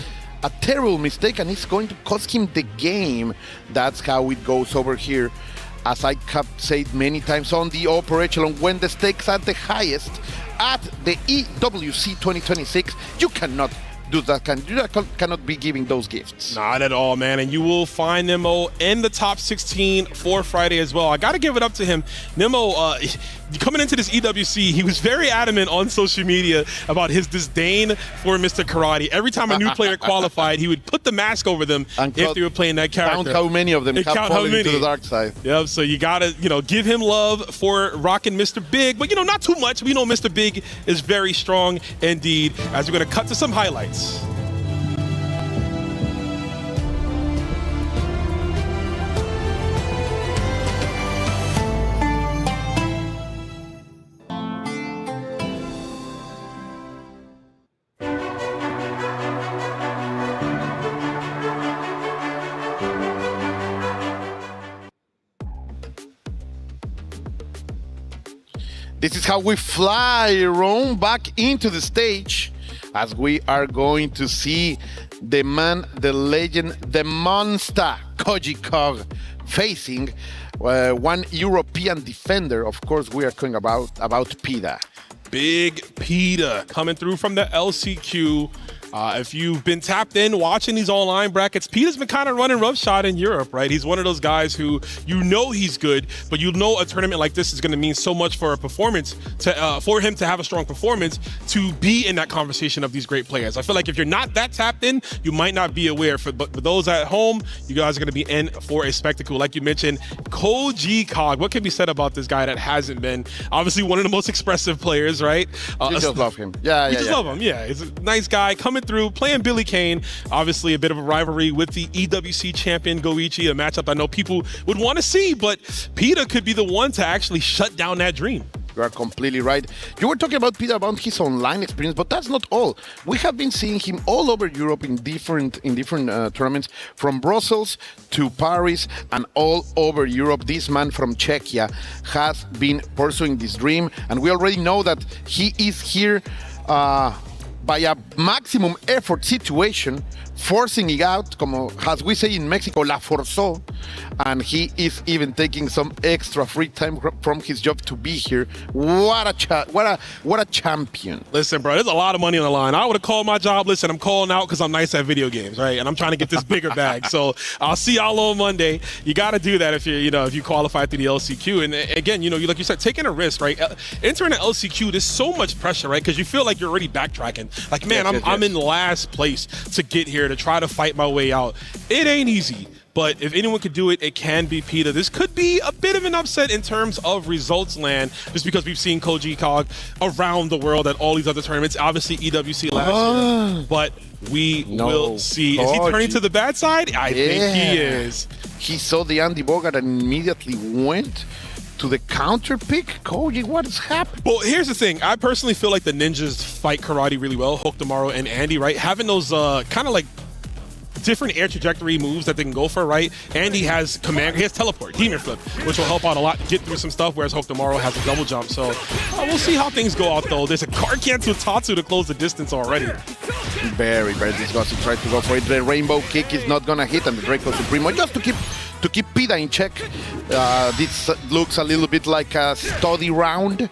a terrible mistake, and it's going to cost him the game. That's how it goes over here. As I have said many times on the upper echelon, when the stakes are the highest at the EWC 2026, you cannot do that. You cannot be giving those gifts. Not at all, man. And you will find Nemo in the top 16 for Friday as well. I got to give it up to him. Nemo, coming into this EWC, he was very adamant on social media about his disdain for Mr. Karate. Every time a new player qualified, he would put the mask over them if they were playing that character. Count how many of them have fallen into the dark side. Yep, so you got to, give him love for rocking Mr. Big, but, not too much. We know Mr. Big is very strong indeed, as we're going to cut to some highlights. This is how we fly Rome back into the stage as we are going to see the man, the legend, the monster, Koji Kog, facing one European defender. Of course, we are talking about Pida. Big Pida coming through from the LCQ. If you've been tapped in watching these online brackets, Peter's been kind of running roughshod in Europe, right? He's one of those guys who you know he's good, but you know a tournament like this is going to mean so much for a performance, for him to have a strong performance, to be in that conversation of these great players. I feel like if you're not that tapped in, you might not be aware. But for those at home, you guys are going to be in for a spectacle. Like you mentioned, Koji Kog. What can be said about this guy that hasn't been? Obviously, one of the most expressive players, right? You just love him. Yeah, just love him. Yeah, he's a nice guy coming through, playing Billy Kane. Obviously, a bit of a rivalry with the EWC champion Goichi, a matchup I know people would want to see, but Pita could be the one to actually shut down that dream. You are completely right. You were talking about Pita, about his online experience, but that's not all. We have been seeing him all over Europe in different tournaments, from Brussels to Paris and all over Europe. This man from Czechia has been pursuing this dream, and we already know that he is here by a maximum effort situation, forcing it out, como as we say in Mexico, la forzó, and he is even taking some extra free time from his job to be here. What a champion. Listen, bro, there's a lot of money on the line. I would have called my job. Listen, I'm calling out because I'm nice at video games, right? And I'm trying to get this bigger bag. So I'll see y'all on Monday. You got to do that if you qualify through the LCQ. And again, like you said, taking a risk, right? Entering an LCQ, there's so much pressure, right? Because you feel like you're already backtracking. Like, man, I'm in last place to get here, to try to fight my way out. It ain't easy. But if anyone could do it, it can be Pita. This could be a bit of an upset in terms of results land, just because we've seen Koji Kog around the world at all these other tournaments. Obviously, EWC last year. But we will see. Is he turning to the bad side? I think he is. He saw the Andy Bogart and immediately went to the counter pick. Koji, what is happening? Well, here's the thing. I personally feel like the ninjas fight karate really well. Hook Tomorrow and Andy, right? Having those kind of like different air trajectory moves that they can go for, right? Andy has command, he has teleport, demon flip, which will help out a lot to get through some stuff, whereas Hook Tomorrow has a double jump. So we'll see how things go out, though. There's a card cancel Tatsu to close the distance already. Very, very disgusting. Try to go for it. The rainbow kick is not gonna hit, and the Draco Supremo just to keep Pita in check. This looks a little bit like a study round.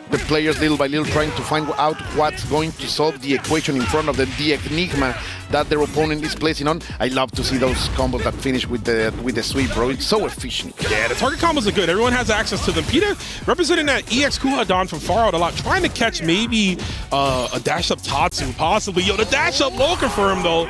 The players little by little trying to find out what's going to solve the equation in front of them, the enigma that their opponent is placing on. I love to see those combos that finish with the sweep, bro. It's so efficient. Yeah, the target combos are good. Everyone has access to them. Pita representing that EX Kuhadon from far out a lot, trying to catch maybe a dash up Tatsu, possibly. Yo, the dash up low confirmed though.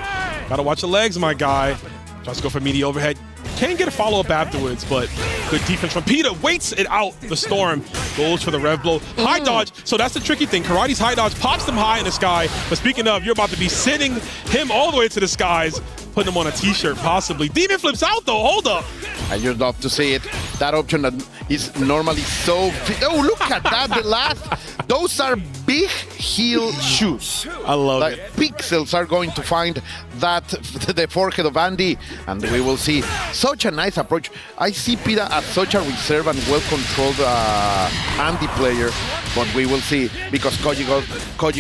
Gotta watch the legs, my guy. Tries to go for media overhead. Can get a follow-up afterwards, but good defense from Pita. Waits it out. The Storm goes for the rev blow. High dodge. So that's the tricky thing. Karate's high dodge pops them high in the sky. But speaking of, you're about to be sending him all the way to the skies, putting him on a t-shirt, possibly. Demon flips out, though. Hold up. I just love to see it. That option that is normally so... Oh, look at that. The last... Those are big heel shoes. I love it. Pixels are going to find that the forehead of Andy, and we will see such a nice approach. I see Pita as such a reserved and well-controlled Andy player, but we will see, because Koji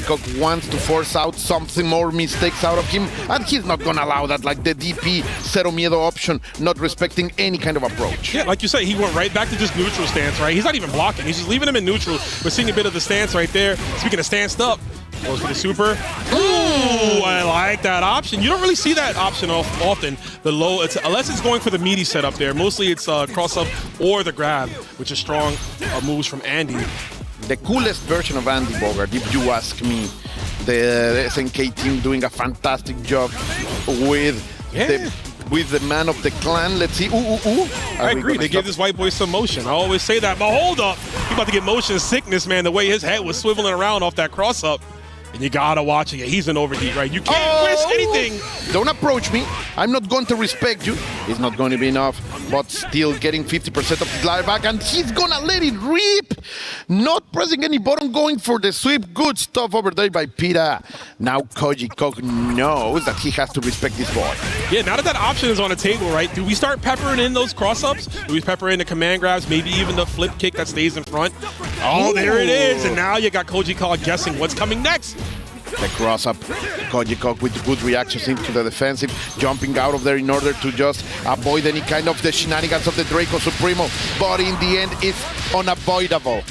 Kog wants to force out something more mistakes out of him, and he's not going to allow that, like the DP Zero Miedo option, not respecting any kind of approach. Yeah, like you say, he went right back to just neutral stance, right? He's not even blocking. He's just leaving him in neutral. We're seeing a bit of the stance right there. Speaking of stanced up, goes for the super. Ooh, I like that option. You don't really see that option often. The low, unless it's going for the meaty setup there. Mostly it's cross up or the grab, which is strong moves from Andy. The coolest version of Andy Bogart, if you ask me. The SNK team doing a fantastic job with the man of the clan. Let's see. I agree. They give this white boy some motion. I always say that. But hold up. He's about to get motion sickness, man. The way his head was swiveling around off that cross up. And you gotta watch it. He's an overheat, right? You can't risk anything. Don't approach me. I'm not going to respect you. It's not going to be enough. but still getting 50% of his life back, and he's gonna let it rip. Not pressing any button, going for the sweep. Good stuff over there by Pita. Now Kojikok knows that he has to respect this boy. Yeah, now that option is on the table, right? Do we start peppering in those cross-ups? Do we pepper in the command grabs, maybe even the flip kick that stays in front? Oh, there it is. And now you got Kojikok guessing what's coming next. The cross-up, Kojikok with good reactions into the defensive, jumping out of there in order to just avoid any kind of the shenanigans of the Draco Supremo, but in the end, it's unavoidable.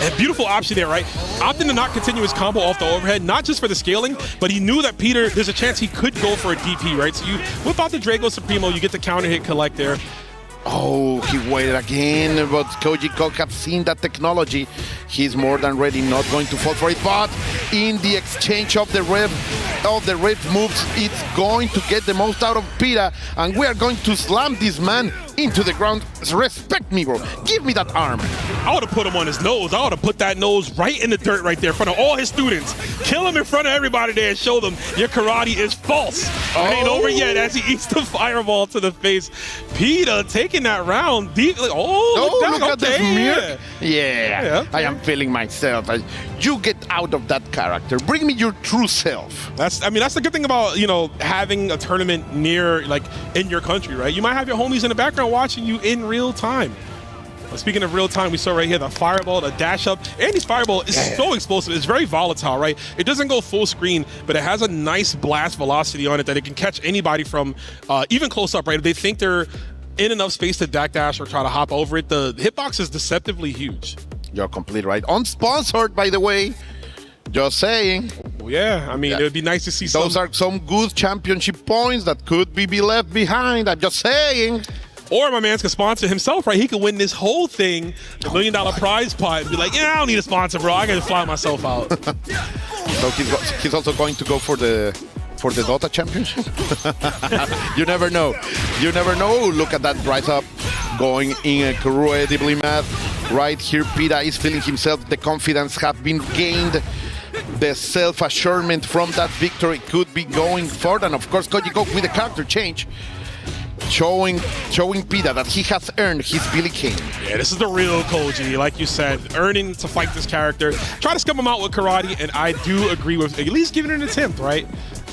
A beautiful option there, right? Opting to not continue his combo off the overhead, not just for the scaling, but he knew that Peter, there's a chance he could go for a DP, right? So you whip out the Draco Supremo, you get the counter hit collect there. Oh, he waited again, but Kojikok have seen that technology. He's more than ready, not going to fall for it, but in the exchange of the rev moves, it's going to get the most out of Pita, and we are going to slam this man into the ground. Respect me, bro. Give me that arm. I would have put him on his nose. I would have put that nose right in the dirt right there in front of all his students. Kill him in front of everybody there and show them your karate is false. It ain't over yet as he eats the fireball to the face. Pita taking that round deep. Like, look at this mirror. Yeah. Yeah, I am feeling myself. You get out of that character. Bring me your true self. That's the good thing about, having a tournament near, like, in your country, right? You might have your homies in the background watching you in real time. Well, speaking of real time, we saw right here the fireball, the dash up. Andy's fireball is so explosive. It's very volatile, right? It doesn't go full screen, but it has a nice blast velocity on it that it can catch anybody from even close up, right? If they think they're in enough space to dash or try to hop over it, the hitbox is deceptively huge. You're completely right. Unsponsored, by the way. Just saying. Well, yeah, it would be nice to see those are some good championship points that could be left behind. I'm just saying. Or my man's can sponsor himself, right? He could win this whole thing, the $1 million prize pot, and be like, I don't need a sponsor, bro. I can just fly myself out. So he's also going to go for the Dota Championship? You never know. You never know. Look at that rise up, going incredibly mad. Right here, Pita is feeling himself. The confidence have been gained. The self-assurance from that victory could be going forward. And of course, Kojikok with the character change, showing Pita that he has earned his Billy King. Yeah, this is the real Koji, like you said, earning to fight this character. Try to scum him out with karate, and I do agree with at least giving it an attempt, right?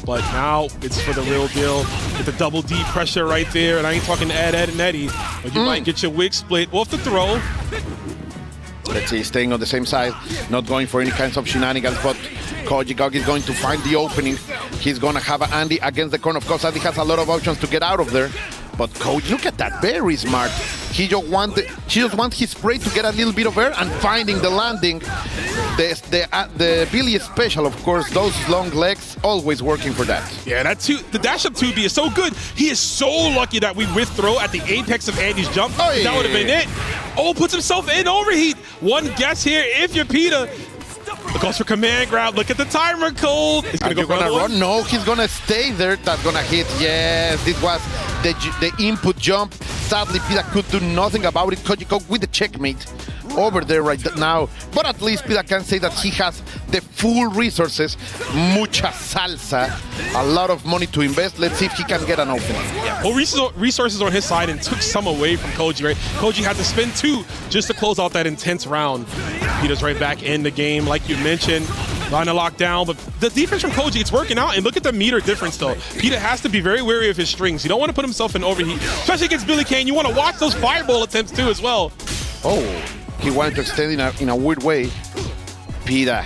But now it's for the real deal. With the double D pressure right there, and I ain't talking Ed, and Eddie, but you might get your wig split off the throw. Let's see, staying on the same side, not going for any kinds of shenanigans, but Kojikok is going to find the opening. He's going to have Andy against the corner. Of course, Andy has a lot of options to get out of there. But Koji, look at that, very smart. He just wants his spray to get a little bit of air and finding the landing. The Billy special, of course, those long legs, always working for that. Yeah, the dash up 2B is so good. He is so lucky that we whiff throw at the apex of Andy's jump. Oh, yeah. That would have been it. Oh, puts himself in overheat. One guess here, if you're Pita. Goes for command grab. Look at the timer, Cole. He's going to go for another one. No, he's going to stay there. That's going to hit. Yes, this was the input jump. Sadly, Pita could do nothing about it. Kojikok with the checkmate over there right now. But at least Pita can say that he has the full resources. Mucha salsa. A lot of money to invest. Let's see if he can get an opening. Yeah, well, resources on his side and took some away from Koji, right? Koji had to spend 2 just to close out that intense round. Pita's right back in the game, like you mentioned. Line to lock down, but the defense from Koji, it's working out. And look at the meter difference, though. Pita has to be very wary of his strings. You don't want to put himself in overheat, especially against Billy Kane. You want to watch those fireball attempts, too, as well. Oh, he wanted to extend in a weird way. Pita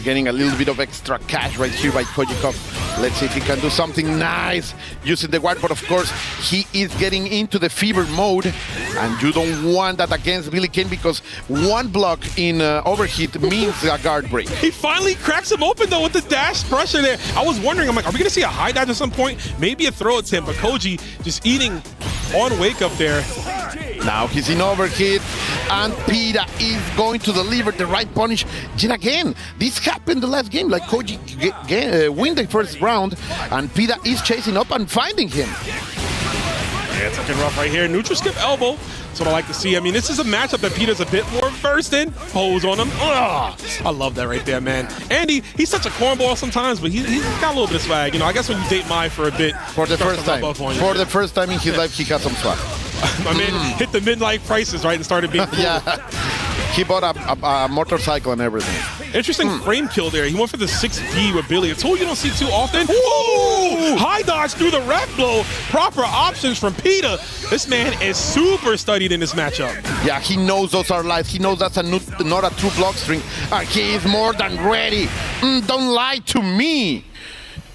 getting a little bit of extra cash right here by Kojikok. Let's see if he can do something nice using the guard, but of course he is getting into the fever mode, and you don't want that against Billy Kane because one block in overheat means a guard break. He finally cracks him open though with the dash pressure there. I was wondering, I'm like, are we gonna see a high dash at some point? Maybe a throw attempt, but Koji just eating on wake up there. Now he's in overheat, and Pita is going to deliver the right punish. Yet again, this happened the last game, like Koji win the first round, and Pita is chasing up and finding him. Yeah, it's looking rough right here. Neutral skip elbow. That's what I like to see. I mean, this is a matchup that Pita's a bit more versed in. Pose on him. Ugh. I love that right there, man. Andy, he's such a cornball sometimes, but he's got a little bit of swag. You know, I guess when you date Mai for a bit. For the first time. For the first time in his life, he got some swag. My man hit the midlife crisis, right, and started being cool. Yeah. He bought a motorcycle and everything. Interesting frame kill there. He went for the 6D with Billy. A tool you don't see too often. Ooh! High dodge through the ref blow. Proper options from Peter. This man is super studied in this matchup. Yeah, he knows those are lies. He knows that's not a true block string. He is more than ready. Don't lie to me.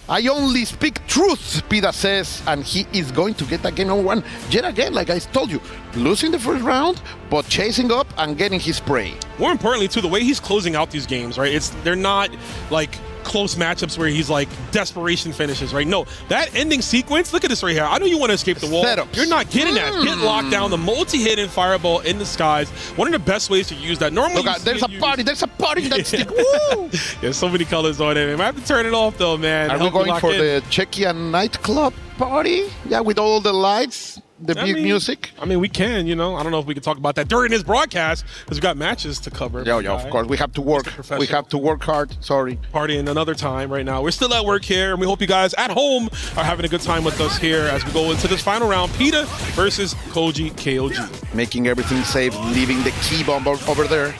I only speak truth, Pida says, and he is going to get that game number 1 yet again, like I told you. Losing the first round, but chasing up and getting his prey. More importantly, too, the way he's closing out these games, right? They're not like close matchups where he's like desperation finishes, right? No, that ending sequence, look at this right here. I know you want to escape the wall. Setups. You're not getting that. Get locked down, the multi-hit fireball in the skies. One of the best ways to use that. Normally, look, there's a party in that stick. Woo! There's so many colors on it. I have to turn it off though, man. Are we going for the Czechian nightclub party? Yeah, with all the lights. The big music? I mean, we can, I don't know if we can talk about that during this broadcast because we've got matches to cover. Yeah, of course. We have to work. We have to work hard. Sorry. Partying another time right now. We're still at work here, and we hope you guys at home are having a good time with us here as we go into this final round. Pita versus Koji KOG. Making everything safe, leaving the key bomb over there.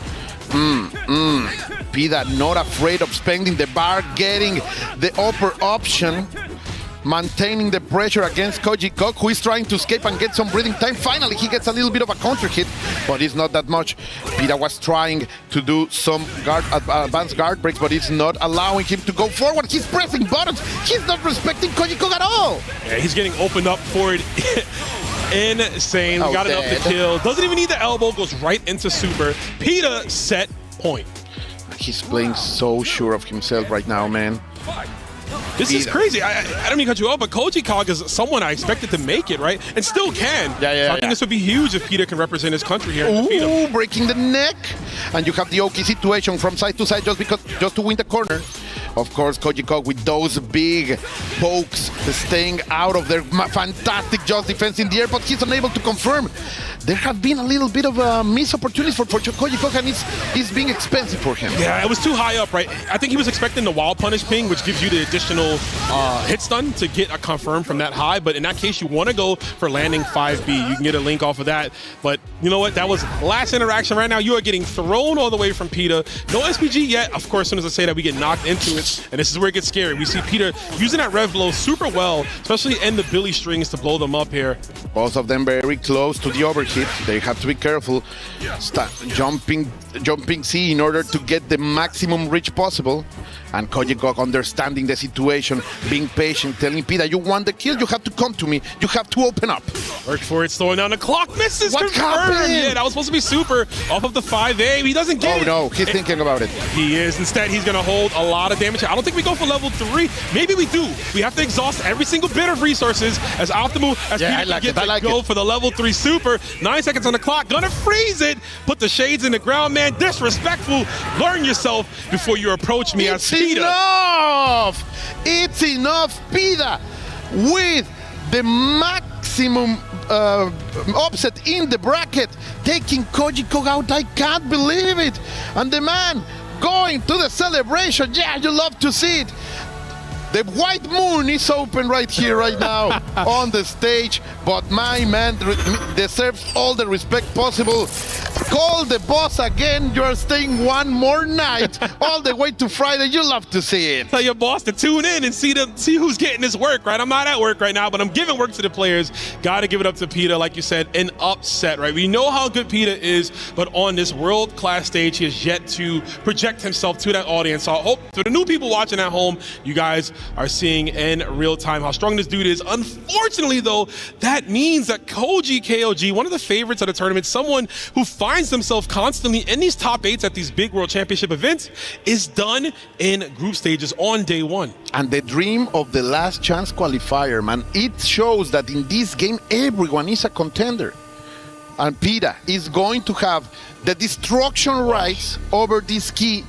Pita not afraid of spending the bar, getting the upper option. Maintaining the pressure against Koji Kok, who is trying to escape and get some breathing time. Finally, he gets a little bit of a counter hit, but it's not that much. Pita was trying to do some advanced guard breaks, but it's not allowing him to go forward. He's pressing buttons. He's not respecting Koji Kok at all. Yeah, he's getting opened up for it. Insane. We got enough to kill. Doesn't even need the elbow. Goes right into super. Pita set point. He's playing so sure of himself right now, man. This is crazy. I don't mean to cut you off, but Koji Kog is someone I expected to make it, right? And still can. So I think this would be huge if Peter can represent his country here. Ooh, breaking the neck. And you have the Oki situation from side to side just to win the corner. Of course, Koji Kog with those big pokes staying out of their fantastic just defense in the air, but he's unable to confirm. There have been a little bit of a missed opportunity for Koji Kog, and it's being expensive for him. Yeah, it was too high up, right? I think he was expecting the wild punish ping, which gives you the additional hit stun to get a confirm from that high. But in that case, you want to go for landing 5B. You can get a link off of that. But you know what? That was last interaction. Right now, you are getting thrown all the way from Pita. No SPG yet. Of course, as soon as I say that, we get knocked into it. And this is where it gets scary. We see Pita using that rev blow super well, especially in the Billy strings to blow them up here. Both of them very close to the overhit. They have to be careful. Jumping C in order to get the maximum reach possible. And Koji Kog understanding the situation, being patient, telling Pita, you want the kill, you have to come to me. You have to open up. Work for it, slowing down the clock. Misses. What happened? Yeah, that was supposed to be super off of the 5A. He doesn't get it. Oh no, he's thinking about it. He is. Instead, he's going to hold a lot of damage. I don't think we go for level 3. Maybe we do. We have to exhaust every single bit of resources as optimal as Pita can get to go for the level 3 super. 9 seconds on the clock. Gonna freeze it. Put the shades in the ground, man. Disrespectful. Learn yourself before you approach me as Pita. Enough! It's enough, Pita, with the maximum upset in the bracket, taking Koji Kog out. I can't believe it. And the man going to the celebration. Yeah, you love to see it. The white moon is open right here, right now, on the stage. But my man deserves all the respect possible. Call the boss again. You are staying one more night, all the way to Friday. You love to see it. Tell your boss to tune in and see who's getting this work, right? I'm not at work right now, but I'm giving work to the players. Got to give it up to Pita, like you said, an upset, right? We know how good Pita is, but on this world-class stage, he has yet to project himself to that audience. So I hope for the new people watching at home, you guys are seeing in real time how strong this dude is. Unfortunately, though, that means that Koji KOG, one of the favorites of the tournament, someone who finds themselves constantly in these top 8s at these big world championship events, is done in group stages on day 1. And the dream of the last chance qualifier, man, it shows that in this game, everyone is a contender. And Pita is going to have the destruction rights over this key.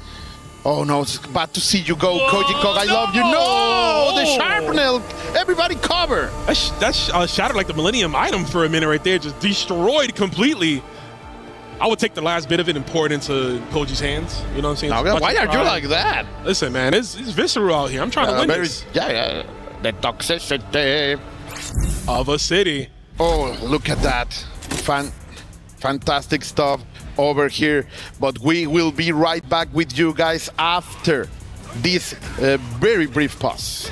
Oh no, it's bad to see you go, Koji Kog. I love you. No, the sharpnel. Everybody cover. That's shattered like the Millennium item for a minute right there. Just destroyed completely. I would take the last bit of it and pour it into Koji's hands. You know what I'm saying? Now, why are you like that? Listen, man, it's visceral out here. I'm trying to win this. Yeah. The toxicity of a city. Oh, look at that. Fantastic stuff over here. But we will be right back with you guys after this very brief pause.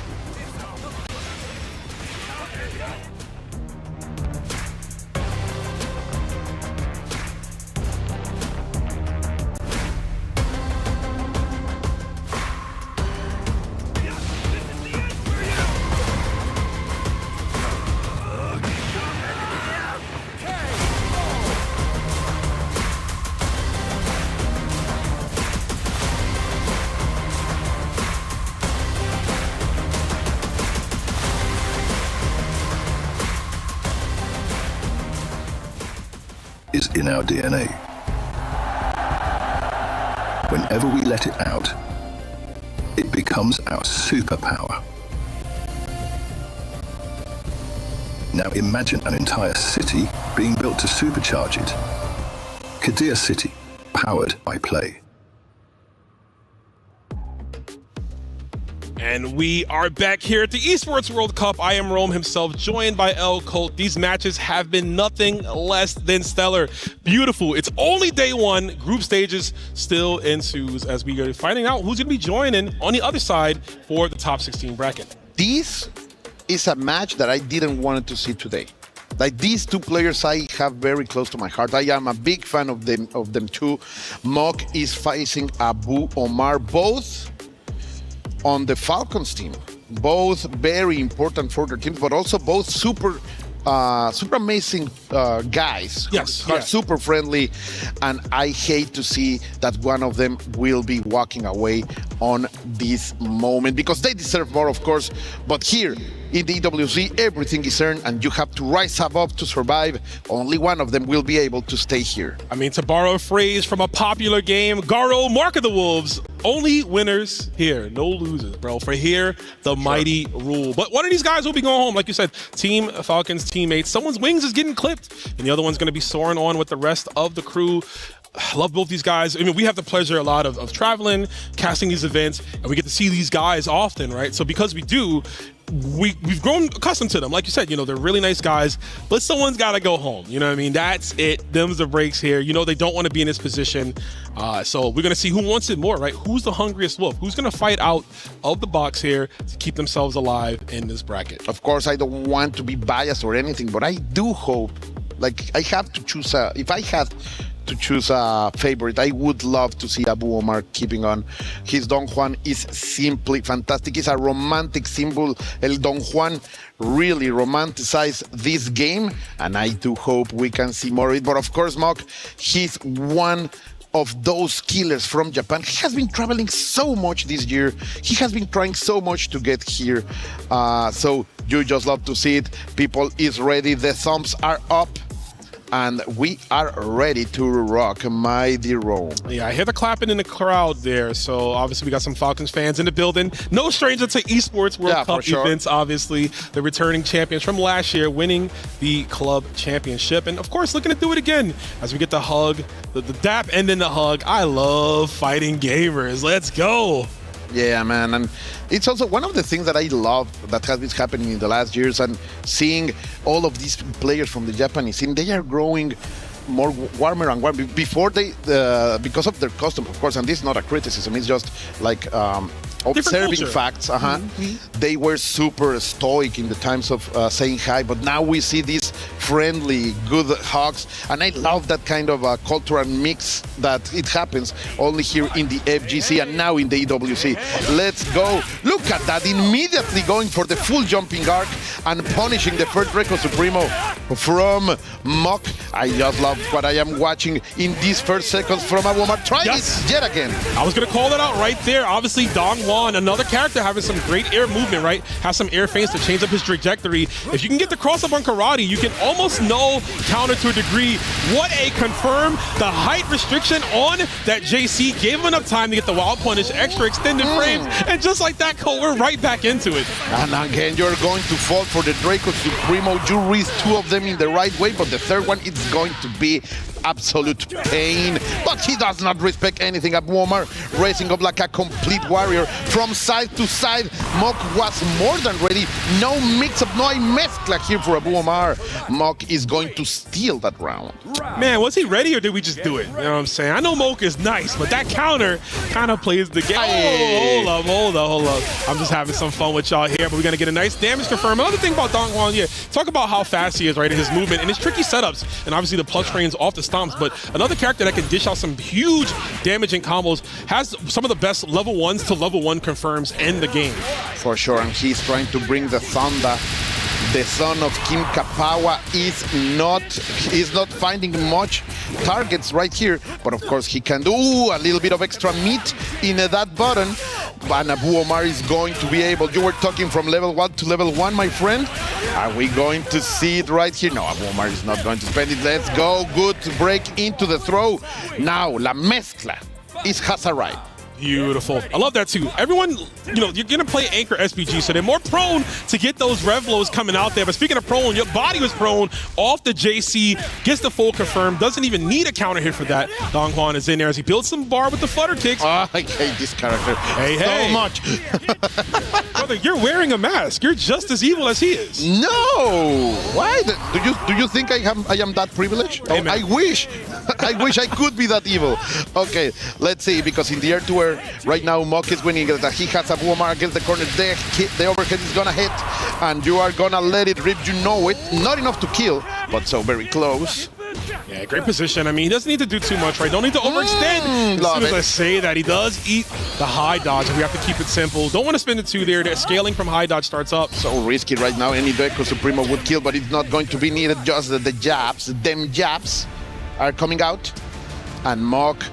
Is in our DNA. Whenever we let it out, it becomes our superpower. Now imagine an entire city being built to supercharge it. Kadir City, powered by play. And we are back here at the Esports World Cup. I am Rome himself, joined by El Colt. These matches have been nothing less than stellar. Beautiful. It's only day one. Group stages still ensues as we are finding out who's going to be joining on the other side for the top 16 bracket. This is a match that I didn't want to see today. Like these two players I have very close to my heart. I am a big fan of them too. Mok is facing Abu Omar, both on the Falcons team, both very important for their teams, but also both super amazing guys. Yes, are super friendly, and I hate to see that one of them will be walking away on this moment because they deserve more, of course. But here in the EWC, everything is earned, and you have to rise above to survive. Only one of them will be able to stay here. I mean, to borrow a phrase from a popular game, Garo, Mark of the Wolves, only winners here, no losers, bro. For here, the mighty rule. But one of these guys will be going home. Like you said, Team Falcons teammates. Someone's wings is getting clipped, and the other one's going to be soaring on with the rest of the crew. I love both these guys. I mean, we have the pleasure a lot of traveling, casting these events, and we get to see these guys often, right? So because we do, we've grown accustomed to them. Like you said, they're really nice guys, but someone's got to go home. You know what I mean? That's it. Them's the breaks here. They don't want to be in this position. So we're going to see who wants it more, right? Who's the hungriest wolf? Who's going to fight out of the box here to keep themselves alive in this bracket? Of course, I don't want to be biased or anything, but I do hope, I have to choose if I had to choose a favorite, I would love to see Abu Omar keeping on. His Don Juan is simply fantastic. It's a romantic symbol. El Don Juan really romanticized this game, and I do hope we can see more of it. But of course, Mok, he's one of those killers from Japan. He has been traveling so much this year. He has been trying so much to get here. So you just love to see it. People is ready. The thumbs are up. And we are ready to rock, mighty Rome. Yeah, I hear the clapping in the crowd there. So obviously we got some Falcons fans in the building. No stranger to Esports World Cup events, obviously. The returning champions from last year winning the club championship. And of course, looking to do it again as we get the hug, the dap and then the hug. I love fighting gamers. Let's go. Yeah, man, and it's also one of the things that I love that has been happening in the last years, and seeing all of these players from the Japanese scene, they are growing more warmer and warmer. Before they, because of their custom, of course, and this is not a criticism, it's just like observing facts. They were super stoic in the times of saying hi, but now we see these friendly, good hugs, and I love that kind of cultural mix that it happens only here in the FGC and now in the EWC. Let's go. Look at that, immediately going for the full jumping arc and punishing the first Reco Supremo from Mok. I just love what I am watching in these first seconds from a woman. Try it yet again. I was going to call that out right there. Obviously, Don Juan, another character having some great air movement, right? Has some air feints to change up his trajectory. If you can get the cross up on karate, you can almost know, counter to a degree, what a confirm. The height restriction on that JC gave him enough time to get the wild punish, extra extended frames, and just like that, Cole, we're right back into it. And again, you're going to fall for the Draco Supremo. You reach two of them in the right way, but the third one is going to be absolute pain. But he does not respect anything. Abu Omar racing up like a complete warrior from side to side, Mock was more than ready. No mix-up, no hay mezcla here for Abu Omar. Mock is going to steal that round. Man, was he ready or did we just do it? You know what I'm saying? I know Mock is nice, but that counter kind of plays the game. Oh, hold up. I'm just having some fun with y'all here, but we're going to get a nice damage confirm. Another thing about Dong Hwan, talk about how fast he is, right, in his movement and his tricky setups, and obviously the plus trains off the stomps, but another character that can dish out some huge damaging combos, has some of the best level 1s to level 1 confirms in the game. For sure, and he's trying to bring the thunder. The son of Kim Kapawa is not finding much targets right here, but of course he can do a little bit of extra meat in that button. And Abu Omar is going to be able, you were talking from level 1 to level 1, my friend. Are we going to see it right here? No, Abu Omar is not going to spend it. Let's go, good break into the throw. Now, La Mezcla is Hazarai. Beautiful. I love that too. Everyone, you're going to play Anchor SPG, so they're more prone to get those rev lows coming out there. But speaking of prone, your body was prone off the JC, gets the full confirm, doesn't even need a counter hit for that. Dong Hwan is in there as he builds some bar with the flutter kicks. Oh, I hate this character so much. Brother, you're wearing a mask. You're just as evil as he is. No! Why? Do you think I am that privileged? Oh, I wish. I wish I could be that evil. Okay, let's see, because in the air to air, right now Mock is winning. He has Abu Omar against the corner. The overhead is gonna hit, and you are gonna let it rip. You know it. Not enough to kill, but so very close. Yeah, great position. I mean, he doesn't need to do too much, right? Don't need to overextend. As soon as I say that, he does eat the high dodge, and we have to keep it simple. Don't want to spend the 2 there. The scaling from high dodge starts up. So risky right now. Any Deco Supremo would kill, but it's not going to be needed. Just the jabs. Them jabs are coming out, and Mock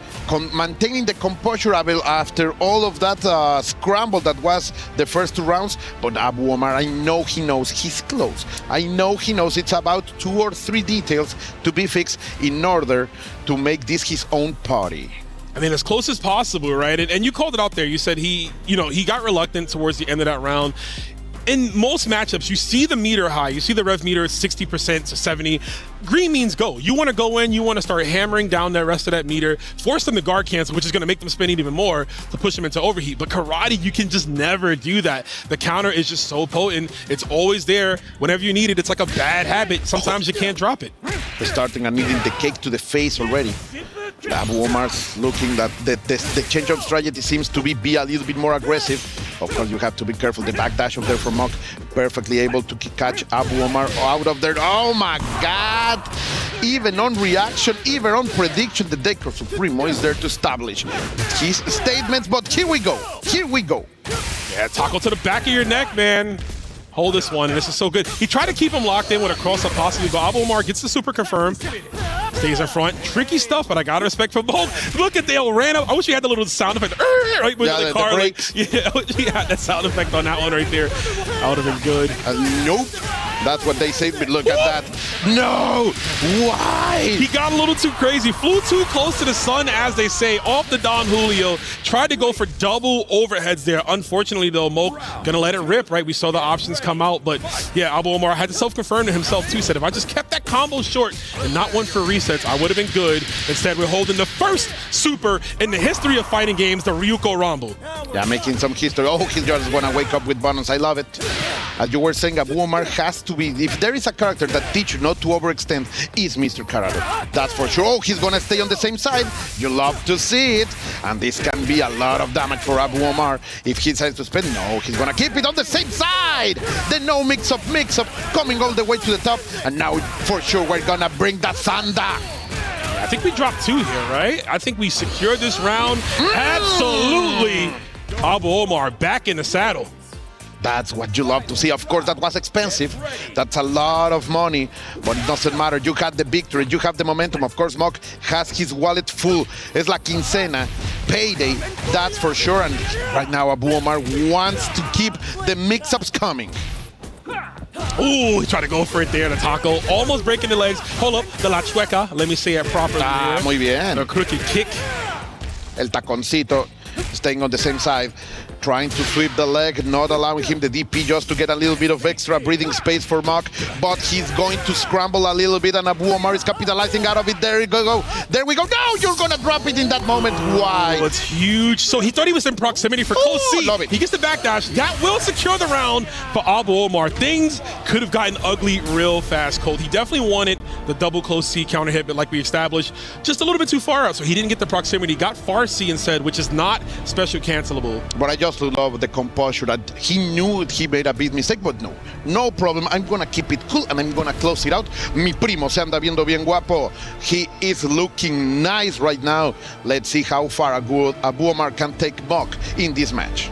maintaining the composure after all of that scramble that was the first 2 rounds. But Abu Omar, I know he knows he's close. I know he knows it's about 2 or 3 details to be fixed in order to make this his own party. I mean, as close as possible, right? And you called it out there. You said he got reluctant towards the end of that round. In most matchups, you see the meter high. You see the rev meter 60% to 70. Green means go. You want to go in. You want to start hammering down the rest of that meter, force them to guard cancel, which is going to make them spin it even more to push them into overheat. But karate, you can just never do that. The counter is just so potent. It's always there whenever you need it. It's like a bad habit. Sometimes you can't drop it. They're starting and needing the cake to the face already. Abu Omar's looking that the change of strategy seems to be a little bit more aggressive. Of course, you have to be careful. The backdash of there from Mock, perfectly able to catch Abu Omar out of there. Oh my God! Even on reaction, even on prediction, the Deco Supremo is there to establish his statements. But here we go. Here we go. Yeah, tackle to the back of your neck, man. Hold this one, and this is so good. He tried to keep him locked in with a cross-up possibly, but Abu Omar gets the super confirm. Stays in front. Tricky stuff, but I got respect for both. Look at Dale ran up. I wish he had the little sound effect. Right with the car. Yeah, he had that sound effect on that one right there. That would have been good. Nope. That's what they say, but look at that. No! Why? He got a little too crazy. Flew too close to the sun, as they say, off the Don Julio. Tried to go for double overheads there. Unfortunately, though, Moke gonna let it rip, right? We saw the options come out, but yeah, Abu Omar had to self-confirm to himself, too. Said, if I just kept that combo short and not one for resets, I would have been good. Instead, we're holding the first super in the history of fighting games, the Ryuko Rumble. Yeah, making some history. Oh, he's just gonna wake up with bonus. I love it. As you were saying, Abu Omar has to be, if there is a character that teaches you not to overextend, is Mr. Karate. That's for sure. Oh, he's gonna stay on the same side. You love to see it. And this can be a lot of damage for Abu Omar. If he decides to spend, no, he's gonna keep it on the same side. The no mix-up, coming all the way to the top. And now, for sure, we're gonna bring the thunder. I think we dropped 2 here, right? I think we secured this round. Absolutely. Abu Omar back in the saddle. That's what you love to see. Of course, that was expensive. That's a lot of money, but it doesn't matter. You had the victory. You have the momentum. Of course, Mock has his wallet full. It's like quincena, payday, that's for sure. And right now, Abu Omar wants to keep the mix-ups coming. Ooh, he tried to go for it there, the taco. Almost breaking the legs. Hold up, the la chueca. Let me say it properly. Muy bien. The crooked kick. El taconcito, staying on the same side. trying to sweep the leg, not allowing him the DP just to get a little bit of extra breathing space for Mok, but he's going to scramble a little bit, and Abu Omar is capitalizing out of it. There we go. There we go. No, you're gonna drop it in that moment. Why? Oh, it's huge. So he thought he was in proximity for close C. Love it. He gets the backdash. That will secure the round for Abu Omar. Things could have gotten ugly real fast, Colt. He definitely wanted the double close C counter hit, but like we established, just a little bit too far out, so he didn't get the proximity. Got far C instead, which is not special cancelable. But I just love the composure that he knew he made a big mistake, but no problem. I'm gonna keep it cool and I'm gonna close it out. Mi primo se anda viendo bien guapo. He is looking nice right now. Let's see how far Abu Omar can take Mok in this match.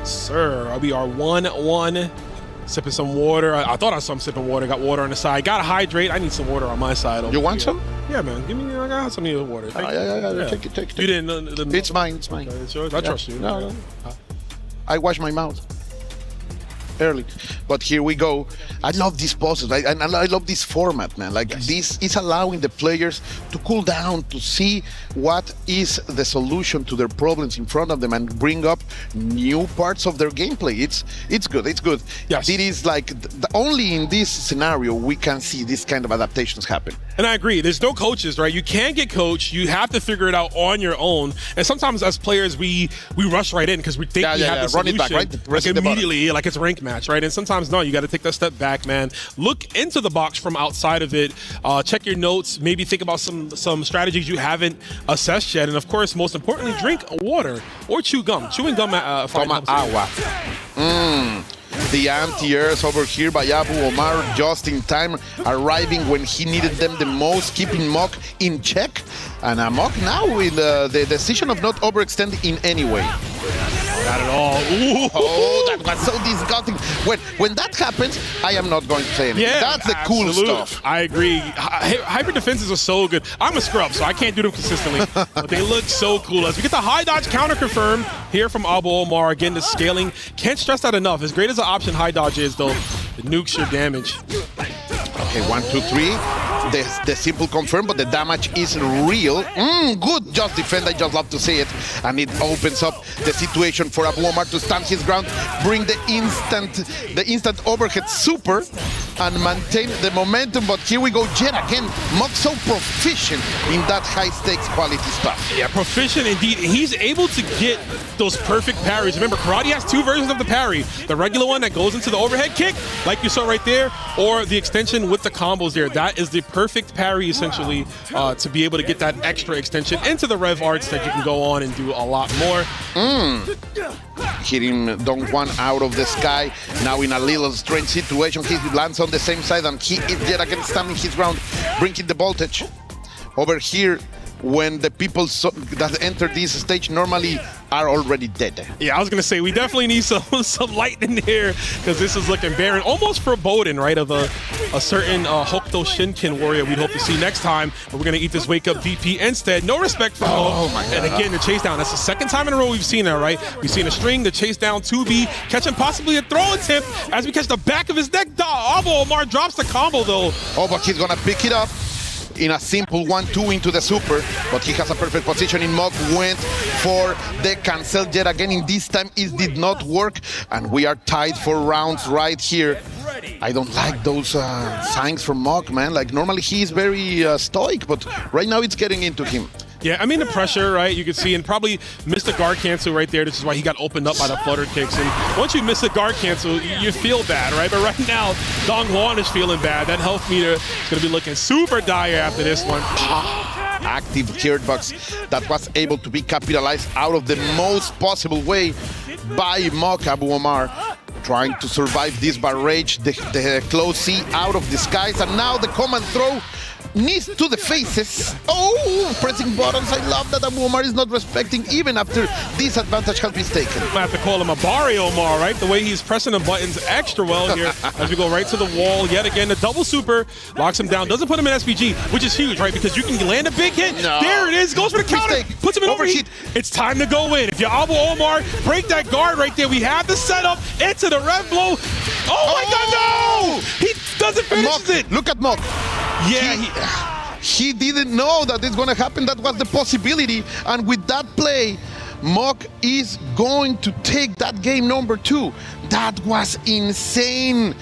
Sir, we are 1-1. Sipping some water. I thought I saw him sipping water. Got water on the side. Gotta hydrate. I need some water on my side. You want some? Yeah, man. Give me. I got some of your water. Yeah. Take it. You didn't. It's mine. It's mine. It's yours. I trust you. No. I wash my mouth early, but here we go. I love these poses. I love this format, man. Like this is allowing the players to cool down, to see what is the solution to their problems in front of them, and bring up new parts of their gameplay. It's good. It's good. Yes. It is like only in this scenario we can see this kind of adaptations happen. And I agree. There's no coaches, right? You can't get coached. You have to figure it out on your own. And sometimes as players, we rush right in because we think we have the run solution. it back, right? Like immediately, like it's a rank match, right? And sometimes no, you got to take that step back, man. Look into the box from outside of it. Check your notes. Maybe think about some strategies you haven't assessed yet. And of course, most importantly, drink water or chew gum. Chewing gum. Toma agua. The anti-airs over here by Abu Omar just in time, arriving when he needed them the most, keeping Mok in check. And Mok now with the decision of not overextending in any way. Not at all. Ooh. Oh, that was so disgusting. When that happens, I am not going to say anything. Yeah, that's the cool stuff. I agree. Hyper defenses are so good. I'm a scrub, so I can't do them consistently, but they look so cool. As we get the high dodge counter confirmed here from Abu Omar. Again, the scaling. Can't stress that enough. As great as the option high dodge is, though, it nukes your damage. Okay, 1, 2, 3. The simple confirm, but the damage is real. Good just defend, I just love to see it. And it opens up the situation for Abu Omar to stand his ground, bring the instant overhead super, and maintain the momentum. But here we go yet again. Mok so proficient in that high stakes quality stuff. Yeah, proficient indeed. He's able to get those perfect parries. Remember, karate has two versions of the parry. The regular one that goes into the overhead kick, like you saw right there, or the extension with the combos there. That is the perfect parry, essentially, to be able to get that extra extension into the rev arts that you can go on and do a lot more. Hitting Don Juan out of the sky. Now in a little strange situation, he lands on the same side and he is yet again standing his ground, bringing the voltage. Over here, when the people that enter this stage normally are already dead. Yeah, I was going to say, we definitely need some light in here because this is looking barren, almost foreboding, right, of a certain Hokuto Shinken warrior we'd hope to see next time, but we're going to eat this wake-up DP instead. No respect for Mok. My God. And again, the chase down. That's the second time in a row we've seen that, right? We've seen a string, the chase down 2B, catching possibly a throw attempt as we catch the back of his neck. Abu Omar drops the combo, though. Oh, but he's going to pick it up in a simple 1-2 into the super, but he has a perfect position. In Mok went for the cancel yet again. In this time it did not work, and we are tied for rounds right here. I don't like those signs from Mok, man. Like normally he is very stoic, but right now it's getting into him. Yeah, I mean the pressure, right? You can see, and probably missed the guard cancel right there. This is why he got opened up by the flutter kicks. And once you miss a guard cancel, you feel bad, right? But right now, Dong Juan is feeling bad. That health meter is going to be looking super dire after this one. Active geared box that was able to be capitalized out of the most possible way by Mok. Abu Omar trying to survive this barrage, the close C out of the skies, and now the command throw. Knees to the faces. Oh, pressing buttons. I love that Abu Omar is not respecting even after this advantage has been taken. I have to call him a Barry Omar, right? The way he's pressing the buttons extra well here as we go right to the wall. Yet again, the double super locks him down. Doesn't put him in SPG, which is huge, right? Because you can land a big hit. No. There it is. Goes for the counter. Puts him in overheat. It's time to go in. If you're Abu Omar, break that guard right there. We have the setup into the rev blow. Oh my God, no! He doesn't finish it. Look at Mok. Yeah, he didn't know that it's going to happen. That was the possibility. And with that play, Mock is going to take that game number 2. That was insane.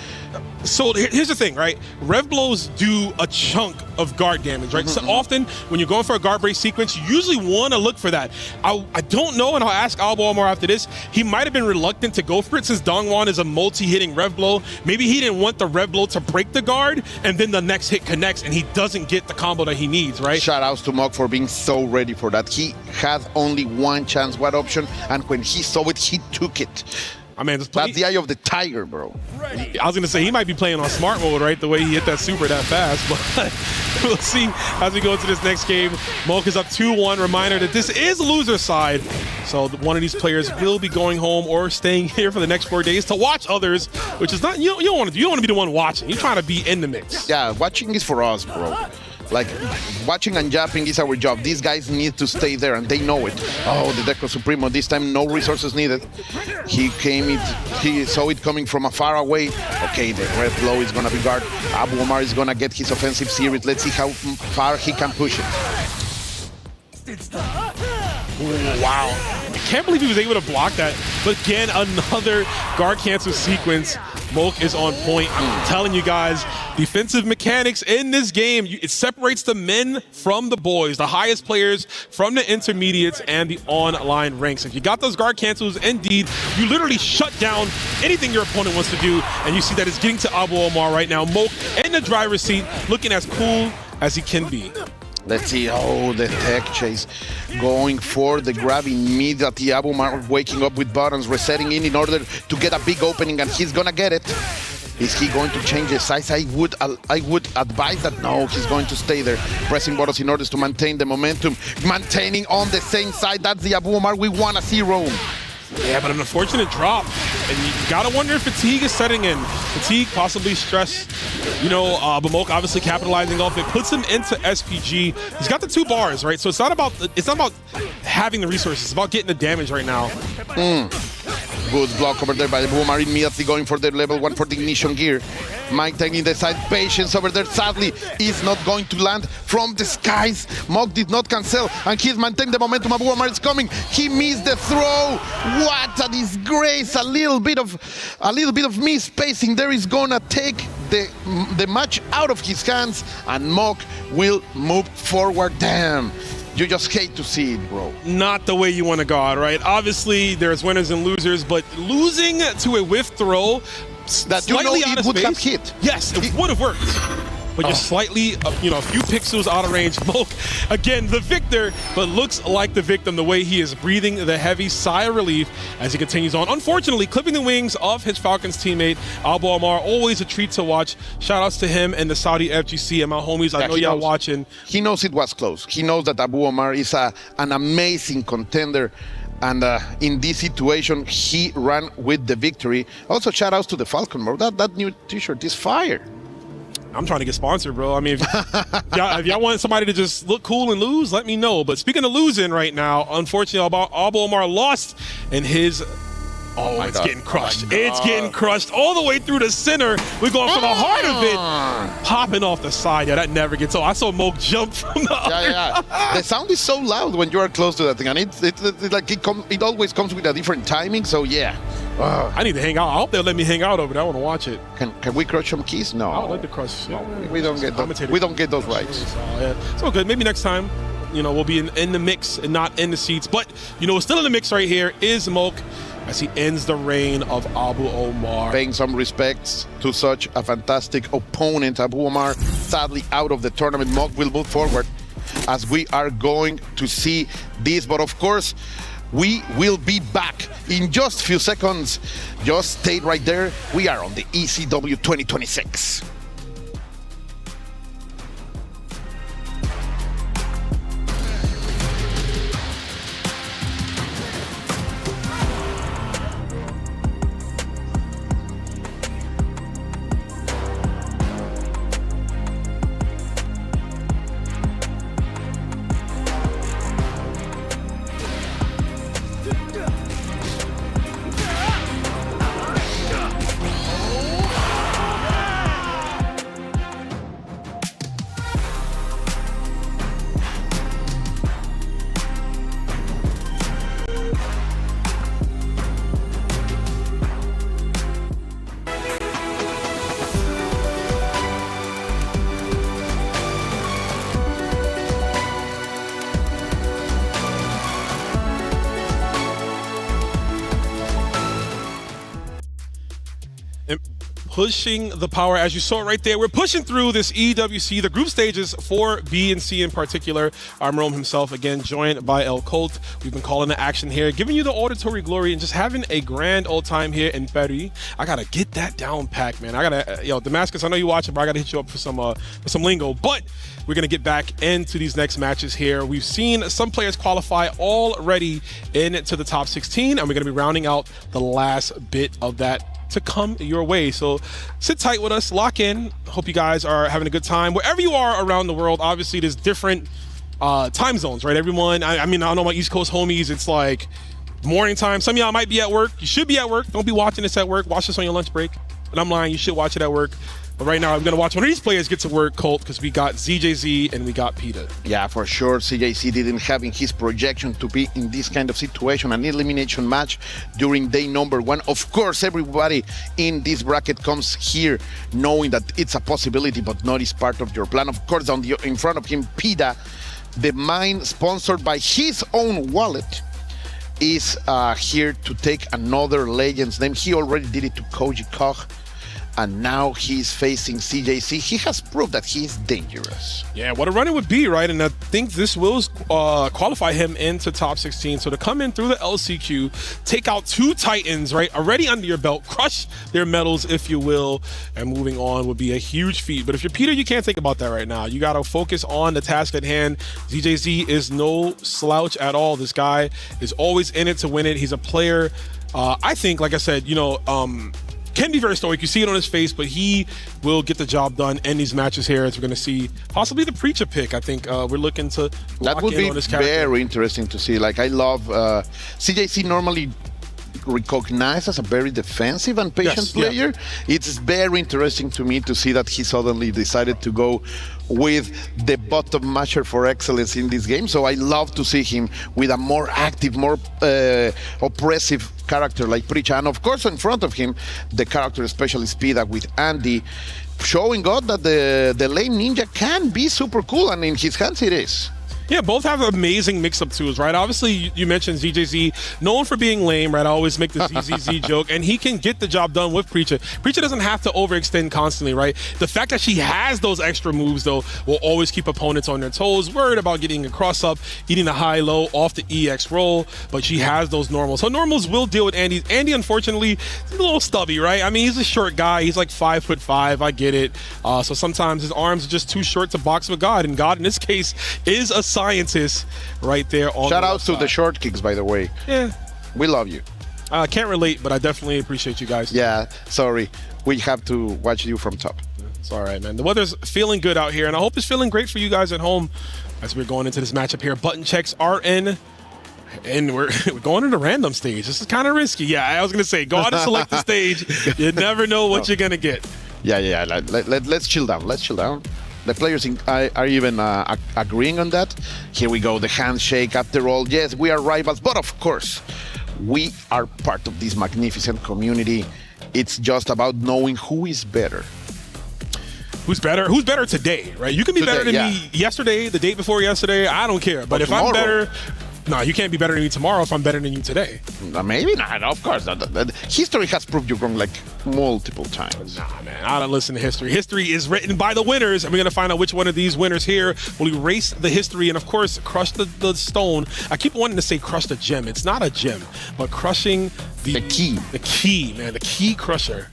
So here's the thing, right? Rev blows do a chunk of guard damage, right? So often when you're going for a guard break sequence, you usually want to look for that. I don't know, and I'll ask Albo Omar after this. He might have been reluctant to go for it since Dongwon is a multi-hitting Rev blow. Maybe he didn't want the Rev blow to break the guard, and then the next hit connects, and he doesn't get the combo that he needs, right? Shout outs to Mock for being so ready for that. He had only one chance, one option, and when he saw it, he took it. I mean, that's the eye of the tiger, bro. I was going to say, he might be playing on smart mode, right? The way he hit that super that fast. But we'll see as we go into this next game. Mock is up 2-1. Reminder that this is loser side. So one of these players will be going home or staying here for the next 4 days to watch others, which is not, you don't want to be the one watching. You're trying to be in the mix. Yeah, watching is for us, bro. Like, watching and japping is our job. These guys need to stay there, and they know it. Oh, the Deco Supremo, this time no resources needed. He saw it coming from afar away. Okay, the red blow is going to be guard. Abu Omar is going to get his offensive series. Let's see how far he can push it. Ooh, wow. I can't believe he was able to block that. But again, another guard cancel sequence. Mock is on point. I'm telling you guys, defensive mechanics in this game, it separates the men from the boys, the highest players from the intermediates and the online ranks. If you got those guard cancels, indeed, you literally shut down anything your opponent wants to do, and you see that it's getting to Abu Omar right now. Mock in the driver's seat, looking as cool as he can be. Let's see, oh, the tech chase. Going for the grab immediately. Abu Omar waking up with buttons, resetting in order to get a big opening, and he's gonna get it. Is he going to change his size? I would advise that no, he's going to stay there. Pressing buttons in order to maintain the momentum. Maintaining on the same side. That's the Abu Omar we wanna see roam. Yeah, but an unfortunate drop. And you gotta wonder if fatigue is setting in. Fatigue, possibly stress. You know, but Mock obviously capitalizing off it. Puts him into SPG. He's got the 2 bars, right? So it's not about having the resources. It's about getting the damage right now. Good block over there by the Abu Omar, immediately going for the level 1 for the ignition gear. Mike taking the side, patience over there, sadly, is not going to land from the skies. Mock did not cancel, and he's maintaining the momentum. Abu Omar is coming. He missed the throw. What a disgrace! A little bit of misspacing there is gonna take the match out of his hands, and Mock will move forward. Damn. You just hate to see it, bro. Not the way you want to guard, right? Obviously, there's winners and losers, but losing to a whiff throw that you know it would have hit. Yes, it would have worked. But you're slightly, a few pixels out of range. Mock, again, the victor, but looks like the victim the way he is breathing the heavy sigh of relief as he continues on. Unfortunately, clipping the wings of his Falcons teammate, Albo Omar, always a treat to watch. Shout outs to him and the Saudi FGC and my homies. I know y'all watching. He knows it was close. He knows that Abu Omar is an amazing contender. And in this situation, he ran with the victory. Also, shout outs to the Falcon, bro. That new t-shirt is fire. I'm trying to get sponsored, bro. I mean, if y'all want somebody to just look cool and lose, let me know. But speaking of losing right now, unfortunately, Albo Omar lost in his... Oh, it's getting crushed. It's getting crushed all the way through the center. We're going for the heart of it. Popping off the side. Yeah, that never gets old. I saw Mock jump from the other side. The sound is so loud when you are close to that thing. And it's like it always comes with a different timing. So, yeah. I need to hang out. I hope they'll let me hang out over there. I want to watch it. Can we crush some keys? No. I would like to crush. We don't get those rights. It's all good. Maybe next time, we'll be in the mix and not in the seats. But, still in the mix right here is Mock as he ends the reign of Abu Omar. Paying some respects to such a fantastic opponent. Abu Omar sadly out of the tournament. Mock will move forward as we are going to see this. But of course, we will be back in just a few seconds. Just stay right there. We are on the ECW 2026. pushing the power, as you saw right there. We're pushing through this EWC, the group stages for B and C in particular. I'm Rome himself, again, joined by El Colt. We've been calling the action here, giving you the auditory glory and just having a grand old time here in Paris. I gotta get that down pack, man. I gotta, Damascus, I know you watch it, but I gotta hit you up for some lingo. But we're gonna get back into these next matches here. We've seen some players qualify already into the top 16, and we're gonna be rounding out the last bit of that to come your way. So sit tight with us, lock in. Hope you guys are having a good time. Wherever you are around the world, obviously there's different time zones, right? Everyone, I mean, I don't know my East Coast homies, it's like morning time. Some of y'all might be at work. You should be at work. Don't be watching this at work. Watch this on your lunch break. But I'm lying, you should watch it at work. But right now, I'm going to watch one of these players get to work, Colt, because we got ZJZ and we got Porte. Yeah, for sure. CJC didn't have in his projection to be in this kind of situation, an elimination match during day number 1. Of course, everybody in this bracket comes here knowing that it's a possibility, but not is part of your plan. Of course, in front of him, Porte, the mine sponsored by his own wallet, is here to take another legend's name. He already did it to Koji Koch, and now he's facing CJC. He has proved that he's dangerous. Yeah, what a run it would be, right? And I think this will qualify him into top 16. So to come in through the LCQ, take out 2 Titans, right, already under your belt, crush their medals, if you will, and moving on would be a huge feat. But if you're Porte, you can't think about that right now. You got to focus on the task at hand. ZJZ is no slouch at all. This guy is always in it to win it. He's a player, I think, like I said, can be very stoic. You see it on his face, but he will get the job done in these matches here, as we're going to see possibly the Preacher pick. I think we're looking to that would be very interesting to see. Like, I love CJC normally recognized as a very defensive and patient player. Yeah. It's very interesting to me to see that he suddenly decided to go with the bottom matcher for excellence in this game. So I love to see him with a more active, more oppressive character like Preacher. And of course, in front of him, the character, especially Spida with Andy, showing God that the lane ninja can be super cool, and in his hands it is. Yeah, both have amazing mix-up tools, right? Obviously, you mentioned ZJZ, known for being lame, right? I always make the ZZZ joke, and he can get the job done with Preacher. Preacher doesn't have to overextend constantly, right? The fact that she has those extra moves, though, will always keep opponents on their toes, worried about getting a cross-up, eating the high-low off the EX roll, but she has those normals. So normals will deal with Andy. Andy, unfortunately, he's a little stubby, right? I mean, he's a short guy. He's like 5'5", I get it. So sometimes his arms are just too short to box with God, and God, in this case, is a scientist right there on Shout out to the short kicks, by the way. Yeah. We love you. I can't relate, but I definitely appreciate you guys. Yeah, sorry. We have to watch you from top. It's all right, man. The weather's feeling good out here, and I hope it's feeling great for you guys at home as we're going into this matchup here. Button checks are in, and we're going into random stage. This is kind of risky. Yeah, I was going to say, go out and select the stage. You never know what you're going to get. Yeah. Let's chill down. Let's chill down. The players are even agreeing on that. Here we go, the handshake. After all, yes, we are rivals, but of course, we are part of this magnificent community. It's just about knowing who is better. Who's better? Who's better today, right? You can be better than me yesterday, the day before yesterday. I don't care. But if tomorrow, I'm better... No, you can't be better than me tomorrow if I'm better than you today. Maybe not, of course not. History has proved you wrong like multiple times. Nah, man, I don't listen to history. History is written by the winners, and we're going to find out which one of these winners here will erase the history and, of course, crush the stone. I keep wanting to say crush the gem. It's not a gem, but crushing the key. The key, man, the key crusher.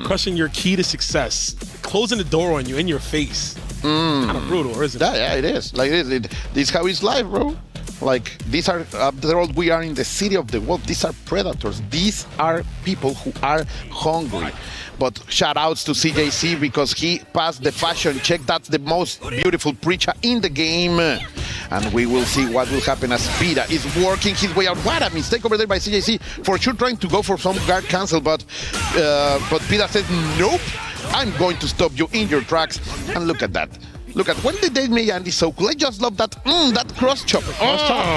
Crushing your key to success. Closing the door on you in your face. Kind of brutal, isn't it? Yeah, it is. Like this is how it's life, bro. Like, these are, after all, we are in the city of the wolf. These are predators. These are people who are hungry. But shout outs to CJC because he passed the fashion check. That's the most beautiful Preacher in the game. And we will see what will happen as Porte is working his way out. What a mistake over there by CJC. For sure trying to go for some guard cancel, but Porte says, nope, I'm going to stop you in your tracks. And look at that. Look at when did they make Andy so cool? I just love that that cross chop.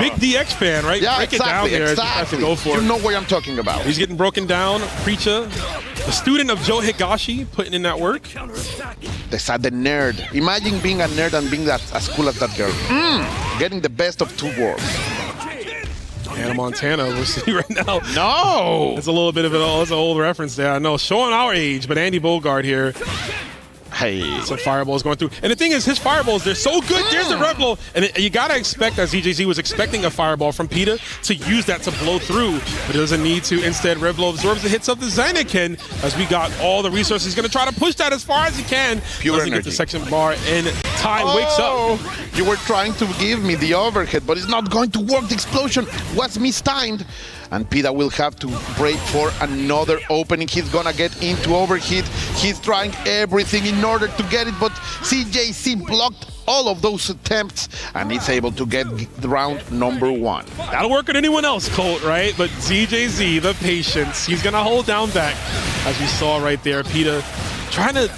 Big DX fan, right? Yeah, Break it down there. Exactly. Go for you it. know what I'm talking about. He's getting broken down. Preacher, the student of Joe Higashi, putting in that work. The nerd. Imagine being a nerd and being that as cool as that girl. Getting the best of two worlds. Hannah Montana, we're seeing right now. No! It's a little bit of it's an old reference there. I know, showing our age, but Andy Bogard here. Hey. Some fireballs going through. And the thing is, his fireballs, they're so good. There's the red blow. And you got to expect, as EJZ was expecting a fireball from PETA, to use that to blow through. But it doesn't need to. Instead, red blow absorbs the hits of the Zynican as we got all the resources. He's going to try to push that as far as he can. Pure doesn't energy. get the section bar, and Ty wakes up. You were trying to give me the overhead, but it's not going to work. The explosion was mistimed. And PETA will have to break for another opening. He's gonna get into overheat. He's trying everything in order to get it, but CJC blocked all of those attempts, and he's able to get round number 1. That'll work on anyone else, Colt, right? But ZJZ, the patience, he's gonna hold down back, as we saw right there. PETA trying to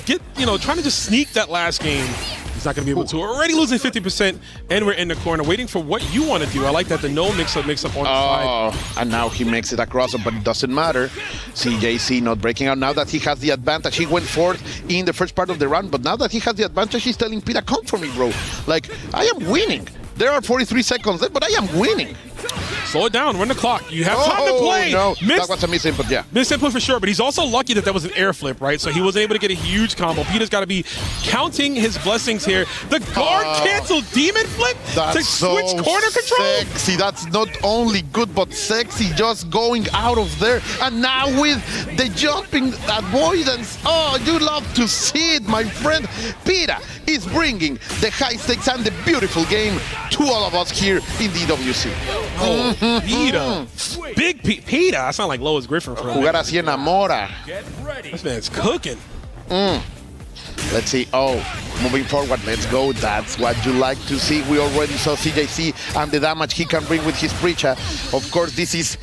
just sneak that last game. He's not going to be able to. We're already losing 50%, and we're in the corner waiting for what you want to do. I like that the no mix-up on the side. And now he makes it across, but it doesn't matter. CJC not breaking out. Now that he has the advantage, he went fourth in the first part of the run, but now that he has the advantage, he's telling PETA, come for me, bro. Like, I am winning. There are 43 seconds left, but I am winning. Slow it down, run the clock. You have time to play. No, that was a misinput, yeah. Misinput for sure, but he's also lucky that was an air flip, right? So he was able to get a huge combo. PETA's got to be counting his blessings here. The guard cancel demon flip to switch corner control. Sexy. That's not only good, but sexy. Just going out of there. And now with the jumping avoidance. Oh, you love to see it, my friend. PETA is bringing the high stakes and the beautiful game to all of us here in the EWC. Oh, PETA. Big PETA. I sound like Lois Griffin for Jugar así enamora. This man's cooking. Let's see. Oh, moving forward. Let's go. That's what you like to see. We already saw CJC and the damage he can bring with his Preacher. Of course, this is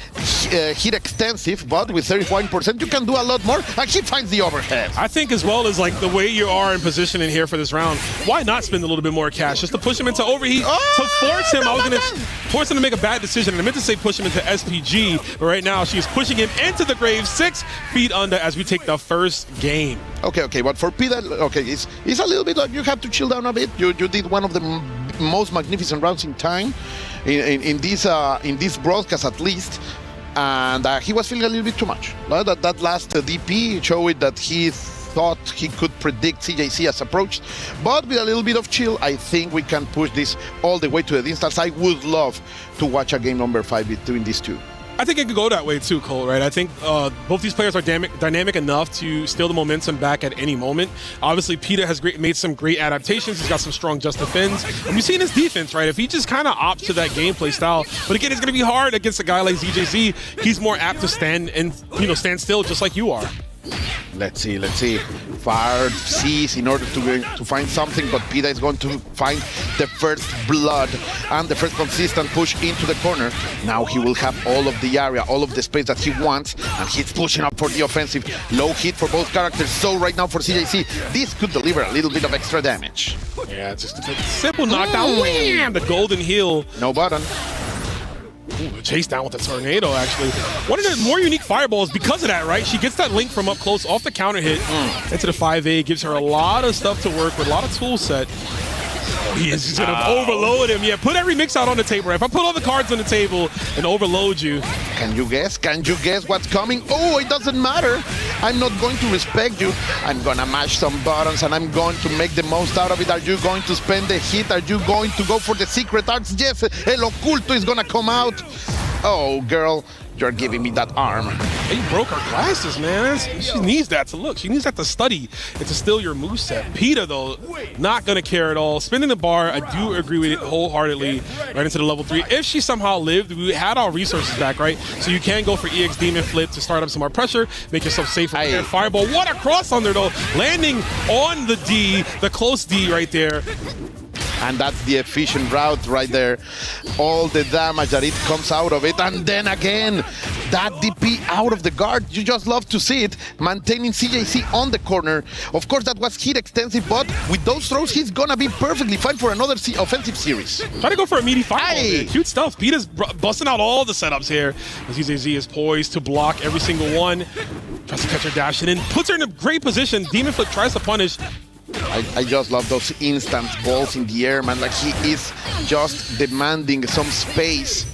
hit extensive, but with 31%, you can do a lot more. And he finds the overhead. I think as well as like the way you are in positioning here for this round, why not spend a little bit more cash just to push him into overheat, to force him. I was going to force him to make a bad decision. And I meant to say push him into SPG, but right now she's pushing him into the grave, 6 feet under as we take the first game. Okay, but for PETA, okay, it's a little bit like you have to chill down a bit. You did one of the most magnificent rounds in time in this broadcast at least, and he was feeling a little bit too much. That last DP showed that he thought he could predict CJC as approached, but with a little bit of chill, I think we can push this all the way to the distance. I would love to watch a game number 5 between these two. I think it could go that way too, Cole, right? I think both these players are dynamic enough to steal the momentum back at any moment. Obviously, PETA has made some great adaptations. He's got some strong just defends. And we've seen his defense, right? If he just kind of opts to that gameplay style, but again, it's going to be hard against a guy like ZJZ. He's more apt to stand still just like you are. Let's see. Fired sees in order to find something, but PETA is going to find the first blood and the first consistent push into the corner. Now he will have all of the area, all of the space that he wants, and he's pushing up for the offensive. Low hit for both characters, so right now for CJC, this could deliver a little bit of extra damage. Yeah, it's just a simple knockdown. Wham! The golden heel. No button. Ooh, chase down with the tornado, actually. One of the more unique fireballs because of that, right? She gets that link from up close off the counter hit into the 5A, gives her a lot of stuff to work with, a lot of tool set. He's going to overload him. Yeah, put every mix out on the table. If I put all the cards on the table and overload you. Can you guess? What's coming? Oh, it doesn't matter. I'm not going to respect you. I'm going to mash some buttons and I'm going to make the most out of it. Are you going to spend the hit? Are you going to go for the secret arts? Yes, El Oculto is going to come out. Oh, girl, you're giving me that arm. He broke her glasses, man. She needs that to look. She needs that to study and to steal your moveset. PETA, though, not going to care at all. Spinning the bar, I do agree with it wholeheartedly right into the level 3. If she somehow lived, we had our resources back, right? So you can go for EX Demon Flip to start up some more pressure, make yourself safer. And Fireball, what a cross under, though. Landing on the D, the close D right there. And that's the efficient route right there. All the damage that it comes out of it. And then again, that DP out of the guard. You just love to see it. Maintaining CJC on the corner. Of course, that was hit extensive, but with those throws, he's going to be perfectly fine for another offensive series. Try to go for a meaty fireball. Cute stuff. PETA's busting out all the setups here. ZZ is poised to block every single one. Tries to catch her dash and then puts her in a great position. Demon Flip tries to punish. I just love those instant balls in the air, man. Like he is just demanding some space.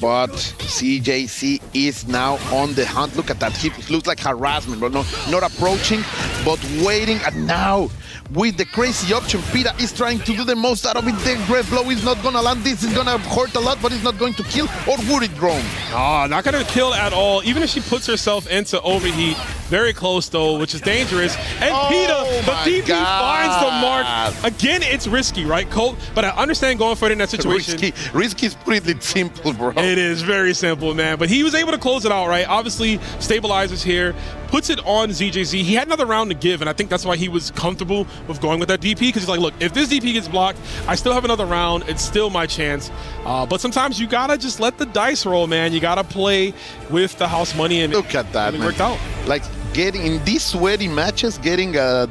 But CJC is now on the hunt. Look at that. He looks like harassment, but no, not approaching, but waiting. And now, with the crazy option, Pita is trying to do the most out of it. The red blow is not going to land. This is going to hurt a lot, but it's not going to kill. Or would it, drone? Ah, not going to kill at all. Even if she puts herself into overheat. Very close, though, which is dangerous. And Pita, the DP finds the mark. Again, it's risky, right, Colt? But I understand going for it in that situation. Risky is pretty simple, bro. It is very simple, man. But he was able to close it out, right? Obviously, stabilizes here, puts it on ZJZ. He had another round to give, and I think that's why he was comfortable with going with that DP, because he's like, look, if this DP gets blocked, I still have another round. It's still my chance. But sometimes you got to just let the dice roll, man. You got to play with the house money, and look at that, it man. Worked out. Like, getting in these sweaty matches, getting a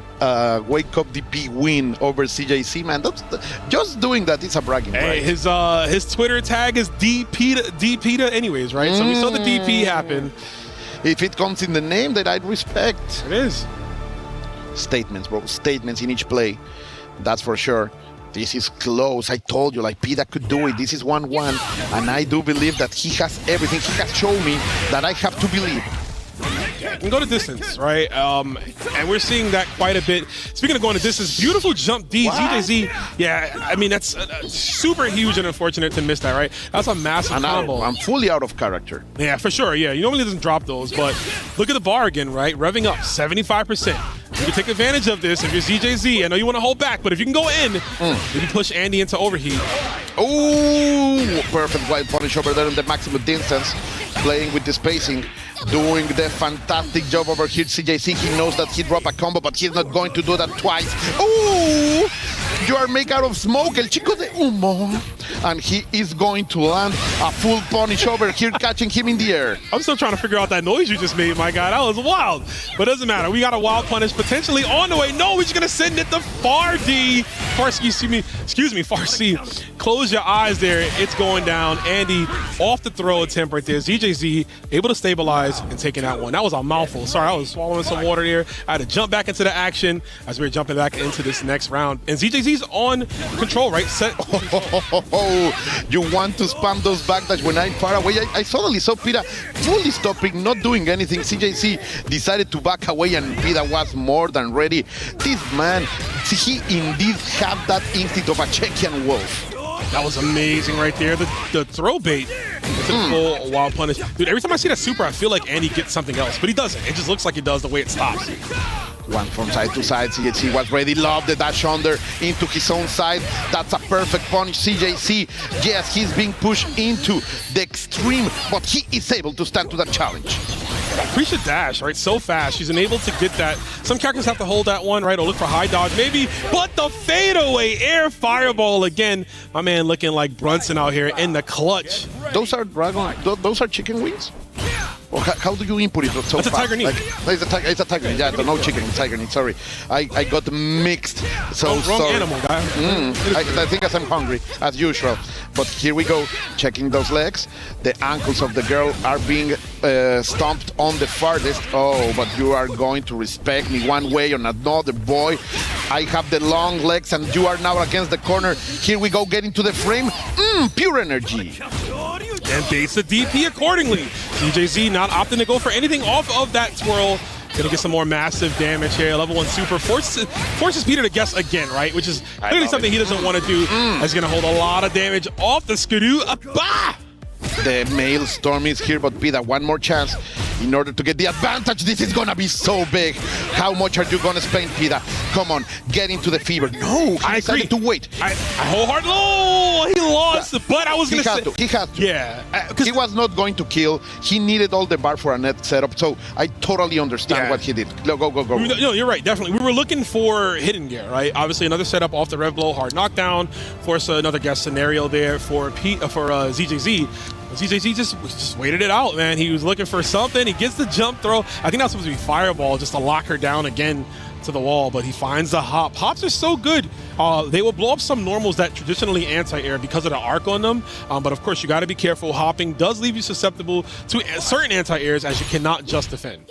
Wake Up DP win over CJC, man, just doing that is a bragging right? His Twitter tag is DPita anyways, right? So we saw the DP happen. If it comes in the name, that I'd respect. It is. Statements, bro. Statements in each play. That's for sure. This is close. I told you, like, Pita could do it. This is 1-1. And I do believe that he has everything. He has shown me that I have to believe. Yeah, can go to distance, right? And we're seeing that quite a bit. Speaking of going to distance, beautiful jump D. ZJZ, yeah, I mean, that's super huge and unfortunate to miss that, right? That's a massive combo. I'm fully out of character. Yeah, for sure, yeah. You normally doesn't drop those, but look at the bar again, right? Revving up, 75%. You can take advantage of this if you're ZJZ. I know you want to hold back, but if you can go in, you can push Andy into overheat. Oh, perfect white punish over there in the maximum distance. Playing with the spacing. Doing the fantastic job over here, CJC. He knows that he dropped a combo, but he's not going to do that twice. Ooh! You are made out of smoke, El Chico de Humo. And he is going to land a full punish over here, catching him in the air. I'm still trying to figure out that noise you just made, my guy. That was wild. But it doesn't matter. We got a wild punish potentially on the way. No, we're just going to send it to far D. Far C. Close your eyes there. It's going down. Andy off the throw attempt right there. ZJZ able to stabilize and taking that one. That was a mouthful. Sorry, I was swallowing some water there. I had to jump back into the action as we were jumping back into this next round. And ZJZ's on control, right? Set. You want to spam those backdash when I'm far away. I suddenly saw Pita fully stopping, not doing anything. CJC decided to back away, and Pita was more than ready. This man, he indeed had that instinct of a Czechian wolf. That was amazing right there. The throw bait. It's a full wild punish. Dude, every time I see that super, I feel like Andy gets something else, but he doesn't. It just looks like he does the way it stops. One from side to side. CJC was ready. Love the dash under into his own side. That's a perfect punish. CJC, yes, he's being pushed into the extreme, but he is able to stand to that challenge. Appreciate dash, right? So fast. She's unable to get that. Some characters have to hold that one, right? Or look for high dodge, maybe. But the fadeaway air fireball again. My man looking like Brunson out here in the clutch. Those are dragon. Those are chicken wings. Or how do you input it so That's fast? A tiger knee. It's a tiger knee. Yeah, no chicken, tiger knee. Sorry, I got mixed. So wrong sorry. Animal, guy. I think I'm hungry as usual. But here we go, checking those legs. The ankles of the girl are being stomped on the farthest. Oh, but you are going to respect me one way or another, boy. I have the long legs, and you are now against the corner. Here we go, getting to the frame. Pure energy. And baits the DP accordingly. CJZ not opting to go for anything off of that twirl. Gonna get some more massive damage here. Level 1 super forces Peter to guess again, right? Which is clearly something he doesn't want to do. He's gonna hold a lot of damage off the Skidoo. The male Storm is here, but Pita, one more chance in order to get the advantage. This is gonna be so big. How much are you gonna spend, Pita? Come on, get into the fever. No, I decided to wait. I wholeheartedly. Oh, he lost, but I was gonna say he had to. Yeah, he was not going to kill. He needed all the bar for a net setup, so I totally understand what he did. Go. No, you're right, definitely. We were looking for hidden gear, right? Obviously, another setup off the rev blow, hard knockdown, force another guess scenario there for ZJZ. ZJZ just waited it out, man. He was looking for something. He gets the jump throw. I think that's supposed to be fireball just to lock her down again to the wall, but he finds the hop. Hops are so good They will blow up some normals that traditionally anti-air because of the arc on them. But of course, you got to be careful. Hopping does leave you susceptible to certain anti-airs as you cannot just defend.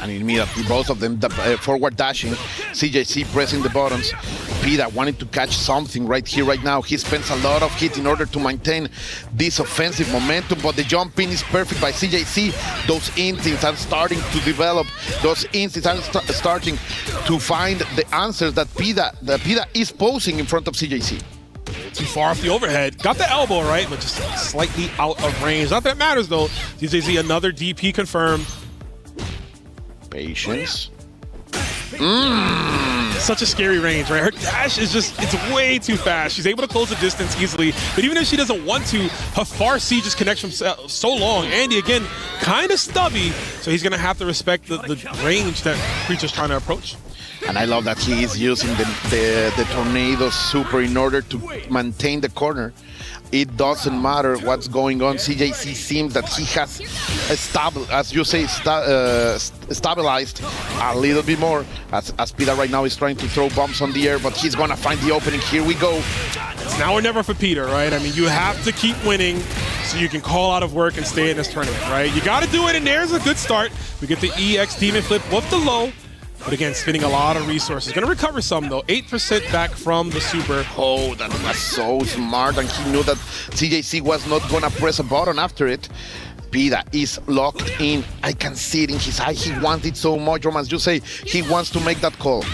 And immediately, both of them forward dashing. CJC pressing the buttons. Pida wanted to catch something right here, right now. He spends a lot of hit in order to maintain this offensive momentum, but the jump in is perfect by CJC. Those instincts are starting to develop. Those instincts are starting to find the answers that Pida is posing in front of CJC. Too far off the overhead. Got the elbow right, but just slightly out of range. Not that it matters though. CJC another DP confirmed. Patience. Such a scary range, right? Her dash is just, it's way too fast. She's able to close the distance easily, but even if she doesn't want to, her far C just connects from so long. Andy, again, kind of stubby, so he's going to have to respect the range that Preacher's trying to approach. And I love that he is using the Tornado Super in order to maintain the corner. It doesn't matter what's going on. CJC seems that he has stabilized a little bit more as Pida right now is trying to throw bombs on the air, but he's gonna find the opening. Here we go. It's now or never for Peter, right? I mean, you have to keep winning so you can call out of work and stay in this tournament, right? You got to do it, and there's a good start. We get the EX Demon Flip with the low. But again, spending a lot of resources. Going to recover some, though. 8% back from the super. Oh, that was so smart. And he knew that CJC was not going to press a button after it. Pida is locked in. I can see it in his eye. He wants it so much, Roman. You say he wants to make that call.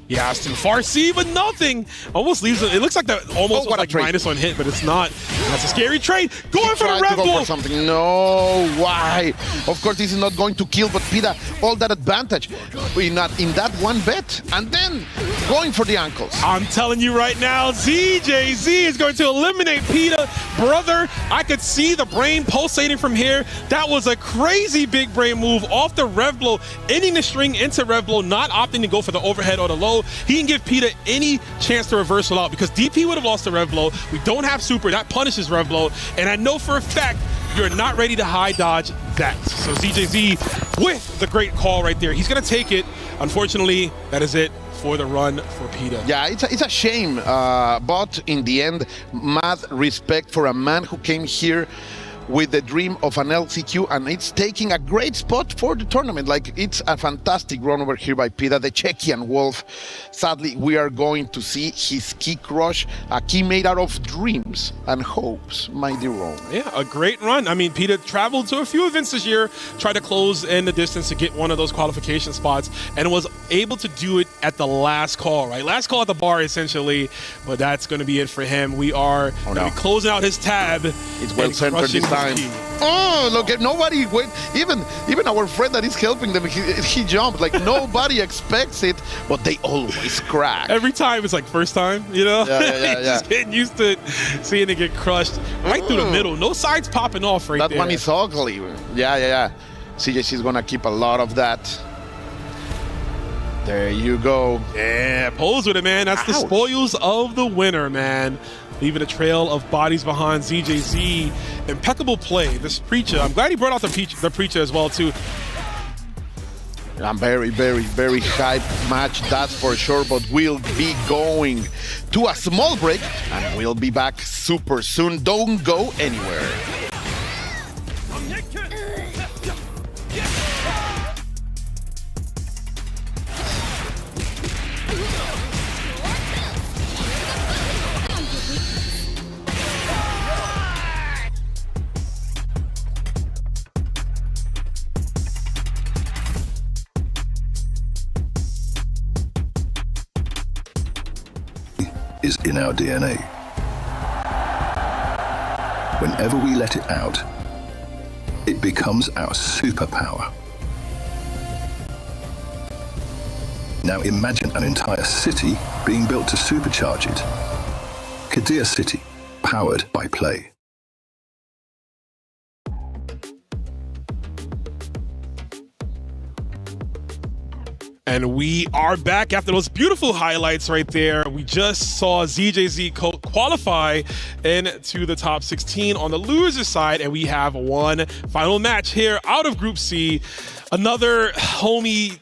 Yeah, it's too far C, but nothing. Almost leaves it. It looks like that almost was like minus on hit, but it's not. That's a scary trade. Going for the Red Bull. Go for something. No, why? Of course, this is not going to kill, but Pida, all that advantage in that one bet, and then going for the ankles. I'm telling you right now, ZJZ is going to eliminate Pida. Brother, I could see the brain pulsating from here. That was a crazy big brain move off the Rev Blow, ending the string into Rev Blow, not opting to go for the overhead or the low. He can give Pida any chance to reversal out because DP would have lost the Rev Blow. We don't have super. That punishes Rev Blow. And I know for a fact you're not ready to high dodge that. So ZJZ with the great call right there. He's going to take it. Unfortunately, that is it for the run for Pida. Yeah, it's a shame. But in the end, mad respect for a man who came here with the dream of an LCQ, and it's taking a great spot for the tournament. Like, it's a fantastic run over here by Pida, the Czechian Wolf. Sadly, we are going to see his key crush, a key made out of dreams and hopes, my dear Rome. Yeah, a great run. I mean, Pida traveled to a few events this year, tried to close in the distance to get one of those qualification spots, and was able to do it at the last call, right? Last call at the bar, essentially, but that's going to be it for him. We are going to be closing out his tab. It's well centered this time. Oh, look at nobody went. Even our friend that is helping them, he jumped. Like, nobody expects it, but they always crack. Every time it's like first time, you know? Yeah. Just getting used to it, seeing it get crushed right through the middle. No sides popping off right there. That one is ugly. Yeah. CJC is gonna keep a lot of that. There you go. Yeah, pose with it, man. That's the spoils of the winner, man. Leaving a trail of bodies behind. ZJZ. Impeccable play. This Preacher, I'm glad he brought out the Preacher as well, too. I'm very hyped match, that's for sure, but we'll be going to a small break, and we'll be back super soon. Don't go anywhere. Is in our DNA. Whenever we let it out, it becomes our superpower. Now imagine an entire city being built to supercharge it. Kadir City, powered by play. And we are back after those beautiful highlights right there. We just saw ZJZ qualify into the top 16 on the loser side, and we have one final match here out of Group C. Another homie,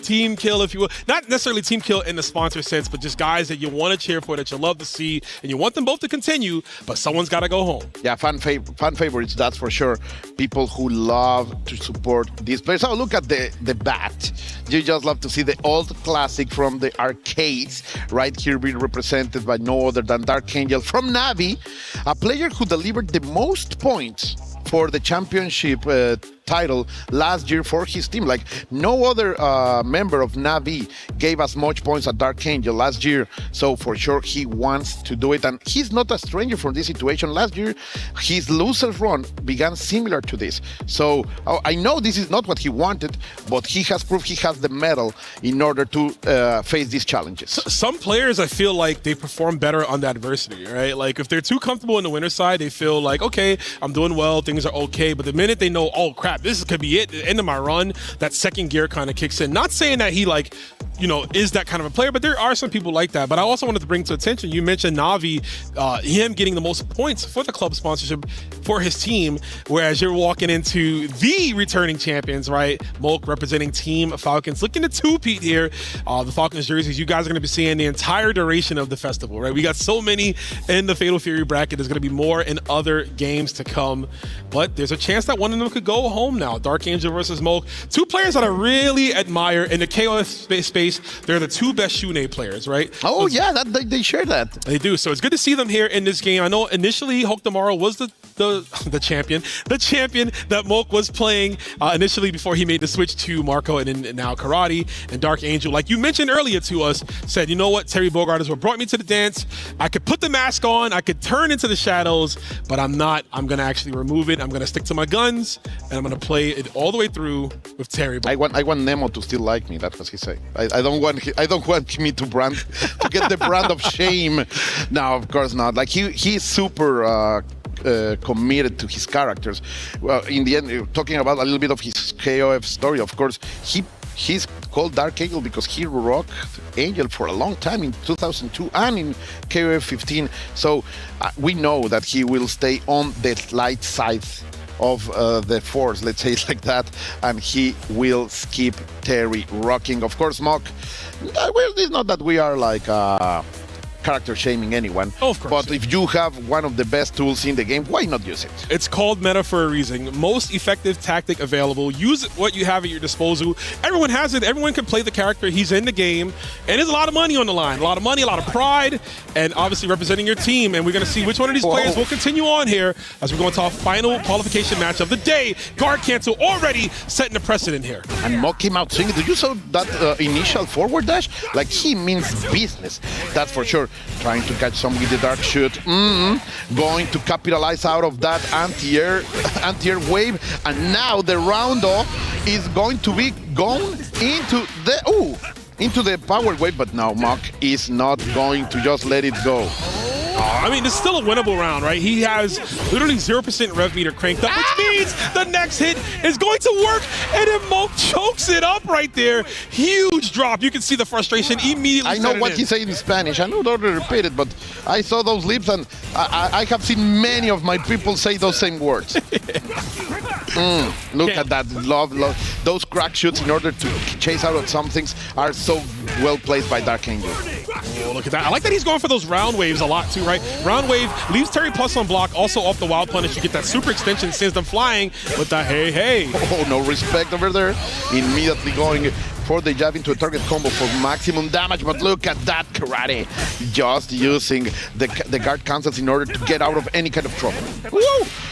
team kill, if you will. Not necessarily team kill in the sponsor sense, but just guys that you want to cheer for, that you love to see, and you want them both to continue, but someone's got to go home. Yeah, fan favorites, that's for sure. People who love to support these players. Oh, look at the bat. You just love to see the old classic from the arcades right here being represented by no other than Dark Angel from Navi, a player who delivered the most points for the championship title last year for his team. Like no other member of Navi gave as much points as Dark Angel last year. So for sure he wants to do it. And he's not a stranger from this situation. Last year, his losers run began similar to this. So I know this is not what he wanted, but he has proved he has the mettle in order to face these challenges. Some players, I feel like they perform better on the adversity, right? Like if they're too comfortable in the winner's side, they feel like, okay, I'm doing well, things are okay. But the minute they know, oh crap, this could be it, the end of my run, that second gear kind of kicks in. Not saying that he is that kind of a player, but there are some people like that. But I also wanted to bring to attention, you mentioned Navi, him getting the most points for the club sponsorship for his team, whereas you're walking into the returning champions, right? Molk representing Team Falcons, looking to two-peat here. The Falcons jerseys, you guys are going to be seeing the entire duration of the festival, right? We got so many in the Fatal Fury bracket. There's going to be more in other games to come, but there's a chance that one of them could go home now. Dark Angel versus Molk. Two players that I really admire in the KOF space. They're the two best Shunei players, right? Oh, yeah, they share that. They do. So it's good to see them here in this game. I know initially Hulk Tomorrow was the champion that Molk was playing initially before he made the switch to Marco and now Karate. And Dark Angel, like you mentioned earlier to us, said, you know what, Terry Bogard is what brought me to the dance. I could put the mask on, I could turn into the shadows, but I'm not. I'm going to actually remove it. I'm going to stick to my guns, and I'm going to play it all the way through with Terry Bogard. I want Nemo to still like me. That's what he said. I don't want me to get the brand of shame. No, of course not. Like he's super committed to his characters. Well, in the end, talking about a little bit of his KOF story, of course, he's called Dark Angel because he rocked Angel for a long time in 2002 and in KOF 15. So we know that he will stay on the light side of the force, let's say it like that, and he will skip Terry rocking. Of course, Mock, it's not that we are like character shaming anyone. Oh, of course. But if you have one of the best tools in the game, why not use it? It's called meta for a reason. Most effective tactic available. Use what you have at your disposal. Everyone has it. Everyone can play the character. He's in the game. And there's a lot of money on the line. A lot of money, a lot of pride, and obviously representing your team. And we're going to see which one of these players will continue on here as we go into our final qualification match of the day. Guard cancel already setting the precedent here. And Mock came out swinging. Did you saw that initial forward dash? Like, he means business. That's for sure. Trying to catch some with the dark shoot. Going to capitalize out of that anti-air wave. And now the round off is going to be gone into the power wave. But now Mock is not going to just let it go. I mean, it's still a winnable round, right? He has literally 0% rev meter cranked up, which means the next hit is going to work, and then Molk chokes it up right there. Huge drop. You can see the frustration immediately. I know what he said in Spanish. I don't want to repeat it, but I saw those lips, and I have seen many of my people say those same words. Look at that. Love. Those crack shoots in order to chase out of some things are so well placed by Dark Angel. Oh, look at that. I like that he's going for those round waves a lot too, right? Round wave leaves Terry Plus on block. Also off the wild punish, you get that super extension, sends them flying with the hey. Oh, no respect over there. Immediately going for the jab into a target combo for maximum damage, but look at that Karate. Just using the guard cancels in order to get out of any kind of trouble. Woo!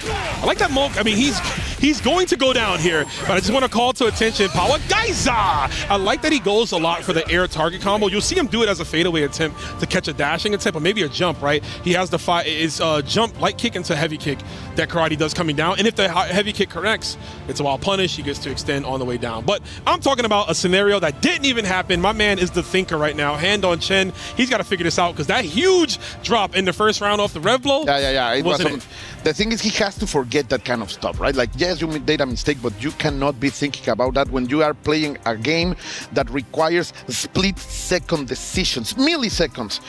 I like that Molk. I mean, he's going to go down here, but I just want to call to attention Power Geyser. I like that he goes a lot for the air target combo. You'll see him do it as a fadeaway attempt to catch a dashing attempt, or maybe a jump, right? He has the jump, light kick into heavy kick that Karate does coming down, and if the heavy kick connects, it's a wild punish. He gets to extend on the way down. But I'm talking about a scenario scenario that didn't even happen. My man is the thinker right now. Hand on chin. He's got to figure this out because that huge drop in the first round off the rev blow. Yeah. It wasn't was the thing is, he has to forget that kind of stuff, right? Like, yes, you made a mistake, but you cannot be thinking about that when you are playing a game that requires split-second decisions, milliseconds.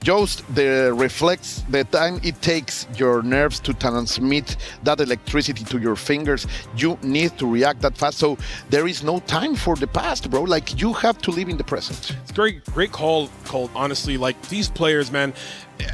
Just the reflex, the time it takes your nerves to transmit that electricity to your fingers, you need to react that fast. So there is no time for the past, bro. Like, you have to live in the present. It's great call, Colt. Honestly, like, these players, man.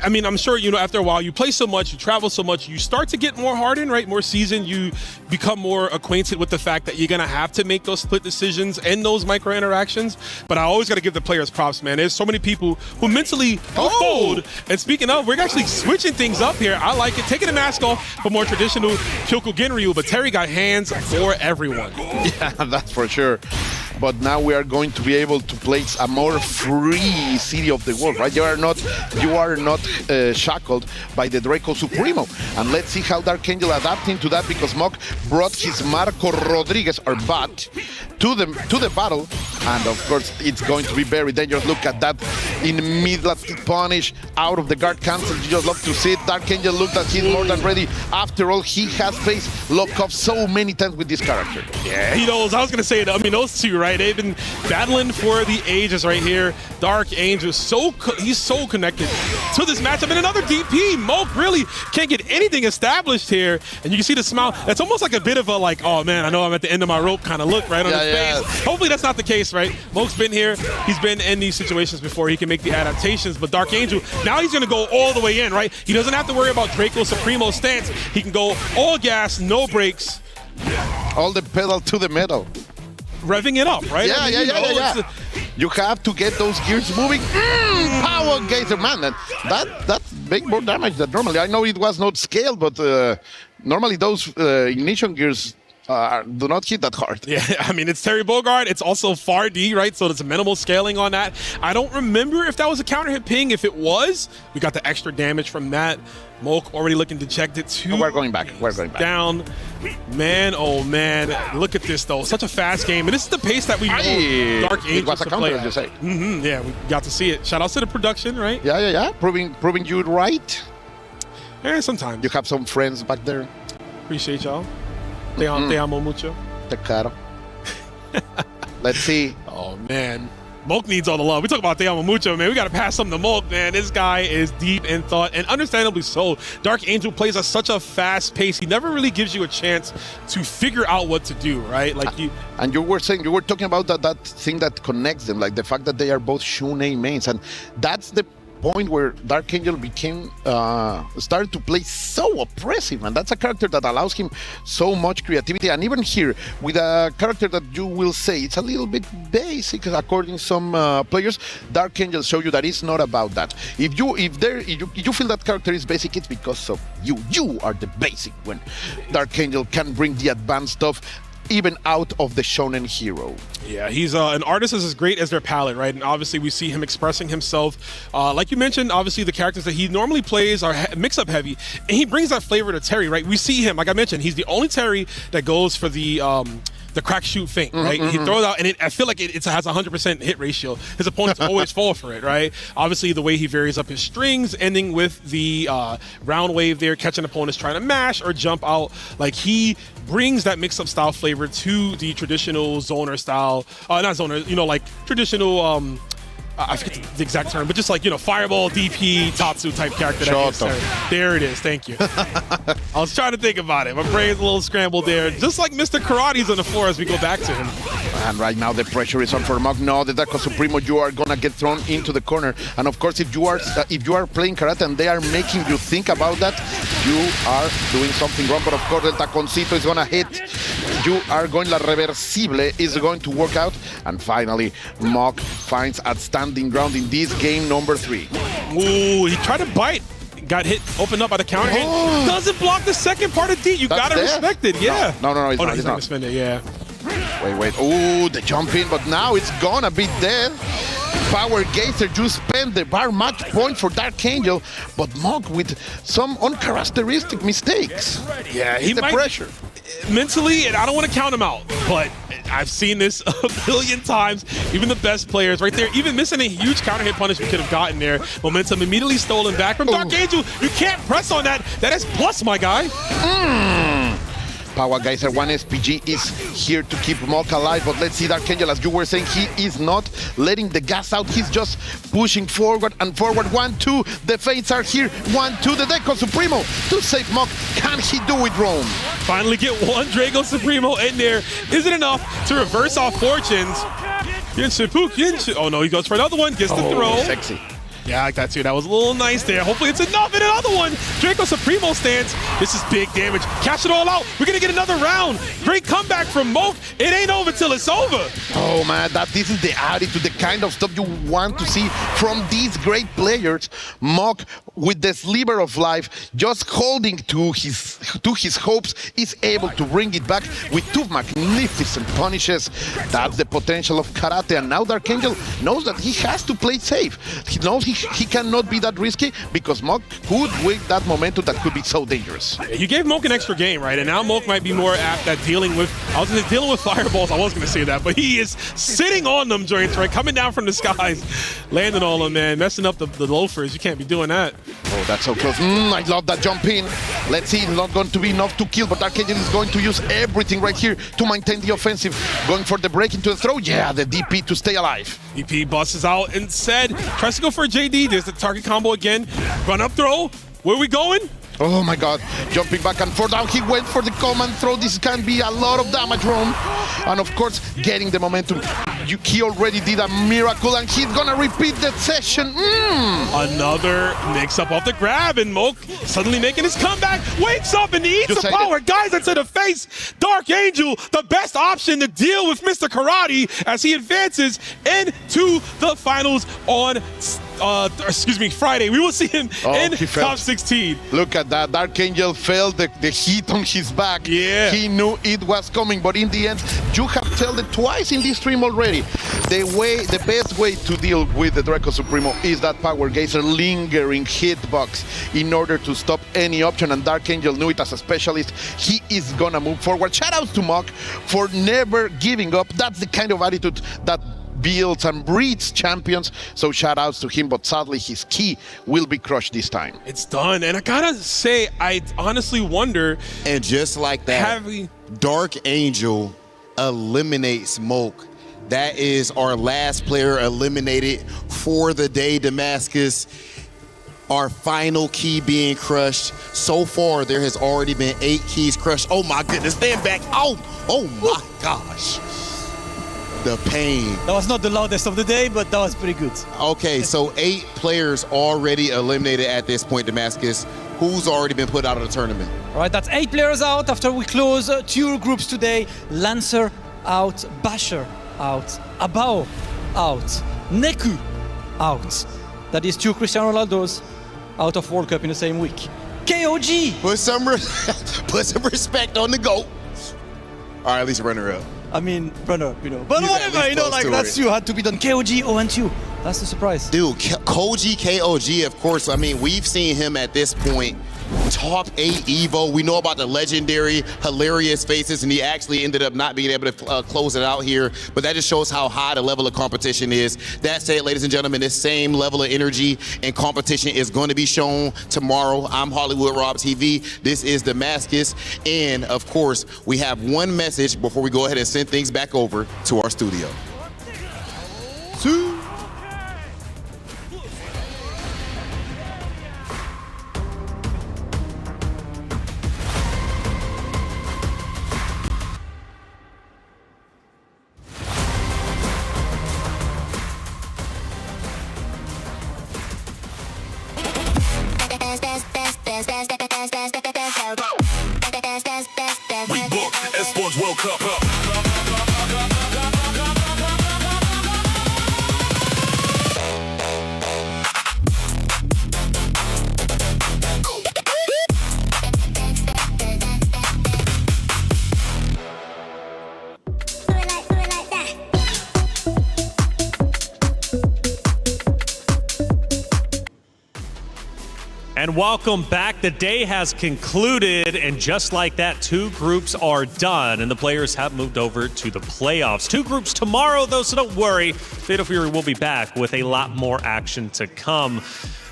I mean, I'm sure, after a while, you play so much, you travel so much, you start to get more hardened, right? More seasoned. You become more acquainted with the fact that you're going to have to make those split decisions and those micro interactions. But I always got to give the players props, man. There's so many people who mentally fold. And speaking of, we're actually switching things up here. I like it. Taking the mask off for more traditional Kyokugen Ryu, but Terry got hands for everyone. Yeah, that's for sure. But now we are going to be able to place a more free City of the World, right? You are not shackled by the Draco Supremo. And let's see how Dark Angel adapting to that, because Mock brought his Marco Rodriguez, or Bat, to the battle. And of course, it's going to be very dangerous. Look at that in middle punish out of the guard cancel. You just love to see it. Dark Angel looked like he's more than ready. After all, he has faced lock-off so many times with this character. Yeah, he knows. I was going to say, those two, right? They've been battling for the ages right here. Dark Angel, he's so connected to this matchup. And another DP. Moke really can't get anything established here. And you can see the smile. That's almost like a bit of a, like, oh man, I know I'm at the end of my rope kind of look right on his face. Hopefully that's not the case, right? Moke's been here. He's been in these situations before. He can make the adaptations. But Dark Angel, now he's going to go all the way in, right? He doesn't have to worry about Draco Supremo's stance. He can go all gas, no brakes. All the pedal to the metal. Revving it up, right? Yeah. You have to get those gears moving. Power geyser, man. That's big more damage than normally. I know it was not scaled, but normally those ignition gears do not hit that hard. Yeah, I mean, it's Terry Bogard. It's also Far D, right? So there's a minimal scaling on that. I don't remember if that was a counter hit ping. If it was, we got the extra damage from that. Moke already looking to check it too. We're going back. Down. Man, oh man. Look at this though. Such a fast game. And this is the pace that we know Dark Angel was a counter, as you say. Yeah, we got to see it. Shout out to the production, right? Yeah. Proving you right. Yeah, sometimes. You have some friends back there. Appreciate y'all. Te amo mucho. Te caro. Let's see. Oh man. Moke needs all the love. We talk about Te amo mucho, man. We got to pass something to Moke, man. This guy is deep in thought, and understandably so. Dark Angel plays at such a fast pace. He never really gives you a chance to figure out what to do, right? And you were talking about that thing that connects them, like the fact that they are both Shunei mains, and that's the point where Dark Angel became started to play so oppressive, and that's a character that allows him so much creativity. And even here with a character that you will say it's a little bit basic according to some players, Dark Angel show you that it's not about that. If you feel that character is basic, it's because of you are the basic when Dark Angel can bring the advanced stuff even out of the shonen hero. Yeah, he's an artist is as great as their palette, right? And obviously we see him expressing himself. Like you mentioned, obviously the characters that he normally plays are mix-up heavy, and he brings that flavor to Terry, right? We see him, like I mentioned, he's the only Terry that goes for the crack shoot feint, right? He throws out, and I feel like it has 100% hit ratio. His opponents always fall for it, right? Obviously, the way he varies up his strings, ending with the round wave there, catching opponents trying to mash or jump out. Like, he brings that mix-up style flavor to the traditional zoner style, not zoner, like traditional, I forget the exact term, but just like, fireball, DP, Tatsu type character. There it is. Thank you. I was trying to think about it. My brain's a little scrambled there. Just like Mr. Karate's on the floor as we go back to him. And right now the pressure is on for Mock. No, the Draco Supremo, you are gonna get thrown into the corner. And of course, if you are playing karate and they are making you think about that, you are doing something wrong. But of course, the taconcito is gonna hit. You are going, la reversible is going to work out. And finally, Mock finds outstanding ground in this game number 3. Ooh, he tried to bite. Got hit, opened up by the counter hit. Doesn't block the second part of D. You gotta respect it, yeah. No, he's not. He's not gonna spend it, yeah. Wait. Ooh, the jump in, but now it's gonna be dead. Power Gazer just spent the bar match point for Dark Angel, but Mock with some uncharacteristic mistakes. Yeah, the pressure. Mentally, and I don't want to count him out, but I've seen this a billion times. Even the best players right there, even missing a huge counter hit punish we could have gotten there. Momentum immediately stolen back from Dark Angel. You can't press on that. That is plus, my guy. Power Geyser 1 SPG is here to keep Mock alive, but let's see Dark Angel, as you were saying, he is not letting the gas out. He's just pushing forward and forward. 1-2, the Fates are here. 1-2, the Deco Supremo to save Mock. Can he do it, Rome? Finally get one Draco Supremo in there. Is it enough to reverse off fortunes? Oh no, he goes for another one, gets the throw. Sexy. Yeah, I like that too. That was a little nice there. Hopefully it's enough. And another one. Draco Supremo stands. This is big damage. Cash it all out. We're going to get another round. Great comeback from Moke. It ain't over till it's over. Oh man, this is the attitude, the kind of stuff you want to see from these great players. Mock, with the sliver of life, just holding to his hopes, is able to bring it back with two magnificent punishes. That's the potential of karate. And now Dark Angel knows that he has to play safe. He knows he cannot be that risky, because Mock could win that momentum that could be so dangerous. You gave Moke an extra game, right? And now Moke might be more apt at dealing with fireballs. I was going to say that, but he is sitting on them joints, right? Coming down from the skies, landing on them, man. Messing up the loafers. You can't be doing that. Oh, that's so close. I love that jump in. Let's see, it's not going to be enough to kill, but Dark Angel is going to use everything right here to maintain the offensive. Going for the break into the throw. Yeah, the DP to stay alive. DP busts out and said, tries to go for a JD. There's the target combo again. Run up throw. Where are we going? Oh my god, jumping back and forth. Now he went for the command throw. This can be a lot of damage, Rome. And of course, getting the momentum. He already did a miracle, and he's gonna repeat the session. Another mix-up off the grab, and Moke suddenly making his comeback. Wakes up and eats the power. Guys, into the face. Dark Angel, the best option to deal with Mr. Karate as he advances into the finals on Friday. We will see him in top 16. Look at that. Dark Angel felt the heat on his back. Yeah. He knew it was coming, but in the end, you have told it twice in this stream already. The best way to deal with the Draco Supremo is that Power Geyser lingering hitbox in order to stop any option, and Dark Angel knew it as a specialist. He is gonna move forward. Shout outs to Mock for never giving up. That's the kind of attitude that builds and breeds champions, so shout outs to him, but sadly his key will be crushed this time. It's done, and I gotta say, I honestly wonder. And just like that, Dark Angel eliminates Moke. That is our last player eliminated for the day, Damascus. Our final key being crushed. So far, there has already been 8 keys crushed. Oh my goodness, stand back. Oh my gosh. The pain. That was not the loudest of the day, but that was pretty good. Okay, so 8 players already eliminated at this point, Damascus. Who's already been put out of the tournament? All right, that's 8 players out after we close 2 groups today. Lancer out, Basher out, Abao out, Neku out. That is 2 Cristiano Ronaldos out of World Cup in the same week. KOG! Put some respect on the GOAT. All right, at least runner up. I mean, runner, But whatever, that's you. Had to be done. KOG 0-2. That's the surprise. Dude, Koji KOG, of course, I mean, we've seen him at this point. Top 8 Evo. We know about the legendary, hilarious faces, and he actually ended up not being able to close it out here. But that just shows how high the level of competition is. That said, ladies and gentlemen, this same level of energy and competition is going to be shown tomorrow. I'm Hollywood Rob TV. This is Damascus. And, of course, we have one message before we go ahead and send things back over to our studio. We book Esports World Cup. And welcome back. The day has concluded, and just like that, 2 groups are done, and the players have moved over to the playoffs. 2 groups tomorrow, though, so don't worry. Fatal Fury will be back with a lot more action to come.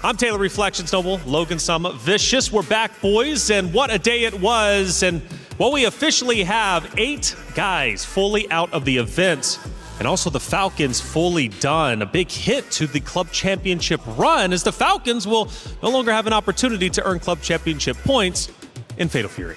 I'm Taylor Reflections Noble, Logan Sama, Vicious. We're back, boys, and what a day it was. And well, we officially have 8 guys fully out of the event. And also the Falcons fully done. A big hit to the Club Championship run, as the Falcons will no longer have an opportunity to earn Club Championship points in Fatal Fury.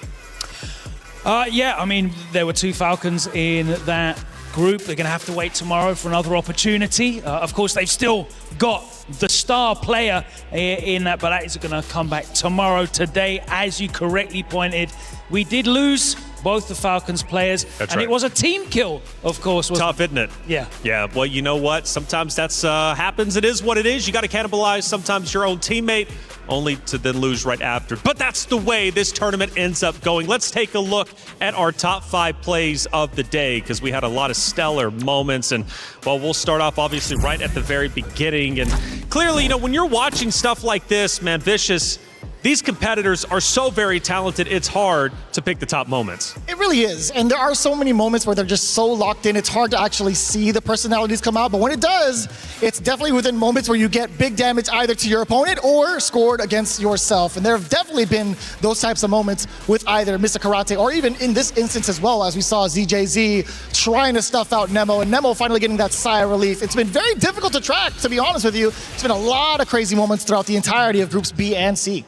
Yeah, I mean, there were 2 Falcons in that group. They're going to have to wait tomorrow for another opportunity. Of course, they've still got the star player in that, but that is going to come back tomorrow. Today, as you correctly pointed, we did lose both the Falcons players. That's and right. It was a team kill, of course. Tough, isn't it? Yeah. Yeah, well, you know what? Sometimes that's happens. It is what it is. You got to cannibalize sometimes your own teammate, only to then lose right after. But that's the way this tournament ends up going. Let's take a look at our top 5 plays of the day, because we had a lot of stellar moments. And, well, we'll start off, obviously, right at the very beginning. And clearly, you know, when you're watching stuff like this, man, Vicious, these competitors are so very talented, it's hard to pick the top moments. It really is. And there are so many moments where they're just so locked in, it's hard to actually see the personalities come out. But when it does, it's definitely within moments where you get big damage either to your opponent or scored against yourself. And there have definitely been those types of moments with either Mr. Karate or even in this instance as well, as we saw ZJZ trying to stuff out Nemo, and Nemo finally getting that sigh of relief. It's been very difficult to track, to be honest with you. It's been a lot of crazy moments throughout the entirety of groups B and C.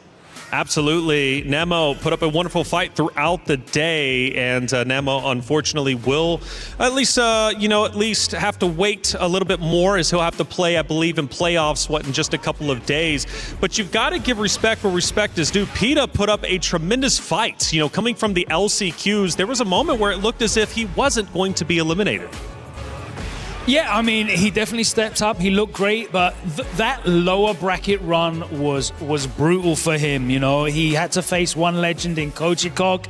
Absolutely. Nemo put up a wonderful fight throughout the day, and Nemo unfortunately will at least have to wait a little bit more, as he'll have to play, I believe, in playoffs, in just a couple of days. But you've got to give respect where respect is due. PETA put up a tremendous fight. You know, coming from the LCQs, there was a moment where it looked as if he wasn't going to be eliminated. Yeah, I mean, he definitely stepped up. He looked great, but that lower bracket run was brutal for him. You know, he had to face one legend in Kochikok.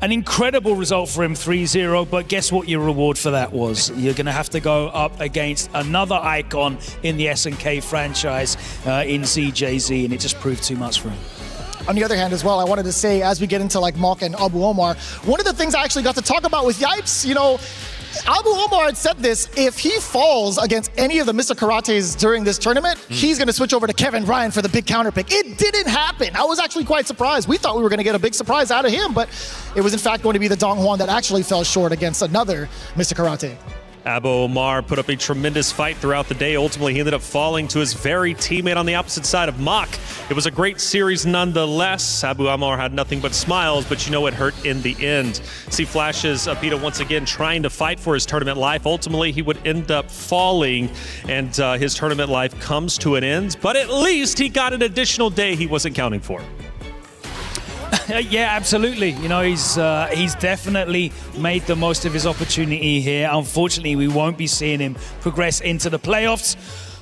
An incredible result for him, 3-0, but guess what your reward for that was? You're going to have to go up against another icon in the SNK franchise in ZJZ, and it just proved too much for him. On the other hand as well, I wanted to say, as we get into like Mock and Abu Omar, one of the things I actually got to talk about with Yipes, you know, Abu Omar had said this: if he falls against any of the Mr. Karates during this tournament, he's going to switch over to Kevin Ryan for the big counter pick. It didn't happen. I was actually quite surprised. We thought we were going to get a big surprise out of him, but it was in fact going to be the Dong Hwan that actually fell short against another Mr. Karate. Abu Omar put up a tremendous fight throughout the day. Ultimately, he ended up falling to his very teammate on the opposite side of Mock. It was a great series nonetheless. Abu Omar had nothing but smiles, but you know it hurt in the end. See flashes of PETA once again trying to fight for his tournament life. Ultimately, he would end up falling, and his tournament life comes to an end. But at least he got an additional day he wasn't counting for. Yeah, absolutely. You know, he's definitely made the most of his opportunity here. Unfortunately, we won't be seeing him progress into the playoffs.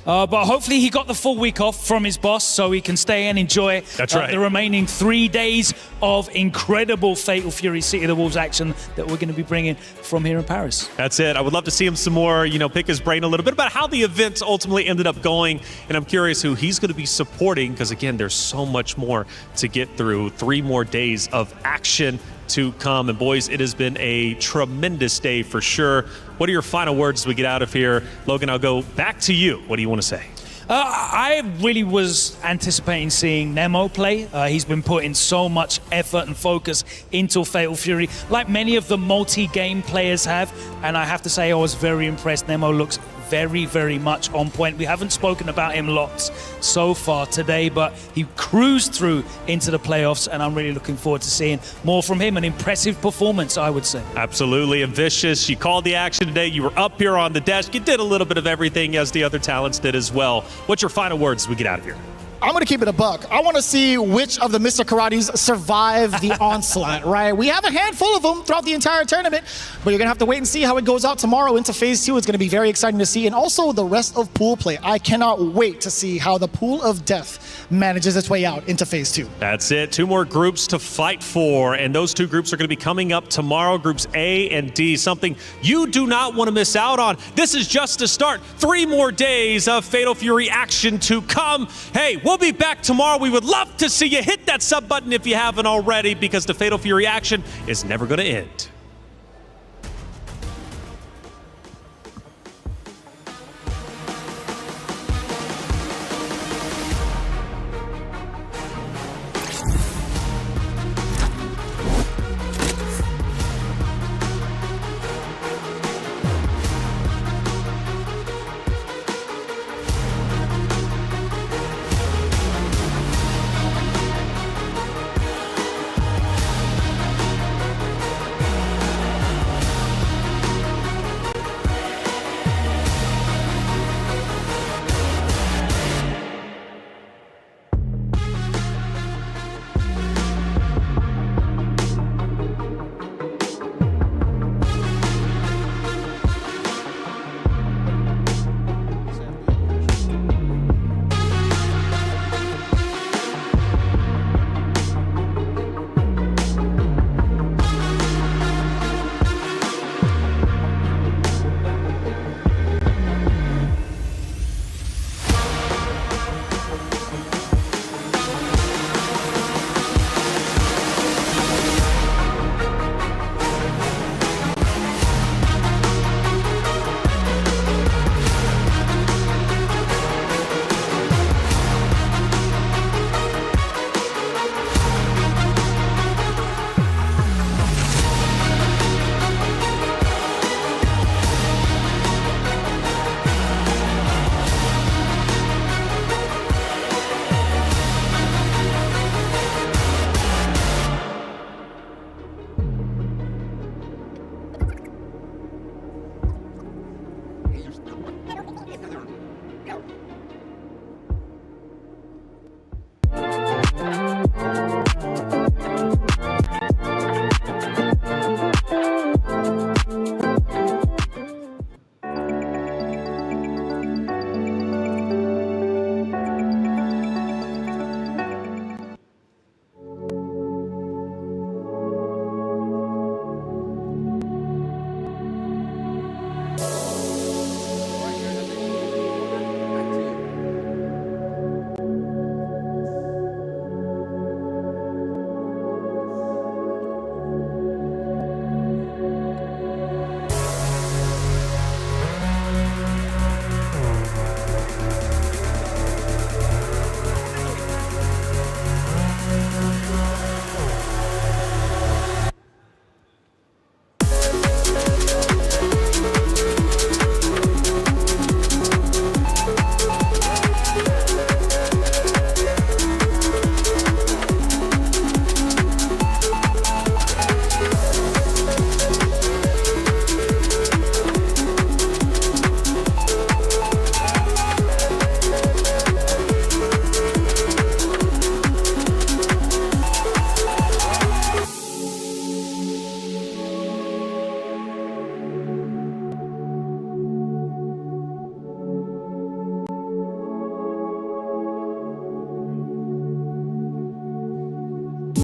But hopefully he got the full week off from his boss so he can stay and enjoy the remaining 3 days of incredible Fatal Fury City of the Wolves action that we're going to be bringing from here in Paris. That's it. I would love to see him some more, you know, pick his brain a little bit about how the events ultimately ended up going. And I'm curious who he's going to be supporting, because, again, there's so much more to get through. 3 more days of action to come. And boys, it has been a tremendous day for sure. What are your final words as we get out of here? Logan, I'll go back to you. What do you want to say? I really was anticipating seeing Nemo play. He's been putting so much effort and focus into Fatal Fury, like many of the multi-game players have. And I have to say, I was very impressed. Nemo looks very, very much on point. We haven't spoken about him lots so far today, but he cruised through into the playoffs, and I'm really looking forward to seeing more from him. An impressive performance, I would say. Absolutely. And Vicious, you called the action today. You were up here on the desk. You did a little bit of everything, as the other talents did as well. What's your final words as we get out of here? I'm going to keep it a buck. I want to see which of the Mr. Karates survive the onslaught, right? We have a handful of them throughout the entire tournament, but you're going to have to wait and see how it goes out tomorrow into Phase 2. It's going to be very exciting to see. And also the rest of pool play. I cannot wait to see how the Pool of Death manages its way out into Phase 2. That's it. 2 more groups to fight for, and those 2 groups are going to be coming up tomorrow, Groups A and D, something you do not want to miss out on. This is just the start. 3 more days of Fatal Fury action to come. Hey, we'll We'll be back tomorrow. We would love to see you. Hit that sub button if you haven't already, because the Fatal Fury action is never going to end.